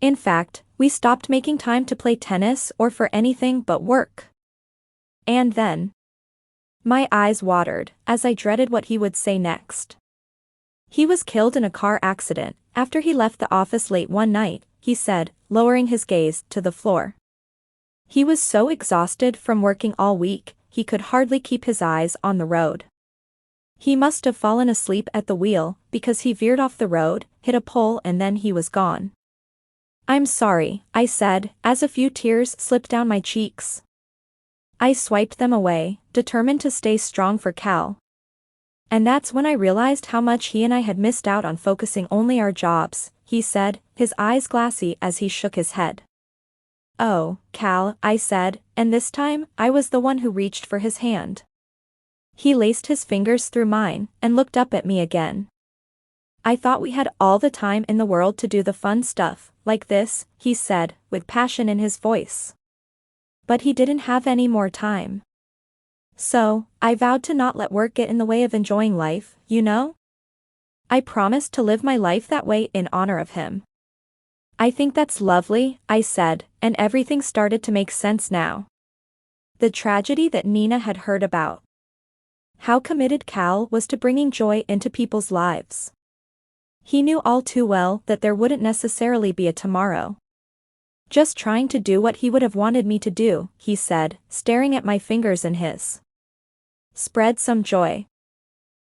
In fact, we stopped making time to play tennis or for anything but work. And then, my eyes watered as I dreaded what he would say next. He was killed in a car accident after he left the office late one night, he said, lowering his gaze to the floor. He was so exhausted from working all week, he could hardly keep his eyes on the road. He must have fallen asleep at the wheel, because he veered off the road, hit a pole, and then he was gone. I'm sorry, I said, as a few tears slipped down my cheeks. I swiped them away, determined to stay strong for Cal. And that's when I realized how much he and I had missed out on focusing only our jobs, he said, his eyes glassy as he shook his head. Oh, Cal, I said, and this time, I was the one who reached for his hand. He laced his fingers through mine, and looked up at me again. I thought we had all the time in the world to do the fun stuff, like this, he said, with passion in his voice. But he didn't have any more time. So, I vowed to not let work get in the way of enjoying life, you know? I promised to live my life that way in honor of him. I think that's lovely, I said, and everything started to make sense now. The tragedy that Nina had heard about. How committed Cal was to bringing joy into people's lives. He knew all too well that there wouldn't necessarily be a tomorrow. Just trying to do what he would have wanted me to do, he said, staring at my fingers in his. Spread some joy.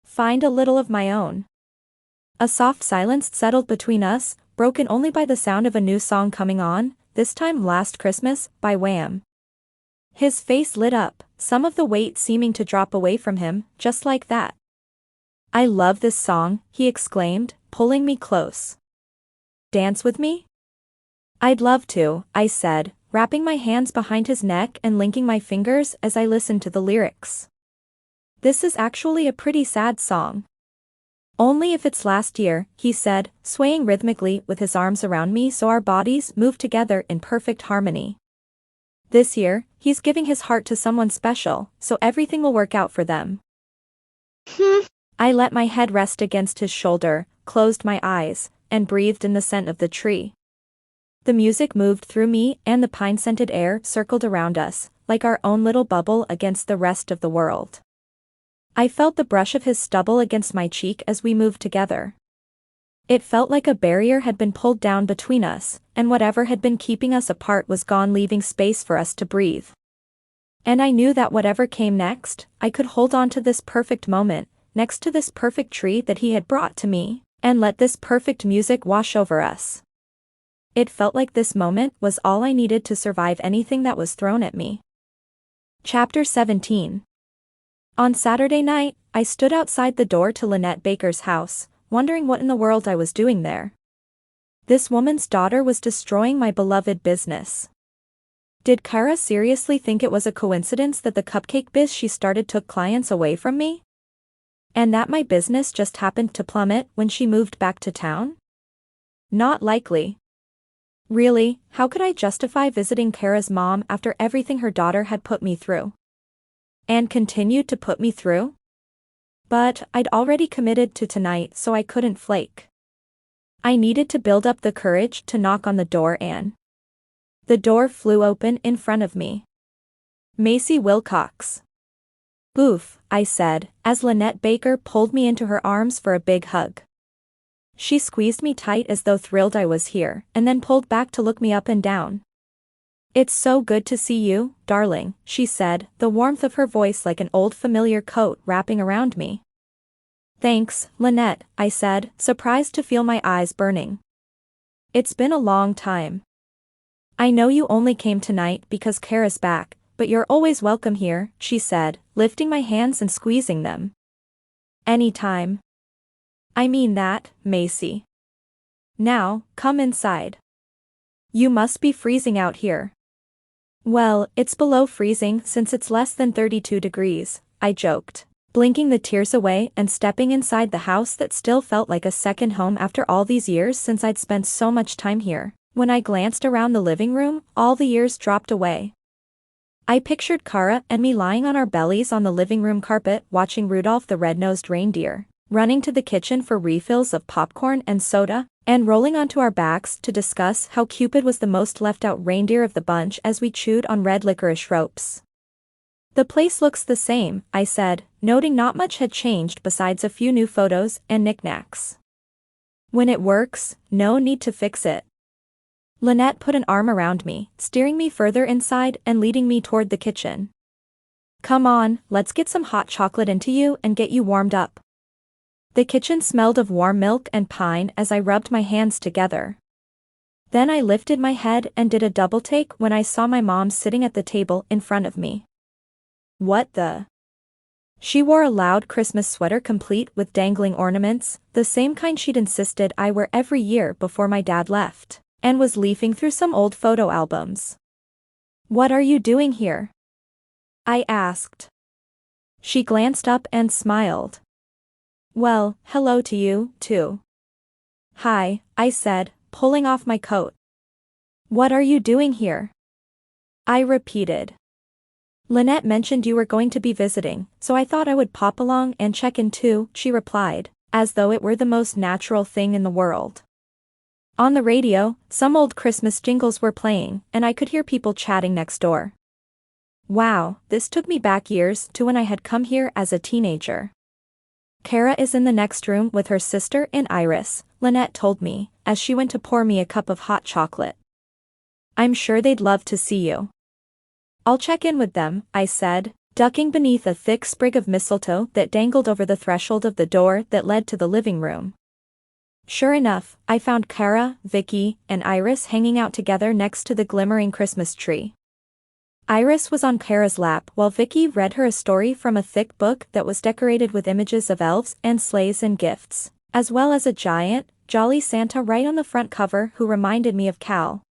Find a little of my own. A soft silence settled between us, broken only by the sound of a new song coming on, this time Last Christmas, by Wham. His face lit up, some of the weight seeming to drop away from him, just like that. I love this song, he exclaimed, pulling me close. Dance with me? I'd love to, I said, wrapping my hands behind his neck and linking my fingers as I listened to the lyrics. This is actually a pretty sad song. Only if it's last year, he said, swaying rhythmically with his arms around me so our bodies moved together in perfect harmony. This year, he's giving his heart to someone special, so everything will work out for them. I let my head rest against his shoulder, closed my eyes, and breathed in the scent of the tree. The music moved through me and the pine-scented air circled around us, like our own little bubble against the rest of the world. I felt the brush of his stubble against my cheek as we moved together. It felt like a barrier had been pulled down between us, and whatever had been keeping us apart was gone, leaving space for us to breathe. And I knew that whatever came next, I could hold on to this perfect moment, next to this perfect tree that he had brought to me, and let this perfect music wash over us. It felt like this moment was all I needed to survive anything that was thrown at me. Chapter 17. On Saturday night, I stood outside the door to Lynette Baker's house, wondering what in the world I was doing there. This woman's daughter was destroying my beloved business. Did Kara seriously think it was a coincidence that the cupcake biz she started took clients away from me? And that my business just happened to plummet when she moved back to town? Not likely. Really, how could I justify visiting Kara's mom after everything her daughter had put me through? And continued to put me through? But I'd already committed to tonight, so I couldn't flake. I needed to build up the courage to knock on the door, and the door flew open in front of me. Macy Wilcox. Oof, I said, as Lynette Baker pulled me into her arms for a big hug. She squeezed me tight as though thrilled I was here, and then pulled back to look me up and down. It's so good to see you, darling, she said, the warmth of her voice like an old familiar coat wrapping around me. Thanks, Lynette, I said, surprised to feel my eyes burning. It's been a long time. I know you only came tonight because Kara's back, but you're always welcome here, she said, lifting my hands and squeezing them. Anytime. I mean that, Macy. Now, come inside. You must be freezing out here. Well, it's below freezing since it's less than 32 degrees, I joked, blinking the tears away and stepping inside the house that still felt like a second home after all these years since I'd spent so much time here. When I glanced around the living room, all the years dropped away. I pictured Kara and me lying on our bellies on the living room carpet watching Rudolph the Red-Nosed Reindeer, running to the kitchen for refills of popcorn and soda, and rolling onto our backs to discuss how Cupid was the most left-out reindeer of the bunch as we chewed on red licorice ropes. The place looks the same, I said, noting not much had changed besides a few new photos and knickknacks. When it works, no need to fix it. Lynette put an arm around me, steering me further inside and leading me toward the kitchen. Come on, let's get some hot chocolate into you and get you warmed up. The kitchen smelled of warm milk and pine as I rubbed my hands together. Then I lifted my head and did a double take when I saw my mom sitting at the table in front of me. What the? She wore a loud Christmas sweater complete with dangling ornaments, the same kind she'd insisted I wear every year before my dad left, and was leafing through some old photo albums. What are you doing here? I asked. She glanced up and smiled. Well, hello to you, too. Hi, I said, pulling off my coat. What are you doing here? I repeated. Lynette mentioned you were going to be visiting, so I thought I would pop along and check in too, she replied, as though it were the most natural thing in the world. On the radio, some old Christmas jingles were playing, and I could hear people chatting next door. Wow, this took me back years to when I had come here as a teenager. Kara is in the next room with her sister and Iris, Lynette told me, as she went to pour me a cup of hot chocolate. I'm sure they'd love to see you. I'll check in with them, I said, ducking beneath a thick sprig of mistletoe that dangled over the threshold of the door that led to the living room. Sure enough, I found Kara, Vicky, and Iris hanging out together next to the glimmering Christmas tree. Iris was on Kara's lap while Vicky read her a story from a thick book that was decorated with images of elves and sleighs and gifts, as well as a giant, jolly Santa right on the front cover who reminded me of Cal.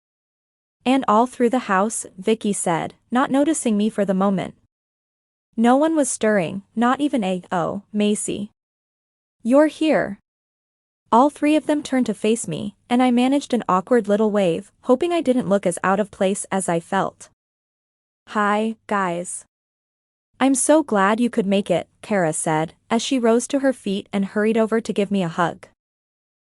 And all through the house, Vicky said, not noticing me for the moment. No one was stirring, not even Macy. You're here. All three of them turned to face me, and I managed an awkward little wave, hoping I didn't look as out of place as I felt. Hi, guys. I'm so glad you could make it, Kara said, as she rose to her feet and hurried over to give me a hug.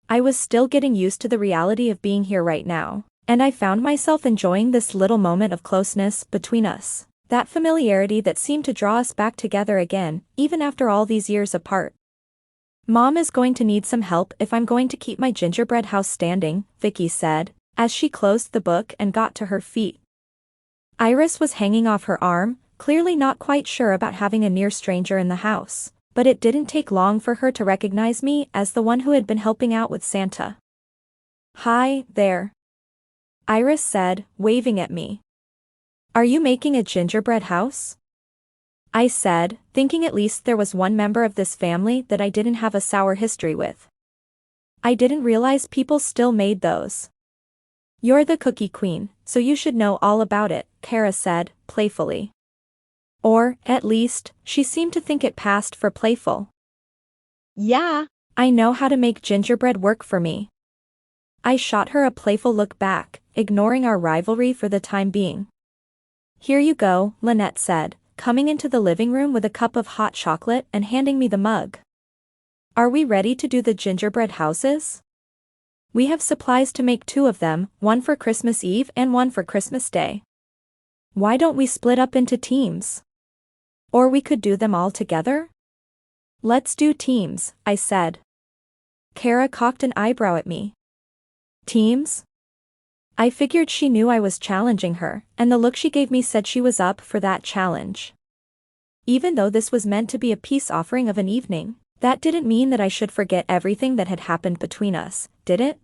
I was still getting used to the reality of being here right now, and I found myself enjoying this little moment of closeness between us, that familiarity that seemed to draw us back together again, even after all these years apart. Mom is going to need some help if I'm going to keep my gingerbread house standing, Vicky said, as she closed the book and got to her feet. Iris was hanging off her arm, clearly not quite sure about having a near stranger in the house, but it didn't take long for her to recognize me as the one who had been helping out with Santa. Hi, there. Iris said, waving at me. Are you making a gingerbread house? I said, thinking at least there was one member of this family that I didn't have a sour history with. I didn't realize people still made those. You're the cookie queen, so you should know all about it, Kara said, playfully. Or, at least, she seemed to think it passed for playful. Yeah. I know how to make gingerbread work for me. I shot her a playful look back, ignoring our rivalry for the time being. Here you go, Lynette said, coming into the living room with a cup of hot chocolate and handing me the mug. Are we ready to do the gingerbread houses? We have supplies to make 2 of them, one for Christmas Eve and one for Christmas Day. Why don't we split up into teams? Or we could do them all together? Let's do teams, I said. Kara cocked an eyebrow at me. Teams? I figured she knew I was challenging her, and the look she gave me said she was up for that challenge. Even though this was meant to be a peace offering of an evening, that didn't mean that I should forget everything that had happened between us, did it?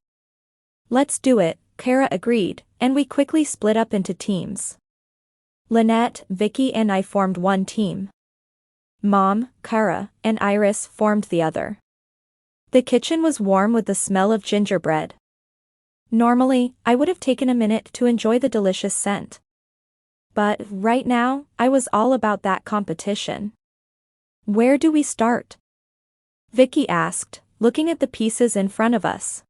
Let's do it, Kara agreed, and we quickly split up into teams. Lynette, Vicky and I formed one team. Mom, Kara, and Iris formed the other. The kitchen was warm with the smell of gingerbread. Normally, I would have taken a minute to enjoy the delicious scent. But, right now, I was all about that competition. Where do we start? Vicky asked, looking at the pieces in front of us.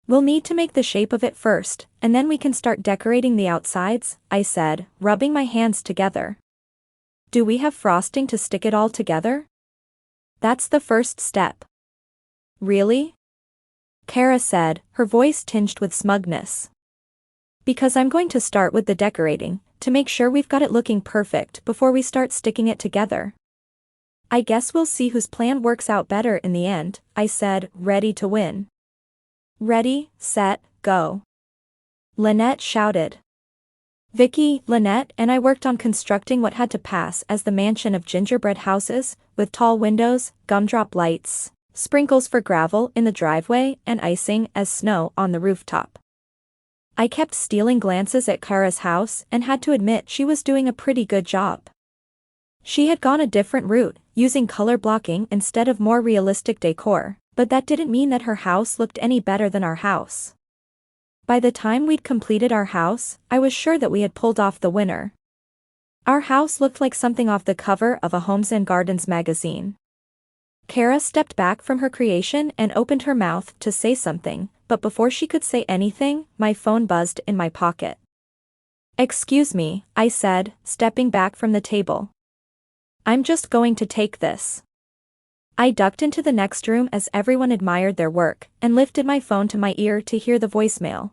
We'll need to make the shape of it first, and then we can start decorating the outsides, I said, rubbing my hands together. Do we have frosting to stick it all together? That's the first step. Really? Kara said, her voice tinged with smugness. Because I'm going to start with the decorating, to make sure we've got it looking perfect before we start sticking it together. I guess we'll see whose plan works out better in the end, I said, ready to win. Ready, set, go. Lynette shouted. Vicky, Lynette, and I worked on constructing what had to pass as the mansion of gingerbread houses, with tall windows, gumdrop lights, sprinkles for gravel in the driveway, and icing as snow on the rooftop. I kept stealing glances at Kara's house and had to admit she was doing a pretty good job. She had gone a different route, using color blocking instead of more realistic decor, but that didn't mean that her house looked any better than our house. By the time we'd completed our house, I was sure that we had pulled off the winner. Our house looked like something off the cover of a Homes and Gardens magazine. Kara stepped back from her creation and opened her mouth to say something, but before she could say anything, my phone buzzed in my pocket. Excuse me, I said, stepping back from the table. I'm just going to take this. I ducked into the next room as everyone admired their work, and lifted my phone to my ear to hear the voicemail.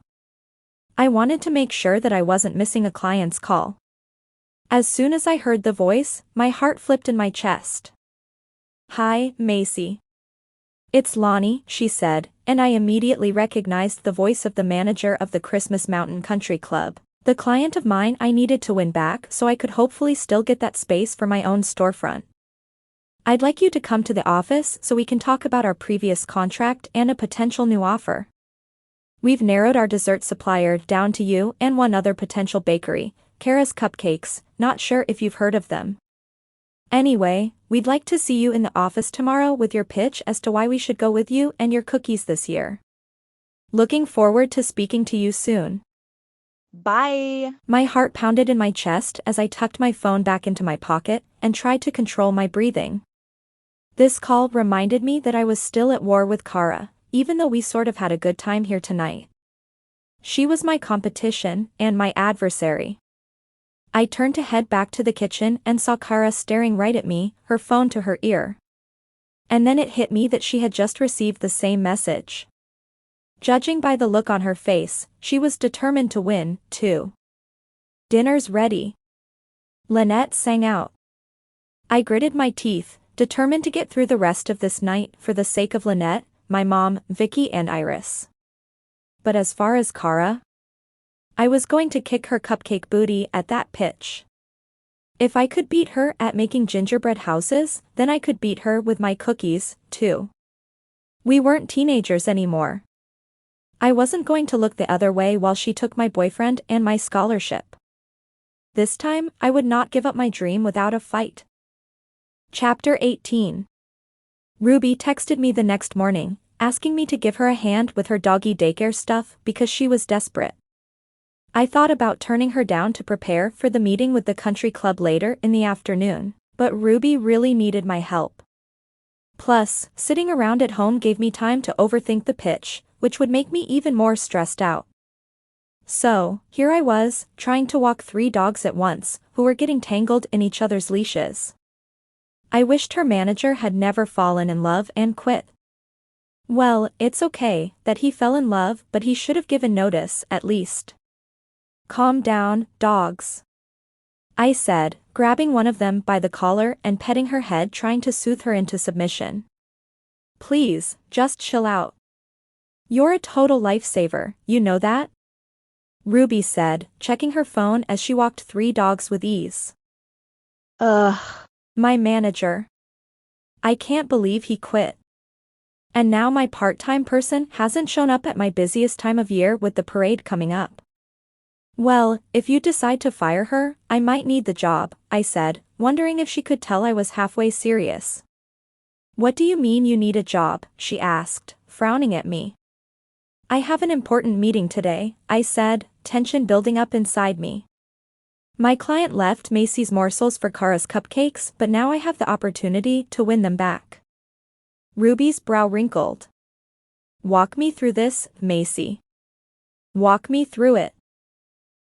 I wanted to make sure that I wasn't missing a client's call. As soon as I heard the voice, my heart flipped in my chest. Hi, Macy. It's Lonnie, she said, and I immediately recognized the voice of the manager of the Christmas Mountain Country Club, the client of mine I needed to win back so I could hopefully still get that space for my own storefront. I'd like you to come to the office so we can talk about our previous contract and a potential new offer. We've narrowed our dessert supplier down to you and one other potential bakery, Kara's Cupcakes, not sure if you've heard of them. Anyway, we'd like to see you in the office tomorrow with your pitch as to why we should go with you and your cookies this year. Looking forward to speaking to you soon. Bye. My heart pounded in my chest as I tucked my phone back into my pocket and tried to control my breathing. This call reminded me that I was still at war with Kara, even though we sort of had a good time here tonight. She was my competition and my adversary. I turned to head back to the kitchen and saw Kara staring right at me, her phone to her ear. And then it hit me that she had just received the same message. Judging by the look on her face, she was determined to win, too. Dinner's ready. Lynette sang out. I gritted my teeth, determined to get through the rest of this night for the sake of Lynette, my mom, Vicky and Iris. But as far as Kara, I was going to kick her cupcake booty at that pitch. If I could beat her at making gingerbread houses, then I could beat her with my cookies, too. We weren't teenagers anymore. I wasn't going to look the other way while she took my boyfriend and my scholarship. This time, I would not give up my dream without a fight. Chapter 18. Ruby texted me the next morning, asking me to give her a hand with her doggy daycare stuff because she was desperate. I thought about turning her down to prepare for the meeting with the country club later in the afternoon, but Ruby really needed my help. Plus, sitting around at home gave me time to overthink the pitch, which would make me even more stressed out. So, here I was, trying to walk 3 dogs at once, who were getting tangled in each other's leashes. I wished her manager had never fallen in love and quit. Well, it's okay that he fell in love, but he should have given notice, at least. Calm down, dogs. I said, grabbing one of them by the collar and petting her head, trying to soothe her into submission. Please, just chill out. You're a total lifesaver, you know that? Ruby said, checking her phone as she walked 3 dogs with ease. Ugh. My manager. I can't believe he quit. And now my part-time person hasn't shown up at my busiest time of year with the parade coming up. Well, if you decide to fire her, I might need the job, I said, wondering if she could tell I was halfway serious. What do you mean you need a job? She asked, frowning at me. I have an important meeting today, I said, tension building up inside me. My client left Macy's morsels for Kara's cupcakes, but now I have the opportunity to win them back. Ruby's brow wrinkled. Walk me through this, Macy. Walk me through it.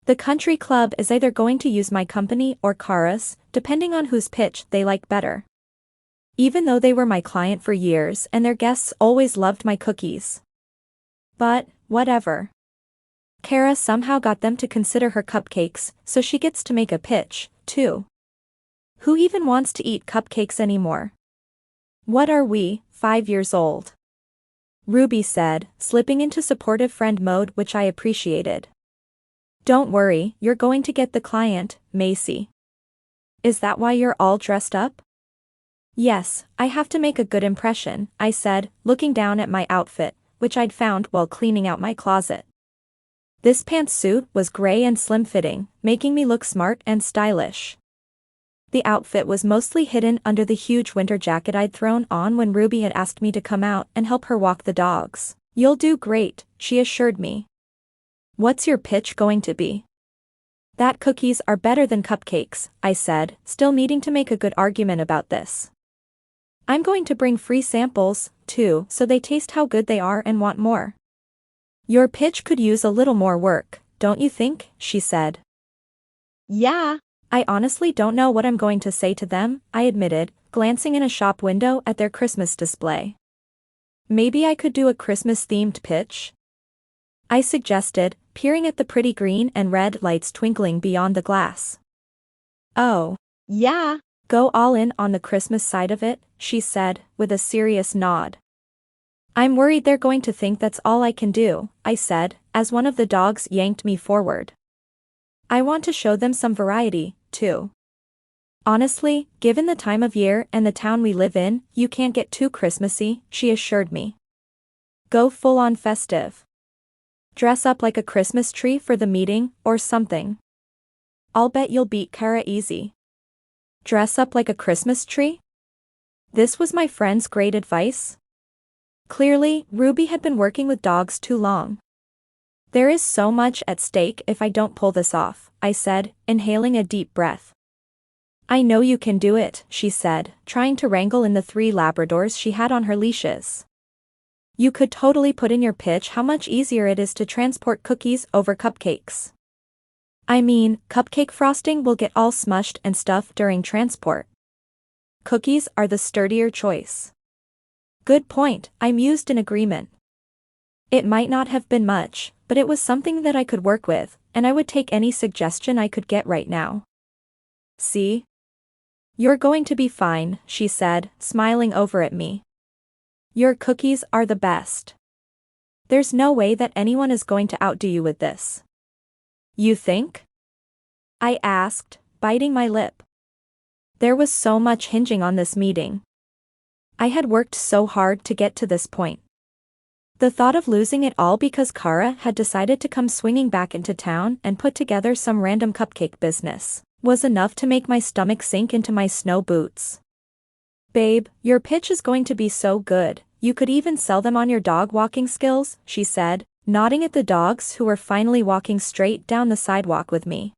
The country club is either going to use my company or Kara's, depending on whose pitch they like better. Even though they were my client for years and their guests always loved my cookies. But, whatever. Kara somehow got them to consider her cupcakes, so she gets to make a pitch, too. Who even wants to eat cupcakes anymore? What are we, 5 years old? Ruby said, slipping into supportive friend mode, which I appreciated. Don't worry, you're going to get the client, Macy. Is that why you're all dressed up? Yes, I have to make a good impression, I said, looking down at my outfit, which I'd found while cleaning out my closet. This pantsuit was gray and slim-fitting, making me look smart and stylish. The outfit was mostly hidden under the huge winter jacket I'd thrown on when Ruby had asked me to come out and help her walk the dogs. You'll do great, she assured me. What's your pitch going to be? That cookies are better than cupcakes, I said, still needing to make a good argument about this. I'm going to bring free samples, too, so they taste how good they are and want more. Your pitch could use a little more work, don't you think? She said. Yeah. I honestly don't know what I'm going to say to them, I admitted, glancing in a shop window at their Christmas display. Maybe I could do a Christmas-themed pitch? I suggested, peering at the pretty green and red lights twinkling beyond the glass. Oh. Yeah. Go all in on the Christmas side of it, she said, with a serious nod. I'm worried they're going to think that's all I can do, I said, as one of the dogs yanked me forward. I want to show them some variety, too. Honestly, given the time of year and the town we live in, you can't get too Christmassy, she assured me. Go full-on festive. Dress up like a Christmas tree for the meeting, or something. I'll bet you'll beat Kara easy. Dress up like a Christmas tree? This was my friend's great advice? Clearly, Ruby had been working with dogs too long. There is so much at stake if I don't pull this off, I said, inhaling a deep breath. I know you can do it, she said, trying to wrangle in the 3 Labradors she had on her leashes. You could totally put in your pitch how much easier it is to transport cookies over cupcakes. I mean, cupcake frosting will get all smushed and stuff during transport. Cookies are the sturdier choice. Good point, I mused in agreement. It might not have been much, but it was something that I could work with, and I would take any suggestion I could get right now. See? You're going to be fine, she said, smiling over at me. Your cookies are the best. There's no way that anyone is going to outdo you with this. You think? I asked, biting my lip. There was so much hinging on this meeting. I had worked so hard to get to this point. The thought of losing it all because Kara had decided to come swinging back into town and put together some random cupcake business was enough to make my stomach sink into my snow boots. Babe, your pitch is going to be so good, you could even sell them on your dog walking skills, she said, nodding at the dogs who were finally walking straight down the sidewalk with me.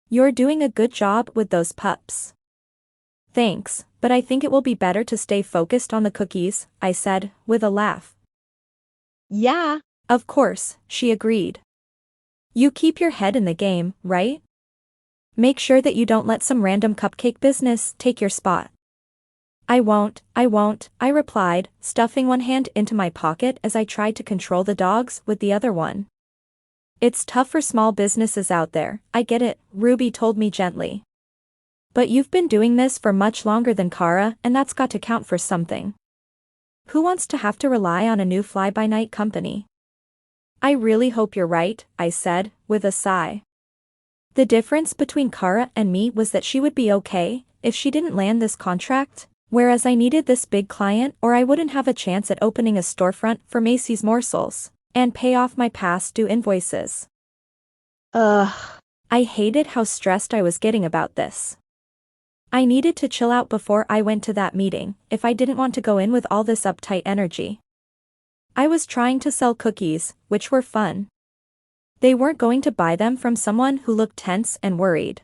You're doing a good job with those pups. Thanks, but I think it will be better to stay focused on the cookies, I said, with a laugh. Yeah. Of course, she agreed. You keep your head in the game, right? Make sure that you don't let some random cupcake business take your spot. I won't, I replied, stuffing one hand into my pocket as I tried to control the dogs with the other one. It's tough for small businesses out there, I get it, Ruby told me gently. But you've been doing this for much longer than Kara, and that's got to count for something. Who wants to have to rely on a new fly-by-night company? I really hope you're right, I said, with a sigh. The difference between Kara and me was that she would be okay if she didn't land this contract, whereas I needed this big client or I wouldn't have a chance at opening a storefront for Macy's morsels and pay off my past due invoices. I hated how stressed I was getting about this. I needed to chill out before I went to that meeting, if I didn't want to go in with all this uptight energy. I was trying to sell cookies, which were fun. They weren't going to buy them from someone who looked tense and worried.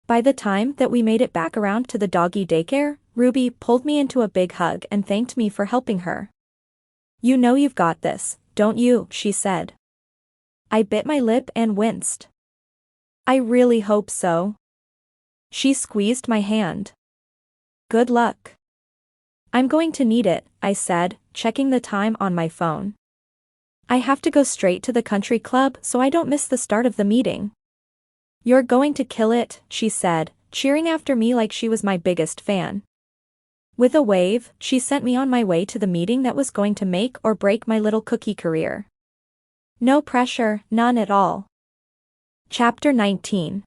By the time that we made it back around to the doggy daycare, Ruby pulled me into a big hug and thanked me for helping her. "You know you've got this, don't you?" she said. I bit my lip and winced. "I really hope so." She squeezed my hand. "Good luck." "I'm going to need it," I said, checking the time on my phone. "I have to go straight to the country club so I don't miss the start of the meeting." "You're going to kill it," she said, cheering after me like she was my biggest fan. With a wave, she sent me on my way to the meeting that was going to make or break my little cookie career. No pressure, none at all. Chapter 19.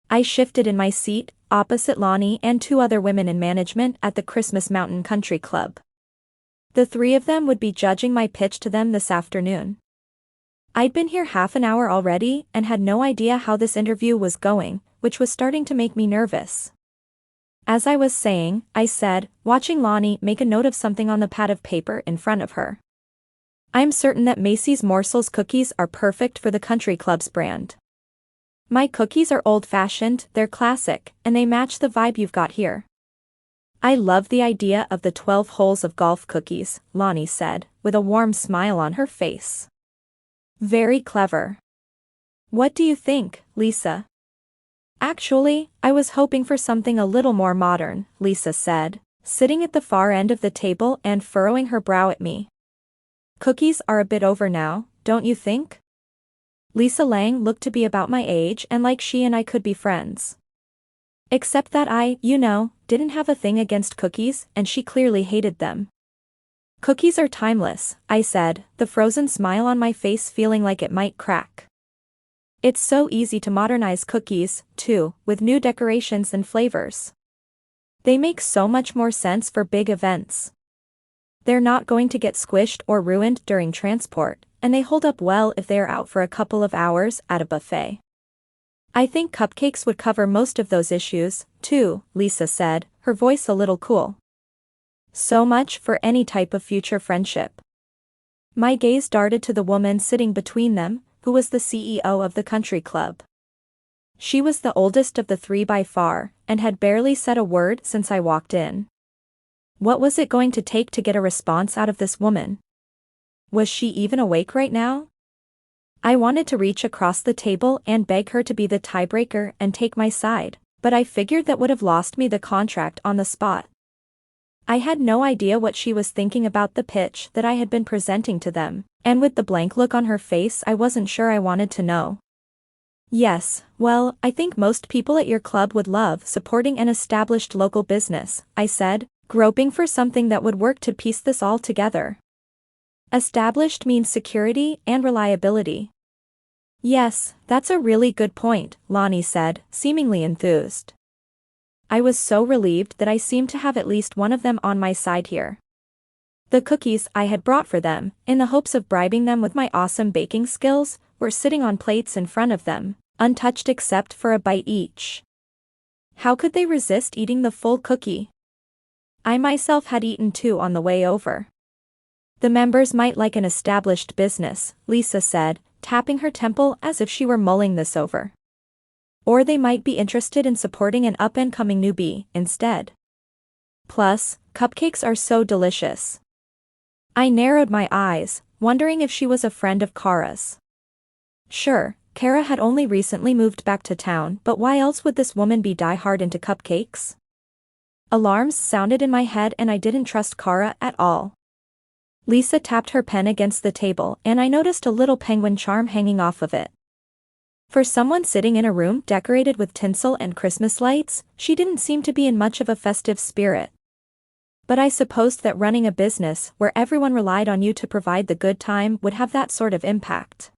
I shifted in my seat, opposite Lonnie and 2 other women in management at the Christmas Mountain Country Club. The 3 of them would be judging my pitch to them this afternoon. I'd been here half an hour already and had no idea how this interview was going, which was starting to make me nervous. As I was saying, I said, watching Lonnie make a note of something on the pad of paper in front of her. "I'm certain that Macy's Morsels cookies are perfect for the country club's brand. My cookies are old-fashioned, they're classic, and they match the vibe you've got here." "I love the idea of the 12 holes of golf cookies," Lonnie said, with a warm smile on her face. "Very clever. What do you think, Lisa?" "Actually, I was hoping for something a little more modern," Lisa said, sitting at the far end of the table and furrowing her brow at me. "Cookies are a bit over now, don't you think?" Lisa Lang looked to be about my age and like she and I could be friends. Except that I, didn't have a thing against cookies and she clearly hated them. "Cookies are timeless," I said, the frozen smile on my face feeling like it might crack. "It's so easy to modernize cookies, too, with new decorations and flavors. They make so much more sense for big events. They're not going to get squished or ruined during transport, and they hold up well if they are out for a couple of hours at a buffet." "I think cupcakes would cover most of those issues, too," Lisa said, her voice a little cool. "So much for any type of future friendship." My gaze darted to the woman sitting between them, who was the CEO of the country club. She was the oldest of the 3 by far, and had barely said a word since I walked in. What was it going to take to get a response out of this woman? Was she even awake right now? I wanted to reach across the table and beg her to be the tiebreaker and take my side, but I figured that would have lost me the contract on the spot. I had no idea what she was thinking about the pitch that I had been presenting to them, and with the blank look on her face I wasn't sure I wanted to know. "Yes, well, I think most people at your club would love supporting an established local business," I said, groping for something that would work to piece this all together. "Established means security and reliability." "Yes, that's a really good point," Lonnie said, seemingly enthused. I was so relieved that I seemed to have at least one of them on my side here. The cookies I had brought for them, in the hopes of bribing them with my awesome baking skills, were sitting on plates in front of them, untouched except for a bite each. How could they resist eating the full cookie? I myself had eaten 2 on the way over. "The members might like an established business," Lisa said, tapping her temple as if she were mulling this over. "Or they might be interested in supporting an up-and-coming newbie, instead. Plus, cupcakes are so delicious." I narrowed my eyes, wondering if she was a friend of Kara's. Sure, Kara had only recently moved back to town, but why else would this woman be die-hard into cupcakes? Alarms sounded in my head and I didn't trust Kara at all. Lisa tapped her pen against the table and I noticed a little penguin charm hanging off of it. For someone sitting in a room decorated with tinsel and Christmas lights, she didn't seem to be in much of a festive spirit. But I supposed that running a business where everyone relied on you to provide the good time would have that sort of impact.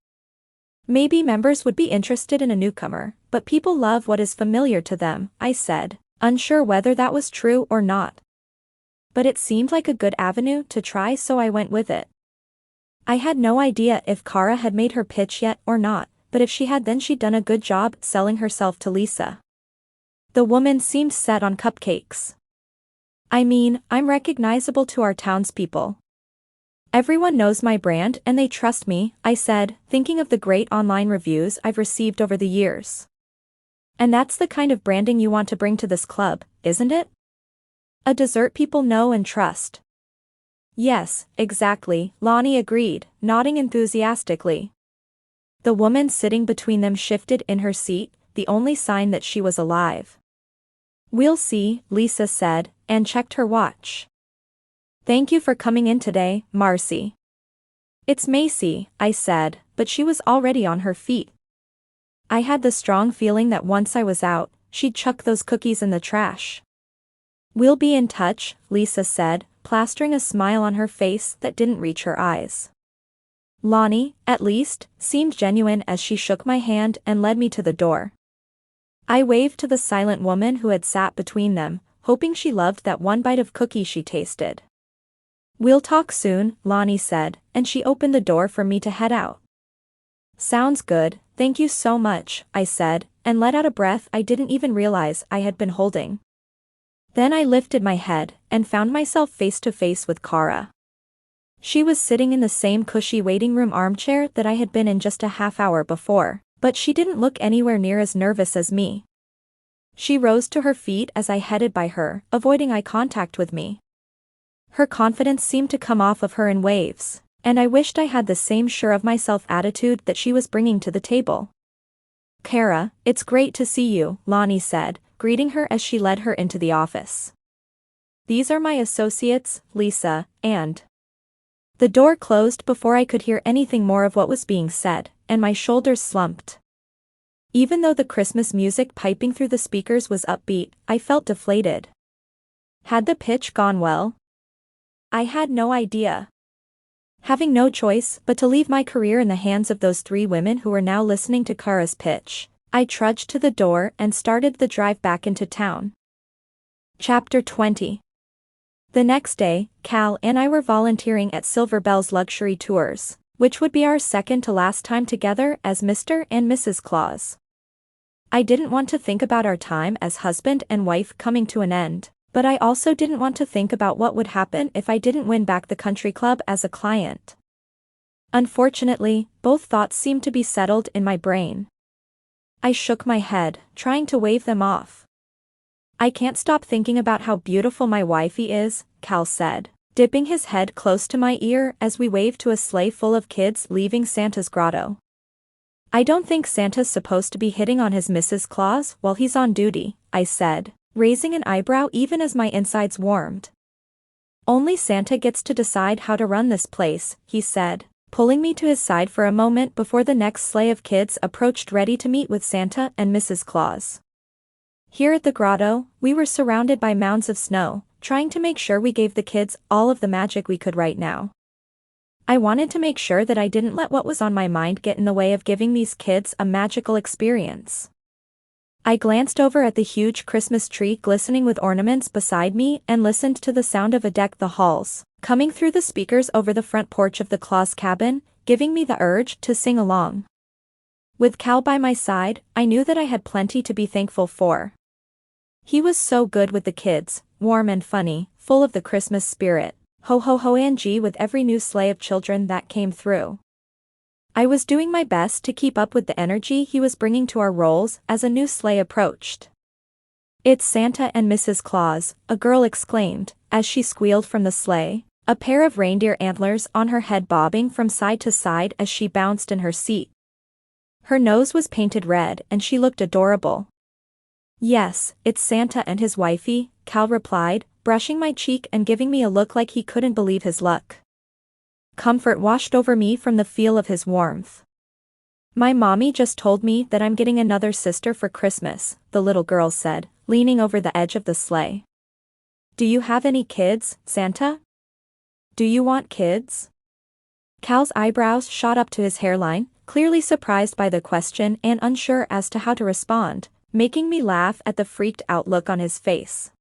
Maybe members would be interested in a newcomer, but people love what is familiar to them, I said, unsure whether that was true or not. But it seemed like a good avenue to try, so I went with it. I had no idea if Kara had made her pitch yet or not, but if she had, then she'd done a good job selling herself to Lisa. The woman seemed set on cupcakes. "I mean, I'm recognizable to our townspeople. Everyone knows my brand and they trust me," I said, thinking of the great online reviews I've received over the years. And that's the kind of branding you want to bring to this club, isn't it? A dessert people know and trust. Yes, exactly, Lonnie agreed, nodding enthusiastically. The woman sitting between them shifted in her seat, the only sign that she was alive. We'll see, Lisa said, and checked her watch. Thank you for coming in today, Marcy. It's Macy, I said, but she was already on her feet. I had the strong feeling that once I was out, she'd chuck those cookies in the trash. We'll be in touch, Lisa said, plastering a smile on her face that didn't reach her eyes. Lonnie, at least, seemed genuine as she shook my hand and led me to the door. I waved to the silent woman who had sat between them, hoping she loved that one bite of cookie she tasted. We'll talk soon, Lonnie said, and she opened the door for me to head out. Sounds good, thank you so much, I said, and let out a breath I didn't even realize I had been holding. Then I lifted my head, and found myself face to face with Kara. She was sitting in the same cushy waiting room armchair that I had been in just a half hour before, but she didn't look anywhere near as nervous as me. She rose to her feet as I headed by her, avoiding eye contact with me. Her confidence seemed to come off of her in waves, and I wished I had the same sure-of-myself attitude that she was bringing to the table. Kara, it's great to see you, Lonnie said, greeting her as she led her into the office. These are my associates, Lisa, and... The door closed before I could hear anything more of what was being said, and my shoulders slumped. Even though the Christmas music piping through the speakers was upbeat, I felt deflated. Had the pitch gone well? I had no idea. Having no choice but to leave my career in the hands of those three women who were now listening to Kara's pitch, I trudged to the door and started the drive back into town. Chapter 20. The next day, Cal and I were volunteering at Silver Bell's luxury tours, which would be our second to last time together as Mr. and Mrs. Claus. I didn't want to think about our time as husband and wife coming to an end, but I also didn't want to think about what would happen if I didn't win back the country club as a client. Unfortunately, both thoughts seemed to be settled in my brain. I shook my head, trying to wave them off. I can't stop thinking about how beautiful my wifey is, Cal said, dipping his head close to my ear as we waved to a sleigh full of kids leaving Santa's grotto. I don't think Santa's supposed to be hitting on his Mrs. Claus while he's on duty, I said, raising an eyebrow even as my insides warmed. Only Santa gets to decide how to run this place, he said, pulling me to his side for a moment before the next sleigh of kids approached ready to meet with Santa and Mrs. Claus. Here at the grotto, we were surrounded by mounds of snow, trying to make sure we gave the kids all of the magic we could right now. I wanted to make sure that I didn't let what was on my mind get in the way of giving these kids a magical experience. I glanced over at the huge Christmas tree glistening with ornaments beside me and listened to the sound of a Deck the Halls, coming through the speakers over the front porch of the Claus cabin, giving me the urge to sing along. With Cal by my side, I knew that I had plenty to be thankful for. He was so good with the kids, warm and funny, full of the Christmas spirit, ho ho ho and with every new sleigh of children that came through. I was doing my best to keep up with the energy he was bringing to our roles as a new sleigh approached. It's Santa and Mrs. Claus, a girl exclaimed, as she squealed from the sleigh, a pair of reindeer antlers on her head bobbing from side to side as she bounced in her seat. Her nose was painted red and she looked adorable. Yes, it's Santa and his wifey, Cal replied, brushing my cheek and giving me a look like he couldn't believe his luck. Comfort washed over me from the feel of his warmth. My mommy just told me that I'm getting another sister for Christmas, the little girl said, leaning over the edge of the sleigh. Do you have any kids, Santa? Do you want kids? Cal's eyebrows shot up to his hairline, clearly surprised by the question and unsure as to how to respond, making me laugh at the freaked out look on his face.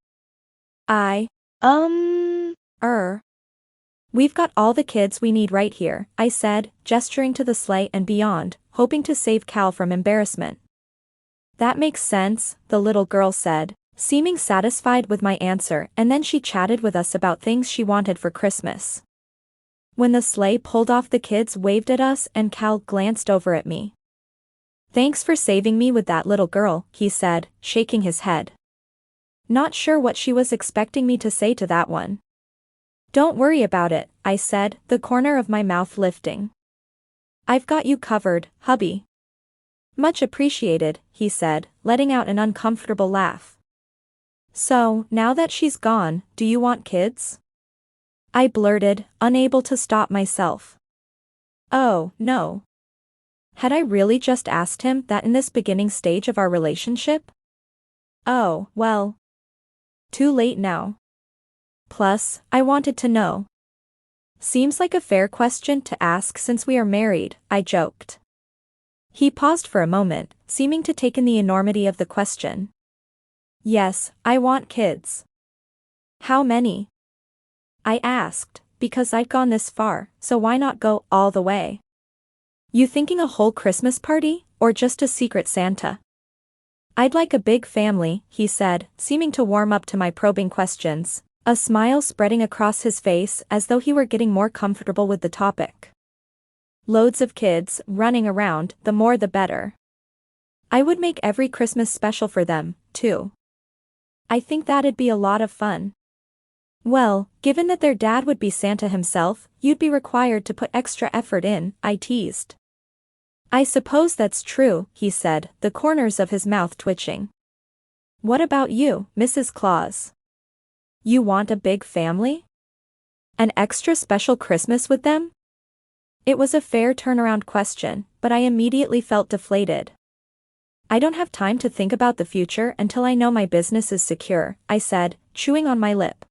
We've got all the kids we need right here, I said, gesturing to the sleigh and beyond, hoping to save Cal from embarrassment. That makes sense, the little girl said, seeming satisfied with my answer, and then she chatted with us about things she wanted for Christmas. When the sleigh pulled off, the kids waved at us and Cal glanced over at me. Thanks for saving me with that little girl, he said, shaking his head. Not sure what she was expecting me to say to that one. Don't worry about it, I said, the corner of my mouth lifting. I've got you covered, hubby. Much appreciated, he said, letting out an uncomfortable laugh. So, now that she's gone, do you want kids? I blurted, unable to stop myself. Oh, no. Had I really just asked him that in this beginning stage of our relationship? Oh, well. Too late now. Plus, I wanted to know. Seems like a fair question to ask since we are married, I joked. He paused for a moment, seeming to take in the enormity of the question. Yes, I want kids. How many? I asked, because I'd gone this far, so why not go all the way? You thinking a whole Christmas party, or just a secret Santa? I'd like a big family, he said, seeming to warm up to my probing questions, a smile spreading across his face as though he were getting more comfortable with the topic. Loads of kids, running around, the more the better. I would make every Christmas special for them, too. I think that'd be a lot of fun. Well, given that their dad would be Santa himself, you'd be required to put extra effort in, I teased. I suppose that's true, he said, the corners of his mouth twitching. What about you, Mrs. Claus? You want a big family? An extra special Christmas with them? It was a fair turnaround question, but I immediately felt deflated. I don't have time to think about the future until I know my business is secure, I said, chewing on my lip.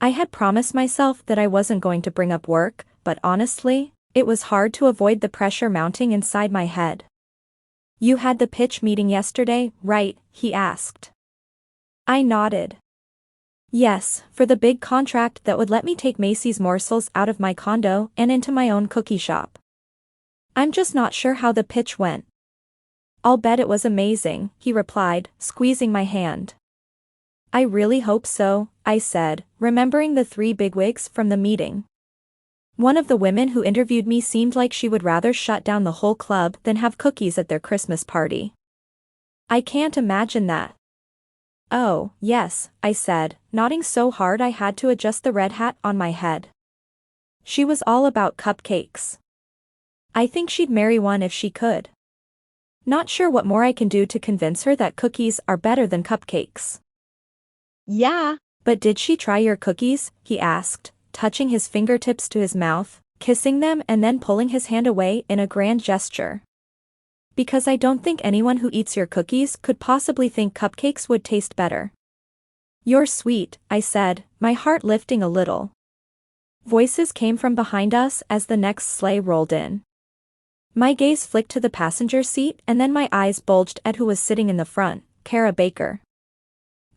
I had promised myself that I wasn't going to bring up work, but honestly, it was hard to avoid the pressure mounting inside my head. You had the pitch meeting yesterday, right? He asked. I nodded. Yes, for the big contract that would let me take Macy's morsels out of my condo and into my own cookie shop. I'm just not sure how the pitch went. I'll bet it was amazing, he replied, squeezing my hand. I really hope so, I said, remembering the 3 bigwigs from the meeting. One of the women who interviewed me seemed like she would rather shut down the whole club than have cookies at their Christmas party. I can't imagine that. Oh, yes, I said, nodding so hard I had to adjust the red hat on my head. She was all about cupcakes. I think she'd marry one if she could. Not sure what more I can do to convince her that cookies are better than cupcakes. Yeah. But did she try your cookies? He asked, touching his fingertips to his mouth, kissing them and then pulling his hand away in a grand gesture. Because I don't think anyone who eats your cookies could possibly think cupcakes would taste better. You're sweet, I said, my heart lifting a little. Voices came from behind us as the next sleigh rolled in. My gaze flicked to the passenger seat and then my eyes bulged at who was sitting in the front, Kara Baker.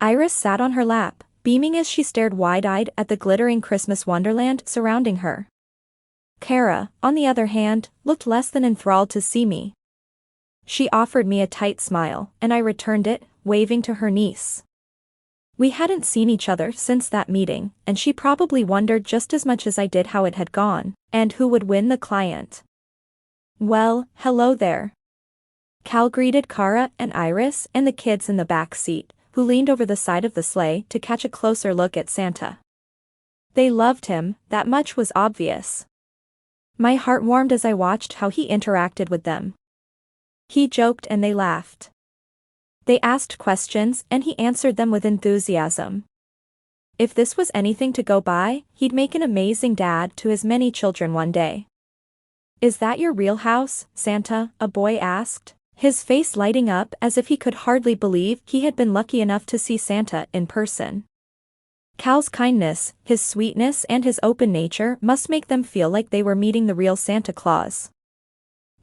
Iris sat on her lap, beaming as she stared wide-eyed at the glittering Christmas wonderland surrounding her. Kara, on the other hand, looked less than enthralled to see me. She offered me a tight smile, and I returned it, waving to her niece. We hadn't seen each other since that meeting, and she probably wondered just as much as I did how it had gone, and who would win the client. Well, hello there. Cal greeted Kara and Iris and the kids in the back seat, who leaned over the side of the sleigh to catch a closer look at Santa. They loved him, that much was obvious. My heart warmed as I watched how he interacted with them. He joked and they laughed. They asked questions and he answered them with enthusiasm. If this was anything to go by, he'd make an amazing dad to his many children one day. Is that your real house, Santa? A boy asked, his face lighting up as if he could hardly believe he had been lucky enough to see Santa in person. Cal's kindness, his sweetness and his open nature must make them feel like they were meeting the real Santa Claus.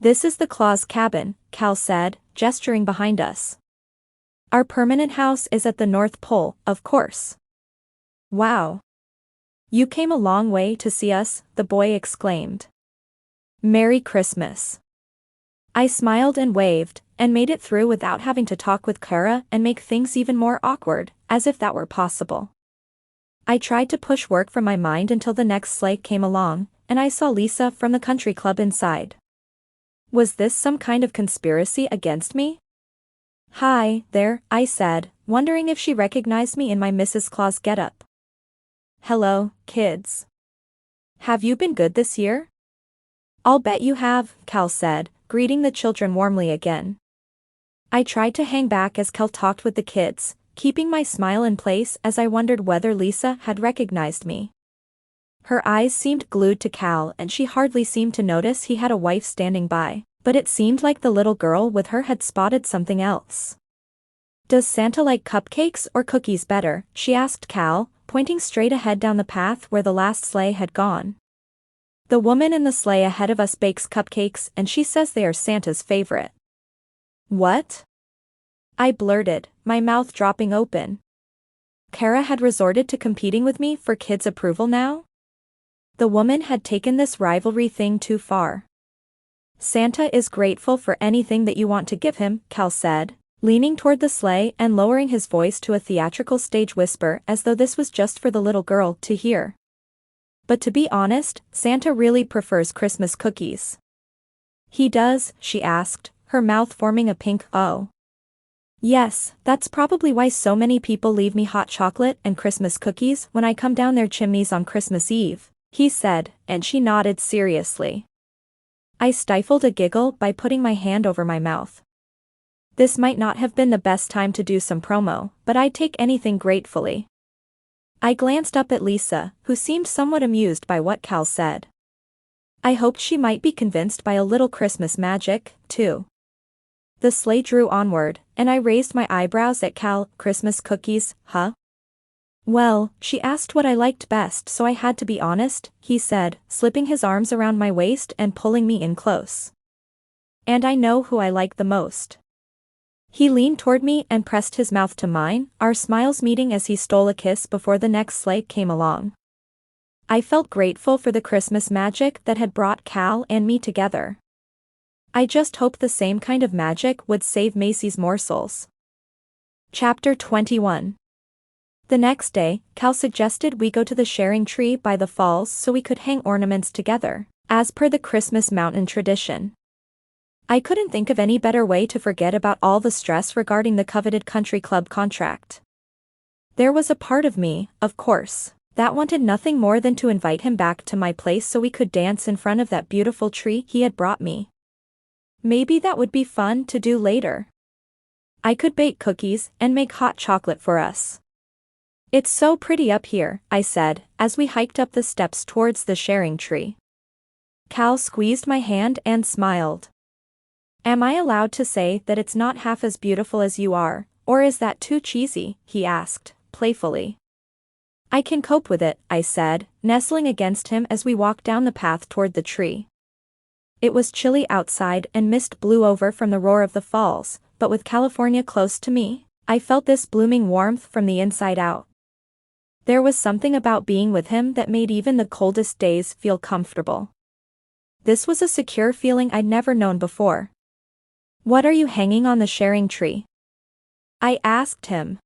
This is the Claus cabin, Cal said, gesturing behind us. Our permanent house is at the North Pole, of course. Wow. You came a long way to see us, the boy exclaimed. Merry Christmas. I smiled and waved, and made it through without having to talk with Kara and make things even more awkward, as if that were possible. I tried to push work from my mind until the next sleigh came along, and I saw Lisa from the country club inside. Was this some kind of conspiracy against me? Hi, there, I said, wondering if she recognized me in my Mrs. Claus getup. Hello, kids. Have you been good this year? I'll bet you have, Cal said, greeting the children warmly again. I tried to hang back as Cal talked with the kids, keeping my smile in place as I wondered whether Lisa had recognized me. Her eyes seemed glued to Cal and she hardly seemed to notice he had a wife standing by, but it seemed like the little girl with her had spotted something else. Does Santa like cupcakes or cookies better? She asked Cal, pointing straight ahead down the path where the last sleigh had gone. The woman in the sleigh ahead of us bakes cupcakes and she says they are Santa's favorite. What? I blurted, my mouth dropping open. Kara had resorted to competing with me for kids' approval now? The woman had taken this rivalry thing too far. Santa is grateful for anything that you want to give him, Cal said, leaning toward the sleigh and lowering his voice to a theatrical stage whisper as though this was just for the little girl to hear. But to be honest, Santa really prefers Christmas cookies. He does? She asked, her mouth forming a pink O. Yes, that's probably why so many people leave me hot chocolate and Christmas cookies when I come down their chimneys on Christmas Eve, he said, and she nodded seriously. I stifled a giggle by putting my hand over my mouth. This might not have been the best time to do some promo, but I'd take anything gratefully. I glanced up at Lisa, who seemed somewhat amused by what Cal said. I hoped she might be convinced by a little Christmas magic, too. The sleigh drew onward, and I raised my eyebrows at Cal. Christmas cookies, huh? Well, she asked what I liked best, so I had to be honest, he said, slipping his arms around my waist and pulling me in close. And I know who I like the most. He leaned toward me and pressed his mouth to mine, our smiles meeting as he stole a kiss before the next sleigh came along. I felt grateful for the Christmas magic that had brought Cal and me together. I just hoped the same kind of magic would save Macy's morsels. Chapter 21. The next day, Cal suggested we go to the sharing tree by the falls so we could hang ornaments together, as per the Christmas mountain tradition. I couldn't think of any better way to forget about all the stress regarding the coveted country club contract. There was a part of me, of course, that wanted nothing more than to invite him back to my place so we could dance in front of that beautiful tree he had brought me. Maybe that would be fun to do later. I could bake cookies and make hot chocolate for us. It's so pretty up here, I said, as we hiked up the steps towards the sharing tree. Cal squeezed my hand and smiled. Am I allowed to say that it's not half as beautiful as you are, or is that too cheesy? He asked, playfully. I can cope with it, I said, nestling against him as we walked down the path toward the tree. It was chilly outside and mist blew over from the roar of the falls, but with California close to me, I felt this blooming warmth from the inside out. There was something about being with him that made even the coldest days feel comfortable. This was a secure feeling I'd never known before. What are you hanging on the sharing tree? I asked him.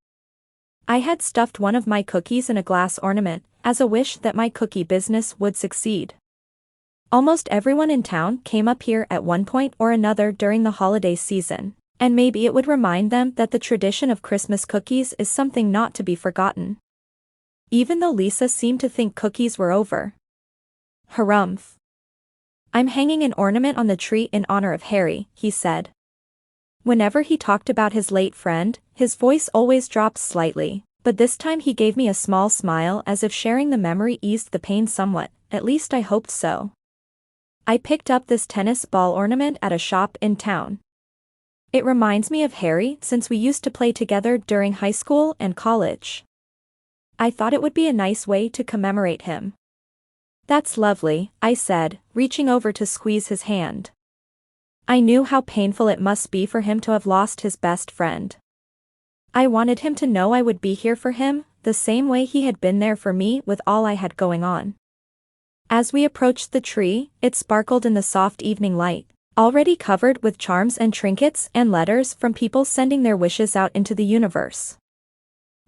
I had stuffed one of my cookies in a glass ornament, as a wish that my cookie business would succeed. Almost everyone in town came up here at one point or another during the holiday season, and maybe it would remind them that the tradition of Christmas cookies is something not to be forgotten. Even though Lisa seemed to think cookies were over. Harumph. I'm hanging an ornament on the tree in honor of Harry, he said. Whenever he talked about his late friend, his voice always dropped slightly, but this time he gave me a small smile as if sharing the memory eased the pain somewhat, at least I hoped so. I picked up this tennis ball ornament at a shop in town. It reminds me of Harry since we used to play together during high school and college. I thought it would be a nice way to commemorate him. That's lovely, I said, reaching over to squeeze his hand. I knew how painful it must be for him to have lost his best friend. I wanted him to know I would be here for him, the same way he had been there for me with all I had going on. As we approached the tree, it sparkled in the soft evening light, already covered with charms and trinkets and letters from people sending their wishes out into the universe.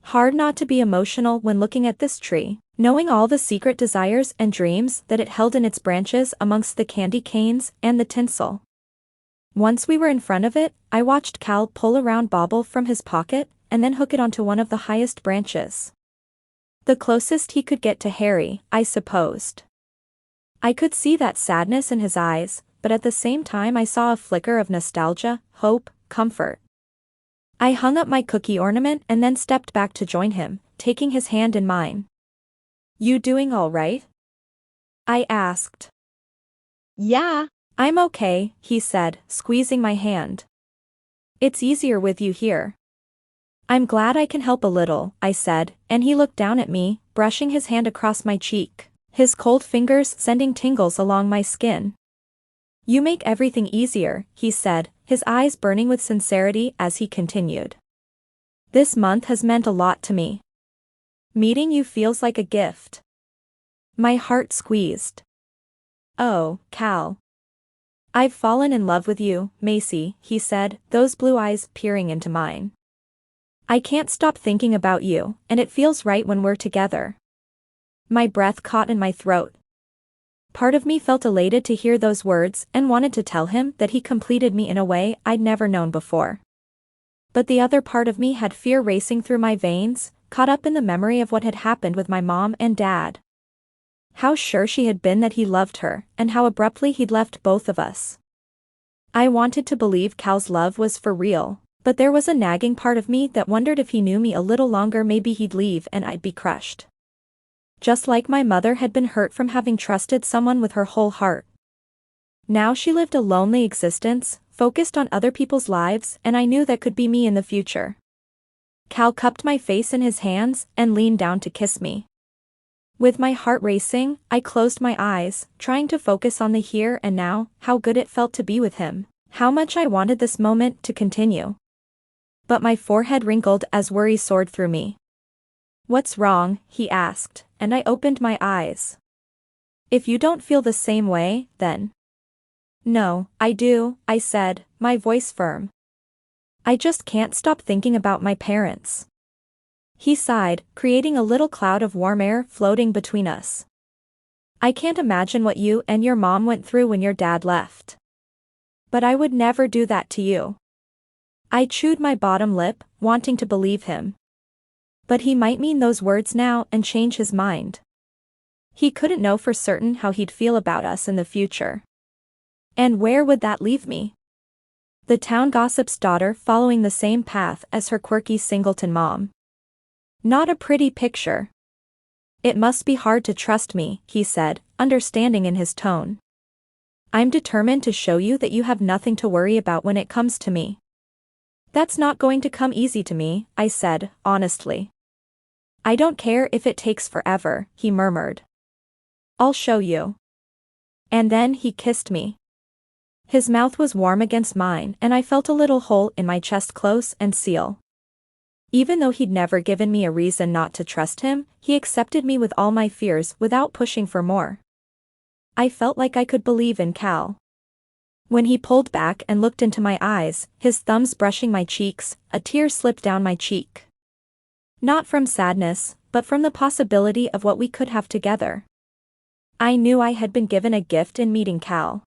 Hard not to be emotional when looking at this tree, knowing all the secret desires and dreams that it held in its branches amongst the candy canes and the tinsel. Once we were in front of it, I watched Cal pull a round bauble from his pocket and then hook it onto one of the highest branches. The closest he could get to Harry, I supposed. I could see that sadness in his eyes, but at the same time I saw a flicker of nostalgia, hope, comfort. I hung up my cookie ornament and then stepped back to join him, taking his hand in mine. "You doing all right?" I asked. Yeah. "I'm okay," he said, squeezing my hand. "It's easier with you here." "I'm glad I can help a little," I said, and he looked down at me, brushing his hand across my cheek, his cold fingers sending tingles along my skin. "You make everything easier," he said, his eyes burning with sincerity as he continued. "This month has meant a lot to me. Meeting you feels like a gift." My heart squeezed. "Oh, Cal. I've fallen in love with you, Macy," he said, those blue eyes peering into mine. "I can't stop thinking about you, and it feels right when we're together." My breath caught in my throat. Part of me felt elated to hear those words and wanted to tell him that he completed me in a way I'd never known before. But the other part of me had fear racing through my veins, caught up in the memory of what had happened with my mom and dad. How sure she had been that he loved her, and how abruptly he'd left both of us. I wanted to believe Cal's love was for real, but there was a nagging part of me that wondered if he knew me a little longer maybe he'd leave and I'd be crushed. Just like my mother had been hurt from having trusted someone with her whole heart. Now she lived a lonely existence, focused on other people's lives, and I knew that could be me in the future. Cal cupped my face in his hands and leaned down to kiss me. With my heart racing, I closed my eyes, trying to focus on the here and now, how good it felt to be with him, how much I wanted this moment to continue. But my forehead wrinkled as worry soared through me. "What's wrong?" he asked, and I opened my eyes. "If you don't feel the same way, then..." "No, I do," I said, my voice firm. "I just can't stop thinking about my parents." He sighed, creating a little cloud of warm air floating between us. "I can't imagine what you and your mom went through when your dad left. But I would never do that to you." I chewed my bottom lip, wanting to believe him. But he might mean those words now and change his mind. He couldn't know for certain how he'd feel about us in the future. And where would that leave me? The town gossip's daughter following the same path as her quirky singleton mom. Not a pretty picture. "It must be hard to trust me," he said, understanding in his tone. "I'm determined to show you that you have nothing to worry about when it comes to me." "That's not going to come easy to me," I said, honestly. "I don't care if it takes forever," he murmured. "I'll show you." And then he kissed me. His mouth was warm against mine and I felt a little hole in my chest close and seal. Even though he'd never given me a reason not to trust him, he accepted me with all my fears without pushing for more. I felt like I could believe in Cal. When he pulled back and looked into my eyes, his thumbs brushing my cheeks, a tear slipped down my cheek. Not from sadness, but from the possibility of what we could have together. I knew I had been given a gift in meeting Cal.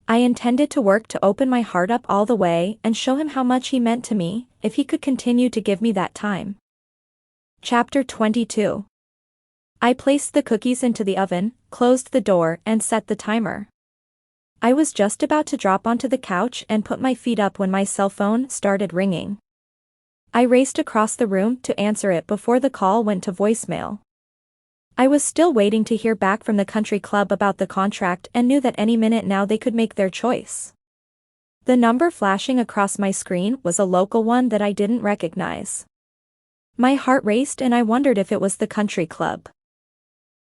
I intended to work to open my heart up all the way and show him how much he meant to me, if he could continue to give me that time. Chapter 22. I placed the cookies into the oven, closed the door, and set the timer. I was just about to drop onto the couch and put my feet up when my cell phone started ringing. I raced across the room to answer it before the call went to voicemail. I was still waiting to hear back from the country club about the contract and knew that any minute now they could make their choice. The number flashing across my screen was a local one that I didn't recognize. My heart raced and I wondered if it was the country club.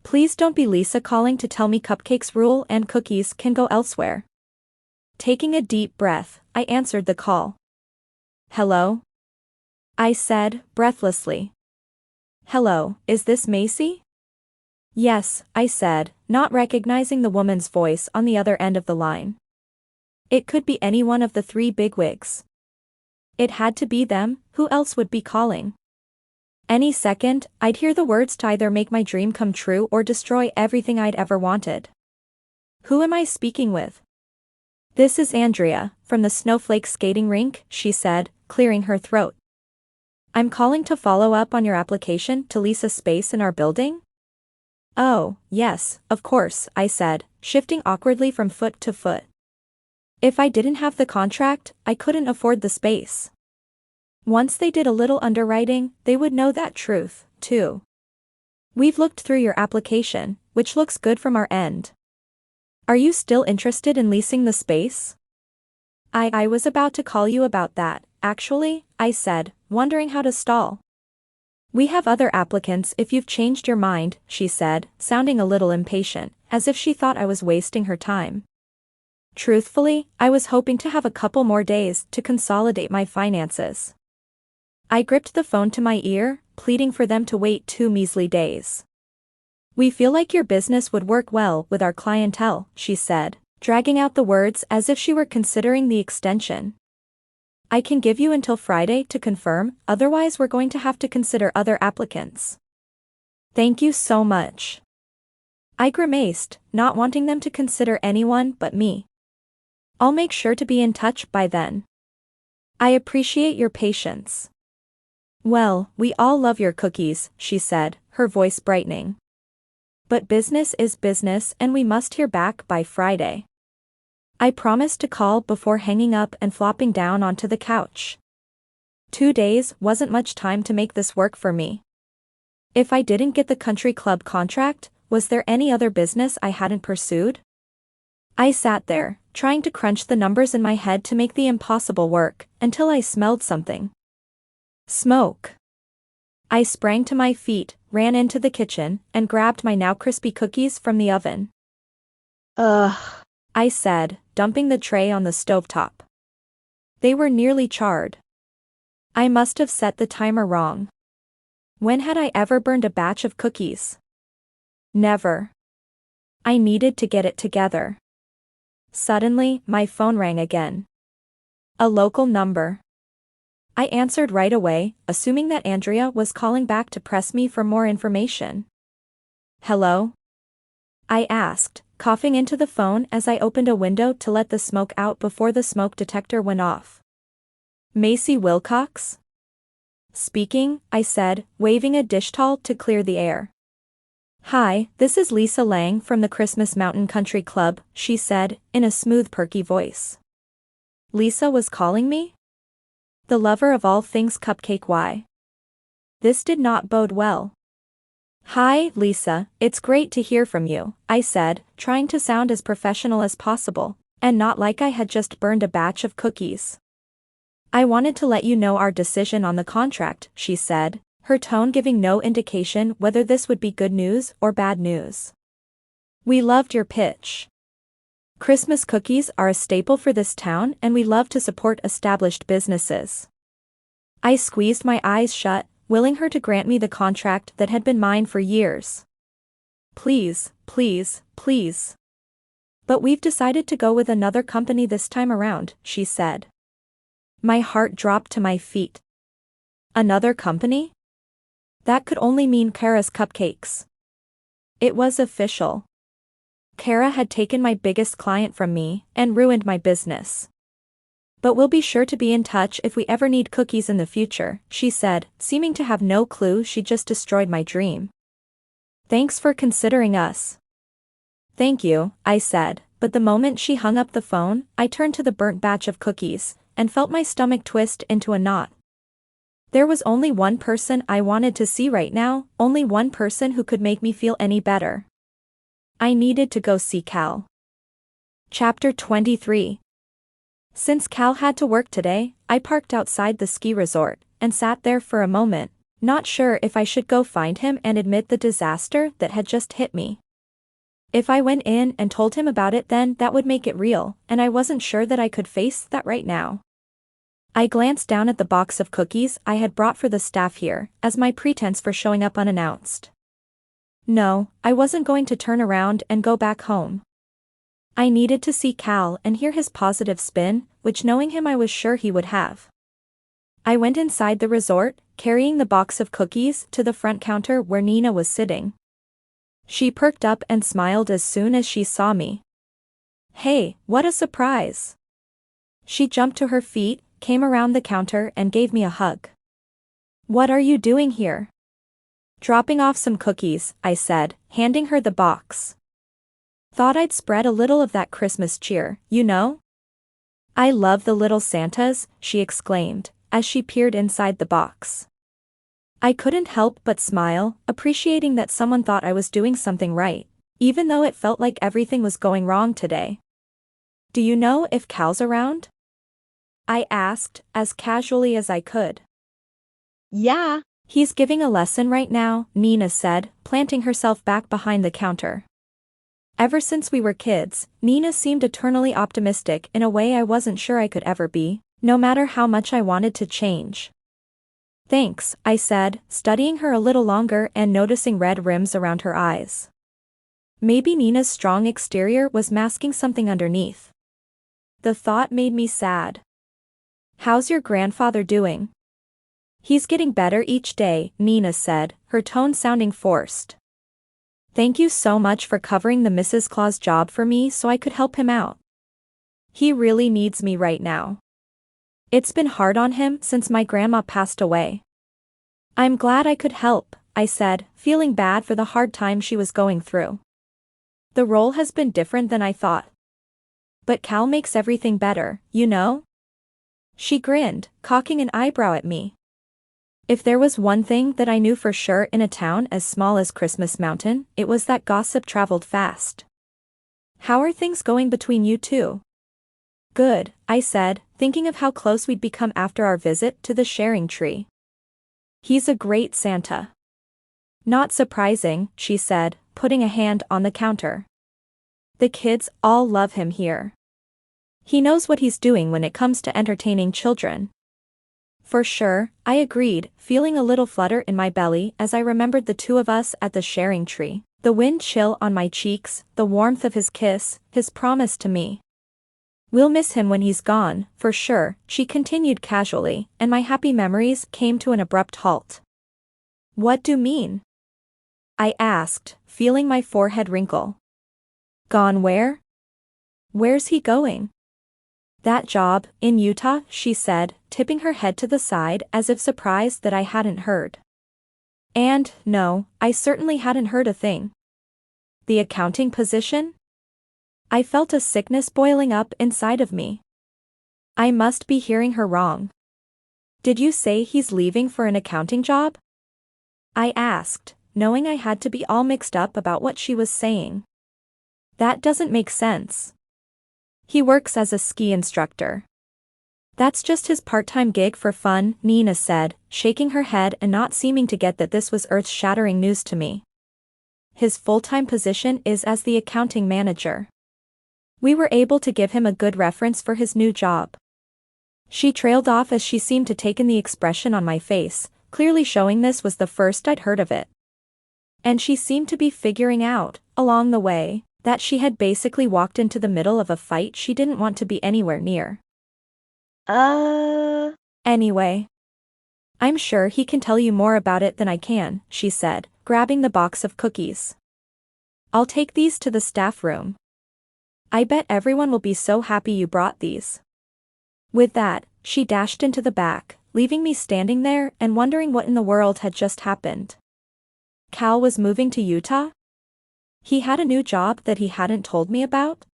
"Please don't be Lisa calling to tell me cupcakes rule and cookies can go elsewhere." Taking a deep breath, I answered the call. "Hello?" I said, breathlessly. "Hello, is this Macy?" "Yes," I said, not recognizing the woman's voice on the other end of the line. It could be any one of the three bigwigs. It had to be them, who else would be calling? Any second, I'd hear the words to either make my dream come true or destroy everything I'd ever wanted. "Who am I speaking with?" This is Andrea, from the snowflake skating rink, she said, clearing her throat. I'm calling to follow up on your application to lease a space in our building? Oh, yes, of course, I said, shifting awkwardly from foot to foot. If I didn't have the contract, I couldn't afford the space. Once they did a little underwriting, they would know that truth, too. We've looked through your application, which looks good from our end. Are you still interested in leasing the space? I was about to call you about that, actually, I said, wondering how to stall. We have other applicants if you've changed your mind, she said, sounding a little impatient, as if she thought I was wasting her time. Truthfully, I was hoping to have a couple more days to consolidate my finances. I gripped the phone to my ear, pleading for them to wait 2 measly days. We feel like your business would work well with our clientele, she said, dragging out the words as if she were considering the extension. I can give you until Friday to confirm, otherwise we're going to have to consider other applicants. Thank you so much. I grimaced, not wanting them to consider anyone but me. I'll make sure to be in touch by then. I appreciate your patience. Well, we all love your cookies, she said, her voice brightening. But business is business and we must hear back by Friday. I promised to call before hanging up and flopping down onto the couch. 2 days wasn't much time to make this work for me. If I didn't get the country club contract, was there any other business I hadn't pursued? I sat there, trying to crunch the numbers in my head to make the impossible work, until I smelled something. Smoke. I sprang to my feet, ran into the kitchen, and grabbed my now crispy cookies from the oven. Ugh, I said, dumping the tray on the stovetop. They were nearly charred. I must have set the timer wrong. When had I ever burned a batch of cookies? Never. I needed to get it together. Suddenly, my phone rang again. A local number. I answered right away, assuming that Andrea was calling back to press me for more information. Hello? I asked, coughing into the phone as I opened a window to let the smoke out before the smoke detector went off. Macy Wilcox? Speaking, I said, waving a dish towel to clear the air. Hi, this is Lisa Lang from the Christmas Mountain Country Club, she said, in a smooth perky voice. Lisa was calling me? The lover of all things cupcake. Why? This did not bode well. Hi, Lisa, it's great to hear from you, I said, trying to sound as professional as possible, and not like I had just burned a batch of cookies. I wanted to let you know our decision on the contract, she said, her tone giving no indication whether this would be good news or bad news. We loved your pitch. Christmas cookies are a staple for this town and we love to support established businesses. I squeezed my eyes shut, willing her to grant me the contract that had been mine for years. Please, please, please. But we've decided to go with another company this time around, she said. My heart dropped to my feet. Another company? That could only mean Kara's Cupcakes. It was official. Kara had taken my biggest client from me and ruined my business. But we'll be sure to be in touch if we ever need cookies in the future, she said, seeming to have no clue she'd just destroyed my dream. Thanks for considering us. Thank you, I said, but the moment she hung up the phone, I turned to the burnt batch of cookies, and felt my stomach twist into a knot. There was only one person I wanted to see right now, only one person who could make me feel any better. I needed to go see Cal. Chapter 23. Since Cal had to work today, I parked outside the ski resort, and sat there for a moment, not sure if I should go find him and admit the disaster that had just hit me. If I went in and told him about it, then that would make it real, and I wasn't sure that I could face that right now. I glanced down at the box of cookies I had brought for the staff here, as my pretense for showing up unannounced. No, I wasn't going to turn around and go back home. I needed to see Cal and hear his positive spin, which knowing him I was sure he would have. I went inside the resort, carrying the box of cookies to the front counter where Nina was sitting. She perked up and smiled as soon as she saw me. Hey, what a surprise! She jumped to her feet, came around the counter and gave me a hug. What are you doing here? Dropping off some cookies, I said, handing her the box. Thought I'd spread a little of that Christmas cheer, you know? I love the little Santas, she exclaimed, as she peered inside the box. I couldn't help but smile, appreciating that someone thought I was doing something right, even though it felt like everything was going wrong today. Do you know if Cal's around? I asked, as casually as I could. Yeah. He's giving a lesson right now, Nina said, planting herself back behind the counter. Ever since we were kids, Nina seemed eternally optimistic in a way I wasn't sure I could ever be, no matter how much I wanted to change. Thanks, I said, studying her a little longer and noticing red rims around her eyes. Maybe Nina's strong exterior was masking something underneath. The thought made me sad. How's your grandfather doing? He's getting better each day, Nina said, her tone sounding forced. Thank you so much for covering the Mrs. Claus job for me so I could help him out. He really needs me right now. It's been hard on him since my grandma passed away. I'm glad I could help, I said, feeling bad for the hard time she was going through. The role has been different than I thought. But Cal makes everything better, you know? She grinned, cocking an eyebrow at me. If there was one thing that I knew for sure in a town as small as Christmas Mountain, it was that gossip traveled fast. How are things going between you two? Good, I said, thinking of how close we'd become after our visit to the sharing tree. He's a great Santa. Not surprising, she said, putting a hand on the counter. The kids all love him here. He knows what he's doing when it comes to entertaining children. For sure, I agreed, feeling a little flutter in my belly as I remembered the two of us at the sharing tree, the wind chill on my cheeks, the warmth of his kiss, his promise to me. We'll miss him when he's gone, for sure, she continued casually, and my happy memories came to an abrupt halt. What do you mean? I asked, feeling my forehead wrinkle. Gone where? Where's he going? That job, in Utah, she said, tipping her head to the side as if surprised that I hadn't heard. And, no, I certainly hadn't heard a thing. The accounting position? I felt a sickness boiling up inside of me. I must be hearing her wrong. Did you say he's leaving for an accounting job? I asked, knowing I had to be all mixed up about what she was saying. That doesn't make sense. He works as a ski instructor. That's just his part-time gig for fun, Nina said, shaking her head and not seeming to get that this was earth-shattering news to me. His full-time position is as the accounting manager. We were able to give him a good reference for his new job. She trailed off as she seemed to take in the expression on my face, clearly showing this was the first I'd heard of it. And she seemed to be figuring out, along the way, that she had basically walked into the middle of a fight she didn't want to be anywhere near. Anyway. I'm sure he can tell you more about it than I can, she said, grabbing the box of cookies. I'll take these to the staff room. I bet everyone will be so happy you brought these. With that, she dashed into the back, leaving me standing there and wondering what in the world had just happened. Cal was moving to Utah? He had a new job that he hadn't told me about?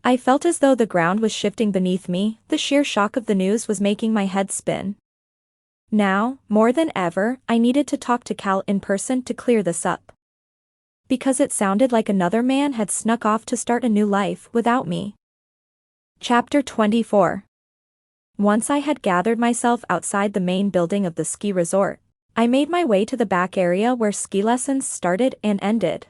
I felt as though the ground was shifting beneath me, the sheer shock of the news was making my head spin. Now, more than ever, I needed to talk to Cal in person to clear this up. Because it sounded like another man had snuck off to start a new life without me. Chapter 24. Once I had gathered myself outside the main building of the ski resort, I made my way to the back area where ski lessons started and ended.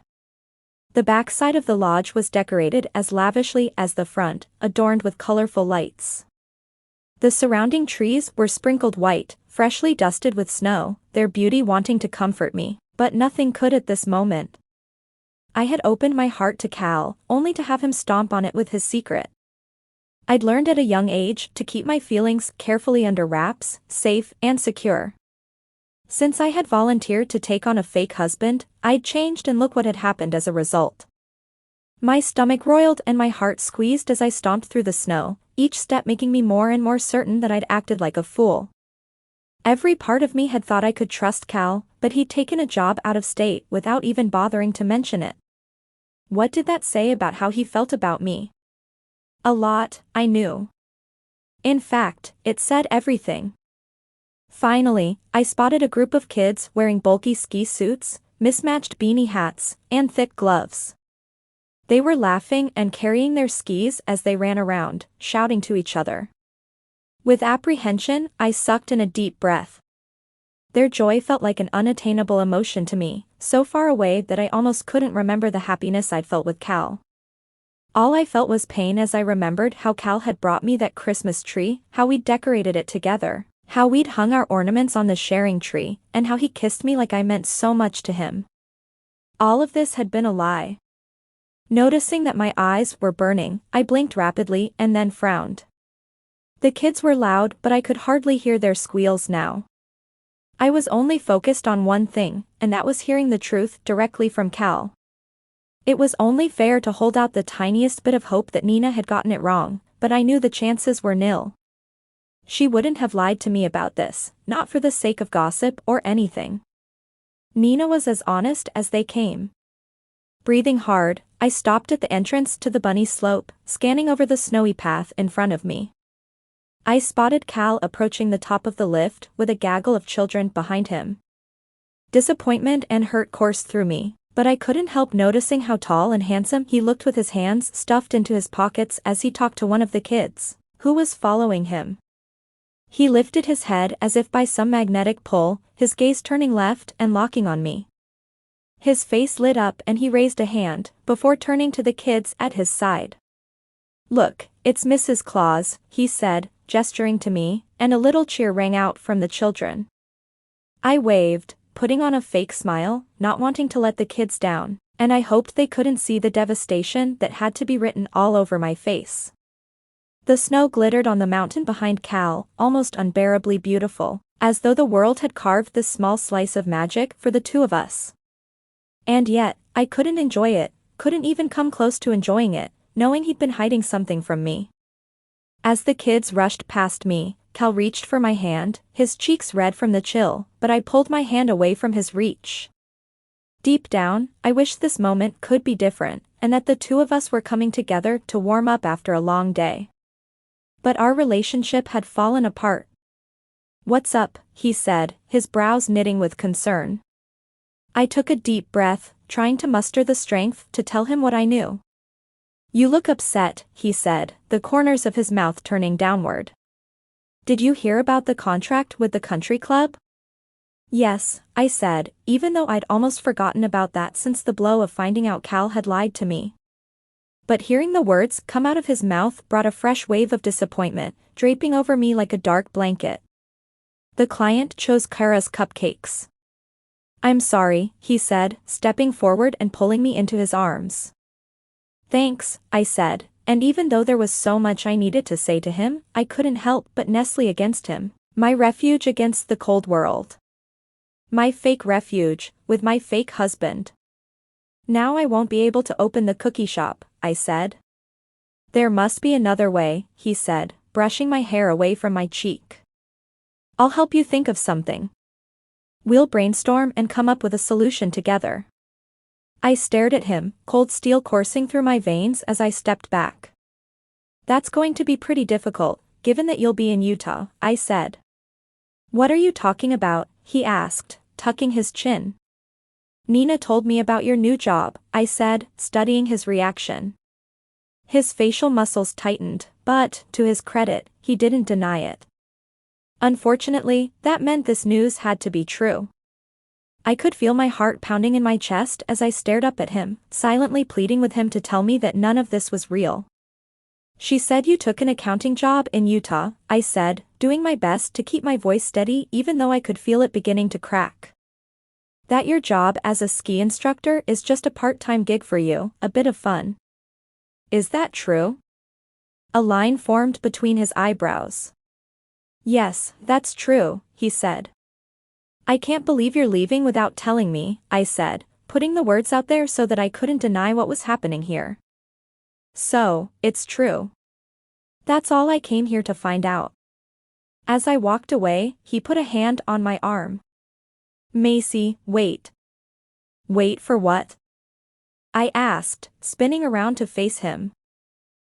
The back side of the lodge was decorated as lavishly as the front, adorned with colorful lights. The surrounding trees were sprinkled white, freshly dusted with snow, their beauty wanting to comfort me, but nothing could at this moment. I had opened my heart to Cal, only to have him stomp on it with his secret. I'd learned at a young age to keep my feelings carefully under wraps, safe and secure. Since I had volunteered to take on a fake husband, I'd changed and look what had happened as a result. My stomach roiled and my heart squeezed as I stomped through the snow, each step making me more and more certain that I'd acted like a fool. Every part of me had thought I could trust Cal, but he'd taken a job out of state without even bothering to mention it. What did that say about how he felt about me? A lot, I knew. In fact, it said everything. Finally, I spotted a group of kids wearing bulky ski suits, mismatched beanie hats, and thick gloves. They were laughing and carrying their skis as they ran around, shouting to each other. With apprehension, I sucked in a deep breath. Their joy felt like an unattainable emotion to me, so far away that I almost couldn't remember the happiness I'd felt with Cal. All I felt was pain as I remembered how Cal had brought me that Christmas tree, how we'd decorated it together, how we'd hung our ornaments on the sharing tree, and how he kissed me like I meant so much to him. All of this had been a lie. Noticing that my eyes were burning, I blinked rapidly and then frowned. The kids were loud, but I could hardly hear their squeals now. I was only focused on one thing, and that was hearing the truth directly from Cal. It was only fair to hold out the tiniest bit of hope that Nina had gotten it wrong, but I knew the chances were nil. She wouldn't have lied to me about this, not for the sake of gossip or anything. Nina was as honest as they came. Breathing hard, I stopped at the entrance to the bunny slope, scanning over the snowy path in front of me. I spotted Cal approaching the top of the lift with a gaggle of children behind him. Disappointment and hurt coursed through me, but I couldn't help noticing how tall and handsome he looked with his hands stuffed into his pockets as he talked to one of the kids, who was following him. He lifted his head as if by some magnetic pull, his gaze turning left and locking on me. His face lit up and he raised a hand, before turning to the kids at his side. "Look, it's Mrs. Claus," he said, gesturing to me, and a little cheer rang out from the children. I waved, putting on a fake smile, not wanting to let the kids down, and I hoped they couldn't see the devastation that had to be written all over my face. The snow glittered on the mountain behind Cal, almost unbearably beautiful, as though the world had carved this small slice of magic for the two of us. And yet, I couldn't enjoy it, couldn't even come close to enjoying it, knowing he'd been hiding something from me. As the kids rushed past me, Cal reached for my hand, his cheeks red from the chill, but I pulled my hand away from his reach. Deep down, I wished this moment could be different, and that the two of us were coming together to warm up after a long day. But our relationship had fallen apart. "What's up?" he said, his brows knitting with concern. I took a deep breath, trying to muster the strength to tell him what I knew. "You look upset," he said, the corners of his mouth turning downward. "Did you hear about the contract with the country club?" "Yes," I said, even though I'd almost forgotten about that since the blow of finding out Cal had lied to me. But hearing the words come out of his mouth brought a fresh wave of disappointment, draping over me like a dark blanket. "The client chose Kara's cupcakes." "I'm sorry," he said, stepping forward and pulling me into his arms. "Thanks," I said, and even though there was so much I needed to say to him, I couldn't help but nestle against him, my refuge against the cold world. My fake refuge, with my fake husband. "Now I won't be able to open the cookie shop," I said. "There must be another way," he said, brushing my hair away from my cheek. "I'll help you think of something. We'll brainstorm and come up with a solution together." I stared at him, cold steel coursing through my veins as I stepped back. "That's going to be pretty difficult, given that you'll be in Utah," I said. "What are you talking about?" he asked, tucking his chin. "Nina told me about your new job," I said, studying his reaction. His facial muscles tightened, but, to his credit, he didn't deny it. Unfortunately, that meant this news had to be true. I could feel my heart pounding in my chest as I stared up at him, silently pleading with him to tell me that none of this was real. "She said you took an accounting job in Utah," I said, doing my best to keep my voice steady even though I could feel it beginning to crack. "That your job as a ski instructor is just a part-time gig for you, a bit of fun. Is that true?" A line formed between his eyebrows. "Yes, that's true," he said. "I can't believe you're leaving without telling me," I said, putting the words out there so that I couldn't deny what was happening here. So, it's true. That's all I came here to find out. As I walked away, he put a hand on my arm. Macy, wait. Wait for what? I asked, spinning around to face him.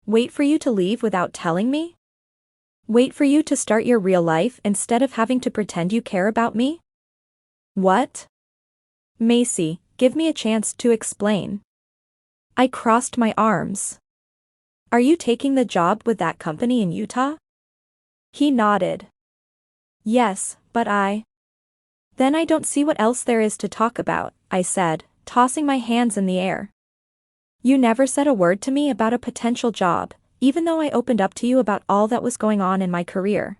Wait for you to leave without telling me? Wait for you to start your real life instead of having to pretend you care about me? What? Macy, give me a chance to explain. I crossed my arms. Are you taking the job with that company in Utah? He nodded. Yes, but Then I don't see what else there is to talk about, I said, tossing my hands in the air. You never said a word to me about a potential job, even though I opened up to you about all that was going on in my career.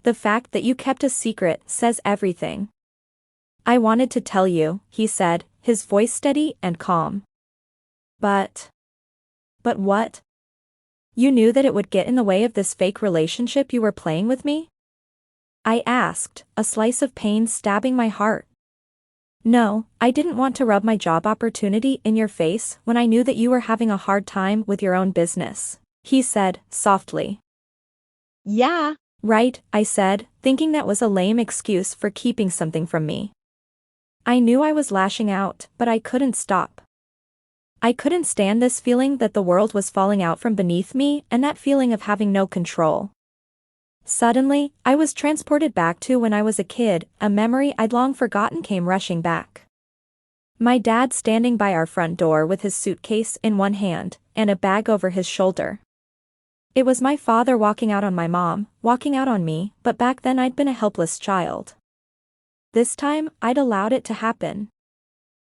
The fact that you kept a secret says everything. I wanted to tell you, he said, his voice steady and calm. But what? You knew that it would get in the way of this fake relationship you were playing with me? I asked, a slice of pain stabbing my heart. No, I didn't want to rub my job opportunity in your face when I knew that you were having a hard time with your own business, he said, softly. Yeah. Right, I said, thinking that was a lame excuse for keeping something from me. I knew I was lashing out, but I couldn't stop. I couldn't stand this feeling that the world was falling out from beneath me and that feeling of having no control. Suddenly, I was transported back to when I was a kid, a memory I'd long forgotten came rushing back. My dad standing by our front door with his suitcase in one hand, and a bag over his shoulder. It was my father walking out on my mom, walking out on me, but back then I'd been a helpless child. This time, I'd allowed it to happen.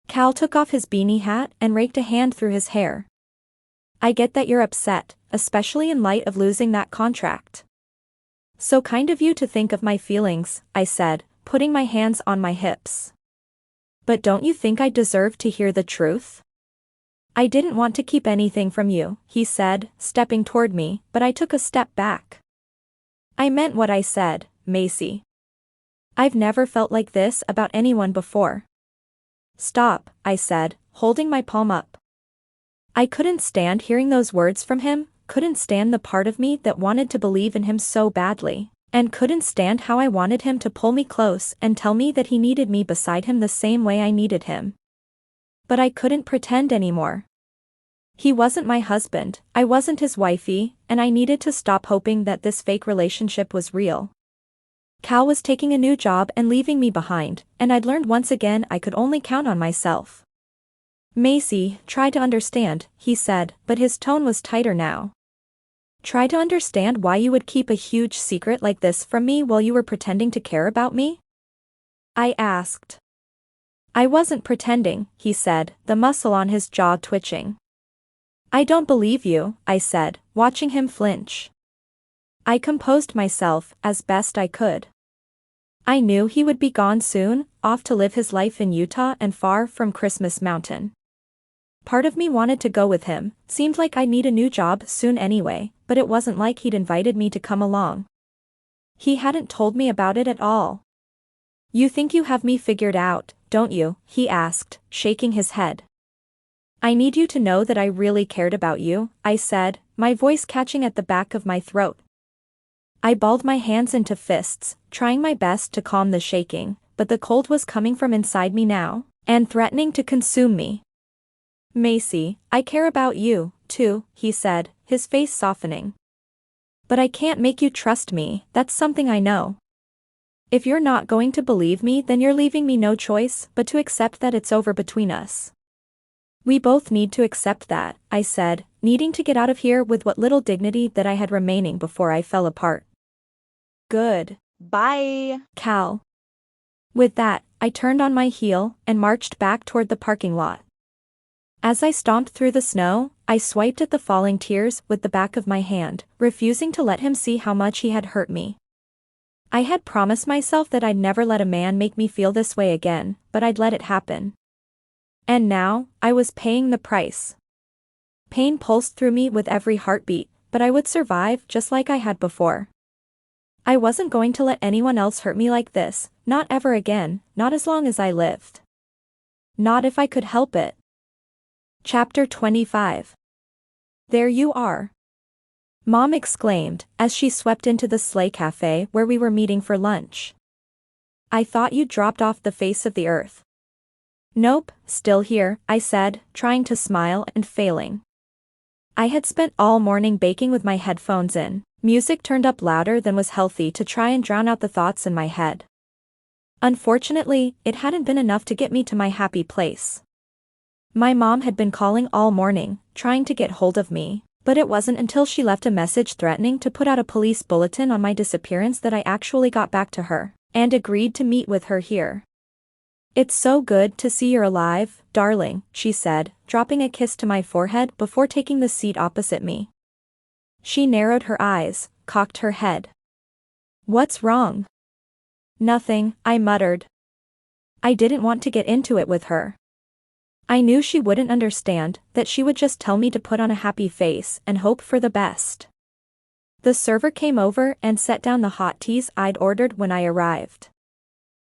Cal took off his beanie hat and raked a hand through his hair. I get that you're upset, especially in light of losing that contract. So kind of you to think of my feelings, I said, putting my hands on my hips. But don't you think I deserve to hear the truth? I didn't want to keep anything from you, he said, stepping toward me, but I took a step back. I meant what I said, Macy. I've never felt like this about anyone before. Stop, I said, holding my palm up. I couldn't stand hearing those words from him, couldn't stand the part of me that wanted to believe in him so badly, and couldn't stand how I wanted him to pull me close and tell me that he needed me beside him the same way I needed him. But I couldn't pretend anymore. He wasn't my husband, I wasn't his wifey, and I needed to stop hoping that this fake relationship was real. Cal was taking a new job and leaving me behind, and I'd learned once again I could only count on myself. Macy, try to understand, he said, but his tone was tighter now. Try to understand why you would keep a huge secret like this from me while you were pretending to care about me? I asked. I wasn't pretending, he said, the muscle on his jaw twitching. I don't believe you, I said, watching him flinch. I composed myself as best I could. I knew he would be gone soon, off to live his life in Utah and far from Christmas Mountain. Part of me wanted to go with him, seemed like I'd need a new job soon anyway, but it wasn't like he'd invited me to come along. He hadn't told me about it at all. You think you have me figured out, don't you? He asked, shaking his head. I need you to know that I really cared about you, I said, my voice catching at the back of my throat. I balled my hands into fists, trying my best to calm the shaking, but the cold was coming from inside me now, and threatening to consume me. Macy, I care about you, too, he said, his face softening. But I can't make you trust me, that's something I know. If you're not going to believe me, then you're leaving me no choice but to accept that it's over between us. We both need to accept that, I said, needing to get out of here with what little dignity that I had remaining before I fell apart. Good. Bye. Cal. With that, I turned on my heel and marched back toward the parking lot. As I stomped through the snow, I swiped at the falling tears with the back of my hand, refusing to let him see how much he had hurt me. I had promised myself that I'd never let a man make me feel this way again, but I'd let it happen. And now, I was paying the price. Pain pulsed through me with every heartbeat, but I would survive just like I had before. I wasn't going to let anyone else hurt me like this, not ever again, not as long as I lived. Not if I could help it. Chapter 25. There you are. Mom exclaimed, as she swept into the sleigh cafe where we were meeting for lunch. I thought you'd dropped off the face of the earth. Nope, still here, I said, trying to smile and failing. I had spent all morning baking with my headphones in, music turned up louder than was healthy to try and drown out the thoughts in my head. Unfortunately, it hadn't been enough to get me to my happy place. My mom had been calling all morning, trying to get hold of me, but it wasn't until she left a message threatening to put out a police bulletin on my disappearance that I actually got back to her, and agreed to meet with her here. It's so good to see you're alive, darling, she said, dropping a kiss to my forehead before taking the seat opposite me. She narrowed her eyes, cocked her head. What's wrong? Nothing, I muttered. I didn't want to get into it with her. I knew she wouldn't understand, that she would just tell me to put on a happy face and hope for the best. The server came over and set down the hot teas I'd ordered when I arrived.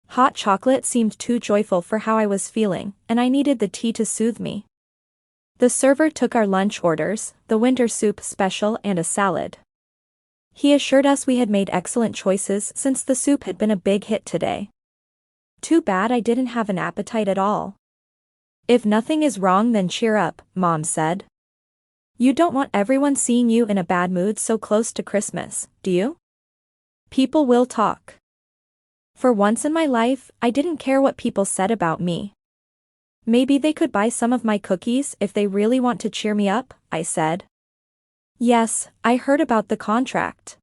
Hot chocolate seemed too joyful for how I was feeling, and I needed the tea to soothe me. The server took our lunch orders, the winter soup special and a salad. He assured us we had made excellent choices since the soup had been a big hit today. Too bad I didn't have an appetite at all. If nothing is wrong then cheer up, Mom said. You don't want everyone seeing you in a bad mood so close to Christmas, do you? People will talk. For once in my life, I didn't care what people said about me. Maybe they could buy some of my cookies if they really want to cheer me up, I said. Yes, I heard about the contract.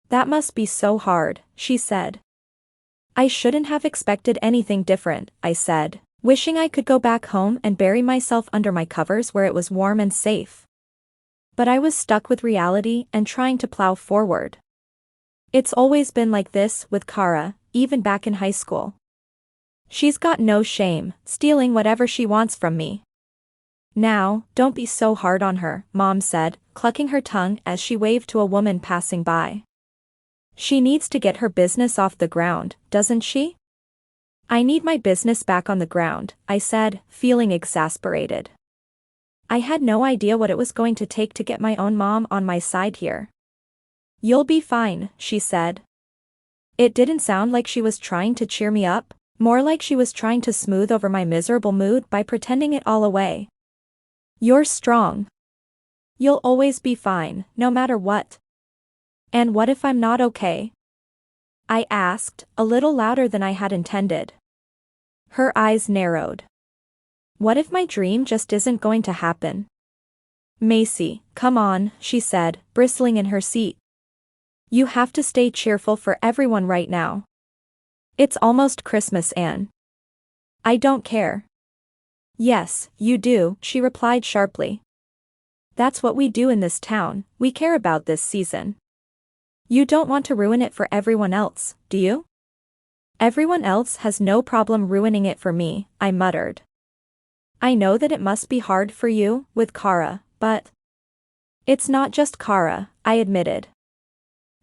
That must be so hard, she said. I shouldn't have expected anything different, I said, wishing I could go back home and bury myself under my covers where it was warm and safe. But I was stuck with reality and trying to plow forward. It's always been like this with Kara, even back in high school. She's got no shame, stealing whatever she wants from me. Now, don't be so hard on her, Mom said, clucking her tongue as she waved to a woman passing by. She needs to get her business off the ground, doesn't she? I need my business back on the ground, I said, feeling exasperated. I had no idea what it was going to take to get my own mom on my side here. You'll be fine, she said. It didn't sound like she was trying to cheer me up, more like she was trying to smooth over my miserable mood by pretending it all away. You're strong. You'll always be fine, no matter what. And what if I'm not okay? I asked, a little louder than I had intended. Her eyes narrowed. What if my dream just isn't going to happen? Macy, come on, she said, bristling in her seat. You have to stay cheerful for everyone right now. It's almost Christmas, Anne. I don't care. Yes, you do, she replied sharply. That's what we do in this town, we care about this season. You don't want to ruin it for everyone else, do you? Everyone else has no problem ruining it for me, I muttered. I know that it must be hard for you, with Kara, but... It's not just Kara, I admitted.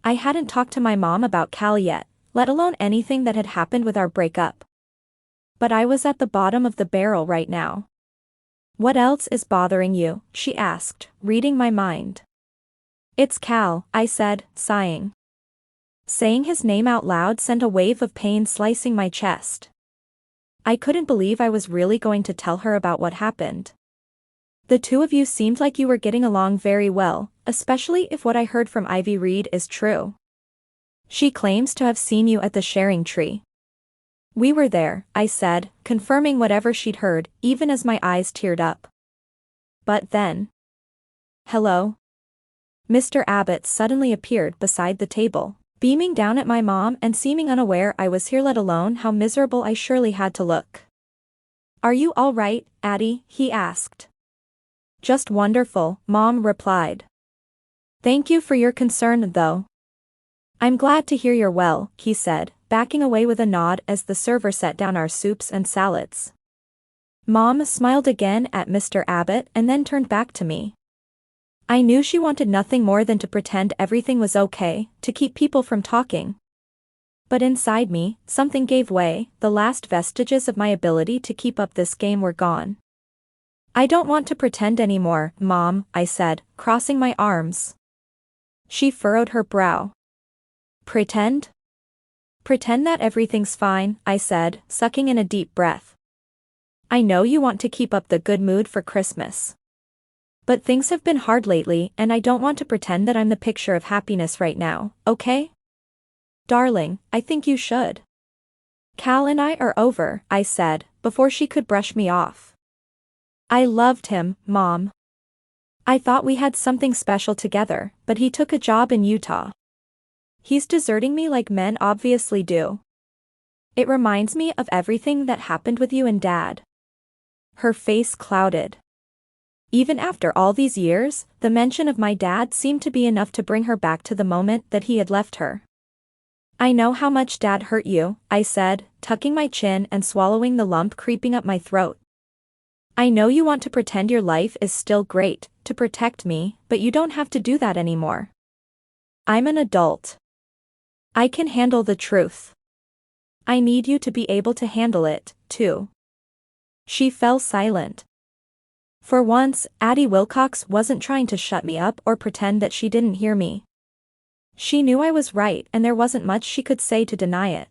I hadn't talked to my mom about Cal yet, let alone anything that had happened with our breakup. But I was at the bottom of the barrel right now. What else is bothering you? She asked, reading my mind. It's Cal, I said, sighing. Saying his name out loud sent a wave of pain slicing my chest. I couldn't believe I was really going to tell her about what happened. The two of you seemed like you were getting along very well, especially if what I heard from Ivy Reed is true. She claims to have seen you at the sharing tree. We were there, I said, confirming whatever she'd heard, even as my eyes teared up. But then... Hello? Mr. Abbott suddenly appeared beside the table, beaming down at my mom and seeming unaware I was here, let alone how miserable I surely had to look. Are you all right, Addie? He asked. Just wonderful, Mom replied. Thank you for your concern, though. I'm glad to hear you're well, he said, backing away with a nod as the server set down our soups and salads. Mom smiled again at Mr. Abbott and then turned back to me. I knew she wanted nothing more than to pretend everything was okay, to keep people from talking. But inside me, something gave way, the last vestiges of my ability to keep up this game were gone. I don't want to pretend anymore, Mom, I said, crossing my arms. She furrowed her brow. Pretend? Pretend that everything's fine, I said, sucking in a deep breath. I know you want to keep up the good mood for Christmas. But things have been hard lately and I don't want to pretend that I'm the picture of happiness right now, okay? Darling, I think you should. Cal and I are over, I said, before she could brush me off. I loved him, Mom. I thought we had something special together, but he took a job in Utah. He's deserting me like men obviously do. It reminds me of everything that happened with you and Dad. Her face clouded. Even after all these years, the mention of my dad seemed to be enough to bring her back to the moment that he had left her. I know how much Dad hurt you, I said, tucking my chin and swallowing the lump creeping up my throat. I know you want to pretend your life is still great, to protect me, but you don't have to do that anymore. I'm an adult. I can handle the truth. I need you to be able to handle it, too. She fell silent. For once, Addie Wilcox wasn't trying to shut me up or pretend that she didn't hear me. She knew I was right and there wasn't much she could say to deny it.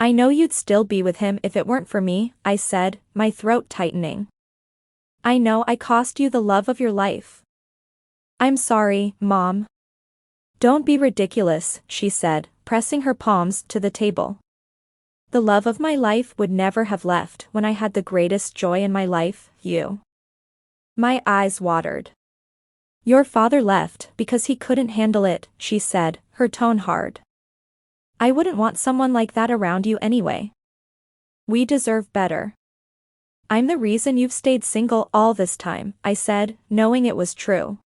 I know you'd still be with him if it weren't for me, I said, my throat tightening. I know I cost you the love of your life. I'm sorry, Mom. Don't be ridiculous, she said, pressing her palms to the table. The love of my life would never have left when I had the greatest joy in my life, you. My eyes watered. Your father left because he couldn't handle it, she said, her tone hard. I wouldn't want someone like that around you anyway. We deserve better. I'm the reason you've stayed single all this time, I said, knowing it was true.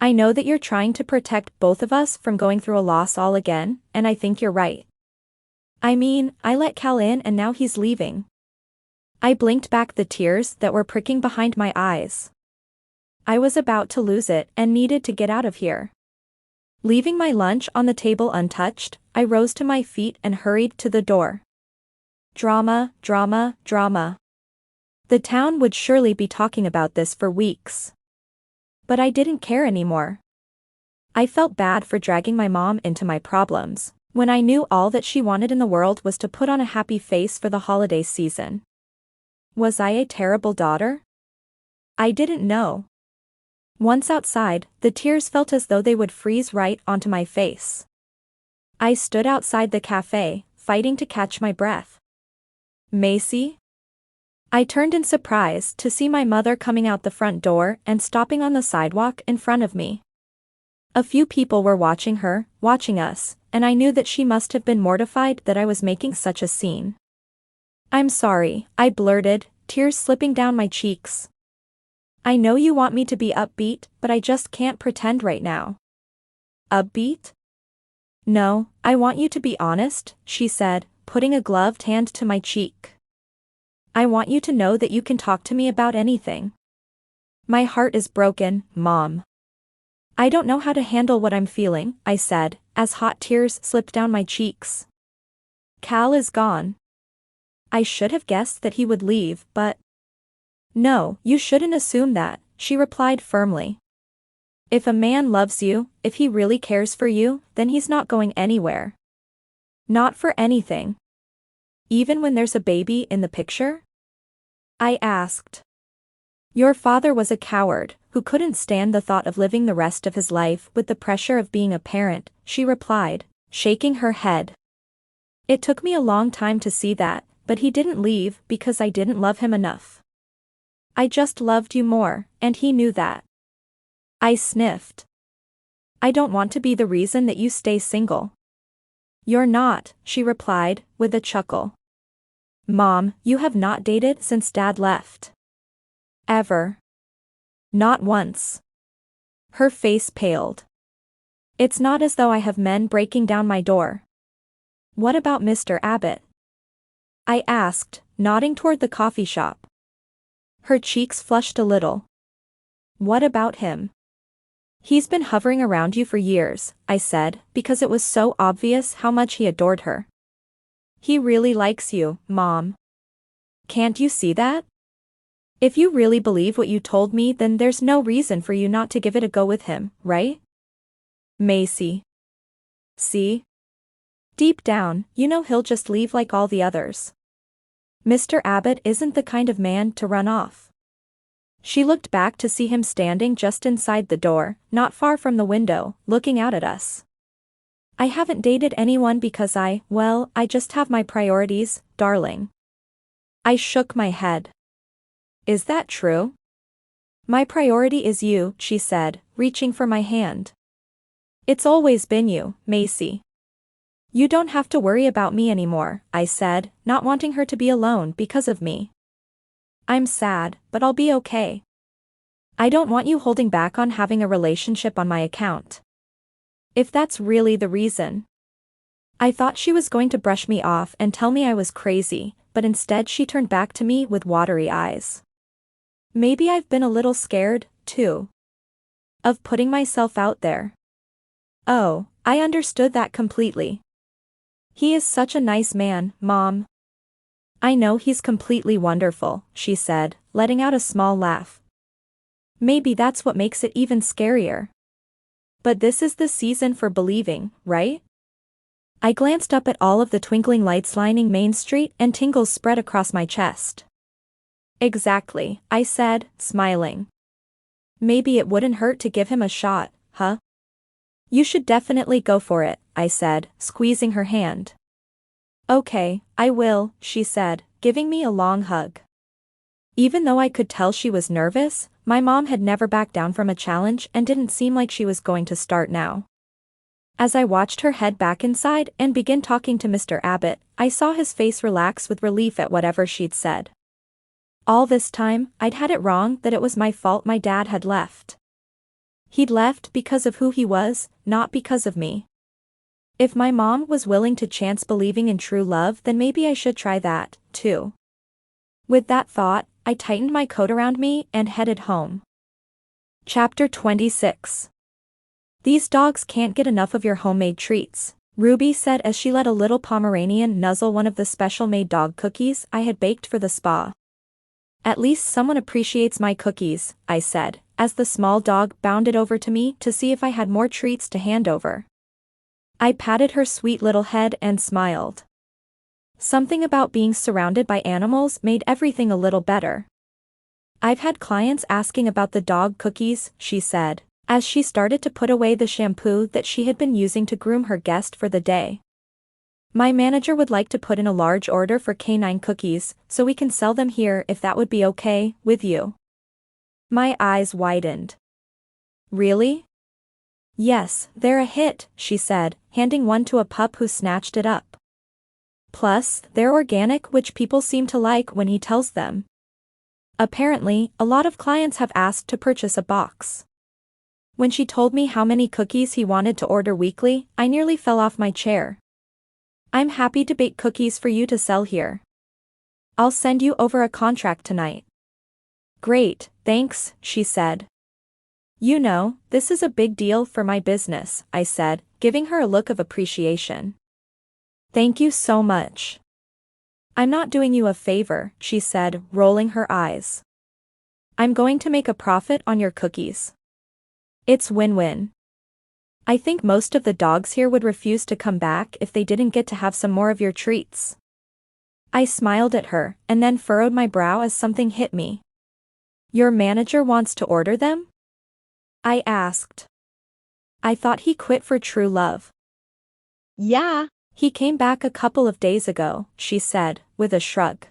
I know that you're trying to protect both of us from going through a loss all again, and I think you're right. I mean, I let Cal in and now he's leaving. I blinked back the tears that were pricking behind my eyes. I was about to lose it and needed to get out of here. Leaving my lunch on the table untouched, I rose to my feet and hurried to the door. Drama, drama, drama. The town would surely be talking about this for weeks. But I didn't care anymore. I felt bad for dragging my mom into my problems, when I knew all that she wanted in the world was to put on a happy face for the holiday season. Was I a terrible daughter? I didn't know. Once outside, the tears felt as though they would freeze right onto my face. I stood outside the cafe, fighting to catch my breath. Macy? I turned in surprise to see my mother coming out the front door and stopping on the sidewalk in front of me. A few people were watching her, watching us, and I knew that she must have been mortified that I was making such a scene. I'm sorry, I blurted, tears slipping down my cheeks. I know you want me to be upbeat, but I just can't pretend right now. Upbeat? No, I want you to be honest, she said, putting a gloved hand to my cheek. I want you to know that you can talk to me about anything. My heart is broken, Mom. I don't know how to handle what I'm feeling, I said, as hot tears slipped down my cheeks. Cal is gone. I should have guessed that he would leave, but... No, you shouldn't assume that, she replied firmly. If a man loves you, if he really cares for you, then he's not going anywhere. Not for anything. Even when there's a baby in the picture? I asked. Your father was a coward, who couldn't stand the thought of living the rest of his life with the pressure of being a parent, she replied, shaking her head. It took me a long time to see that, but he didn't leave because I didn't love him enough. I just loved you more, and he knew that. I sniffed. I don't want to be the reason that you stay single. You're not, she replied, with a chuckle. Mom, you have not dated since Dad left. Ever. Not once. Her face paled. It's not as though I have men breaking down my door. What about Mr. Abbott? I asked, nodding toward the coffee shop. Her cheeks flushed a little. What about him? He's been hovering around you for years, I said, because it was so obvious how much he adored her. He really likes you, Mom. Can't you see that? If you really believe what you told me, then there's no reason for you not to give it a go with him, right? Macy. See? Deep down, you know he'll just leave like all the others. Mr. Abbott isn't the kind of man to run off. She looked back to see him standing just inside the door, not far from the window, looking out at us. I haven't dated anyone because I just have my priorities, darling. I shook my head. Is that true? My priority is you, she said, reaching for my hand. It's always been you, Macy. You don't have to worry about me anymore, I said, not wanting her to be alone because of me. I'm sad, but I'll be okay. I don't want you holding back on having a relationship on my account. If that's really the reason. I thought she was going to brush me off and tell me I was crazy, but instead she turned back to me with watery eyes. Maybe I've been a little scared, too. Of putting myself out there. Oh, I understood that completely. He is such a nice man, Mom. I know he's completely wonderful, she said, letting out a small laugh. Maybe that's what makes it even scarier. But this is the season for believing, right? I glanced up at all of the twinkling lights lining Main Street and tingles spread across my chest. Exactly, I said, smiling. Maybe it wouldn't hurt to give him a shot, huh? You should definitely go for it, I said, squeezing her hand. Okay, I will, she said, giving me a long hug. Even though I could tell she was nervous, my mom had never backed down from a challenge and didn't seem like she was going to start now. As I watched her head back inside and begin talking to Mr. Abbott, I saw his face relax with relief at whatever she'd said. All this time, I'd had it wrong that it was my fault my dad had left. He'd left because of who he was, not because of me. If my mom was willing to chance believing in true love, then maybe I should try that, too. With that thought, I tightened my coat around me and headed home. Chapter 26. These dogs can't get enough of your homemade treats, Ruby said as she let a little Pomeranian nuzzle one of the special-made dog cookies I had baked for the spa. At least someone appreciates my cookies, I said, as the small dog bounded over to me to see if I had more treats to hand over. I patted her sweet little head and smiled. Something about being surrounded by animals made everything a little better. I've had clients asking about the dog cookies, she said, as she started to put away the shampoo that she had been using to groom her guest for the day. My manager would like to put in a large order for canine cookies, so we can sell them here if that would be okay with you. My eyes widened. Really? Yes, they're a hit, she said, handing one to a pup who snatched it up. Plus, they're organic, which people seem to like when he tells them. Apparently, a lot of clients have asked to purchase a box. When she told me how many cookies he wanted to order weekly, I nearly fell off my chair. I'm happy to bake cookies for you to sell here. I'll send you over a contract tonight. Great, thanks, she said. You know, this is a big deal for my business, I said, giving her a look of appreciation. Thank you so much. I'm not doing you a favor, she said, rolling her eyes. I'm going to make a profit on your cookies. It's win-win. I think most of the dogs here would refuse to come back if they didn't get to have some more of your treats. I smiled at her, and then furrowed my brow as something hit me. Your manager wants to order them? I asked. I thought he quit for true love. Yeah. He came back a couple of days ago, she said, with a shrug.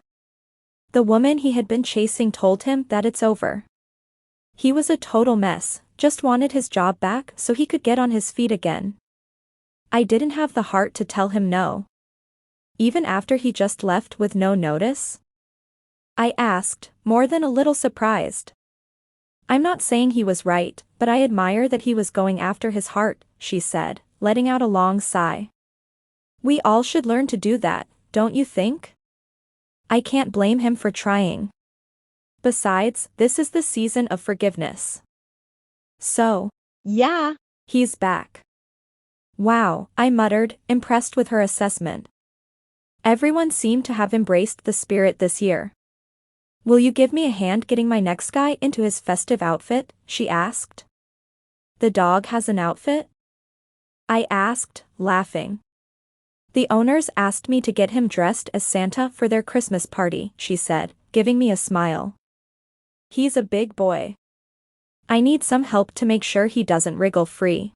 The woman he had been chasing told him that it's over. He was a total mess, just wanted his job back so he could get on his feet again. I didn't have the heart to tell him no. Even after he just left with no notice? I asked, more than a little surprised. I'm not saying he was right, but I admire that he was going after his heart, she said, letting out a long sigh. We all should learn to do that, don't you think? I can't blame him for trying. Besides, this is the season of forgiveness. So, Yeah. he's back. Wow, I muttered, impressed with her assessment. Everyone seemed to have embraced the spirit this year. Will you give me a hand getting my next guy into his festive outfit? She asked. The dog has an outfit? I asked, laughing. The owners asked me to get him dressed as Santa for their Christmas party, she said, giving me a smile. He's a big boy. I need some help to make sure he doesn't wriggle free.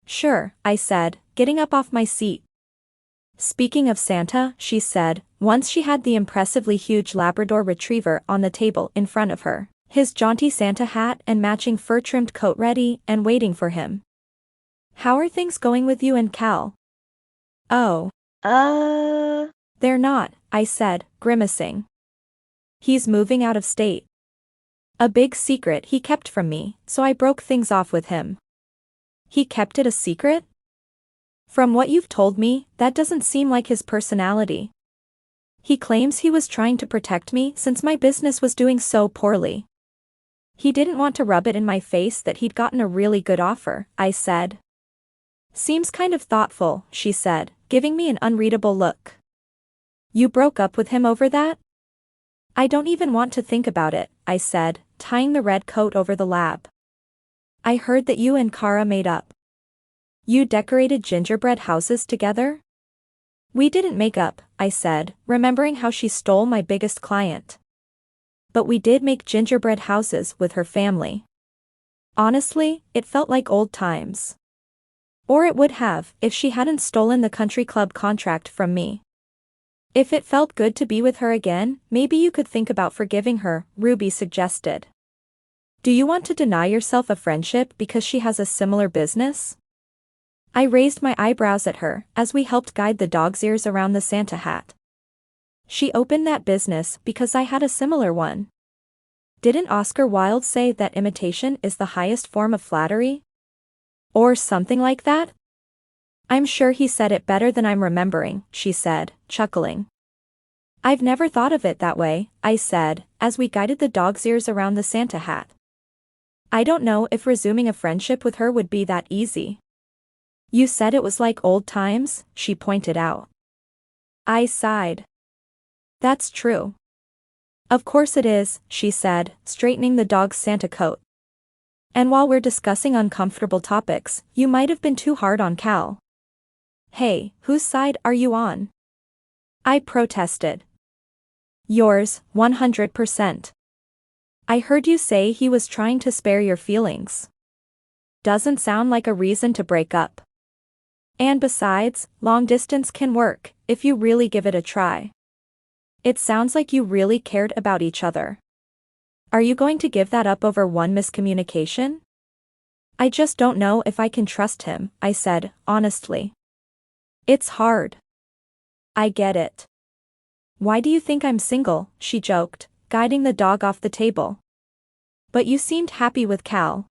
Sure, I said, getting up off my seat. Speaking of Santa, she said, once she had the impressively huge Labrador Retriever on the table in front of her, his jaunty Santa hat and matching fur-trimmed coat ready and waiting for him. How are things going with you and Cal? Oh. They're not, I said, grimacing. He's moving out of state. A big secret he kept from me, so I broke things off with him. He kept it a secret? From what you've told me, that doesn't seem like his personality. He claims he was trying to protect me since my business was doing so poorly. He didn't want to rub it in my face that he'd gotten a really good offer, I said. Seems kind of thoughtful, she said, giving me an unreadable look. You broke up with him over that? I don't even want to think about it, I said, tying the red coat over the lab. I heard that you and Kara made up. You decorated gingerbread houses together? We didn't make up, I said, remembering how she stole my biggest client. But we did make gingerbread houses with her family. Honestly, it felt like old times. Or it would have, if she hadn't stolen the country club contract from me. If it felt good to be with her again, maybe you could think about forgiving her, Ruby suggested. Do you want to deny yourself a friendship because she has a similar business? I raised my eyebrows at her as we helped guide the dog's ears around the Santa hat. She opened that business because I had a similar one. Didn't Oscar Wilde say that imitation is the highest form of flattery? Or something like that? I'm sure he said it better than I'm remembering, she said, chuckling. I've never thought of it that way, I said, as we guided the dog's ears around the Santa hat. I don't know if resuming a friendship with her would be that easy. You said it was like old times, she pointed out. I sighed. That's true. Of course it is, she said, straightening the dog's Santa coat. And while we're discussing uncomfortable topics, you might have been too hard on Cal. Hey, whose side are you on? I protested. Yours, 100%. I heard you say he was trying to spare your feelings. Doesn't sound like a reason to break up. And besides, long distance can work, if you really give it a try. It sounds like you really cared about each other. Are you going to give that up over one miscommunication? I just don't know if I can trust him, I said, honestly. It's hard. I get it. Why do you think I'm single? She joked, guiding the dog off the table. But you seemed happy with Cal.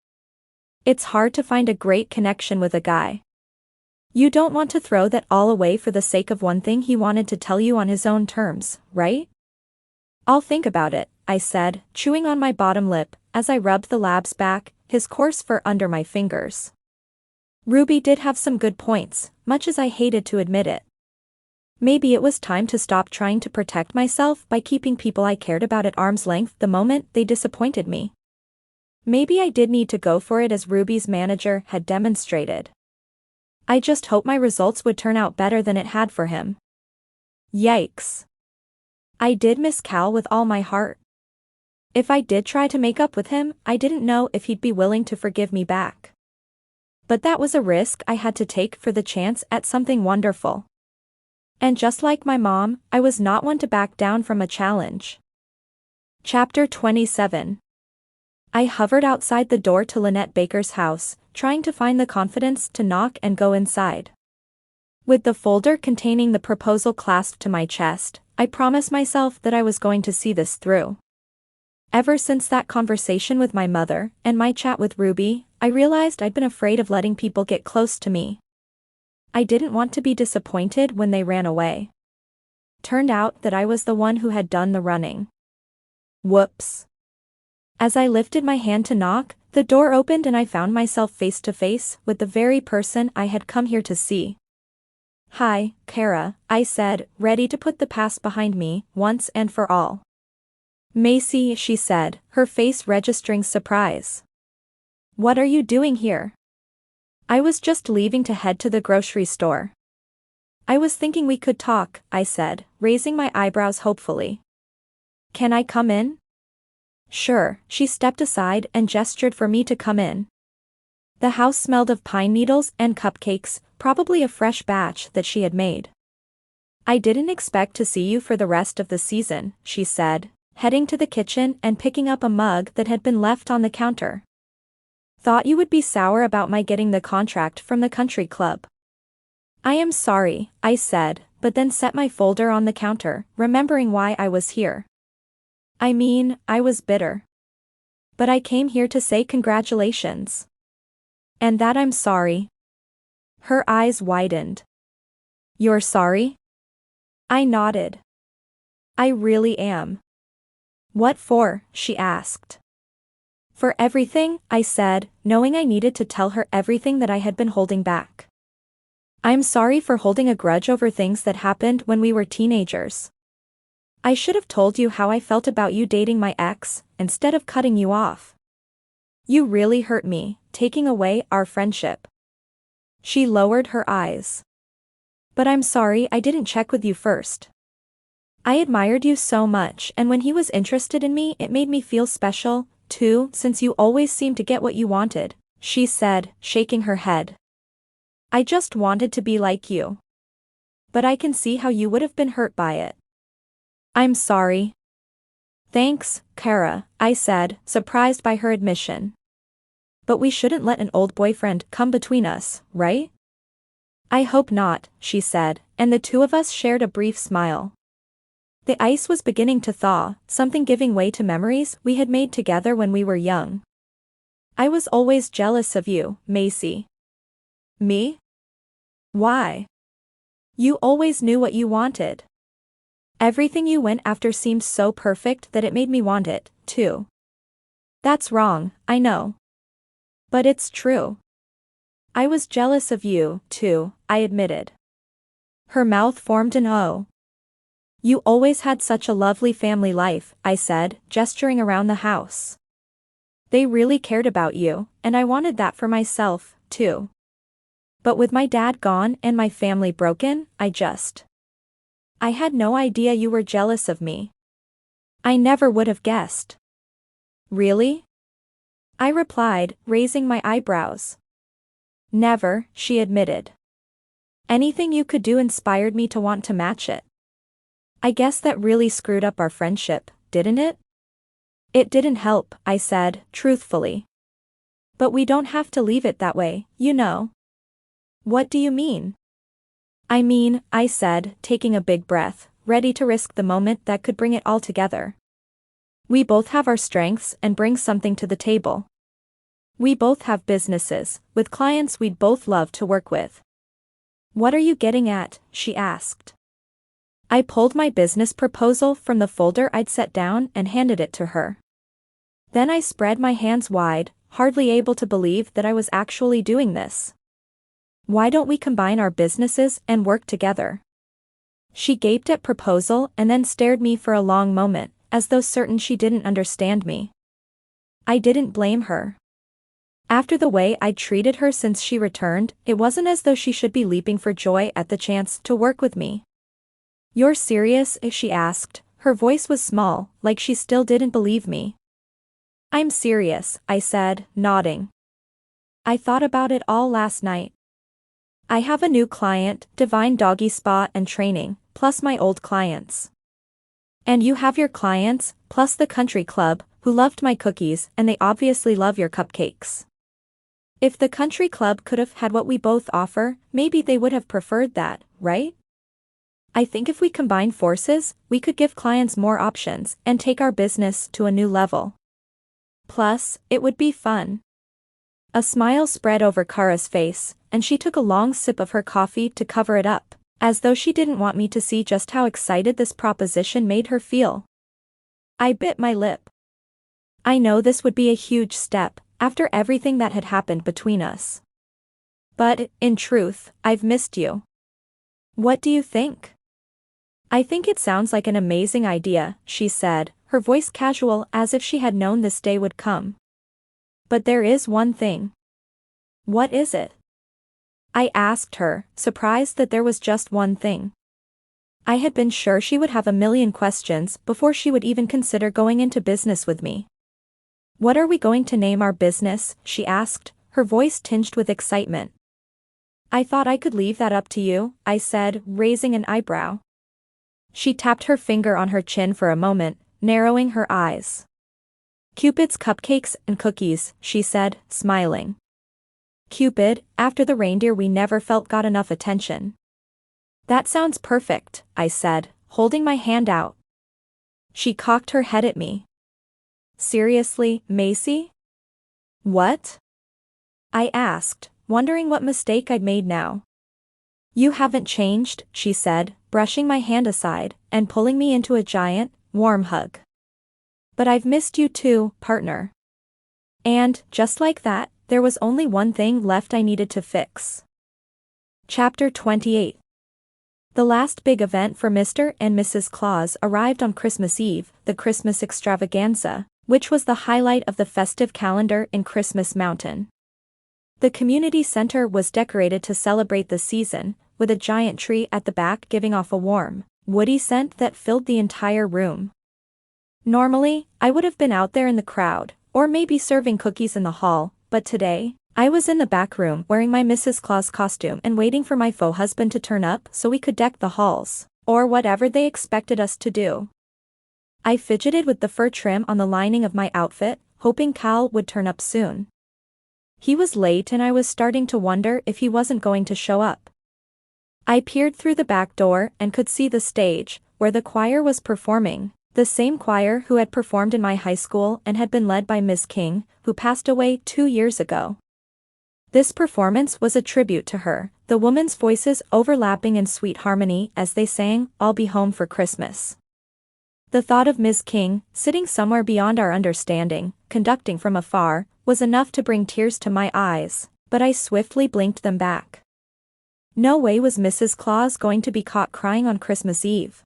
It's hard to find a great connection with a guy. You don't want to throw that all away for the sake of one thing he wanted to tell you on his own terms, right? I'll think about it, I said, chewing on my bottom lip, as I rubbed the lab's back, his coarse fur under my fingers. Ruby did have some good points, much as I hated to admit it. Maybe it was time to stop trying to protect myself by keeping people I cared about at arm's length the moment they disappointed me. Maybe I did need to go for it as Ruby's manager had demonstrated. I just hope my results would turn out better than it had for him. Yikes. I did miss Cal with all my heart. If I did try to make up with him, I didn't know if he'd be willing to forgive me back. But that was a risk I had to take for the chance at something wonderful. And just like my mom, I was not one to back down from a challenge. Chapter 27. I hovered outside the door to Lynette Baker's house, trying to find the confidence to knock and go inside. With the folder containing the proposal clasped to my chest, I promised myself that I was going to see this through. Ever since that conversation with my mother, and my chat with Ruby, I realized I'd been afraid of letting people get close to me. I didn't want to be disappointed when they ran away. Turned out that I was the one who had done the running. Whoops. As I lifted my hand to knock, the door opened and I found myself face to face with the very person I had come here to see. Hi, Kara, I said, ready to put the past behind me, once and for all. Macy, she said, her face registering surprise. What are you doing here? I was just leaving to head to the grocery store. I was thinking we could talk, I said, raising my eyebrows hopefully. Can I come in? Sure, she stepped aside and gestured for me to come in. The house smelled of pine needles and cupcakes, probably a fresh batch that she had made. I didn't expect to see you for the rest of the season, she said, heading to the kitchen and picking up a mug that had been left on the counter. Thought you would be sour about my getting the contract from the country club. I am sorry, I said, but then set my folder on the counter, remembering why I was here. I mean, I was bitter. But I came here to say congratulations. And that I'm sorry. Her eyes widened. You're sorry? I nodded. I really am. What for? She asked. For everything, I said, knowing I needed to tell her everything that I had been holding back. I'm sorry for holding a grudge over things that happened when we were teenagers. I should have told you how I felt about you dating my ex, instead of cutting you off. You really hurt me, taking away our friendship. She lowered her eyes. But I'm sorry I didn't check with you first. I admired you so much, and when he was interested in me, it made me feel special, too, since you always seemed to get what you wanted, she said, shaking her head. I just wanted to be like you. But I can see how you would have been hurt by it. I'm sorry. Thanks, Kara, I said, surprised by her admission. But we shouldn't let an old boyfriend come between us, right? I hope not, she said, and the two of us shared a brief smile. The ice was beginning to thaw, something giving way to memories we had made together when we were young. I was always jealous of you, Macy. Me? Why? You always knew what you wanted. Everything you went after seemed so perfect that it made me want it, too. That's wrong, I know. But it's true. I was jealous of you, too, I admitted. Her mouth formed an O. You always had such a lovely family life, I said, gesturing around the house. They really cared about you, and I wanted that for myself, too. But with my dad gone and my family broken, I had no idea you were jealous of me. I never would have guessed. Really? I replied, raising my eyebrows. Never, she admitted. Anything you could do inspired me to want to match it. I guess that really screwed up our friendship, didn't it? It didn't help, I said, truthfully. But we don't have to leave it that way, you know. What do you mean? I mean, I said, taking a big breath, ready to risk the moment that could bring it all together. We both have our strengths and bring something to the table. We both have businesses, with clients we'd both love to work with. What are you getting at? She asked. I pulled my business proposal from the folder I'd set down and handed it to her. Then I spread my hands wide, hardly able to believe that I was actually doing this. Why don't we combine our businesses and work together? She gaped at proposal and then stared me for a long moment, as though certain she didn't understand me. I didn't blame her. After the way I'd treated her since she returned, it wasn't as though she should be leaping for joy at the chance to work with me. You're serious? She asked, her voice was small, like she still didn't believe me. I'm serious, I said, nodding. I thought about it all last night. I have a new client, Divine Doggy Spa and Training, plus my old clients. And you have your clients, plus the country club, who loved my cookies, and they obviously love your cupcakes. If the country club could have had what we both offer, maybe they would have preferred that, right? I think if we combine forces, we could give clients more options and take our business to a new level. Plus, it would be fun. A smile spread over Kara's face, and she took a long sip of her coffee to cover it up, as though she didn't want me to see just how excited this proposition made her feel. I bit my lip. I know this would be a huge step, after everything that had happened between us. But, in truth, I've missed you. What do you think? I think it sounds like an amazing idea, she said, her voice casual as if she had known this day would come. "But there is one thing." "What is it?" I asked her, surprised that there was just one thing. I had been sure she would have a million questions before she would even consider going into business with me. "What are we going to name our business?" she asked, her voice tinged with excitement. "I thought I could leave that up to you," I said, raising an eyebrow. She tapped her finger on her chin for a moment, narrowing her eyes. "Cupid's Cupcakes and Cookies," she said, smiling. Cupid, after the reindeer we never felt got enough attention. "That sounds perfect," I said, holding my hand out. She cocked her head at me. "Seriously, Macy?" "What?" I asked, wondering what mistake I'd made now. "You haven't changed," she said, brushing my hand aside, and pulling me into a giant, warm hug. "But I've missed you too, partner." And, just like that, there was only one thing left I needed to fix. Chapter 28. The last big event for Mr. and Mrs. Claus arrived on Christmas Eve, the Christmas extravaganza, which was the highlight of the festive calendar in Christmas Mountain. The community center was decorated to celebrate the season, with a giant tree at the back giving off a warm, woody scent that filled the entire room. Normally, I would have been out there in the crowd, or maybe serving cookies in the hall, but today, I was in the back room wearing my Mrs. Claus costume and waiting for my faux husband to turn up so we could deck the halls, or whatever they expected us to do. I fidgeted with the fur trim on the lining of my outfit, hoping Cal would turn up soon. He was late and I was starting to wonder if he wasn't going to show up. I peered through the back door and could see the stage, where the choir was performing, the same choir who had performed in my high school and had been led by Miss King, who passed away 2 years ago. This performance was a tribute to her, the women's voices overlapping in sweet harmony as they sang, "I'll Be Home for Christmas." The thought of Miss King, sitting somewhere beyond our understanding, conducting from afar, was enough to bring tears to my eyes, but I swiftly blinked them back. No way was Mrs. Claus going to be caught crying on Christmas Eve.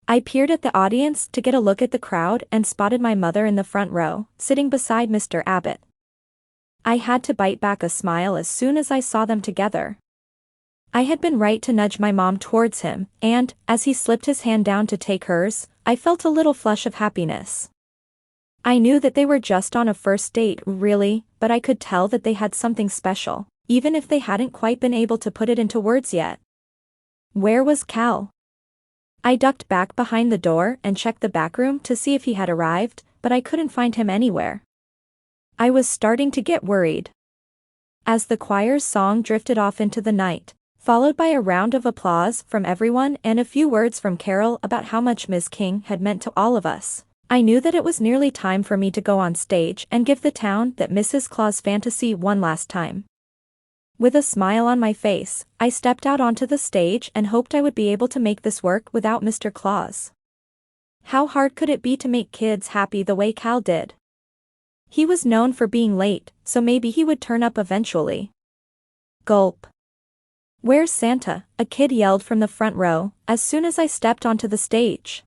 I peered at the audience to get a look at the crowd and spotted my mother in the front row, sitting beside Mr. Abbott. I had to bite back a smile as soon as I saw them together. I had been right to nudge my mom towards him, and, as he slipped his hand down to take hers, I felt a little flush of happiness. I knew that they were just on a first date, really, but I could tell that they had something special, even if they hadn't quite been able to put it into words yet. Where was Cal? I ducked back behind the door and checked the back room to see if he had arrived, but I couldn't find him anywhere. I was starting to get worried. As the choir's song drifted off into the night, followed by a round of applause from everyone and a few words from Carol about how much Miss King had meant to all of us, I knew that it was nearly time for me to go on stage and give the town that Mrs. Claus fantasy one last time. With a smile on my face, I stepped out onto the stage and hoped I would be able to make this work without Mr. Claus. How hard could it be to make kids happy the way Cal did? He was known for being late, so maybe he would turn up eventually. Gulp. "Where's Santa?" a kid yelled from the front row, as soon as I stepped onto the stage.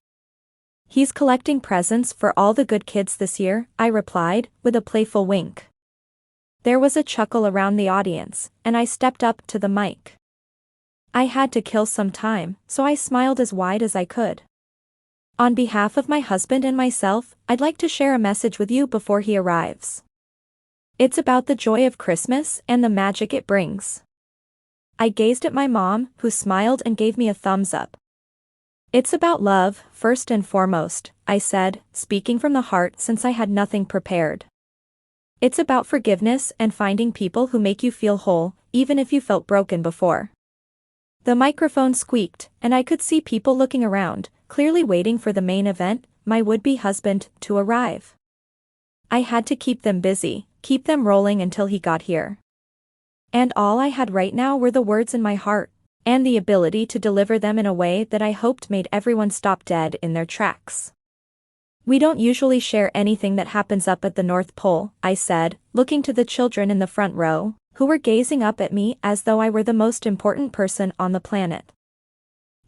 "He's collecting presents for all the good kids this year," I replied, with a playful wink. There was a chuckle around the audience, and I stepped up to the mic. I had to kill some time, so I smiled as wide as I could. "On behalf of my husband and myself, I'd like to share a message with you before he arrives. It's about the joy of Christmas and the magic it brings." I gazed at my mom, who smiled and gave me a thumbs up. "It's about love, first and foremost," I said, speaking from the heart since I had nothing prepared. "It's about forgiveness and finding people who make you feel whole, even if you felt broken before." The microphone squeaked, and I could see people looking around, clearly waiting for the main event, my would-be husband, to arrive. I had to keep them busy, keep them rolling until he got here. And all I had right now were the words in my heart, and the ability to deliver them in a way that I hoped made everyone stop dead in their tracks. "We don't usually share anything that happens up at the North Pole," I said, looking to the children in the front row, who were gazing up at me as though I were the most important person on the planet.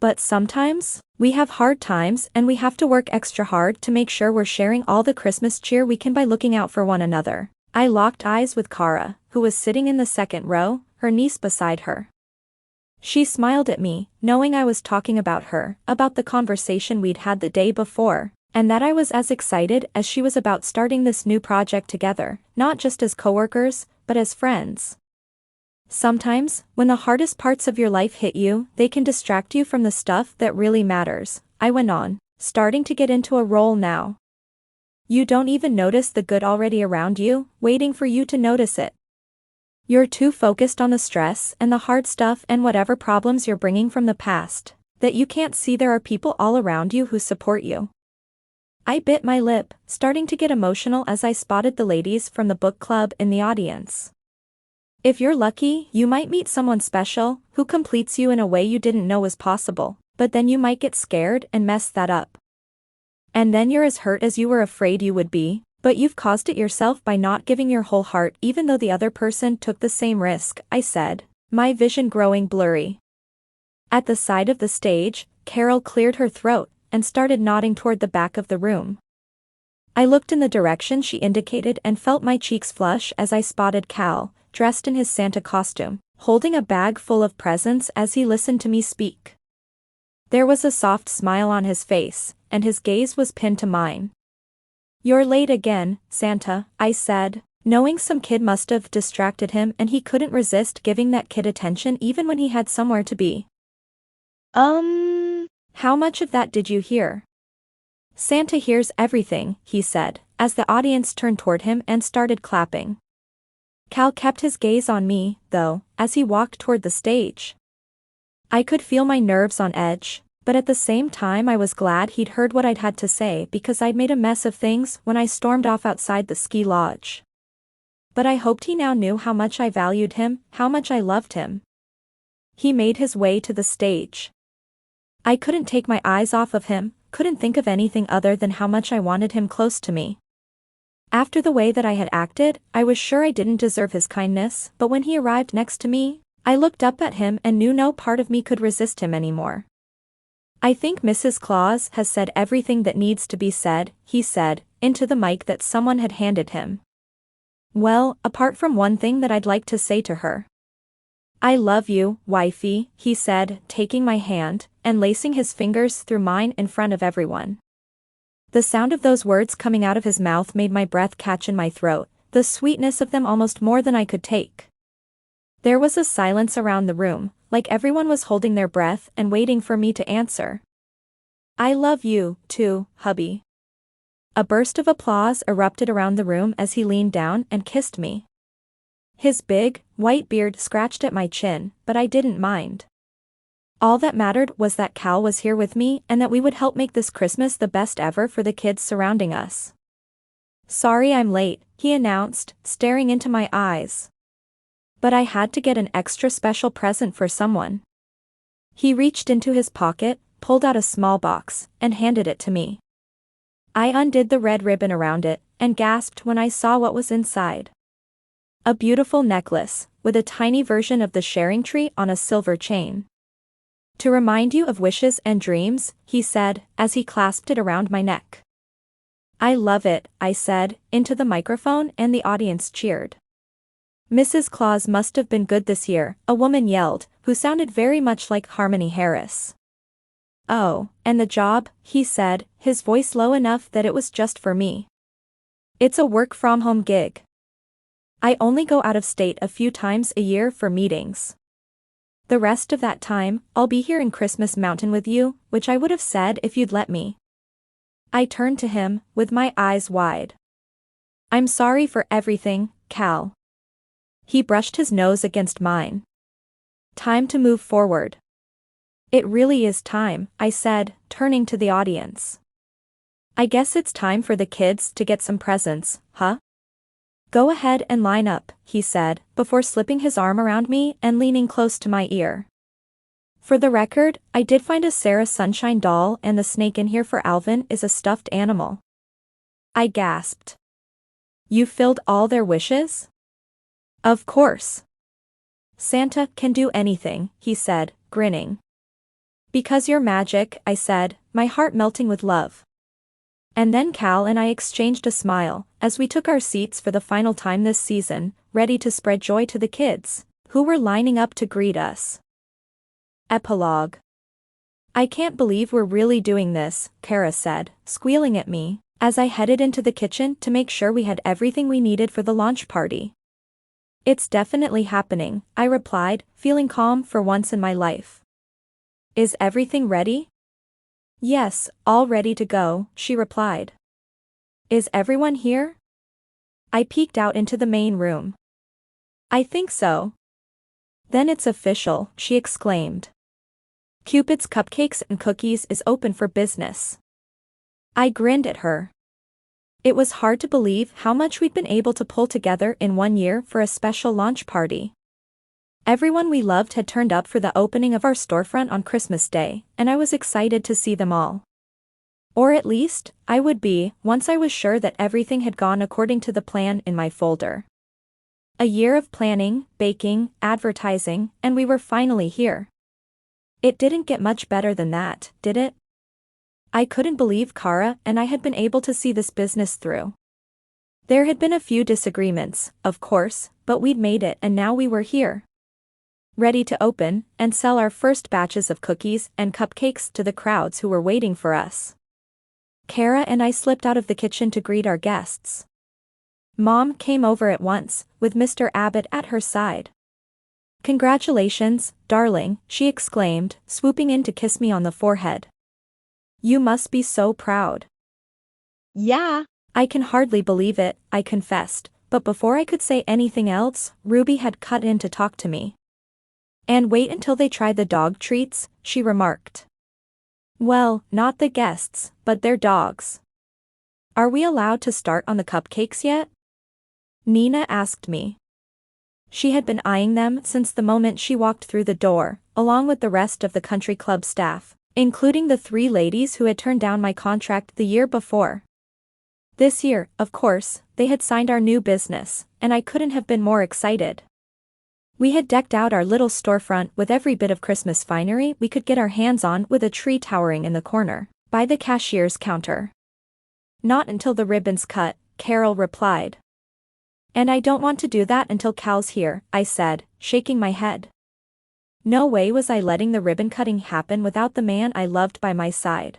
But sometimes, we have hard times and we have to work extra hard to make sure we're sharing all the Christmas cheer we can by looking out for one another. I locked eyes with Kara, who was sitting in the second row, her niece beside her. She smiled at me, knowing I was talking about her, about the conversation we'd had the day before, and that I was as excited as she was about starting this new project together, not just as coworkers, but as friends. Sometimes, when the hardest parts of your life hit you, they can distract you from the stuff that really matters, I went on, starting to get into a role now. You don't even notice the good already around you, waiting for you to notice it. You're too focused on the stress and the hard stuff and whatever problems you're bringing from the past, that you can't see there are people all around you who support you. I bit my lip, starting to get emotional as I spotted the ladies from the book club in the audience. If you're lucky, you might meet someone special, who completes you in a way you didn't know was possible, but then you might get scared and mess that up. And then you're as hurt as you were afraid you would be, but you've caused it yourself by not giving your whole heart even though the other person took the same risk, I said, my vision growing blurry. At the side of the stage, Carol cleared her throat and started nodding toward the back of the room. I looked in the direction she indicated and felt my cheeks flush as I spotted Cal, dressed in his Santa costume, holding a bag full of presents as he listened to me speak. There was a soft smile on his face, and his gaze was pinned to mine. You're late again, Santa, I said, knowing some kid must have distracted him and he couldn't resist giving that kid attention even when he had somewhere to be. How much of that did you hear? Santa hears everything, he said, as the audience turned toward him and started clapping. Cal kept his gaze on me, though, as he walked toward the stage. I could feel my nerves on edge, but at the same time I was glad he'd heard what I'd had to say because I'd made a mess of things when I stormed off outside the ski lodge. But I hoped he now knew how much I valued him, how much I loved him. He made his way to the stage. I couldn't take my eyes off of him, couldn't think of anything other than how much I wanted him close to me. After the way that I had acted, I was sure I didn't deserve his kindness, but when he arrived next to me, I looked up at him and knew no part of me could resist him anymore. I think Mrs. Claus has said everything that needs to be said, he said, into the mic that someone had handed him. Well, apart from one thing that I'd like to say to her. I love you, wifey, he said, taking my hand, and lacing his fingers through mine in front of everyone. The sound of those words coming out of his mouth made my breath catch in my throat, the sweetness of them almost more than I could take. There was a silence around the room, like everyone was holding their breath and waiting for me to answer. I love you, too, hubby. A burst of applause erupted around the room as he leaned down and kissed me. His big, white beard scratched at my chin, but I didn't mind. All that mattered was that Cal was here with me and that we would help make this Christmas the best ever for the kids surrounding us. Sorry I'm late, he announced, staring into my eyes. But I had to get an extra special present for someone. He reached into his pocket, pulled out a small box, and handed it to me. I undid the red ribbon around it, and gasped when I saw what was inside. A beautiful necklace, with a tiny version of the sharing tree on a silver chain. To remind you of wishes and dreams, he said, as he clasped it around my neck. I love it, I said, into the microphone, and the audience cheered. Mrs. Claus must have been good this year, a woman yelled, who sounded very much like Harmony Harris. Oh, and the job, he said, his voice low enough that it was just for me. It's a work-from-home gig. I only go out of state a few times a year for meetings. The rest of that time, I'll be here in Christmas Mountain with you, which I would have said if you'd let me. I turned to him, with my eyes wide. I'm sorry for everything, Cal. He brushed his nose against mine. Time to move forward. It really is time, I said, turning to the audience. I guess it's time for the kids to get some presents, huh? Go ahead and line up, he said, before slipping his arm around me and leaning close to my ear. For the record, I did find a Sarah Sunshine doll and the snake in here for Alvin is a stuffed animal. I gasped. You filled all their wishes? Of course. Santa can do anything, he said, grinning. Because you're magic, I said, my heart melting with love. And then Cal and I exchanged a smile, as we took our seats for the final time this season, ready to spread joy to the kids, who were lining up to greet us. Epilogue. I can't believe we're really doing this, Kara said, squealing at me, as I headed into the kitchen to make sure we had everything we needed for the launch party. It's definitely happening, I replied, feeling calm for once in my life. Is everything ready? Yes, all ready to go, she replied. Is everyone here? I peeked out into the main room. I think so. Then it's official, she exclaimed. Cupid's Cupcakes and Cookies is open for business. I grinned at her. It was hard to believe how much we'd been able to pull together in 1 year for a special launch party. Everyone we loved had turned up for the opening of our storefront on Christmas Day, and I was excited to see them all. Or at least, I would be, once I was sure that everything had gone according to the plan in my folder. A year of planning, baking, advertising, and we were finally here. It didn't get much better than that, did it? I couldn't believe Kara and I had been able to see this business through. There had been a few disagreements, of course, but we'd made it and now we were here. Ready to open and sell our first batches of cookies and cupcakes to the crowds who were waiting for us. Kara and I slipped out of the kitchen to greet our guests. Mom came over at once, with Mr. Abbott at her side. Congratulations, darling, she exclaimed, swooping in to kiss me on the forehead. You must be so proud. Yeah. I can hardly believe it, I confessed, but before I could say anything else, Ruby had cut in to talk to me. And wait until they try the dog treats, she remarked. Well, not the guests, but their dogs. Are we allowed to start on the cupcakes yet? Nina asked me. She had been eyeing them since the moment she walked through the door, along with the rest of the country club staff, including the 3 ladies who had turned down my contract the year before. This year, of course, they had signed our new business, and I couldn't have been more excited. We had decked out our little storefront with every bit of Christmas finery we could get our hands on, with a tree towering in the corner, by the cashier's counter. Not until the ribbon's cut, Carol replied. And I don't want to do that until Cal's here, I said, shaking my head. No way was I letting the ribbon cutting happen without the man I loved by my side.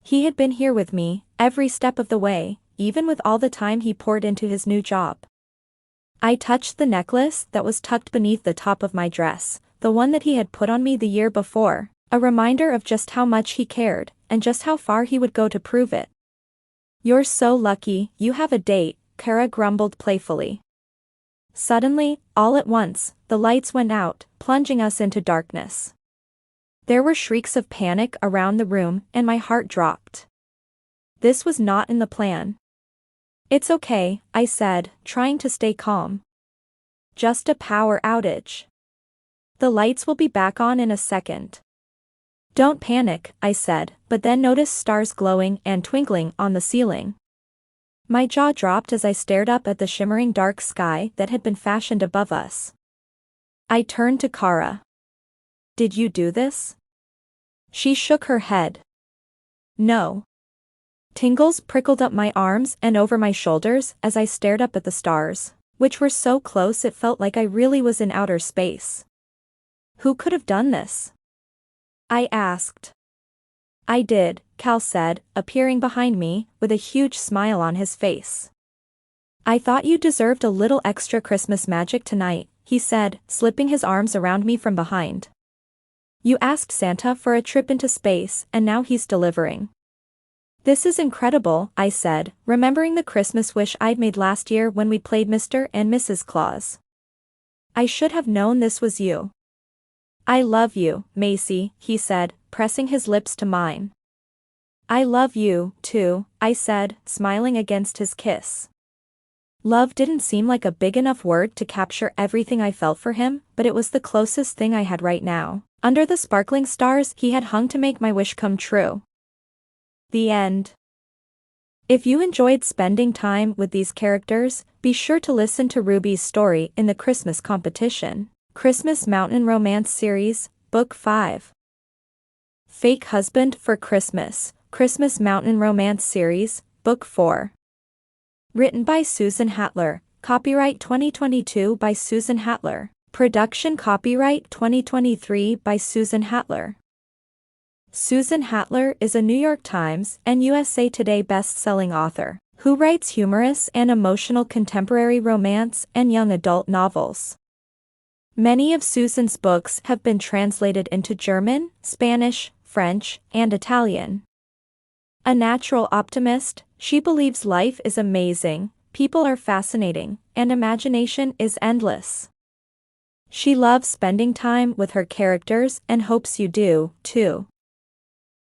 He had been here with me, every step of the way, even with all the time he poured into his new job. I touched the necklace that was tucked beneath the top of my dress, the one that he had put on me the year before, a reminder of just how much he cared, and just how far he would go to prove it. You're so lucky, you have a date, Kara grumbled playfully. Suddenly, all at once, the lights went out, plunging us into darkness. There were shrieks of panic around the room, and my heart dropped. This was not in the plan. It's okay, I said, trying to stay calm. Just a power outage. The lights will be back on in a second. Don't panic, I said, but then noticed stars glowing and twinkling on the ceiling. My jaw dropped as I stared up at the shimmering dark sky that had been fashioned above us. I turned to Kara. Did you do this? She shook her head. No. Tingles prickled up my arms and over my shoulders as I stared up at the stars, which were so close it felt like I really was in outer space. Who could have done this? I asked. I did, Cal said, appearing behind me, with a huge smile on his face. I thought you deserved a little extra Christmas magic tonight, he said, slipping his arms around me from behind. You asked Santa for a trip into space, and now he's delivering. This is incredible, I said, remembering the Christmas wish I'd made last year when we played Mr. and Mrs. Claus. I should have known this was you. I love you, Macy, he said, pressing his lips to mine. I love you, too, I said, smiling against his kiss. Love didn't seem like a big enough word to capture everything I felt for him, but it was the closest thing I had right now, under the sparkling stars he had hung to make my wish come true. The end. If you enjoyed spending time with these characters, be sure to listen to Ruby's story in the Christmas competition, Christmas Mountain Romance Series, Book 5. Fake Husband for Christmas, Christmas Mountain Romance Series, Book 4. Written by Susan Hatler, copyright 2022 by Susan Hatler, production copyright 2023 by Susan Hatler. Susan Hatler is a New York Times and USA Today best-selling author who writes humorous and emotional contemporary romance and young adult novels. Many of Susan's books have been translated into German, Spanish, French, and Italian. A natural optimist, she believes life is amazing, people are fascinating, and imagination is endless. She loves spending time with her characters and hopes you do, too.